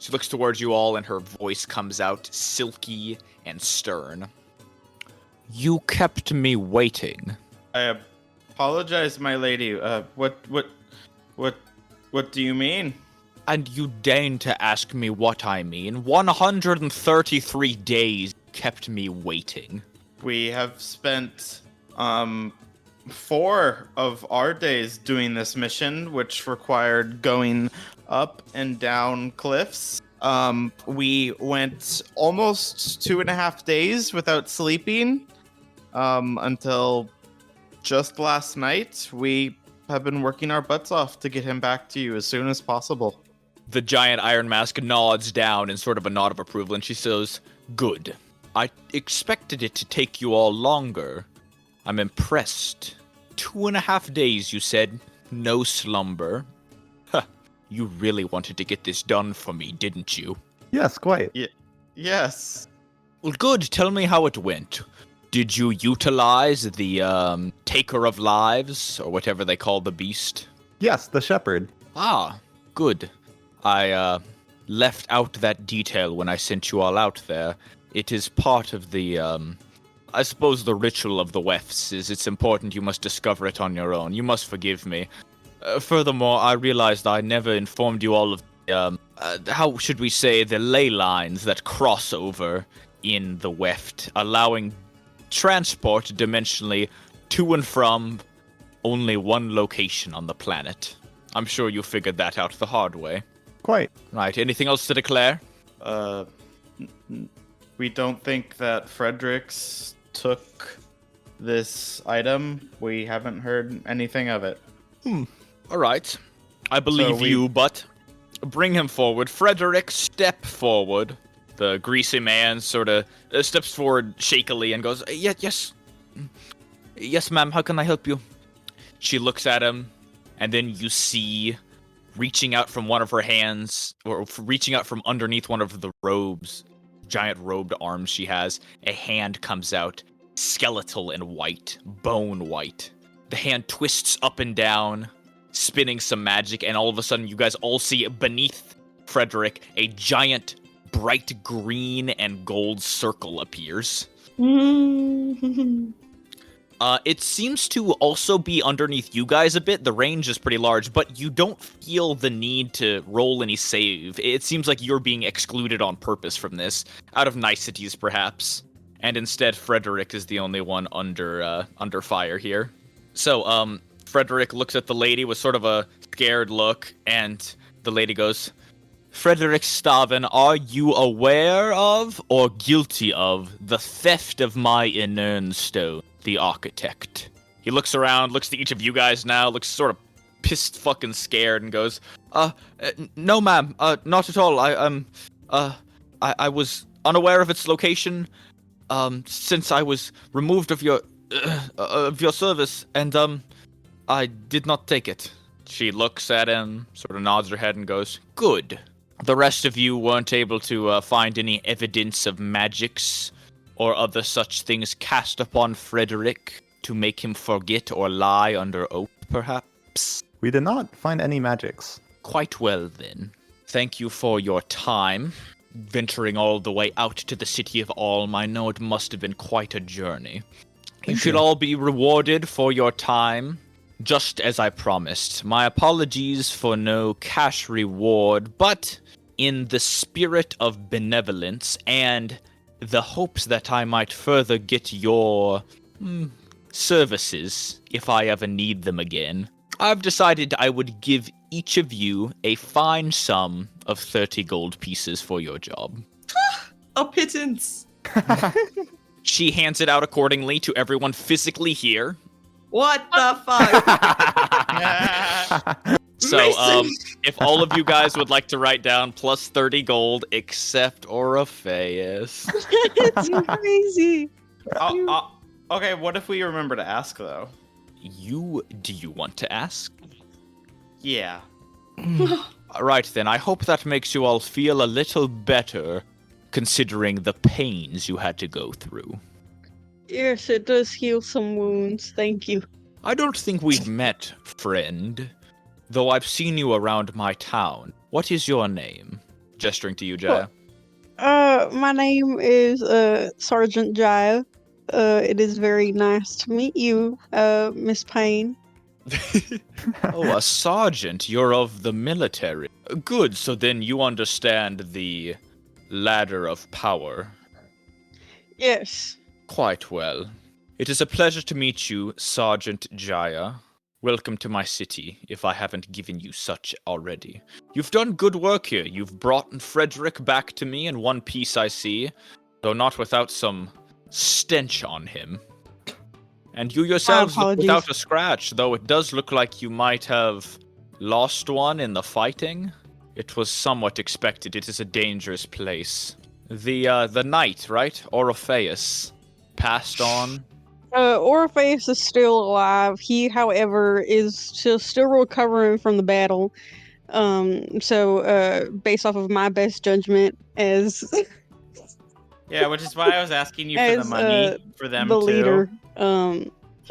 She looks towards you all, and her voice comes out silky and stern. You kept me waiting. I apologize, my lady. What do you mean? And you deign to ask me what I mean. 133 days kept me waiting. We have spent 4 of our days doing this mission, which required going up and down cliffs. We went almost 2.5 days without sleeping until just last night. We have been working our butts off to get him back to you as soon as possible. The giant iron mask nods down in sort of a nod of approval, and she says, "Good. I expected it to take you all longer. I'm impressed. 2.5 days, you said. No slumber. Huh. You really wanted to get this done for me, didn't you?" Yes, quite. Yes. Well, good. Tell me how it went. Did you utilize the, Taker of Lives, or whatever they call the beast? Yes, the shepherd. Ah, good. I, left out that detail when I sent you all out there. It is part of the, I suppose the ritual of the Wefts is it's important you must discover it on your own. You must forgive me. Furthermore, I realized I never informed you all of the, how should we say, the ley lines that cross over in the Weft, allowing transport dimensionally to and from only one location on the planet. I'm sure you figured that out the hard way. Quite. Right, anything else to declare? We don't think that Fredericks took this item. We haven't heard anything of it. All right. I believe you, but bring him forward. Frederick, step forward. The greasy man sort of steps forward shakily and goes, Yes, ma'am, how can I help you?" She looks at him, and then you see, reaching out from one of her hands, or reaching out from underneath one of the robes, giant robed arms she has, a hand comes out, skeletal and white, bone white. The hand twists up and down, spinning some magic, and all of a sudden you guys all see beneath Frederick a giant, bright green and gold circle appears. It seems to also be underneath you guys a bit. The range is pretty large, but you don't feel the need to roll any save. It seems like you're being excluded on purpose from this, out of niceties perhaps. And instead, Frederick is the only one under fire here. So, Frederick looks at the lady with sort of a scared look, and the lady goes, Frederick Staven, are you aware of or guilty of the theft of my Inern Stone, the architect? He looks around, looks to each of you guys now, looks sort of pissed fucking scared, and goes, no ma'am, not at all. I was unaware of its location, since I was removed of your service, and, I did not take it. She looks at him, sort of nods her head, and goes, good. The rest of you weren't able to find any evidence of magics or other such things cast upon Frederick to make him forget or lie under oath, perhaps? We did not find any magics. Quite well, then. Thank you for your time, venturing all the way out to the city of Ulm. I know it must have been quite a journey. You should all be rewarded for your time, just as I promised. My apologies for no cash reward, but in the spirit of benevolence and the hopes that I might further get your services if I ever need them again, I've decided I would give each of you a fine sum of 30 gold pieces for your job. A pittance. She hands it out accordingly to everyone physically here. What the fuck? So, if all of you guys would like to write down plus 30 gold, except Orpheus. It's crazy. Okay, what if we remember to ask, though? Do you want to ask? Yeah. Right then, I hope that makes you all feel a little better, considering the pains you had to go through. Yes, it does heal some wounds. Thank you. I don't think we've met, friend, though I've seen you around my town. What is your name? Gesturing to you, Jaya. My name is Sergeant Jaya. It is very nice to meet you, Miss Payne. Oh, a sergeant. You're of the military. Good, so then you understand the ladder of power. Yes. Quite well. It is a pleasure to meet you, Sergeant Jaya. Welcome to my city, if I haven't given you such already. You've done good work here. You've brought Frederick back to me in one piece, I see, though not without some stench on him. And you yourselves look without a scratch, though it does look like you might have lost one in the fighting. It was somewhat expected. It is a dangerous place. The knight, right? Orpheus, passed on. Orpheus is still alive. He, however, is still recovering from the battle. So, based off of my best judgment as Yeah, which is why I was asking you for the money for them the too. leader,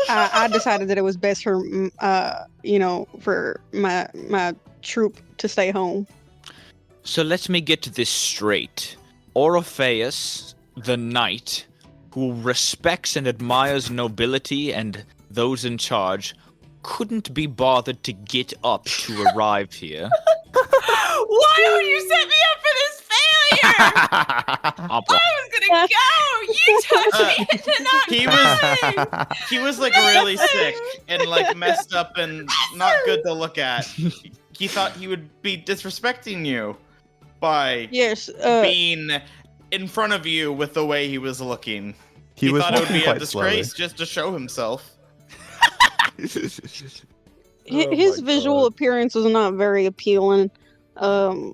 I decided that it was best for for my troop to stay home. So let me get this straight. Orpheus, the knight, who respects and admires nobility and those in charge, couldn't be bothered to get up to arrive here. Why don't you set me up for this failure? I was gonna go. You touched me into not going. He was like really sick and like messed up and not good to look at. He thought he would be disrespecting you by being in front of you with the way he was looking. He thought it would be a disgrace just to show himself. His visual appearance was not very appealing. I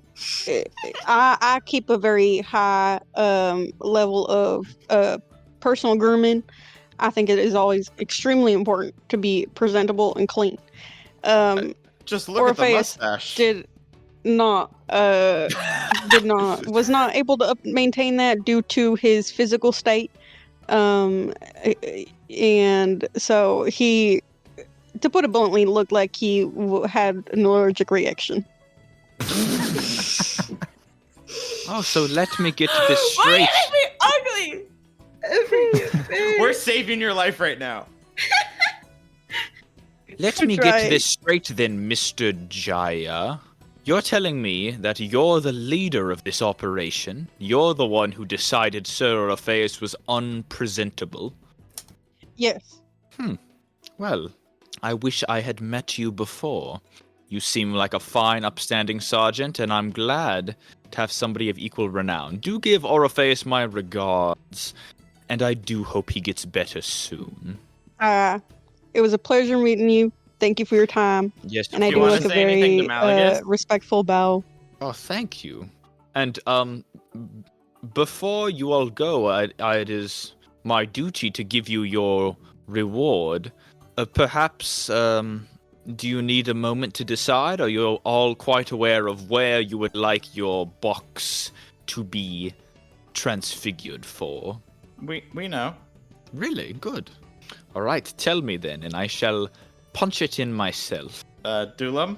keep a very high level of personal grooming. I think it is always extremely important to be presentable and clean. Just look at the Orpheus mustache. was not able to maintain that due to his physical state. And so he, to put it bluntly, looked like he had an allergic reaction. Oh, so let me get this Why straight. are you ugly? We're saving your life right now. Let I me tried. get this straight then, Mr. Jaya. You're telling me that you're the leader of this operation. You're the one who decided Sir Orpheus was unpresentable. Yes. Well, I wish I had met you before. You seem like a fine, upstanding sergeant, and I'm glad to have somebody of equal renown. Do give Orpheus my regards, and I do hope he gets better soon. It was a pleasure meeting you. Thank you for your time. Yes, And I you do wanna like a say anything to very Malagus? respectful bow. Oh, thank you. And before you all go, it is my duty to give you your reward. Perhaps, do you need a moment to decide? Are you all quite aware of where you would like your box to be transfigured for? We know. Really? Good. All right, tell me then, and I shall punch it in myself. Dulam?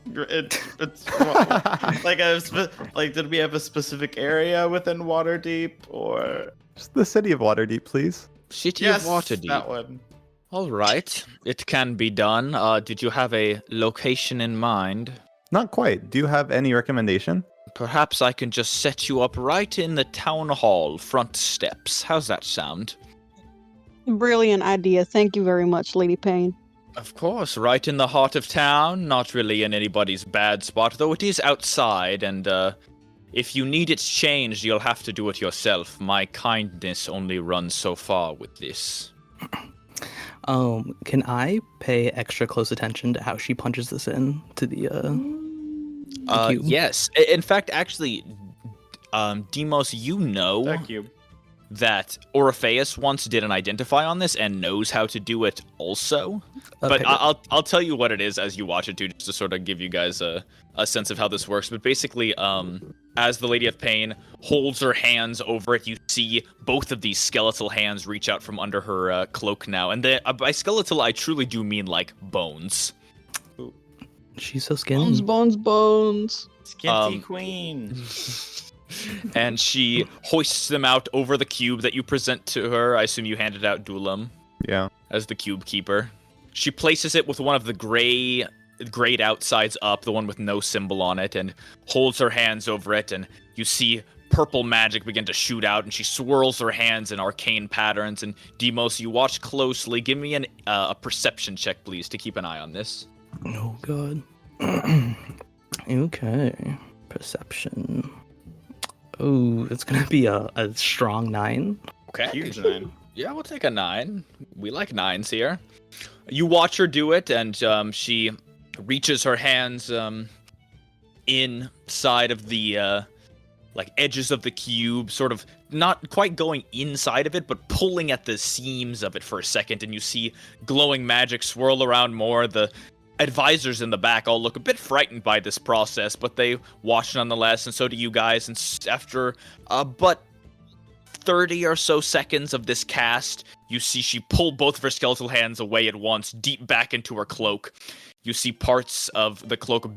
It's did we have a specific area within Waterdeep or? Just the city of Waterdeep, please. City Yes, of Waterdeep. that one. All right, it can be done. Did you have a location in mind? Not quite. Do you have any recommendation? Perhaps I can just set you up right in the town hall front steps. How's that sound? Brilliant idea. Thank you very much, Lady Payne. Of course, right in the heart of town. Not really in anybody's bad spot, though it is outside, and if you need it changed, you'll have to do it yourself. My kindness only runs so far with this. Can I pay extra close attention to how she punches this in to the cube? Yes. In fact, actually, Demos, you know Thank you. that Orpheus once did an identify on this and knows how to do it also. But Okay, I'll tell you what it is as you watch it too, just to sort of give you guys a sense of how this works. But basically, as the Lady of Pain holds her hands over it, you see both of these skeletal hands reach out from under her cloak now. And by skeletal, I truly do mean like bones. she's so skinny. Bones. Skinty Queen. And she hoists them out over the cube that you present to her. I assume you handed out Dulam Yeah. as the cube keeper. She places it with one of the grayed outsides up, the one with no symbol on it, and holds her hands over it, and you see purple magic begin to shoot out, and she swirls her hands in arcane patterns. And Demos, you watch closely. Give me a perception check, please, to keep an eye on this. Oh god. Okay. Perception. Oh, it's gonna be a strong 9. Okay. Huge 9. Yeah, we'll take a 9. We like 9s here. You watch her do it, and she reaches her hands inside of the edges of the cube, sort of not quite going inside of it, but pulling at the seams of it for a second, and you see glowing magic swirl around more. The advisors in the back all look a bit frightened by this process, but they watch nonetheless, and so do you guys. And after but 30 or so seconds of this cast, you see she pull both of her skeletal hands away at once, deep back into her cloak. You see parts of the cloak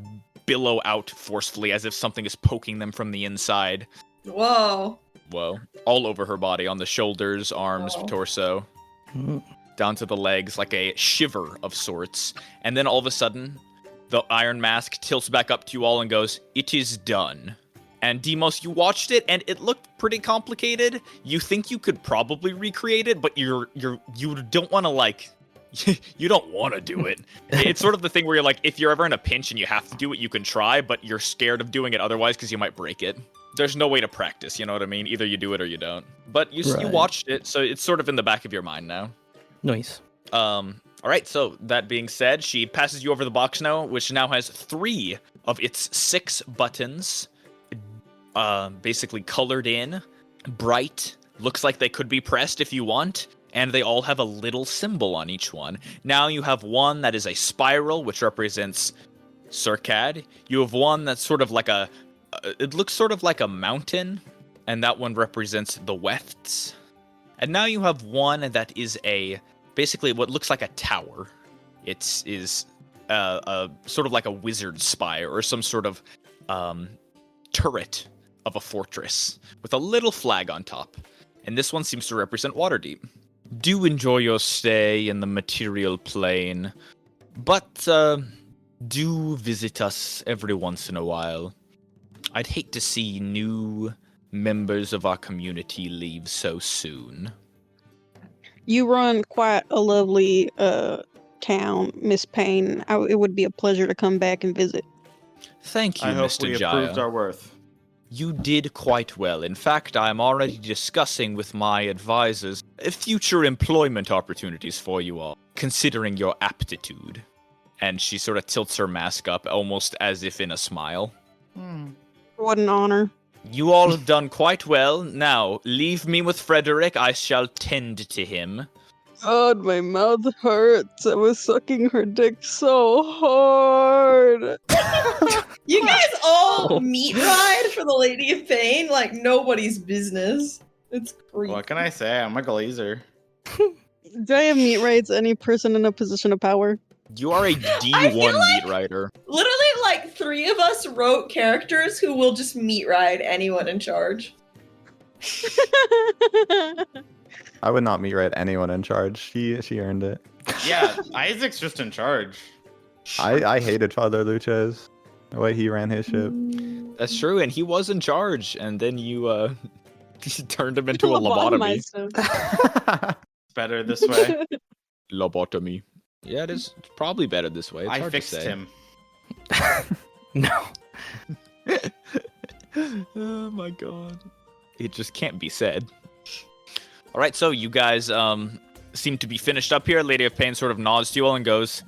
billow out forcefully as if something is poking them from the inside. Whoa. Whoa. All over her body, on the shoulders, arms, Wow. torso, Mm. down to the legs, like a shiver of sorts. And then all of a sudden, the iron mask tilts back up to you all and goes, "It is done." And Demos, you watched it, and it looked pretty complicated. You think you could probably recreate it, but you don't want to you don't want to do it. It's sort of the thing where you're like, if you're ever in a pinch and you have to do it, you can try, but you're scared of doing it otherwise because you might break it. There's no way to practice, you know what I mean? Either you do it or you don't. But you Right. watched it, so it's sort of in the back of your mind now. Nice. All right, so that being said, she passes you over the box now, which now has 3 of its 6 buttons, basically colored in, bright, looks like they could be pressed if you want, and they all have a little symbol on each one. Now you have one that is a spiral, which represents Circad. You have one that's sort of like it looks sort of like a mountain, and that one represents the Wefts. And now you have one that is basically what looks like a tower. It is a sort of like a wizard spire or some sort of turret of a fortress with a little flag on top. And this one seems to represent Waterdeep. Do enjoy your stay in the material plane, but do visit us every once in a while. I'd hate to see new members of our community leave so soon. You run quite a lovely town, Miss Payne. It would be a pleasure to come back and visit. Thank you, I hope Mr. we Jaya. approved our worth. You did quite well. In fact, I'm already discussing with my advisors future employment opportunities for you all, considering your aptitude. And she sort of tilts her mask up, almost as if in a smile. What an honor. You all have done quite well. Now, leave me with Frederick. I shall tend to him. God, my mouth hurts. I was sucking her dick so hard. You guys all meat ride for the Lady of Pain like nobody's business. It's creepy. What can I say? I'm a glazer. Do I have meat rights any person in a position of power? You are a D1 meat rider. Literally, like 3 of us wrote characters who will just meat ride anyone in charge. I would not meet right anyone in charge. She earned it. Yeah, Isaac's just in charge. I hated Father Luches. The way he ran his ship. That's true, and he was in charge, and then you turned him into a lobotomy. Lobotomized him. Better this way. Lobotomy. Yeah, it's probably better this way. It's I hard fixed to say. him. No. Oh my god. It just can't be said. Alright, so you guys seem to be finished up here. Lady of Pain sort of nods to you all and goes,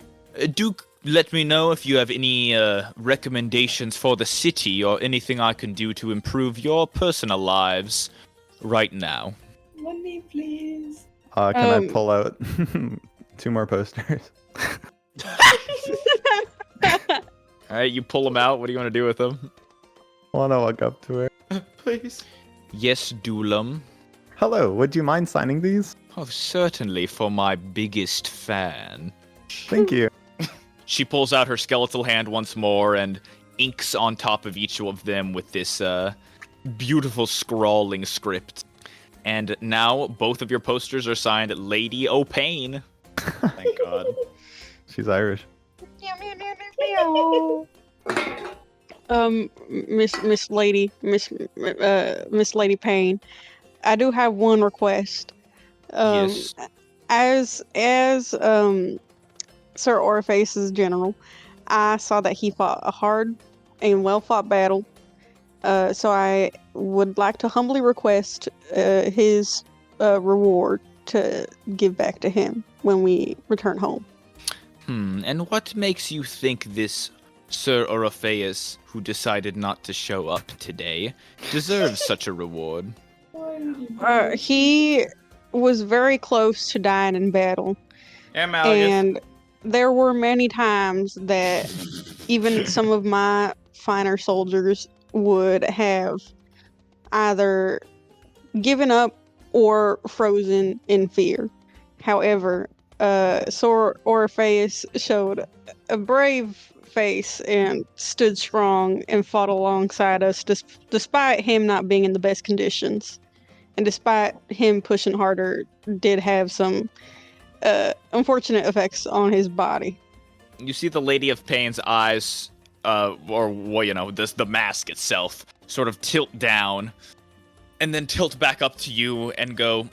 do let me know if you have any recommendations for the city or anything I can do to improve your personal lives right now. Money, please. Can I pull out 2 more posters? Alright, you pull them out. What do you want to do with them? I want to walk up to her. Please. Yes, Doolam. Hello, would you mind signing these? Oh, certainly, for my biggest fan. Thank you. She pulls out her skeletal hand once more and inks on top of each of them with this beautiful scrawling script. And now both of your posters are signed Lady O'Pain. Thank God. She's Irish. Miss Lady Payne, I do have one request. Yes. As Sir Oriface's general, I saw that he fought a hard and well-fought battle. So I would like to humbly request his reward to give back to him when we return home. And what makes you think this Sir Orpheus, who decided not to show up today, deserves such a reward? He was very close to dying in battle. Yeah, Malgus. And there were many times that even some of my finer soldiers would have either given up or frozen in fear. However, Sir Orpheus showed a brave face and stood strong and fought alongside us despite him not being in the best conditions. And despite him pushing harder, did have some unfortunate effects on his body. You see the Lady of Pain's eyes, the mask itself, sort of tilt down, and then tilt back up to you and go,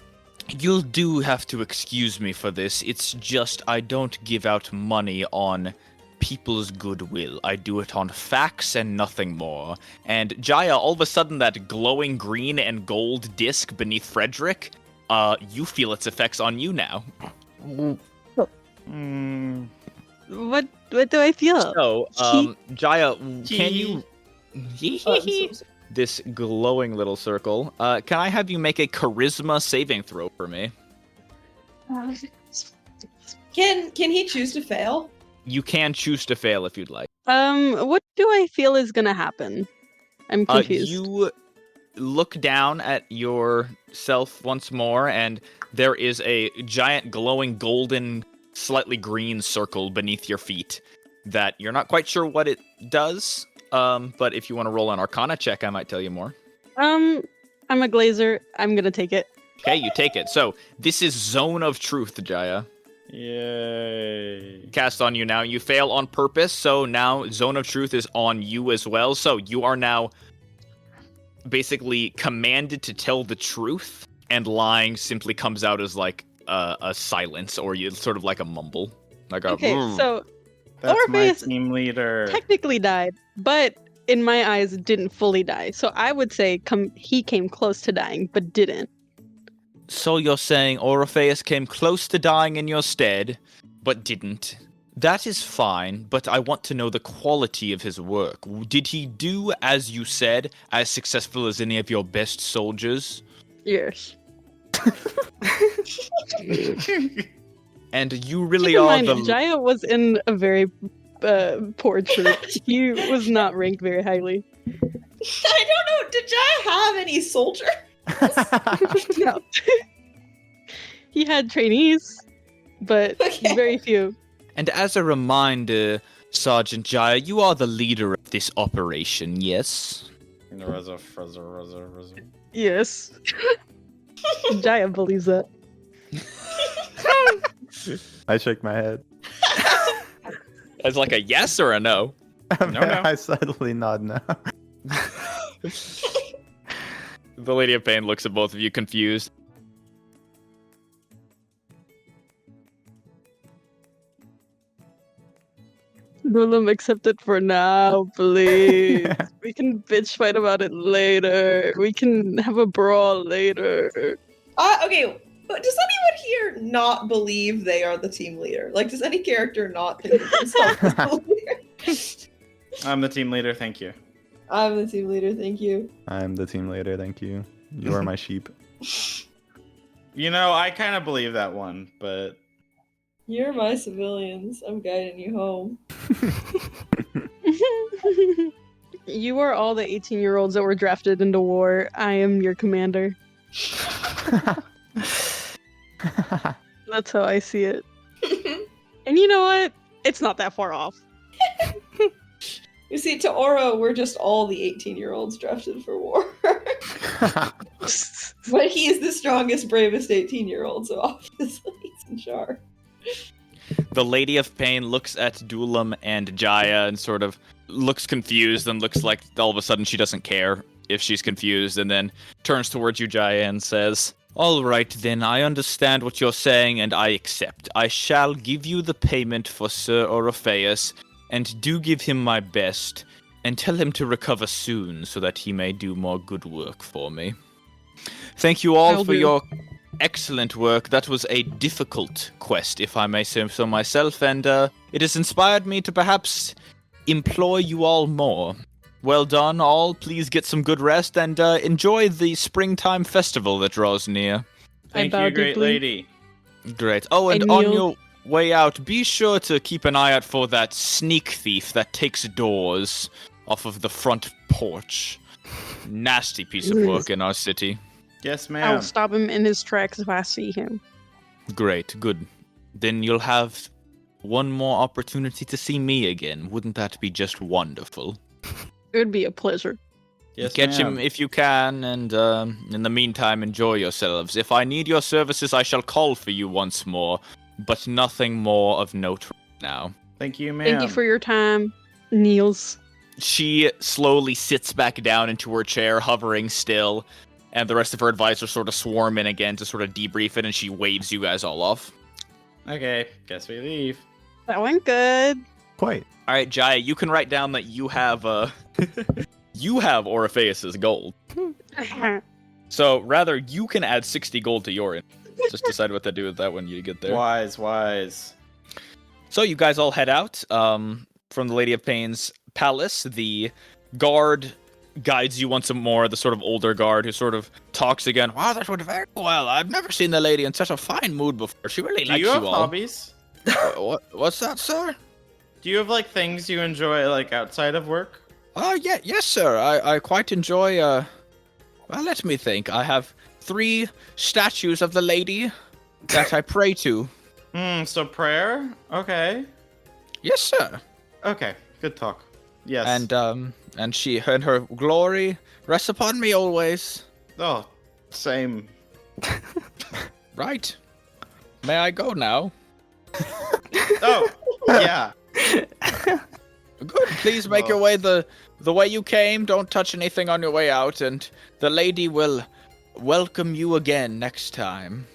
"You'll do have to excuse me for this. It's just I don't give out money on people's goodwill. I do it on facts and nothing more." And Jaya, all of a sudden, that glowing green and gold disc beneath Frederick, you feel its effects on you now. What do I feel? So, Jaya, can you... Oh, this glowing little circle. Can I have you make a charisma saving throw for me? Can he choose to fail? You can choose to fail if you'd like. What do I feel is gonna happen? I'm confused. You look down at yourself once more, and there is a giant glowing golden, slightly green circle beneath your feet that you're not quite sure what it does. But if you want to roll an Arcana check, I might tell you more. I'm a glazer. I'm gonna take it. Okay, you take it. So this is Zone of Truth, Jaya. Yay. Cast on you now. You fail on purpose, so now Zone of Truth is on you as well. So you are now basically commanded to tell the truth, and lying simply comes out as like a silence, or sort of like a mumble. Like Okay, a, so That's my Orpheus team leader. technically died, but in my eyes didn't fully die. So I would say he came close to dying, but didn't. So you're saying Orpheus came close to dying in your stead, but didn't. That is fine, but I want to know the quality of his work. Did he do, as you said, as successful as any of your best soldiers? Yes. And you really Keep in are mind, the... Jaya was in a very poor troop. He was not ranked very highly. I don't know. Did Jaya have any soldier? No. He had trainees, but Okay. very few. And as a reminder, Sergeant Jaya, you are the leader of this operation, yes? Yes. Jaya believes that. I shake my head. As like a yes or a no? No. I subtly nod no. The Lady of Pain looks at both of you confused. Willem, accept it for now, please. We can bitch fight about it later. We can have a brawl later. Okay, but does anyone here not believe they are the team leader? Like, does any character not think of themselves as the leader? I'm the team leader, thank you. I'm the team leader, thank you. I'm the team leader, thank you. You are my sheep. You know, I kind of believe that one, but You're my civilians. I'm guiding you home. You are all the 18-year-olds that were drafted into war. I am your commander. That's how I see it. And you know what? It's not that far off. You see, to Oro, we're just all the 18-year-olds drafted for war. But he is the strongest, bravest 18-year-old, so obviously he's in charge. The Lady of Pain looks at Dulam and Jaya and sort of looks confused and looks like all of a sudden she doesn't care if she's confused, and then turns towards you, Jaya, and says, "All right, then, I understand what you're saying, and I accept. I shall give you the payment for Sir Orpheus, and do give him my best, and tell him to recover soon so that he may do more good work for me. Thank you all Will for do. your excellent work. That was a difficult quest, if I may say so myself, and it has inspired me to perhaps employ you all more. Well done, all. Please get some good rest and enjoy the springtime festival that draws near." thank bow you, great deeply. lady. Great. Oh, and I on kneel. your way out, be sure to keep an eye out for that sneak thief that takes doors off of the front porch. Nasty piece of work in our city. Yes, I ma'am. will stop him in his tracks if I see him. Great, good. Then you'll have one more opportunity to see me again. Wouldn't that be just wonderful? It would be a pleasure. Yes, Catch ma'am. him if you can, and in the meantime, enjoy yourselves. If I need your services, I shall call for you once more, but nothing more of note right now. Thank you, ma'am. Thank you for your time, Niels. She slowly sits back down into her chair, hovering still, and the rest of her advisors sort of swarm in again to sort of debrief it, and she waves you guys all off. Okay, guess we leave. That went good. Quite. All right, Jaya, you can write down that you have you have Orpheus's gold. So rather, you can add 60 gold to your end. Just decide what to do with that when you get there. Wise. So you guys all head out from the Lady of Pain's palace. The guard guides you once more, the sort of older guard who sort of talks again. Wow, that went very well. I've never seen the lady in such a fine mood before. She really Do likes you have all. hobbies? What's that, sir? Do you have like things you enjoy like outside of work? Yes, sir. I quite enjoy. Well, let me think. I have 3 statues of the lady that I pray to. So prayer? Okay. Yes, sir. Okay, good talk. Yes. And she and her glory rests upon me always. Oh, same. Right. May I go now? Oh, yeah. Good. Please make your way the way you came. Don't touch anything on your way out, and the lady will welcome you again next time.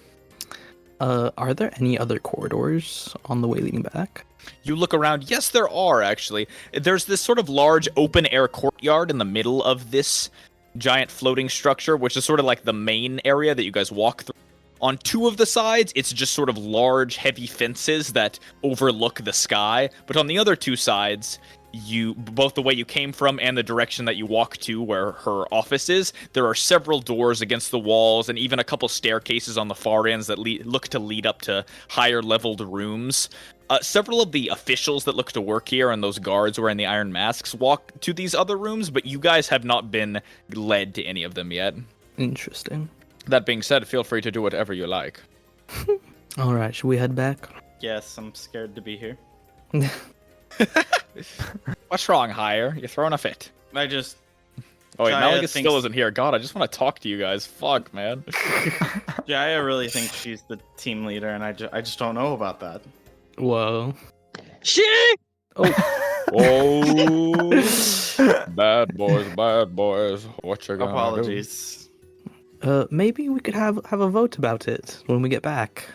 Are there any other corridors on the way leading back? You look around. Yes, there are, actually. There's this sort of large open-air courtyard in the middle of this giant floating structure, which is sort of like the main area that you guys walk through. On 2 of the sides, it's just sort of large, heavy fences that overlook the sky. But on the other 2 sides, both the way you came from and the direction that you walk to where her office is, there are several doors against the walls and even a couple staircases on the far ends that look to lead up to higher leveled rooms. Several of the officials that look to work here and those guards wearing the iron masks walk to these other rooms, but you guys have not been led to any of them yet. Interesting. That being said, feel free to do whatever you like. All right, should we head back? Yes, I'm scared to be here. What's wrong, Hire? You're throwing a fit. I just... Oh wait, Jaya Malagus still isn't here. God, I just want to talk to you guys. Fuck, man. Jaya really thinks she's the team leader, and I just don't know about that. Whoa. Shit! Oh, bad boys. What you gonna Apologies. Maybe we could have a vote about it when we get back.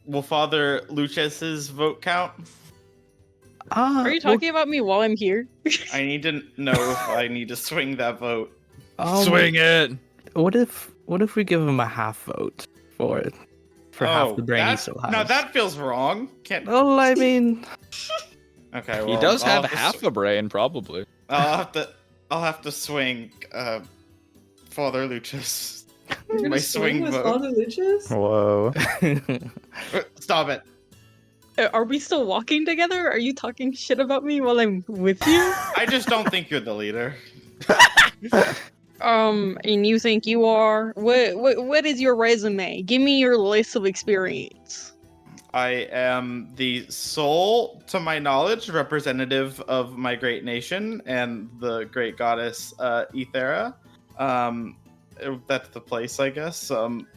Will Father Lucas's vote count? Are you talking about me while I'm here? I need to know if I need to swing that vote. Swing it. What if we give him a half vote for it? For half the brain he still has. No, that feels wrong. Can't. Well, I mean, Okay, well, He does I'll have to half a brain, probably. I'll have to swing Father Lucas. You're gonna My swing swing with vote. Father Lucius? Whoa. Stop it. Are we still walking together? Are you talking shit about me while I'm with you? I just don't think you're the leader. And you think you are? What is your resume? Give me your list of experience. I am the sole, to my knowledge, representative of my great nation and the great goddess Ethera. That's the place, I guess.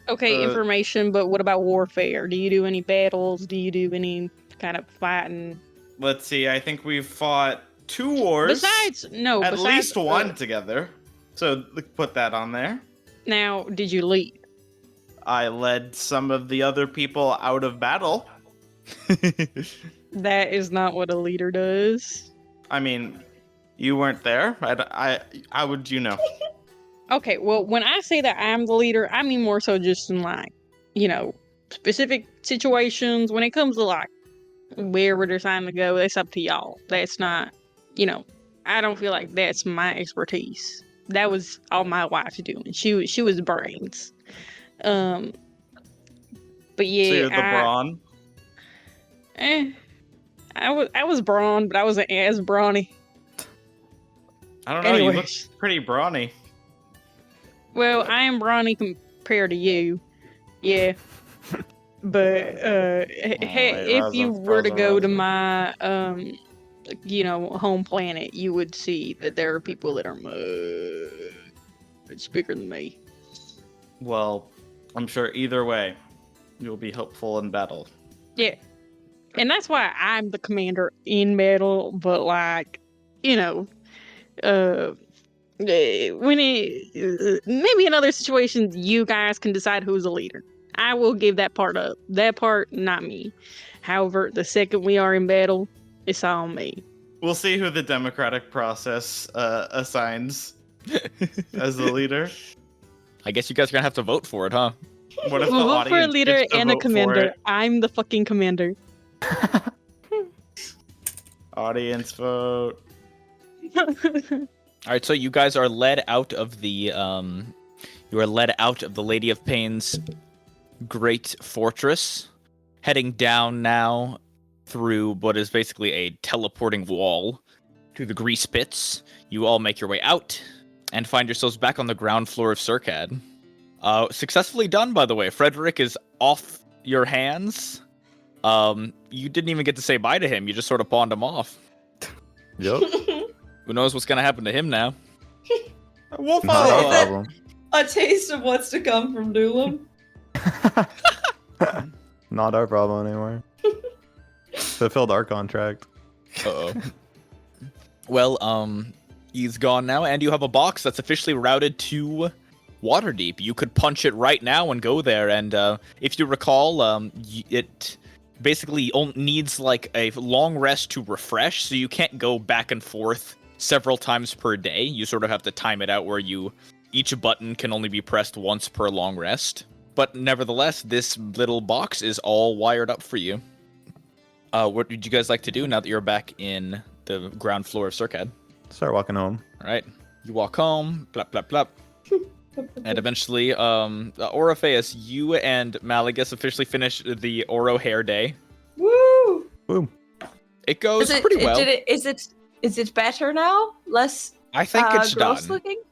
Okay, information, but what about warfare? Do you do any battles? Do you do any kind of fighting? Let's see. I think we've fought 2 wars. Besides Least one together. So put that on there. Now, did you lead? I led some of the other people out of battle. That is not what a leader does. I mean, you weren't there. How would you know? Okay, well, when I say that I'm the leader, I mean more so just in like, specific situations. When it comes to like wherever there's time to go, that's up to y'all. That's not, I don't feel like that's my expertise. That was all my wife doing. She was brains. But yeah, So you're the brawn? I was brawn, but I wasn't as brawny. I don't know. You look Anyways. pretty brawny. Well, I am brawny compared to you. Yeah. But if you were to go to my home planet, you would see that there are people that are much bigger than me. Well, I'm sure either way, you'll be helpful in battle. Yeah. And that's why I'm the commander in battle, but like, when maybe in other situations you guys can decide who's a leader. I will give that part up. That part, not me. However, the second we are in battle, it's all me. We'll see who the democratic process assigns as the leader. I guess you guys are gonna have to vote for it, huh? What if We'll the vote for a audience leader gets to and a vote for commander. it? I'm the fucking commander. Audience vote. All right, so you guys are led out of the Lady of Pain's great fortress, heading down now through what is basically a teleporting wall to the grease pits. You all make your way out and find yourselves back on the ground floor of Circad. Successfully done, by the way. Frederick is off your hands. You didn't even get to say bye to him. You just sort of pawned him off. Yep. Who knows what's gonna happen to him now? We'll Not follow our up. problem. A taste of what's to come from Doolum. Not our problem anymore. Fulfilled our contract. Uh-oh. Well, he's gone now, and you have a box that's officially routed to Waterdeep. You could punch it right now and go there, and if you recall, it basically needs like a long rest to refresh, so you can't go back and forth several times per day. You sort of have to time it out where each button can only be pressed once per long rest. But nevertheless, this little box is all wired up for you. What would you guys like to do now that you're back in the ground floor of Circad? Start walking home. All right, you walk home, blap, blap, blap. And eventually, Orpheus, you and Malagus officially finish the Oro Hair Day. Woo! Boom. It goes pretty well. Is it better now? Less I think it's gross done. looking?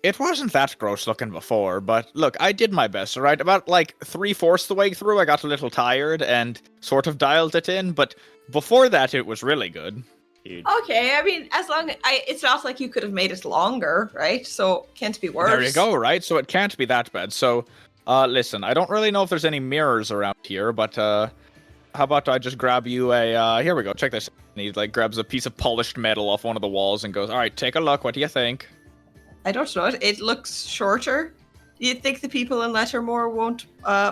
It wasn't that gross looking before, but look, I did my best, alright? About like 3/4 the way through, I got a little tired and sort of dialed it in, but before that, it was really good. Huge. Okay, I mean, it's not like you could have made it longer, right? So can't be worse. There you go, right? So it can't be that bad. So, listen, I don't really know if there's any mirrors around here, but how about I just grab you here we go, check this. And he like grabs a piece of polished metal off one of the walls and goes, alright, take a look, what do you think? I don't know. It looks shorter. Do you think the people in Lettermore won't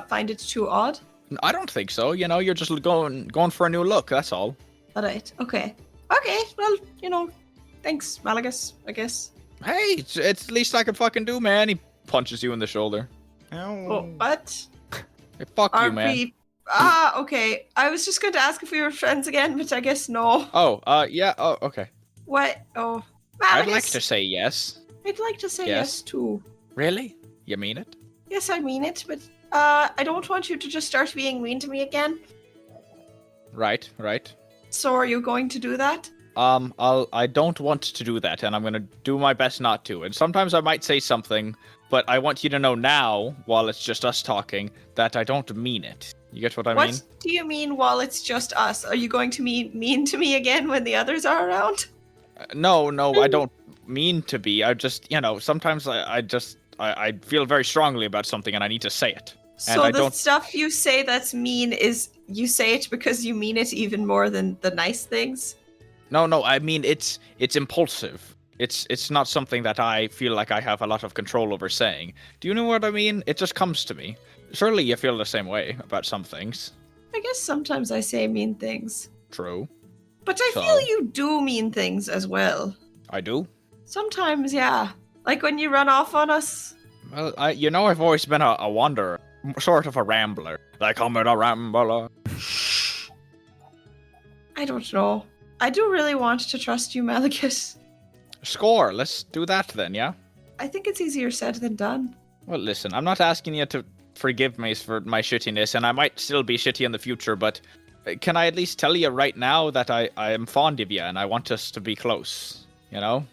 find it too odd? I don't think so, you know, you're just going for a new look, that's all. Alright, okay. Okay, well, thanks, Malagus, I guess. Hey, it's the least I can fucking do, man. He punches you in the shoulder. Oh, what? Hey, fuck you, Are man. we... okay. I was just going to ask if we were friends again, but I guess no. Oh, yeah, oh, okay. What? Oh, Malagus. I'd like to say yes. I'd like to say Yes. yes, too. Really? You mean it? Yes, I mean it, but I don't want you to just start being mean to me again. Right. So are you going to do that? I don't want to do that, and I'm gonna do my best not to. And sometimes I might say something, but I want you to know now, while it's just us talking, that I don't mean it. You get what I mean? What do you mean while it's just us? Are you going to be mean to me again when the others are around? No, I don't mean to be. I just, sometimes I feel very strongly about something and I need to say it. And So the stuff you say that's mean is you say it because you mean it even more than the nice things? No, I mean it's impulsive. It's not something that I feel like I have a lot of control over saying. Do you know what I mean? It just comes to me. Surely you feel the same way about some things. I guess sometimes I say mean things. True. But I So? feel you do mean things as well. I do. Sometimes, yeah. Like when you run off on us. Well, I've always been a wanderer, sort of a rambler. Like I'm a rambler. I don't know. I do really want to trust you, Malagus. Score. Let's do that then, yeah? I think it's easier said than done. Well, listen, I'm not asking you to forgive me for my shittiness, and I might still be shitty in the future, but can I at least tell you right now that I am fond of you and I want us to be close, you know?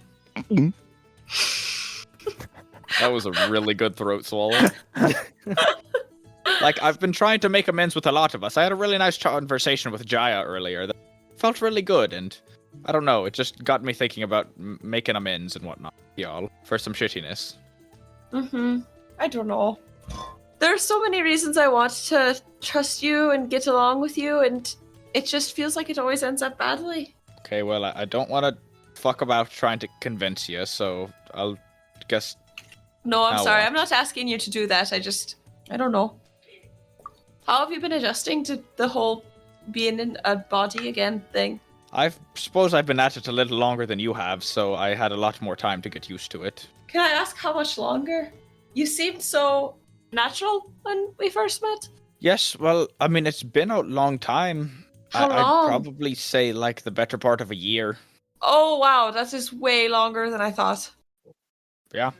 That was a really good throat swallow. Like, I've been trying to make amends with a lot of us. I had a really nice conversation with Jaya earlier that felt really good, and I don't know, it just got me thinking about making amends and whatnot, y'all, for some shittiness. I don't know. There are so many reasons I want to trust you and get along with you, and it just feels like it always ends up badly. Okay, well, I don't want to fuck about trying to convince you, so I'll guess... No, I'm Now sorry. what? I'm not asking you to do that. I don't know. How have you been adjusting to the whole being in a body again thing? I suppose I've been at it a little longer than you have, so I had a lot more time to get used to it. Can I ask how much longer? You seemed so natural when we first met. Yes, well, I mean, it's been a long time. How long? I'd probably say, like, the better part of a year. Oh wow, that is way longer than I thought. Yeah.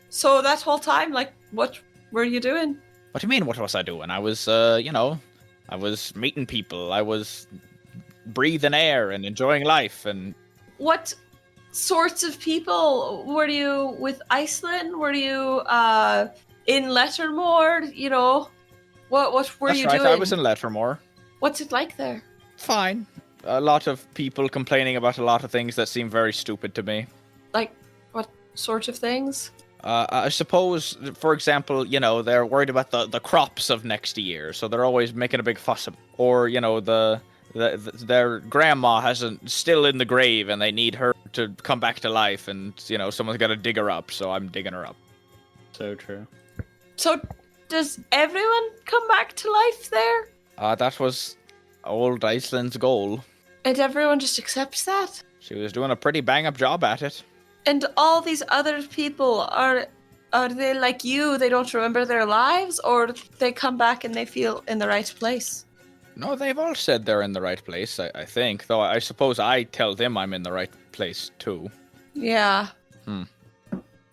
So that whole time, like, what were you doing? What do you mean, what was I doing? I was, I was meeting people. I was breathing air and enjoying life. And What sorts of people were you with Iceland? Were you in Lettermore? You know, what were that's you right, doing? I was in Lettermore. What's it like there? Fine. A lot of people complaining about a lot of things that seem very stupid to me. Like, what sort of things? I suppose, for example, they're worried about the crops of next year, so they're always making a big fuss. Or, their grandma hasn't still in the grave, and they need her to come back to life, and someone's got to dig her up, so I'm digging her up. So true. So, does everyone come back to life there? That was old Iceland's goal. And everyone just accepts that? She was doing a pretty bang-up job at it. And all these other people, are they like you? They don't remember their lives, or they come back and they feel in the right place? No, they've all said they're in the right place, I think. Though I suppose I tell them I'm in the right place, too. Yeah.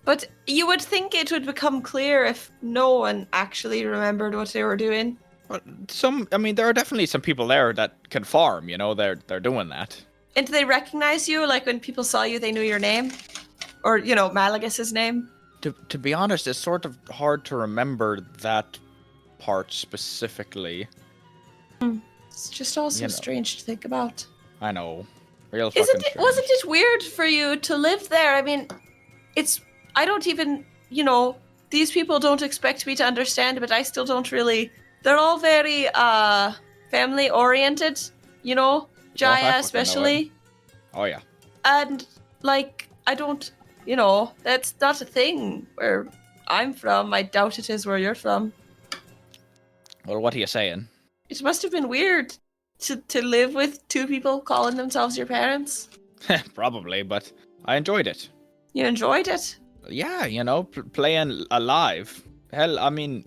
But you would think it would become clear if no one actually remembered what they were doing. Well, there are definitely some people there that can farm, they're doing that. And do they recognize you? Like when people saw you, they knew your name? Or, Malagus's name? To be honest, it's sort of hard to remember that part specifically. It's just also strange to think about. I know. Real fucking strange. Wasn't it weird for you to live there? I mean, I don't even, these people don't expect me to understand, but I still don't really. They're all very family oriented, Jaya especially. Oh yeah. And I don't, that's not a thing where I'm from. I doubt it is where you're from. Well, what are you saying? It must have been weird to live with two people calling themselves your parents. Probably, but I enjoyed it. You enjoyed it? Yeah, playing alive. Hell, I mean,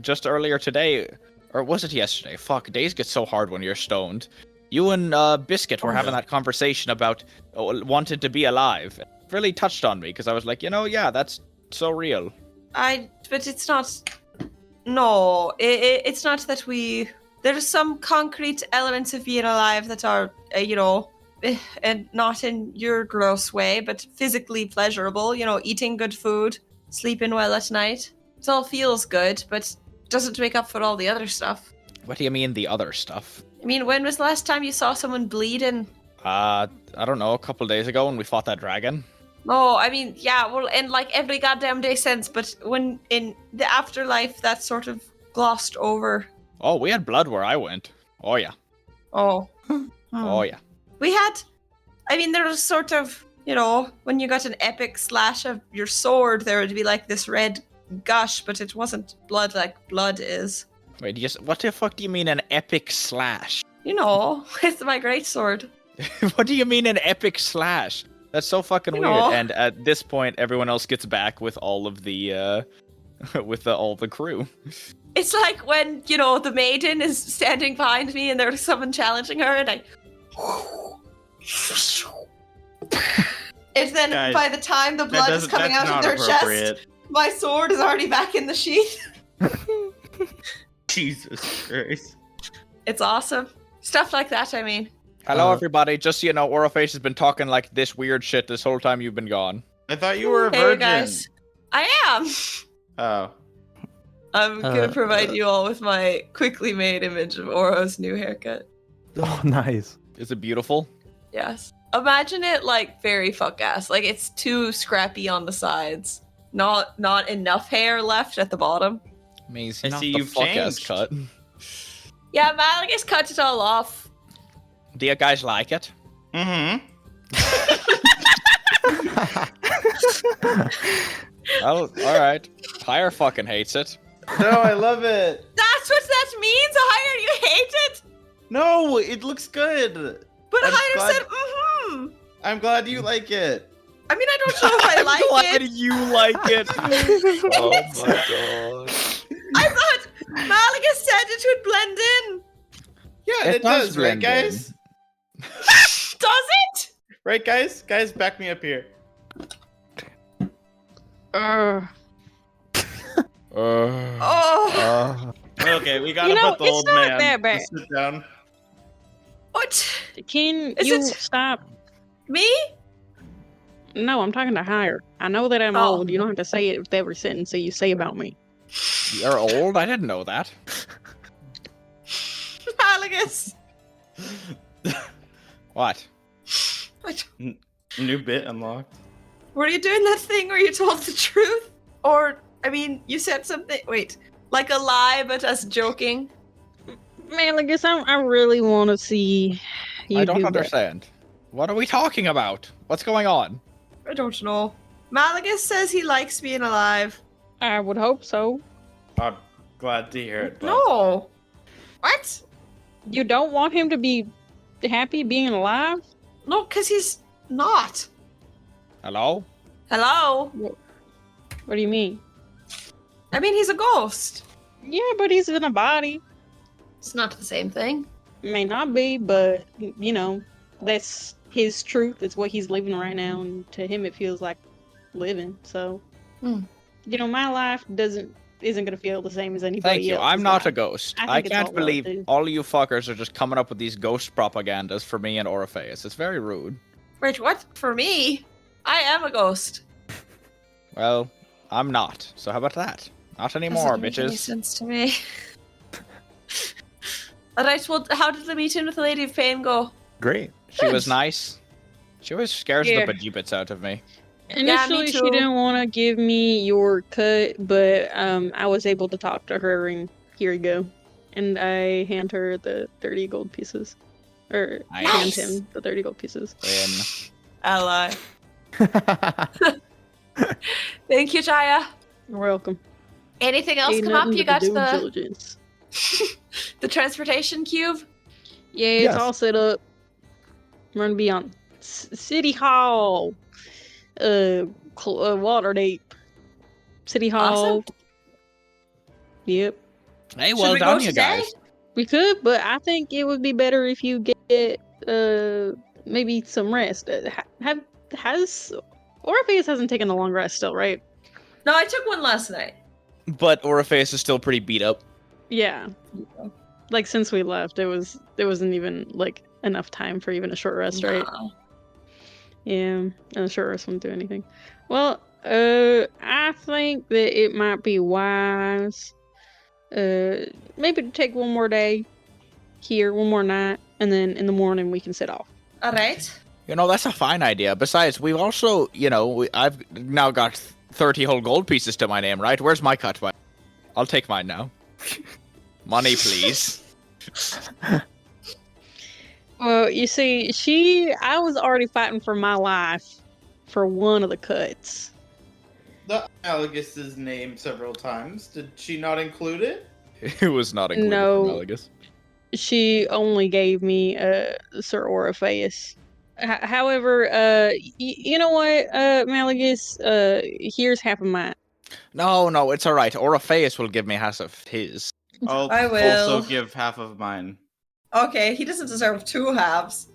just earlier today, or was it yesterday? Fuck, days get so hard when you're stoned. You and Biscuit were having that conversation about wanting to be alive. It really touched on me, because I was like, yeah, that's so real. But it's not. No, it's not that we. There's some concrete elements of being alive that are, and not in your gross way, but physically pleasurable. Eating good food, sleeping well at night. It all feels good, but doesn't make up for all the other stuff. What do you mean, the other stuff? I mean, when was the last time you saw someone bleeding? I don't know, a couple days ago when we fought that dragon. No, I mean, yeah, well, and every goddamn day since, but when in the afterlife, that's sort of glossed over. Oh, we had blood where I went. Oh, yeah. Oh. Oh, yeah. We had, there was sort of, when you got an epic slash of your sword, there would be this red gush, but it wasn't blood like blood is. Wait, what the fuck do you mean an epic slash? With my greatsword. What do you mean an epic slash? That's so fucking weird. And at this point, everyone else gets back with all of the, all the crew. It's like when, the maiden is standing behind me and there's someone challenging her and I... And then Guys, by the time the blood is coming out of their chest, my sword is already back in the sheath. Jesus Christ. It's awesome. Stuff like that, I mean. Hello, everybody. Just so you know, Oroface has been talking like this weird shit this whole time you've been gone. I thought you were a Hey, virgin. guys. I am. Oh. I'm going to provide you all with my quickly made image of Oro's new haircut. Oh, nice. Is it beautiful? Yes. Imagine it very fuck ass. It's too scrappy on the sides. Not enough hair left at the bottom. Amazing. I see the you've fuck ass changed. cut. Yeah, Malagus cut it all off. Do you guys like it? Mm-hmm. Well, alright. Hire fucking hates it. No, I love it. That's what that means, Hire. You hate it? No, it looks good. But I'm Hire glad- said, mm-hmm. I'm glad you like it. I mean, I don't know if I like Glad it. you like it. Oh my god. I thought Malagus said it would blend in. Yeah, It it does does, right, blend in. guys? Does it? Right, guys? Guys, back me up here. Oh. Okay, we gotta You know, put the it's old not man that bad. to sit down. What? Can Is you it- stop? Me? No, I'm talking to Higher. I know that I'm Oh. old. You don't have to say it with every sentence that you say about me. You're old? I didn't know that. Malagus. What? What? New bit unlocked. Were you doing that thing where you told the truth? Or, I mean, you said something. Wait, like a lie, but us joking? Man, I guess I really want to see you I don't do understand. What are we talking about? What's going on? I don't know. Malagus says he likes being alive. that. I would hope so. I'm glad to hear it, bud. No. What? You don't want him to be happy being alive? No, because he's not. Hello? Hello? What do you mean? I mean, he's a ghost. Yeah, but he's in a body. It's not the same thing. May not be, but you know, that's his truth. It's what he's living right now, and to him, it feels like living. So, Hmm. you know, my life isn't gonna feel the same as anybody Thank you. else's I'm not a life. ghost. I I think it's can't all believe relative. all you fuckers are just coming up with these ghost propagandas for me and Orpheus. It's very rude. Wait, what? For me? I am a ghost. Well, I'm not. So how about that? Not anymore, Doesn't make any bitches. sense to me. Alright, well, how did the meeting with the Lady of Pain go? Great. She was Good. nice. She always scares Yeah. the bejeebits out of me. Initially, she too. didn't want to give me your cut, but I was able to talk to her, and here you go. And I hand her the 30 gold pieces. Or hand Nice. him the 30 gold pieces. Then Ally. Thank you, Jaya. You're welcome. Anything else Ain't come up? nothing You but got due the diligence. the transportation cube? Yeah, it's Yes. all set up. We're gonna be on City Hall. Waterdeep. City Hall. Awesome. Yep. hey, Should well we go done, you today? guys. We could, but I think it would be better if you get maybe some rest. Has Orpheus hasn't taken a long rest still, right? No, I took one last night. But Orpheus is still pretty beat up. Yeah. Like since we left, there wasn't even like enough time for even a short rest, right? No. Yeah, and a short rest won't do anything. Well, I think that it might be wise, maybe to take one more day here, one more night, and then in the morning we can set off. Alright. You know, that's a fine idea. Besides, we've also, I've now got 30 whole gold pieces to my name, right? Where's my cut? I'll take mine now. Money, please. Well, you see, I was already fighting for my life for one of the cuts. The Malagus's name several times. Did she not include it? It was not included No. from Malagus. She only gave me Sir Orpheus. However, you know what, Malagus? Here's half of mine. No, it's all right. Orpheus will give me half of his. I'll I will. also give half of mine. Okay, he doesn't deserve two halves.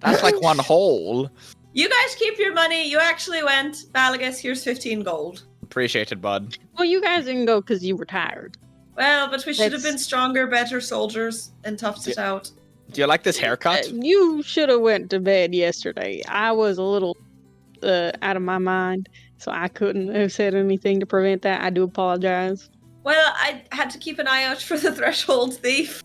That's like one whole. You guys keep your money. You actually went. Malagus, here's 15 gold. Appreciated, bud. Well, you guys didn't go because you were tired. Well, but we should have That's- been stronger, better soldiers and toughed it out. Do you like this haircut? You should have went to bed yesterday. I was a little out of my mind, so I couldn't have said anything to prevent that. I do apologize. Well, I had to keep an eye out for the threshold thief.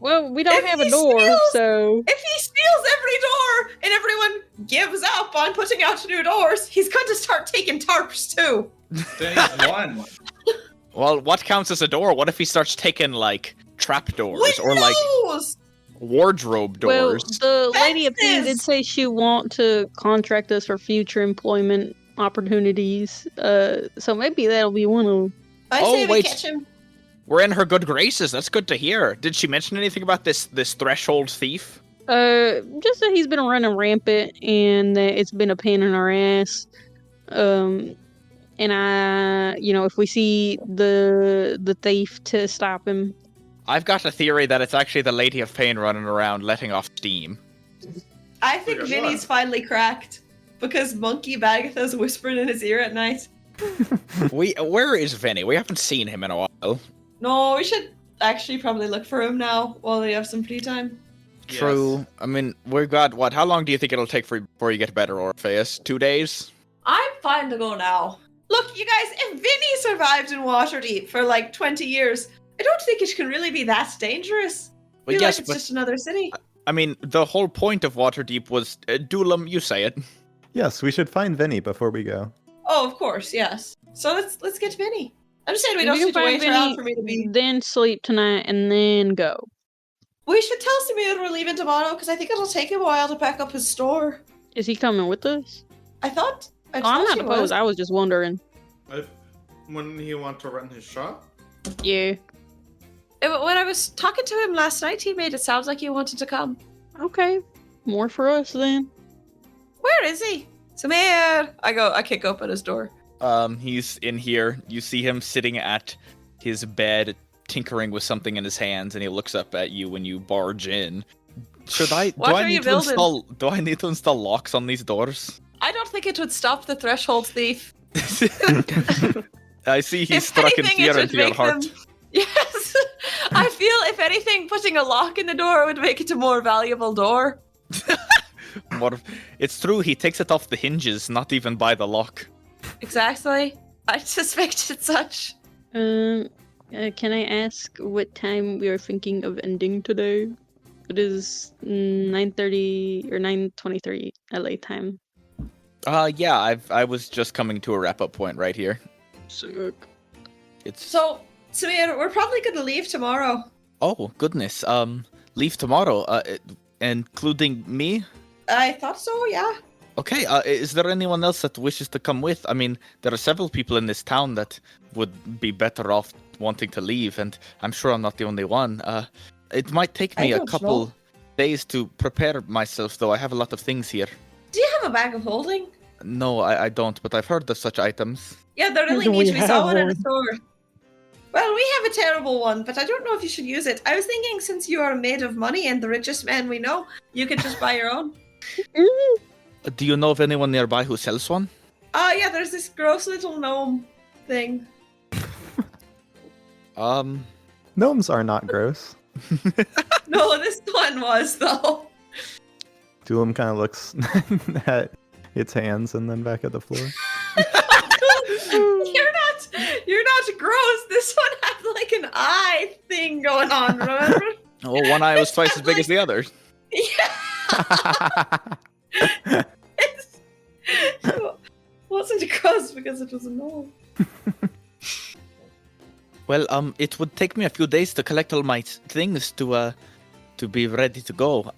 Well, we don't If have a he door, steals- so If he steals every door and everyone gives up on putting out new doors, he's going to start taking tarps too. Then he's one. Well, what counts as a door? What if he starts taking, like, trapdoors or, like, Windows! wardrobe doors? well, the Lady of Pain did Fences! say she want to contract us for future employment opportunities. So maybe that'll be one of them. I Oh, say we wait. catch him. We're in her good graces. That's good to hear. Did she mention anything about this threshold thief? Just that he's been running rampant and that it's been a pain in our ass. And if we see the thief, to stop him. I've got a theory that it's actually the Lady of Pain running around letting off steam. I think Good Vinny's one. finally cracked because Monkey Bagatha's whispering in his ear at night. Where is Vinny? We haven't seen him in a while. No, we should actually probably look for him now while we have some free time. True. Yes. I mean, we've got what? How long do you think it'll take before you get better, Orpheus? 2 days? I'm fine to go now. Look, you guys, if Vinny survived in Waterdeep for like 20 years, I don't think it can really be that dangerous. I Well, feel yes, like it's but just another city. I mean, the whole point of Waterdeep was Dulam. You say it. Yes, we should find Vinny before we go. Oh, of course, yes. So let's get Vinny. I'm just saying we If don't you need to find wait around Vinny, for me to be. then sleep tonight and then go. We should tell Samir we're leaving tomorrow because I think it'll take him a while to pack up his store. Is he coming with us? I thought. Oh, I'm not opposed. I was just wondering. Wouldn't he want to run his shop? Yeah. When I was talking to him last night, he made it sound like he wanted to come. Okay. More for us then. Where is he? Samir! I kick open his door. He's in here. You see him sitting at his bed, tinkering with something in his hands, and he looks up at you when you barge in. Should I? What do I are you need to building? install? Do I need to install locks on these doors? I don't think it would stop the threshold thief. I see he's If struck in anything, it fear would into your make heart. them- Yes! I feel, if anything, putting a lock in the door would make it a more valuable door. It's true. He takes it off the hinges, not even by the lock. Exactly. I suspected such. Can I ask what time we are thinking of ending today? It is 9:30 or 9:23 LA time. Yeah. I was just coming to a wrap-up point right here. Sick. It's So, Samir, we're probably going to leave tomorrow. oh goodness. Leave tomorrow. Including me. I thought so, yeah. Okay, is there anyone else that wishes to come with? I mean, there are several people in this town that would be better off wanting to leave, and I'm sure I'm not the only one. It might take me I a don't couple know. days to prepare myself, though. I have a lot of things here. Do you have a bag of holding? No, I don't, but I've heard of such items. Yeah, there really Do we needs to be have someone in one? the store. Well, we have a terrible one, but I don't know if you should use it. I was thinking since you are made of money and the richest man we know, you could just buy your own. Do you know of anyone nearby who sells one? Yeah, there's this gross little gnome thing. Gnomes are not gross. No, this one was, though. Dulam kind of looks at its hands and then back at the floor. You're not gross. This one had like an eye thing going on, remember? Oh, one eye was twice as big as the other. Yeah. It wasn't gross because it was a gnome. Well, it would take me a few days to collect all my things to be ready to go.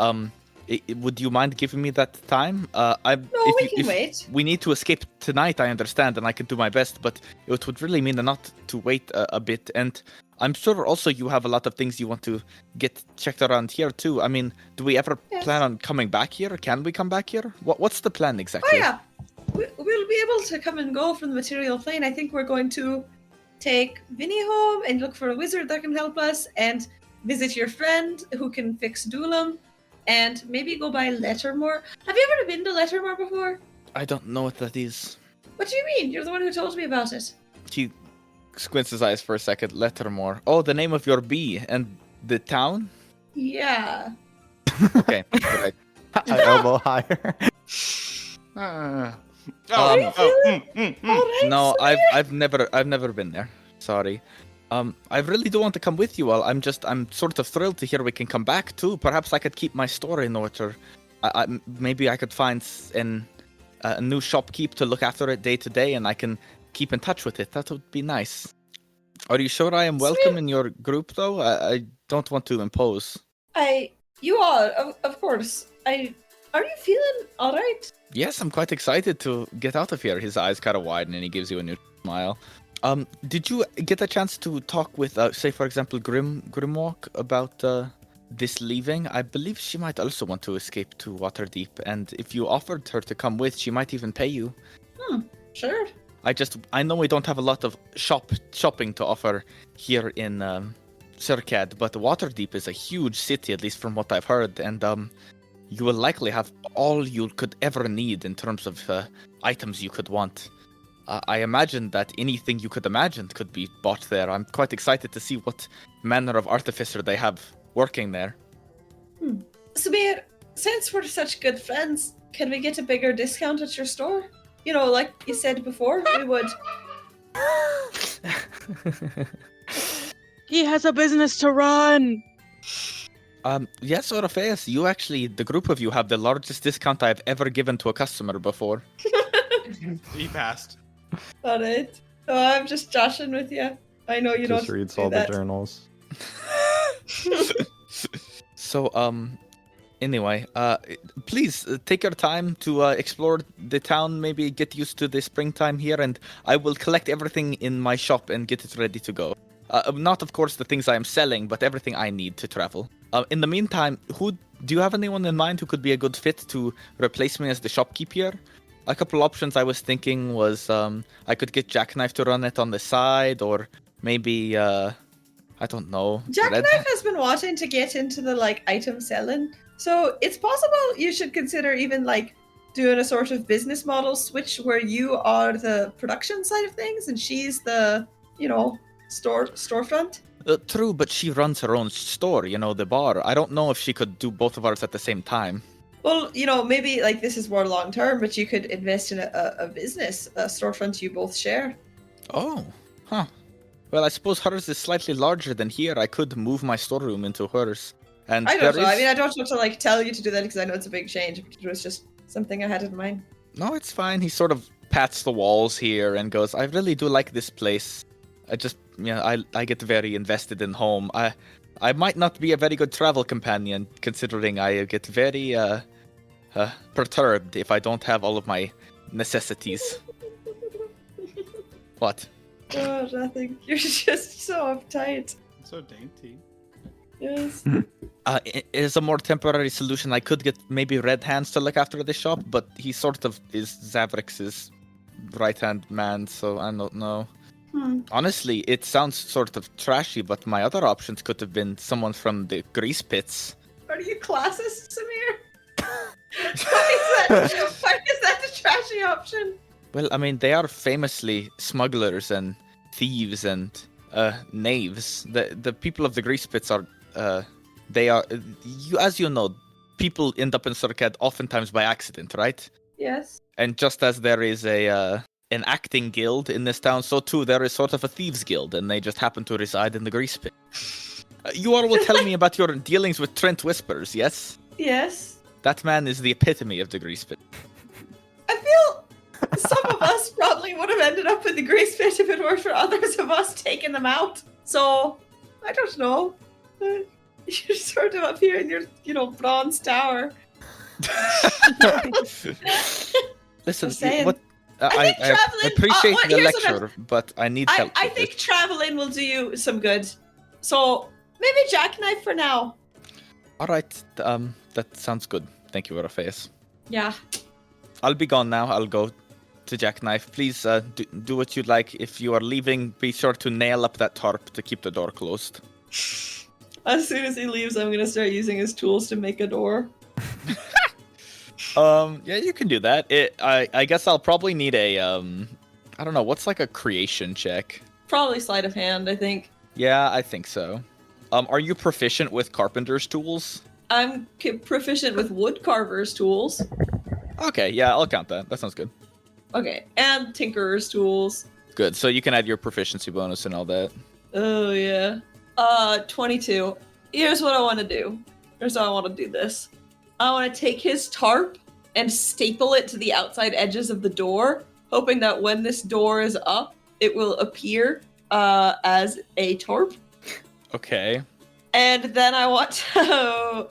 Would you mind giving me that time? We can wait. We need to escape tonight, I understand, and I can do my best, but it would really mean not to wait a bit. And I'm sure also you have a lot of things you want to get checked around here too. I mean, do we ever Yes. plan on coming back here? Can we come back here? What's the plan Oh exactly? yeah, we'll be able to come and go from the material plane. I think we're going to take Vinny home and look for a wizard that can help us, and visit your friend who can fix Dulam, and maybe go by Lettermore. Have you ever been to Lettermore before? I don't know what that is. What do you mean? You're the one who told me about it. He squints his eyes for a second. Lettermore. Oh, the name of your bee and the town? Yeah. Okay. Right. I elbow higher. Are you feeling all right? No, Samir? I've never been there. Sorry. I really do want to come with you all. I'm sort of thrilled to hear we can come back too. Perhaps I could keep my store in order. Maybe I could find a new shopkeep to look after it day to day, and I can keep in touch with it. That would be nice. Are you sure I am welcome in your group, though? I don't want to impose. You are, of course. Are you feeling all right? Yes, I'm quite excited to get out of here. His eyes kind of widen, and he gives you a new smile. Did you get a chance to talk with, say, for example, Grimwalk about this leaving? I believe she might also want to escape to Waterdeep, and if you offered her to come with, she might even pay you. Sure. I know we don't have a lot of shopping to offer here in Circad, but Waterdeep is a huge city, at least from what I've heard, and you will likely have all you could ever need in terms of items you could want. I imagine that anything you could imagine could be bought there. I'm quite excited to see what manner of artificer they have working there. Samir, since we're such good friends, can we get a bigger discount at your store? You know, like you said before, we would. He has a business to run. Yes, Orpheus, you actually, the group of you have the largest discount I've ever given to a customer before. He passed. Got it. Oh, I'm just joshing with you. I know you Just don't reads do all that. the journals. So, anyway, please take your time to explore the town, maybe get used to the springtime here, and I will collect everything in my shop and get it ready to go. Not, of course, the things I am selling, but everything I need to travel. In the meantime, do you have anyone in mind who could be a good fit to replace me as the shopkeep here? A couple options I was thinking was I could get Jackknife to run it on the side, or maybe, I don't know. Jackknife has been wanting to get into the item selling, so it's possible you should consider even doing a sort of business model switch where you are the production side of things and she's the storefront. True, but she runs her own store, the bar. I don't know if she could do both of ours at the same time. Well, maybe this is more long term, but you could invest in a business, a storefront you both share. Oh, huh. Well, I suppose hers is slightly larger than here. I could move my storeroom into hers. And I don't know. I mean, I don't want to tell you to do that because I know it's a big change. It was just something I had in mind. No, it's fine. He sort of pats the walls here and goes, I really do like this place. I just, I get very invested in home. I might not be a very good travel companion, considering I get very perturbed if I don't have all of my necessities. What? Oh, nothing. You're just so uptight. So dainty. Yes. As a more temporary solution, I could get maybe Red Hands to look after the shop, but he sort of is Zavrix's right-hand man, so I don't know. Honestly, it sounds sort of trashy, but my other options could have been someone from the grease pits. Are you classist, Samir? Why is that the trashy option? Well, I mean, they are famously smugglers and thieves and knaves. The people of the grease pits are, as you know, people end up in Circad oftentimes by accident, right? Yes. And just as there is an acting guild in this town, so too there is sort of a thieves guild, and they just happen to reside in the grease pit. You all will tell me about your dealings with Trent Whispers, yes? Yes. That man is the epitome of the grease pit. I feel some of us probably would have ended up in the grease pit if it weren't for others of us taking them out. So, I don't know. You're sort of up here in your bronze tower. Listen, what? I think traveling. I appreciate the here's lecture, but I need help. I with think it. traveling will do you some good. So maybe Jackknife for now. All right, that sounds good. Thank you, Orpheus. Yeah. I'll be gone now. I'll go to Jackknife. Please do what you'd like. If you are leaving, be sure to nail up that tarp to keep the door closed. As soon as he leaves, I'm gonna start using his tools to make a door. Yeah, you can do that. I guess I'll probably need a I don't know, what's like a creation check? Probably sleight of hand, I think. Yeah, I think so. Are you proficient with carpenter's tools? I'm proficient with wood carver's tools. Okay, yeah, I'll count that. That sounds good. Okay, and tinkerer's tools. Good. So you can add your proficiency bonus and all that. Oh yeah. 22. Here's what I want to do. Here's how I want to do this. I want to take his tarp and staple it to the outside edges of the door, hoping that when this door is up, it will appear as a tarp. Okay. And then I want to,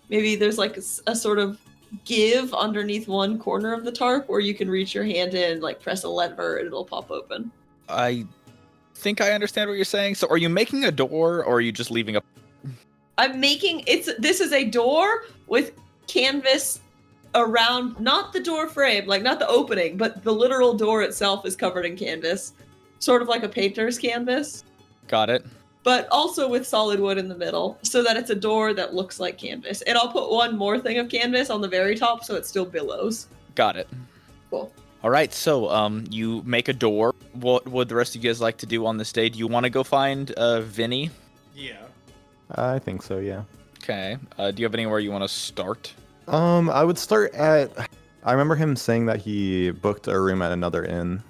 maybe there's a sort of give underneath one corner of the tarp where you can reach your hand in, press a lever, and it'll pop open. I think I understand what you're saying. So are you making a door, or are you just leaving a... I'm making this is a door with canvas around, not the door frame, not the opening, but the literal door itself is covered in canvas. Sort of like a painter's canvas. Got it. but also with solid wood in the middle, so that it's a door that looks like canvas. And I'll put one more thing of canvas on the very top, so it still billows. Got it. Cool. All right, so you make a door. What would the rest of you guys like to do on this day? Do you want to go find Vinny? Yeah. I think so, yeah. Okay. Do you have anywhere you want to start? I would start at... I remember him saying that he booked a room at another inn.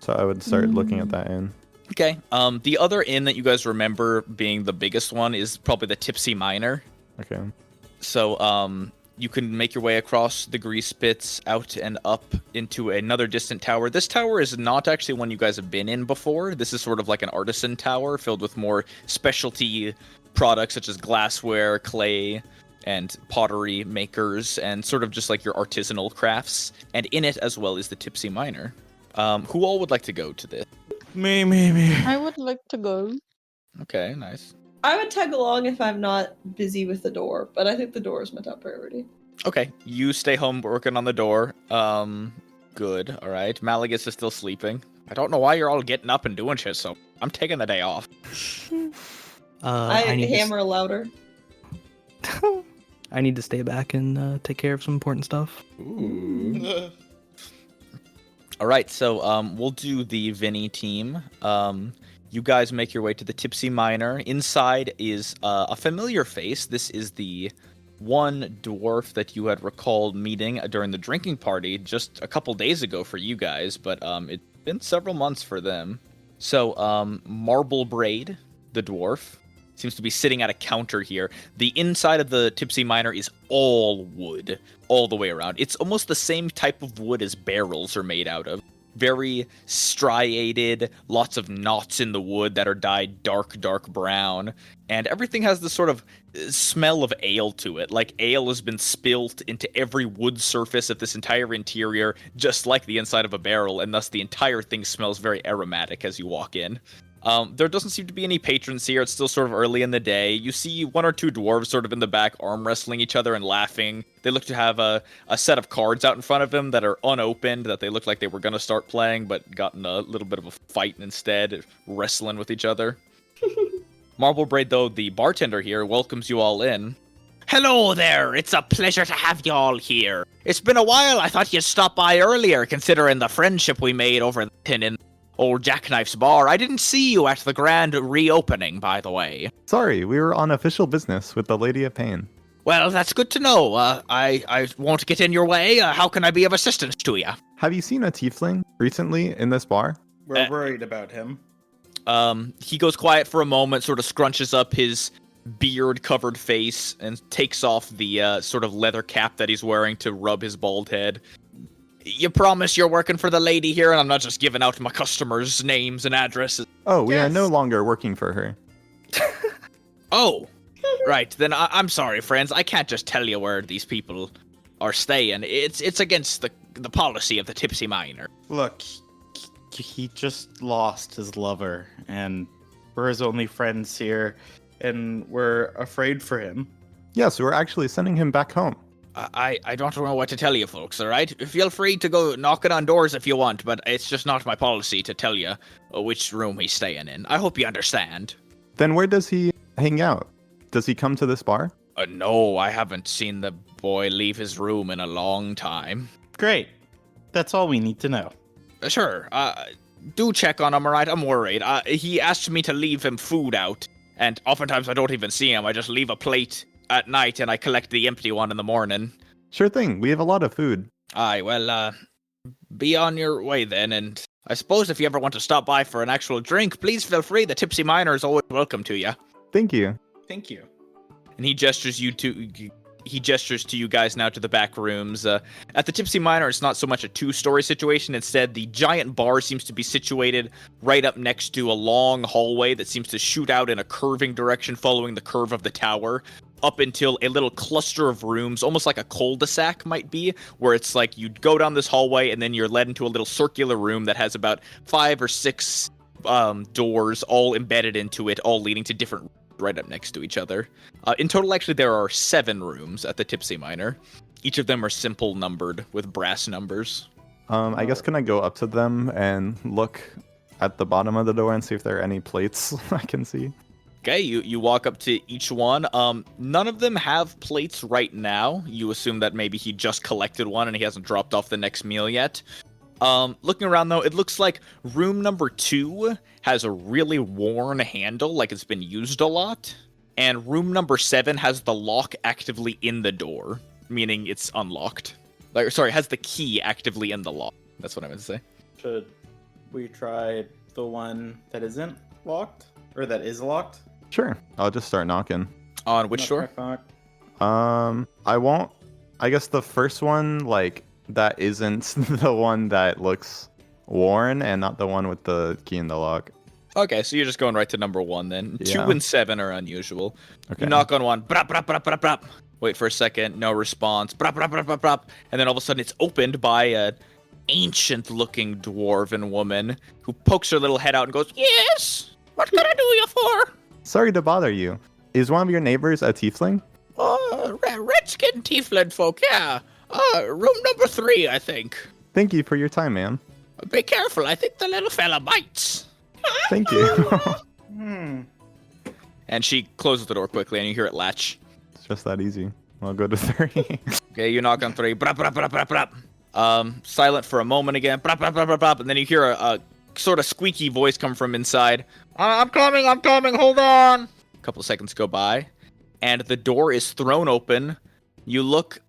So I would start looking at that inn. Okay. The other inn that you guys remember being the biggest one is probably the Tipsy Miner. Okay. So, you can make your way across the grease pits, out and up into another distant tower. This tower is not actually one you guys have been in before. This is sort of like an artisan tower filled with more specialty products such as glassware, clay, and pottery makers, and sort of just like your artisanal crafts. And in it as well is the Tipsy Miner. Who all would like to go to this? Me. I would like to go. Okay, nice. I would tag along if I'm not busy with the door, but I think the door is my top priority. Okay, you stay home working on the door. Good, alright. Malagus is still sleeping. I don't know why you're all getting up and doing shit, so I'm taking the day off. I need to hammer louder. I need to stay back and take care of some important stuff. Ooh. Alright, so we'll do the Vinny team. You guys make your way to the Tipsy Miner. Inside is a familiar face. This is the one dwarf that you had recalled meeting during the drinking party just a couple days ago for you guys, but it's been several months for them. So, Marble Braid, the dwarf, seems to be sitting at a counter here. The inside of the Tipsy Miner is all wood, all the way around. It's almost the same type of wood as barrels are made out of. Very striated, lots of knots in the wood that are dyed dark brown, and everything has this sort of smell of ale to it. Like ale has been spilt into every wood surface of this entire interior, just like the inside of a barrel, and thus the entire thing smells very aromatic as you walk in. There doesn't seem to be any patrons here. It's still sort of early in the day. You see one or two dwarves sort of in the back arm wrestling each other and laughing. They look to have a set of cards out in front of them that are unopened, that they look like they were going to start playing, but got in a little bit of a fight instead, wrestling with each other. Marble Braid, though, the bartender here, welcomes you all in. Hello there! It's a pleasure to have you all here. It's been a while. I thought you'd stop by earlier, considering the friendship we made over in old Jackknife's bar. I didn't see you at the grand reopening, by the way. Sorry, we were on official business with the Lady of Pain. Well, that's good to know. I won't get in your way. How can I be of assistance to you? Have you seen a tiefling recently in this bar? We're worried about him. He goes quiet for a moment, sort of scrunches up his beard-covered face, and takes off the sort of leather cap that he's wearing to rub his bald head. You promise you're working for the lady here, and I'm not just giving out my customers' names and addresses. Oh, we are Yes. no longer working for her. Oh, right. Then I'm sorry, friends. I can't just tell you where these people are staying. It's against the policy of the Tipsy Miner. Look, he just lost his lover, and we're his only friends here, and we're afraid for him. Yes, we're actually sending him back home. I don't know what to tell you, folks, alright? Feel free to go knocking on doors if you want, but it's just not my policy to tell you which room he's staying in. I hope you understand. Then where does he hang out? Does he come to this bar? No, I haven't seen the boy leave his room in a long time. Great. That's all we need to know. Sure, do check on him, alright? I'm worried. He asked me to leave him food out, and oftentimes I don't even see him. I just leave a plate at night, and I collect the empty one in the morning. Sure thing, we have a lot of food. Aye, well, be on your way then, and I suppose if you ever want to stop by for an actual drink, please feel free. The Tipsy Miner is always welcome to you. Thank you. Thank you. And he gestures to you guys now to the back rooms. At the Tipsy Miner, it's not so much a two-story situation. Instead, the giant bar seems to be situated right up next to a long hallway that seems to shoot out in a curving direction following the curve of the tower, up until a little cluster of rooms, almost like a cul-de-sac might be, where it's like you go down this hallway and then you're led into a little circular room that has about 5 or 6 doors all embedded into it, all leading to different right up next to each other. In total, actually, there are 7 rooms at the Tipsy Miner. Each of them are simple numbered with brass numbers. I guess can I go up to them and look at the bottom of the door and see if there are any plates I can see? Okay, you walk up to each one. None of them have plates right now. You assume that maybe he just collected one and he hasn't dropped off the next meal yet. Looking around though, it looks like room number 2 has a really worn handle, like it's been used a lot. And room number 7 has the lock actively in the door, meaning it's unlocked. Like, sorry, has the key actively in the lock. That's what I meant to say. Should we try the one that isn't locked? Or that is locked? Sure. I'll just start knocking. On which door? I won't. I guess the first one, like, that isn't the one that looks worn and not the one with the key in the lock. Okay, so you're just going right to number 1 then. Yeah. 2 and 7 are unusual. Okay. You knock on one. Brap, brap, brap, brap, brap. Wait for a second. No response. Brap, brap, brap, brap, brap. And then all of a sudden it's opened by a ancient-looking dwarven woman who pokes her little head out and goes, "Yes? What can I do you for?" Sorry to bother you. Is one of your neighbors a tiefling? Redskin tiefling folk, yeah. Room number 3, I think. Thank you for your time, ma'am. Be careful, I think the little fella bites. Thank you. And she closes the door quickly and you hear it latch. It's just that easy. I'll go to 3. Okay, you knock on 3. Brap, brap, brap, brap, brap. Silent for a moment again. Brap, brap, brap, brap, brap. And then you hear a sort of squeaky voice come from inside. I'm coming, hold on. A couple of seconds go by, and the door is thrown open. You look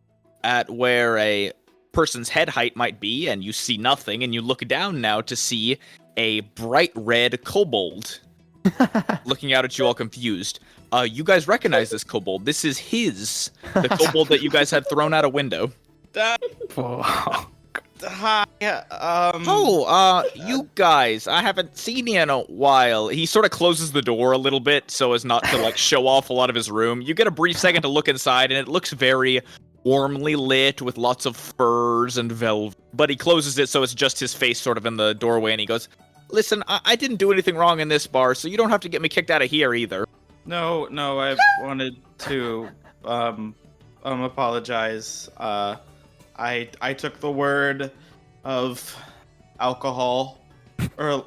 at where a person's head height might be, and you see nothing, and you look down now to see a bright red kobold looking out at you all confused. You guys recognize this kobold. This is the kobold that you guys had thrown out a window. Hi. You guys, I haven't seen you in a while. He sort of closes the door a little bit so as not to, like, show off a lot of his room. You get a brief second to look inside, and it looks very warmly lit with lots of furs and velvet. But he closes it so it's just his face sort of in the doorway, and he goes, "Listen, I didn't do anything wrong in this bar, so you don't have to get me kicked out of here either." No, I wanted to apologize. I took the word of alcohol, or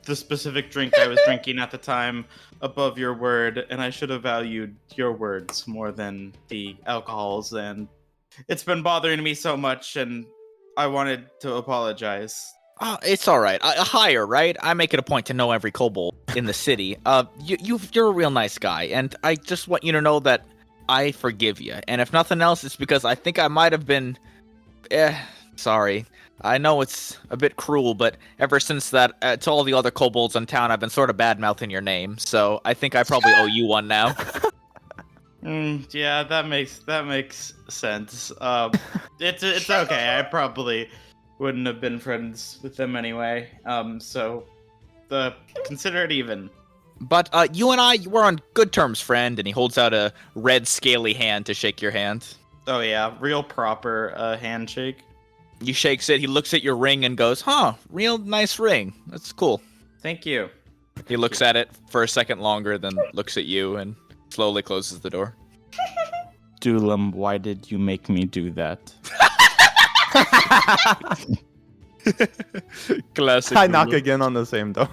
the specific drink I was drinking at the time, above your word, and I should have valued your words more than the alcohols, and it's been bothering me so much, and I wanted to apologize. It's all right. Higher, right? I make it a point to know every kobold in the city. You're a real nice guy, and I just want you to know that I forgive you. And if nothing else, it's because I think I might have been... sorry. I know it's a bit cruel, but ever since that, to all the other kobolds in town, I've been sort of bad-mouthing your name. So I think I probably owe you one now. Yeah, that makes sense. It's okay. I probably wouldn't have been friends with them anyway. So consider it even. But you and I, we're on good terms, friend. And he holds out a red, scaly hand to shake your hand. Oh yeah, real proper handshake. You shakes it. He looks at your ring and goes, real nice ring. That's cool. Thank you. He looks at it for a second longer, then looks at you and slowly closes the door. Dulam, why did you make me do that? Classic. I knock again on the same door.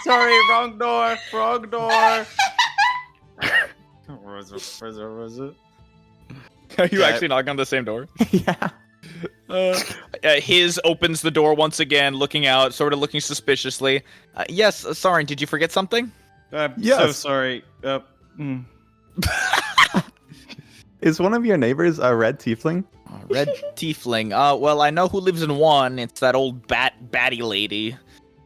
Sorry, wrong door. Where was it? Are you actually knocking on the same door? Yeah. His opens the door once again, looking out, sort of looking suspiciously. Yes, sorry, did you forget something? Yes. So sorry. Is one of your neighbors a red tiefling? Red tiefling. Well, I know who lives in one. It's that old batty lady.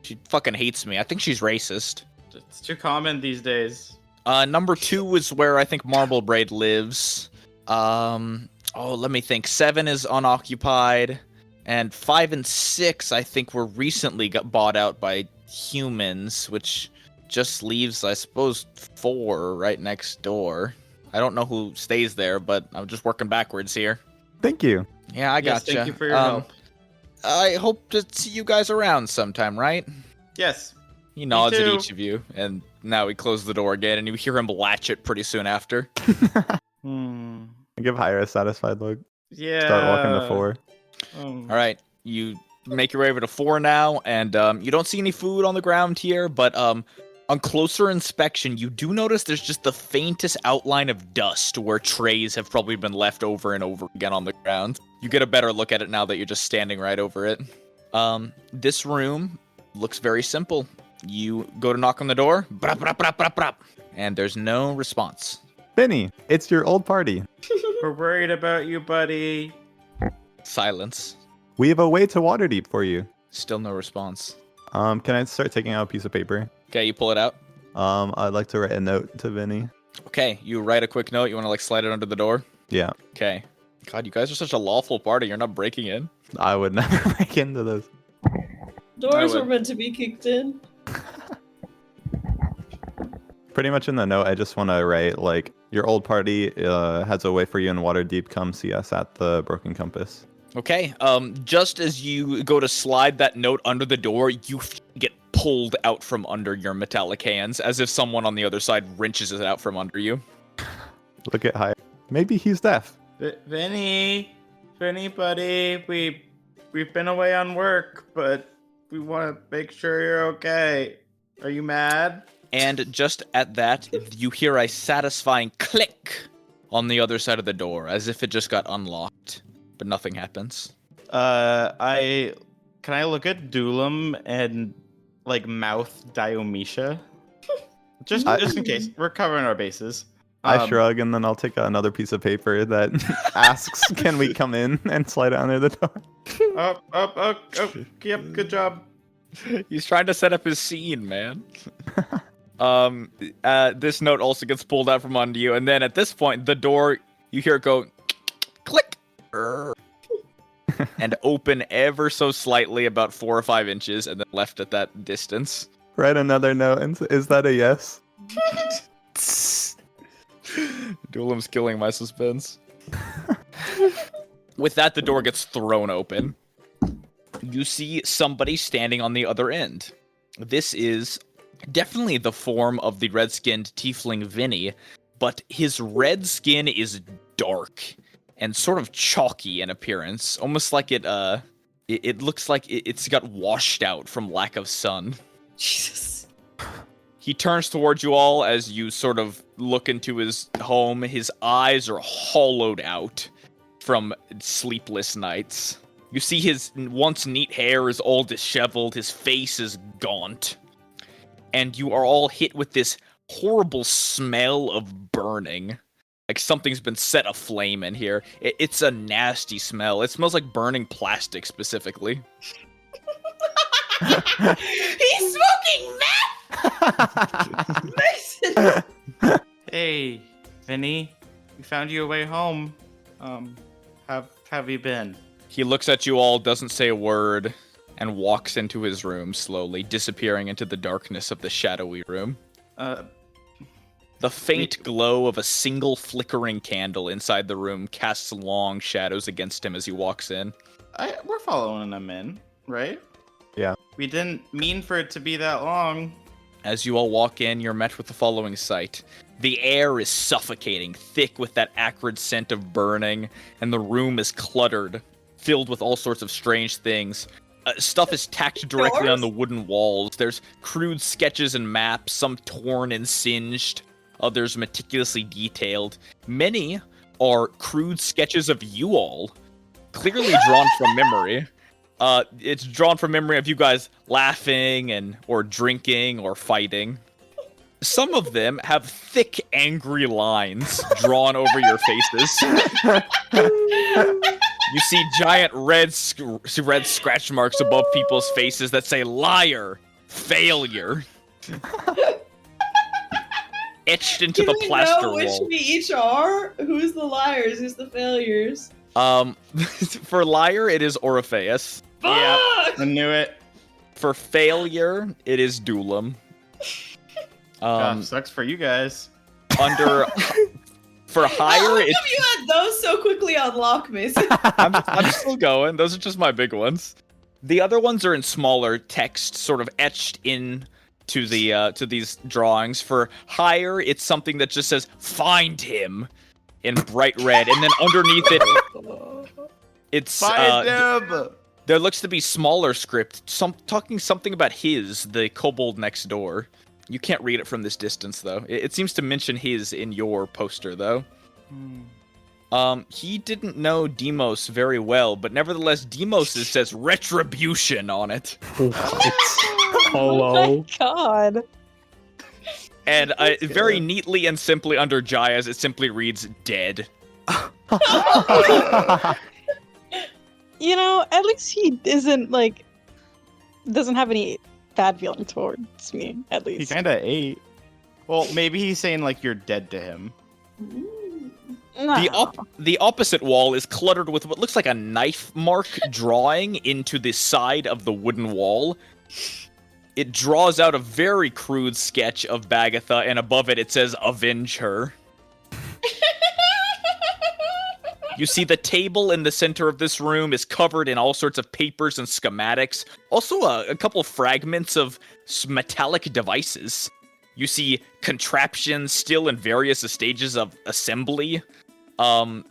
She fucking hates me. I think she's racist. It's too common these days. Number 2 is where I think Marble Braid lives. Let me think. 7 is unoccupied, and 5 and 6 I think were recently bought out by humans, which just leaves, I suppose, 4 right next door. I don't know who stays there, but I'm just working backwards here. Thank you. Yeah, I gotcha. Thank you for your help. I hope to see you guys around sometime, right? Yes. He nods at too. each of you, and now he closes the door again, and you hear him latch it pretty soon after. I give Hire a satisfied look. Yeah. Start walking to 4. All right, you make your way over to 4 now, and you don't see any food on the ground here, but On closer inspection, you do notice there's just the faintest outline of dust where trays have probably been left over and over again on the ground. You get a better look at it now that you're just standing right over it. This room looks very simple. You go to knock on the door, brap, brap, brap, brap, brap, and there's no response. Vinny, it's your old party. We're worried about you, buddy. Silence. We have a way to Waterdeep for you. Still no response. Can I start taking out a piece of paper? Okay, you pull it out. I'd like to write a note to Vinny. Okay, you write a quick note. You want to slide it under the door? Yeah. Okay. God, you guys are such a lawful party. You're not breaking in. I would never break into this. Doors would. were meant to be kicked in. Pretty much in the note, I just want to write, like, your old party has a way for you in Waterdeep. Come see us at the Broken Compass. Okay, just as you go to slide that note under the door, you get pulled out from under your metallic hands, as if someone on the other side wrenches it out from under you. Look at High. Maybe he's deaf. Vinny, buddy, we've been away on work, but we want to make sure you're okay. Are you mad? And just at that, you hear a satisfying click on the other side of the door, as if it just got unlocked, but nothing happens. Can I look at Dulam and like mouth Diomecia? just in case. We're covering our bases. I shrug, and then I'll take another piece of paper that asks, can we come in, and slide it under the door. Up. Yep, good job. He's trying to set up his scene, man. This note also gets pulled out from under you, and then at this point, the door, you hear it go, click, and open ever so slightly, about 4 or 5 inches, and then left at that distance. Write another note, and is that a yes? Duelim's killing my suspense. With that, the door gets thrown open. You see somebody standing on the other end. This is definitely the form of the red-skinned tiefling Vinny, but his red skin is dark and sort of chalky in appearance, almost like it looks like it's got washed out from lack of sun. Jesus. He turns towards you all as you sort of look into his home. His eyes are hollowed out from sleepless nights. You see his once neat hair is all disheveled, his face is gaunt. And you are all hit with this horrible smell of burning. Like something's been set aflame in here. It's a nasty smell. It smells like burning plastic specifically. He's smoking meth! Mason! Hey, Vinny, we found you a way home. Have you been? He looks at you all, doesn't say a word, and walks into his room slowly, disappearing into the darkness of the shadowy room. The faint glow of a single flickering candle inside the room casts long shadows against him as he walks in. We're following him in, right? Yeah. We didn't mean for it to be that long. As you all walk in, you're met with the following sight. The air is suffocating, thick with that acrid scent of burning, and the room is cluttered, filled with all sorts of strange things. Stuff is tacked directly on the wooden walls. There's crude sketches and maps, some torn and singed, others meticulously detailed. Many are crude sketches of you all, clearly drawn from memory. It's drawn from memory of you guys laughing or drinking or fighting. Some of them have thick, angry lines drawn over your faces. You see giant red scratch marks above people's faces that say liar, failure. Etched into the plaster wall. Do we know which we each are? Who's the liars? Who's the failures? For liar, it is Orpheus. Fuck! Yeah, I knew it. For failure, it is Duelim. Sucks for you guys. For higher, How come you had those so quickly on lock, Mason? I'm still going. Those are just my big ones. The other ones are in smaller text, sort of etched in to these drawings. For higher, it's something that just says "Find him" in bright red, and then underneath it, it's Find him. There looks to be smaller script, talking something about the kobold next door. You can't read it from this distance, though. It seems to mention his in your poster, though. He didn't know Demos very well, but nevertheless, Demos says retribution on it. Hello. Oh my god. And very neatly and simply under Jaya's, it simply reads dead. You know, at least he isn't like doesn't have any bad feeling towards me, at He least. kind of ate. Well, maybe he's saying like you're dead to him. No. The opposite wall is cluttered with what looks like a knife mark drawing into the side of the wooden wall. It draws out a very crude sketch of Bagatha, and above it, it says, "Avenge her." You see the table in the center of this room is covered in all sorts of papers and schematics. Also, a couple fragments of metallic devices. You see contraptions still in various stages of assembly.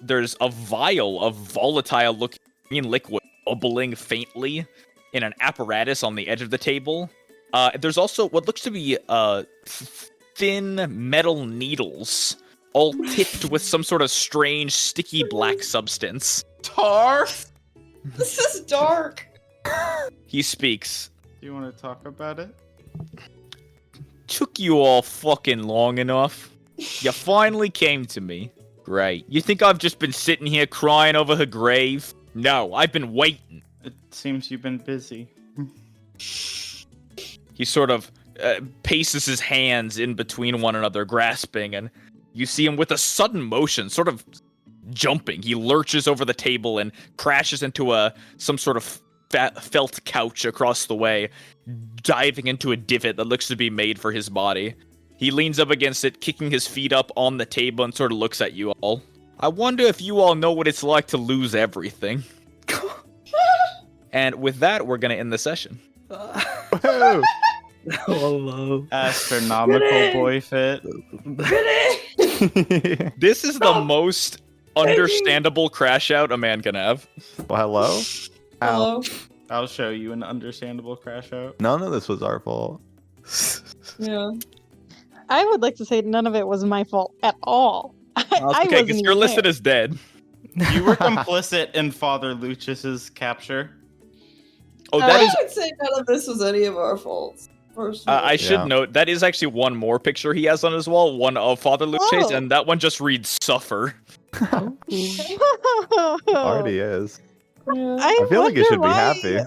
There's a vial of volatile-looking liquid bubbling faintly in an apparatus on the edge of the table. There's also what looks to be thin metal needles, all tipped with some sort of strange, sticky black substance. Tar? This is dark. He speaks. Do you want to talk about it? Took you all fucking long enough. You finally came to me. Great. You think I've just been sitting here crying over her grave? No, I've been waiting. It seems you've been busy. He sort of paces his hands in between one another, grasping, and you see him with a sudden motion, sort of jumping. He lurches over the table and crashes into some sort of felt couch across the way, diving into a divot that looks to be made for his body. He leans up against it, kicking his feet up on the table, and sort of looks at you all. I wonder if you all know what it's like to lose everything. And with that, we're going to end the session. Whoa. Hello. Astronomical boy fit. This is the most understandable crash out a man can have. Well, hello? Hello. I'll show you an understandable crash out. None of this was our fault. Yeah. I would like to say none of it was my fault at all. I Okay, wasn't because even you're listed there. as dead. You were complicit in Father Lucius's capture. Oh, that I is. would say none of this was any of our faults. I should Yeah. note that is actually one more picture he has on his wall, one of Father Luces, Oh. and that one just reads "suffer." Already is. I feel like you wonder should be why, happy.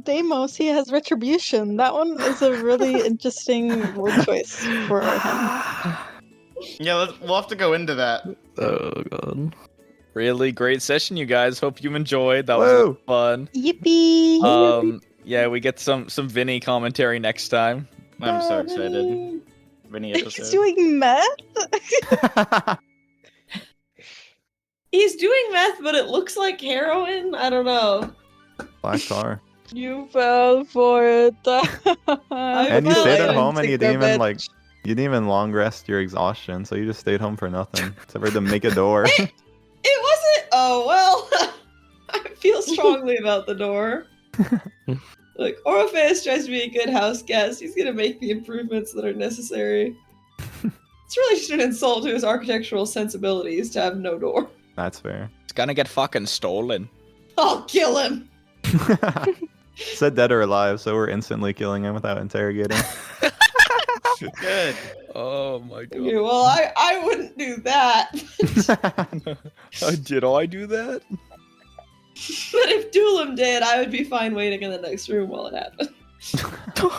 Deimos, he has retribution. That one is a really interesting word choice for him. Yeah, we'll have to go into that. Oh god. Really great session, you guys. Hope you enjoyed. That Woo. was fun. Yippee! Yeah, we get some Vinny commentary next time. I'm so excited. Vinny He's episode. doing meth? He's doing meth, but it looks like heroin. I don't know. Black tar. You fell for it. And you feel stayed like at home and you didn't even bitch. you didn't even long rest your exhaustion, so you just stayed home for nothing. Except for to make a door. It wasn't. Oh well. I feel strongly about the door. Look, Orpheus tries to be a good house guest. He's gonna make the improvements that are necessary. It's really just an insult to his architectural sensibilities to have no door. That's fair. It's gonna get fucking stolen. I'll kill him. Said dead or alive, so we're instantly killing him without interrogating. Good. Oh my god. Okay, well, I wouldn't do that. Did I do that? But if Doolam did, I would be fine waiting in the next room while it happened.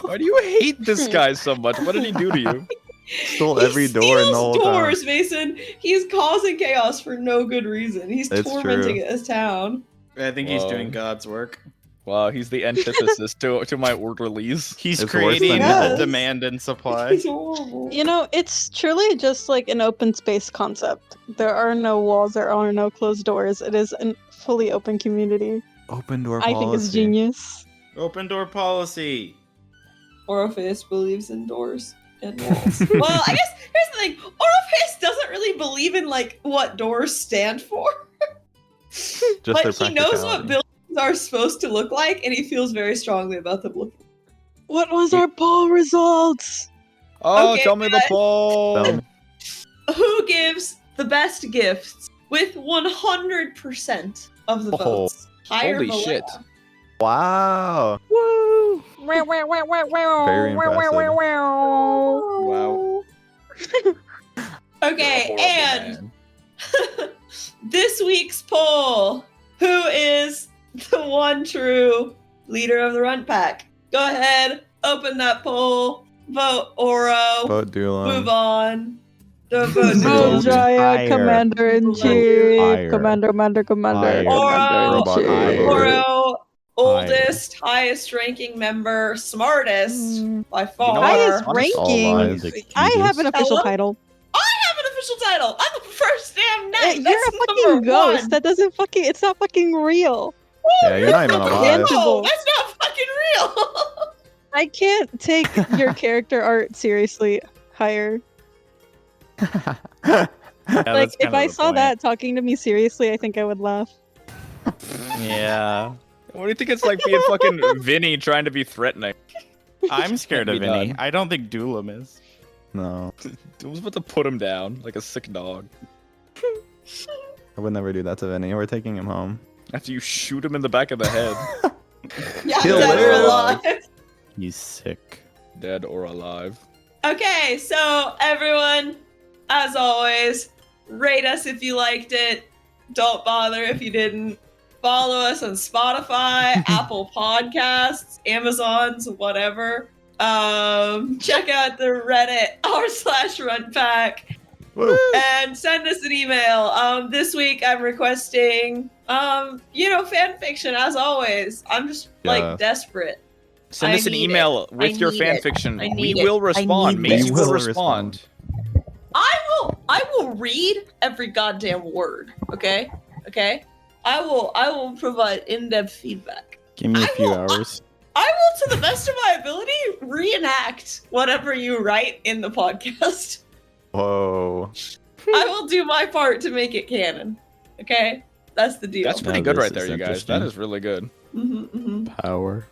Why do you hate this guy so much? What did he do to you? Stole every door in the whole doors, town. Mason. He's causing chaos for no good reason. He's It's tormenting true. his town. I think he's Whoa. doing God's work. Wow, he's the antithesis to my orderlies. He's It's worse creating than the us. demand and supply. He's horrible. You know, it's truly just like an open space concept. There are no walls, there are no closed doors. It is a fully open community. Open door I policy. think it's genius. Open door policy. Orpheus believes in doors and walls. Well, I guess here's the thing. Orpheus doesn't really believe in like what doors stand for. Just But their he knows what practicality. buildings are supposed to look like, and he feels very strongly about them looking. What was our poll results? Oh, Okay, tell me the guys. poll. Tell me. Who gives the best gifts with 100% of the Oh, votes? Higher holy Malaya. shit. Wow. Woo! Very impressive. Wow. Okay, You're a horrible and man. this week's poll: who is the one true leader of the Runt Pack? Go ahead, open that poll, vote Oro, Vote Dulam. move on. Don't vote Vote Dulam. Jaya, higher. Commander-in-Chief. Higher. Commander, Higher. Commander-in-Chief. Robot higher. Oro, oldest, highest ranking member, smartest by far. know what? Highest Honest- All ranking. lives I have an excuses. official Hello? title. I have an official title. I'm the first damn knight. You're That's a fucking number ghost. one. That doesn't fucking. It's not fucking real. Yeah, you're not even alive. No, that's not fucking real. I can't take your character art seriously. Higher. Yeah, Like that's if kinda I the saw point. that talking to me seriously, I think I would laugh. Yeah. What do you think it's like being fucking Vinny trying to be threatening? I'm scared Can't of be Vinny. done. I don't think Dulam is. No, I was about to put him down like a sick dog. I would never do that to Vinny. We're taking him home. After you shoot him in the back of the head, Yeah, Kill dead or it. alive. He's sick. dead or alive. Okay, so everyone, as always, rate us if you liked it. Don't bother if you didn't. Follow us on Spotify, Apple Podcasts, Amazon's, whatever. Check out the Reddit r/Runpack Woo. and send us an email. This week I'm requesting, fan fiction as always. I'm just Yeah. like desperate. Send I us an need email it. with I your need fan it. fiction. I We need it. will I respond. need Maisie this. will We will respond. I will read every goddamn word. Okay. I will provide in-depth feedback. Give me a I few will- hours. I will, to the best of my ability, reenact whatever you write in the podcast. Whoa. I will do my part to make it canon. Okay, that's the deal. That's pretty Now good this right there, is you guys. interesting. That is really good. Power.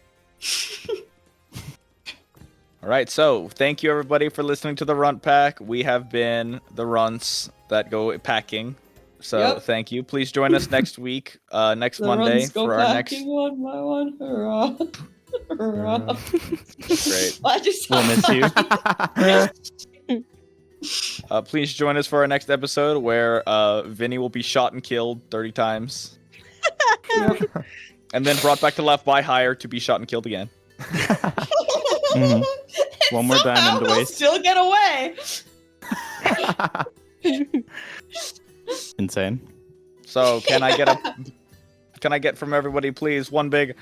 All right, so thank you everybody for listening to the Runt Pack. We have been the Runts that go packing. So Yep. thank you. Please join us next week, next The Monday runs go for our next. packing one by one. Hurrah! Hurrah! Great. I just We'll miss you. Please join us for our next episode where Vinny will be shot and killed 30 times, and then brought back to life by hire to be shot and killed again. Mhm. One more Somehow diamond to he'll waste. Still get away. Insane. So can I get from everybody, please, one big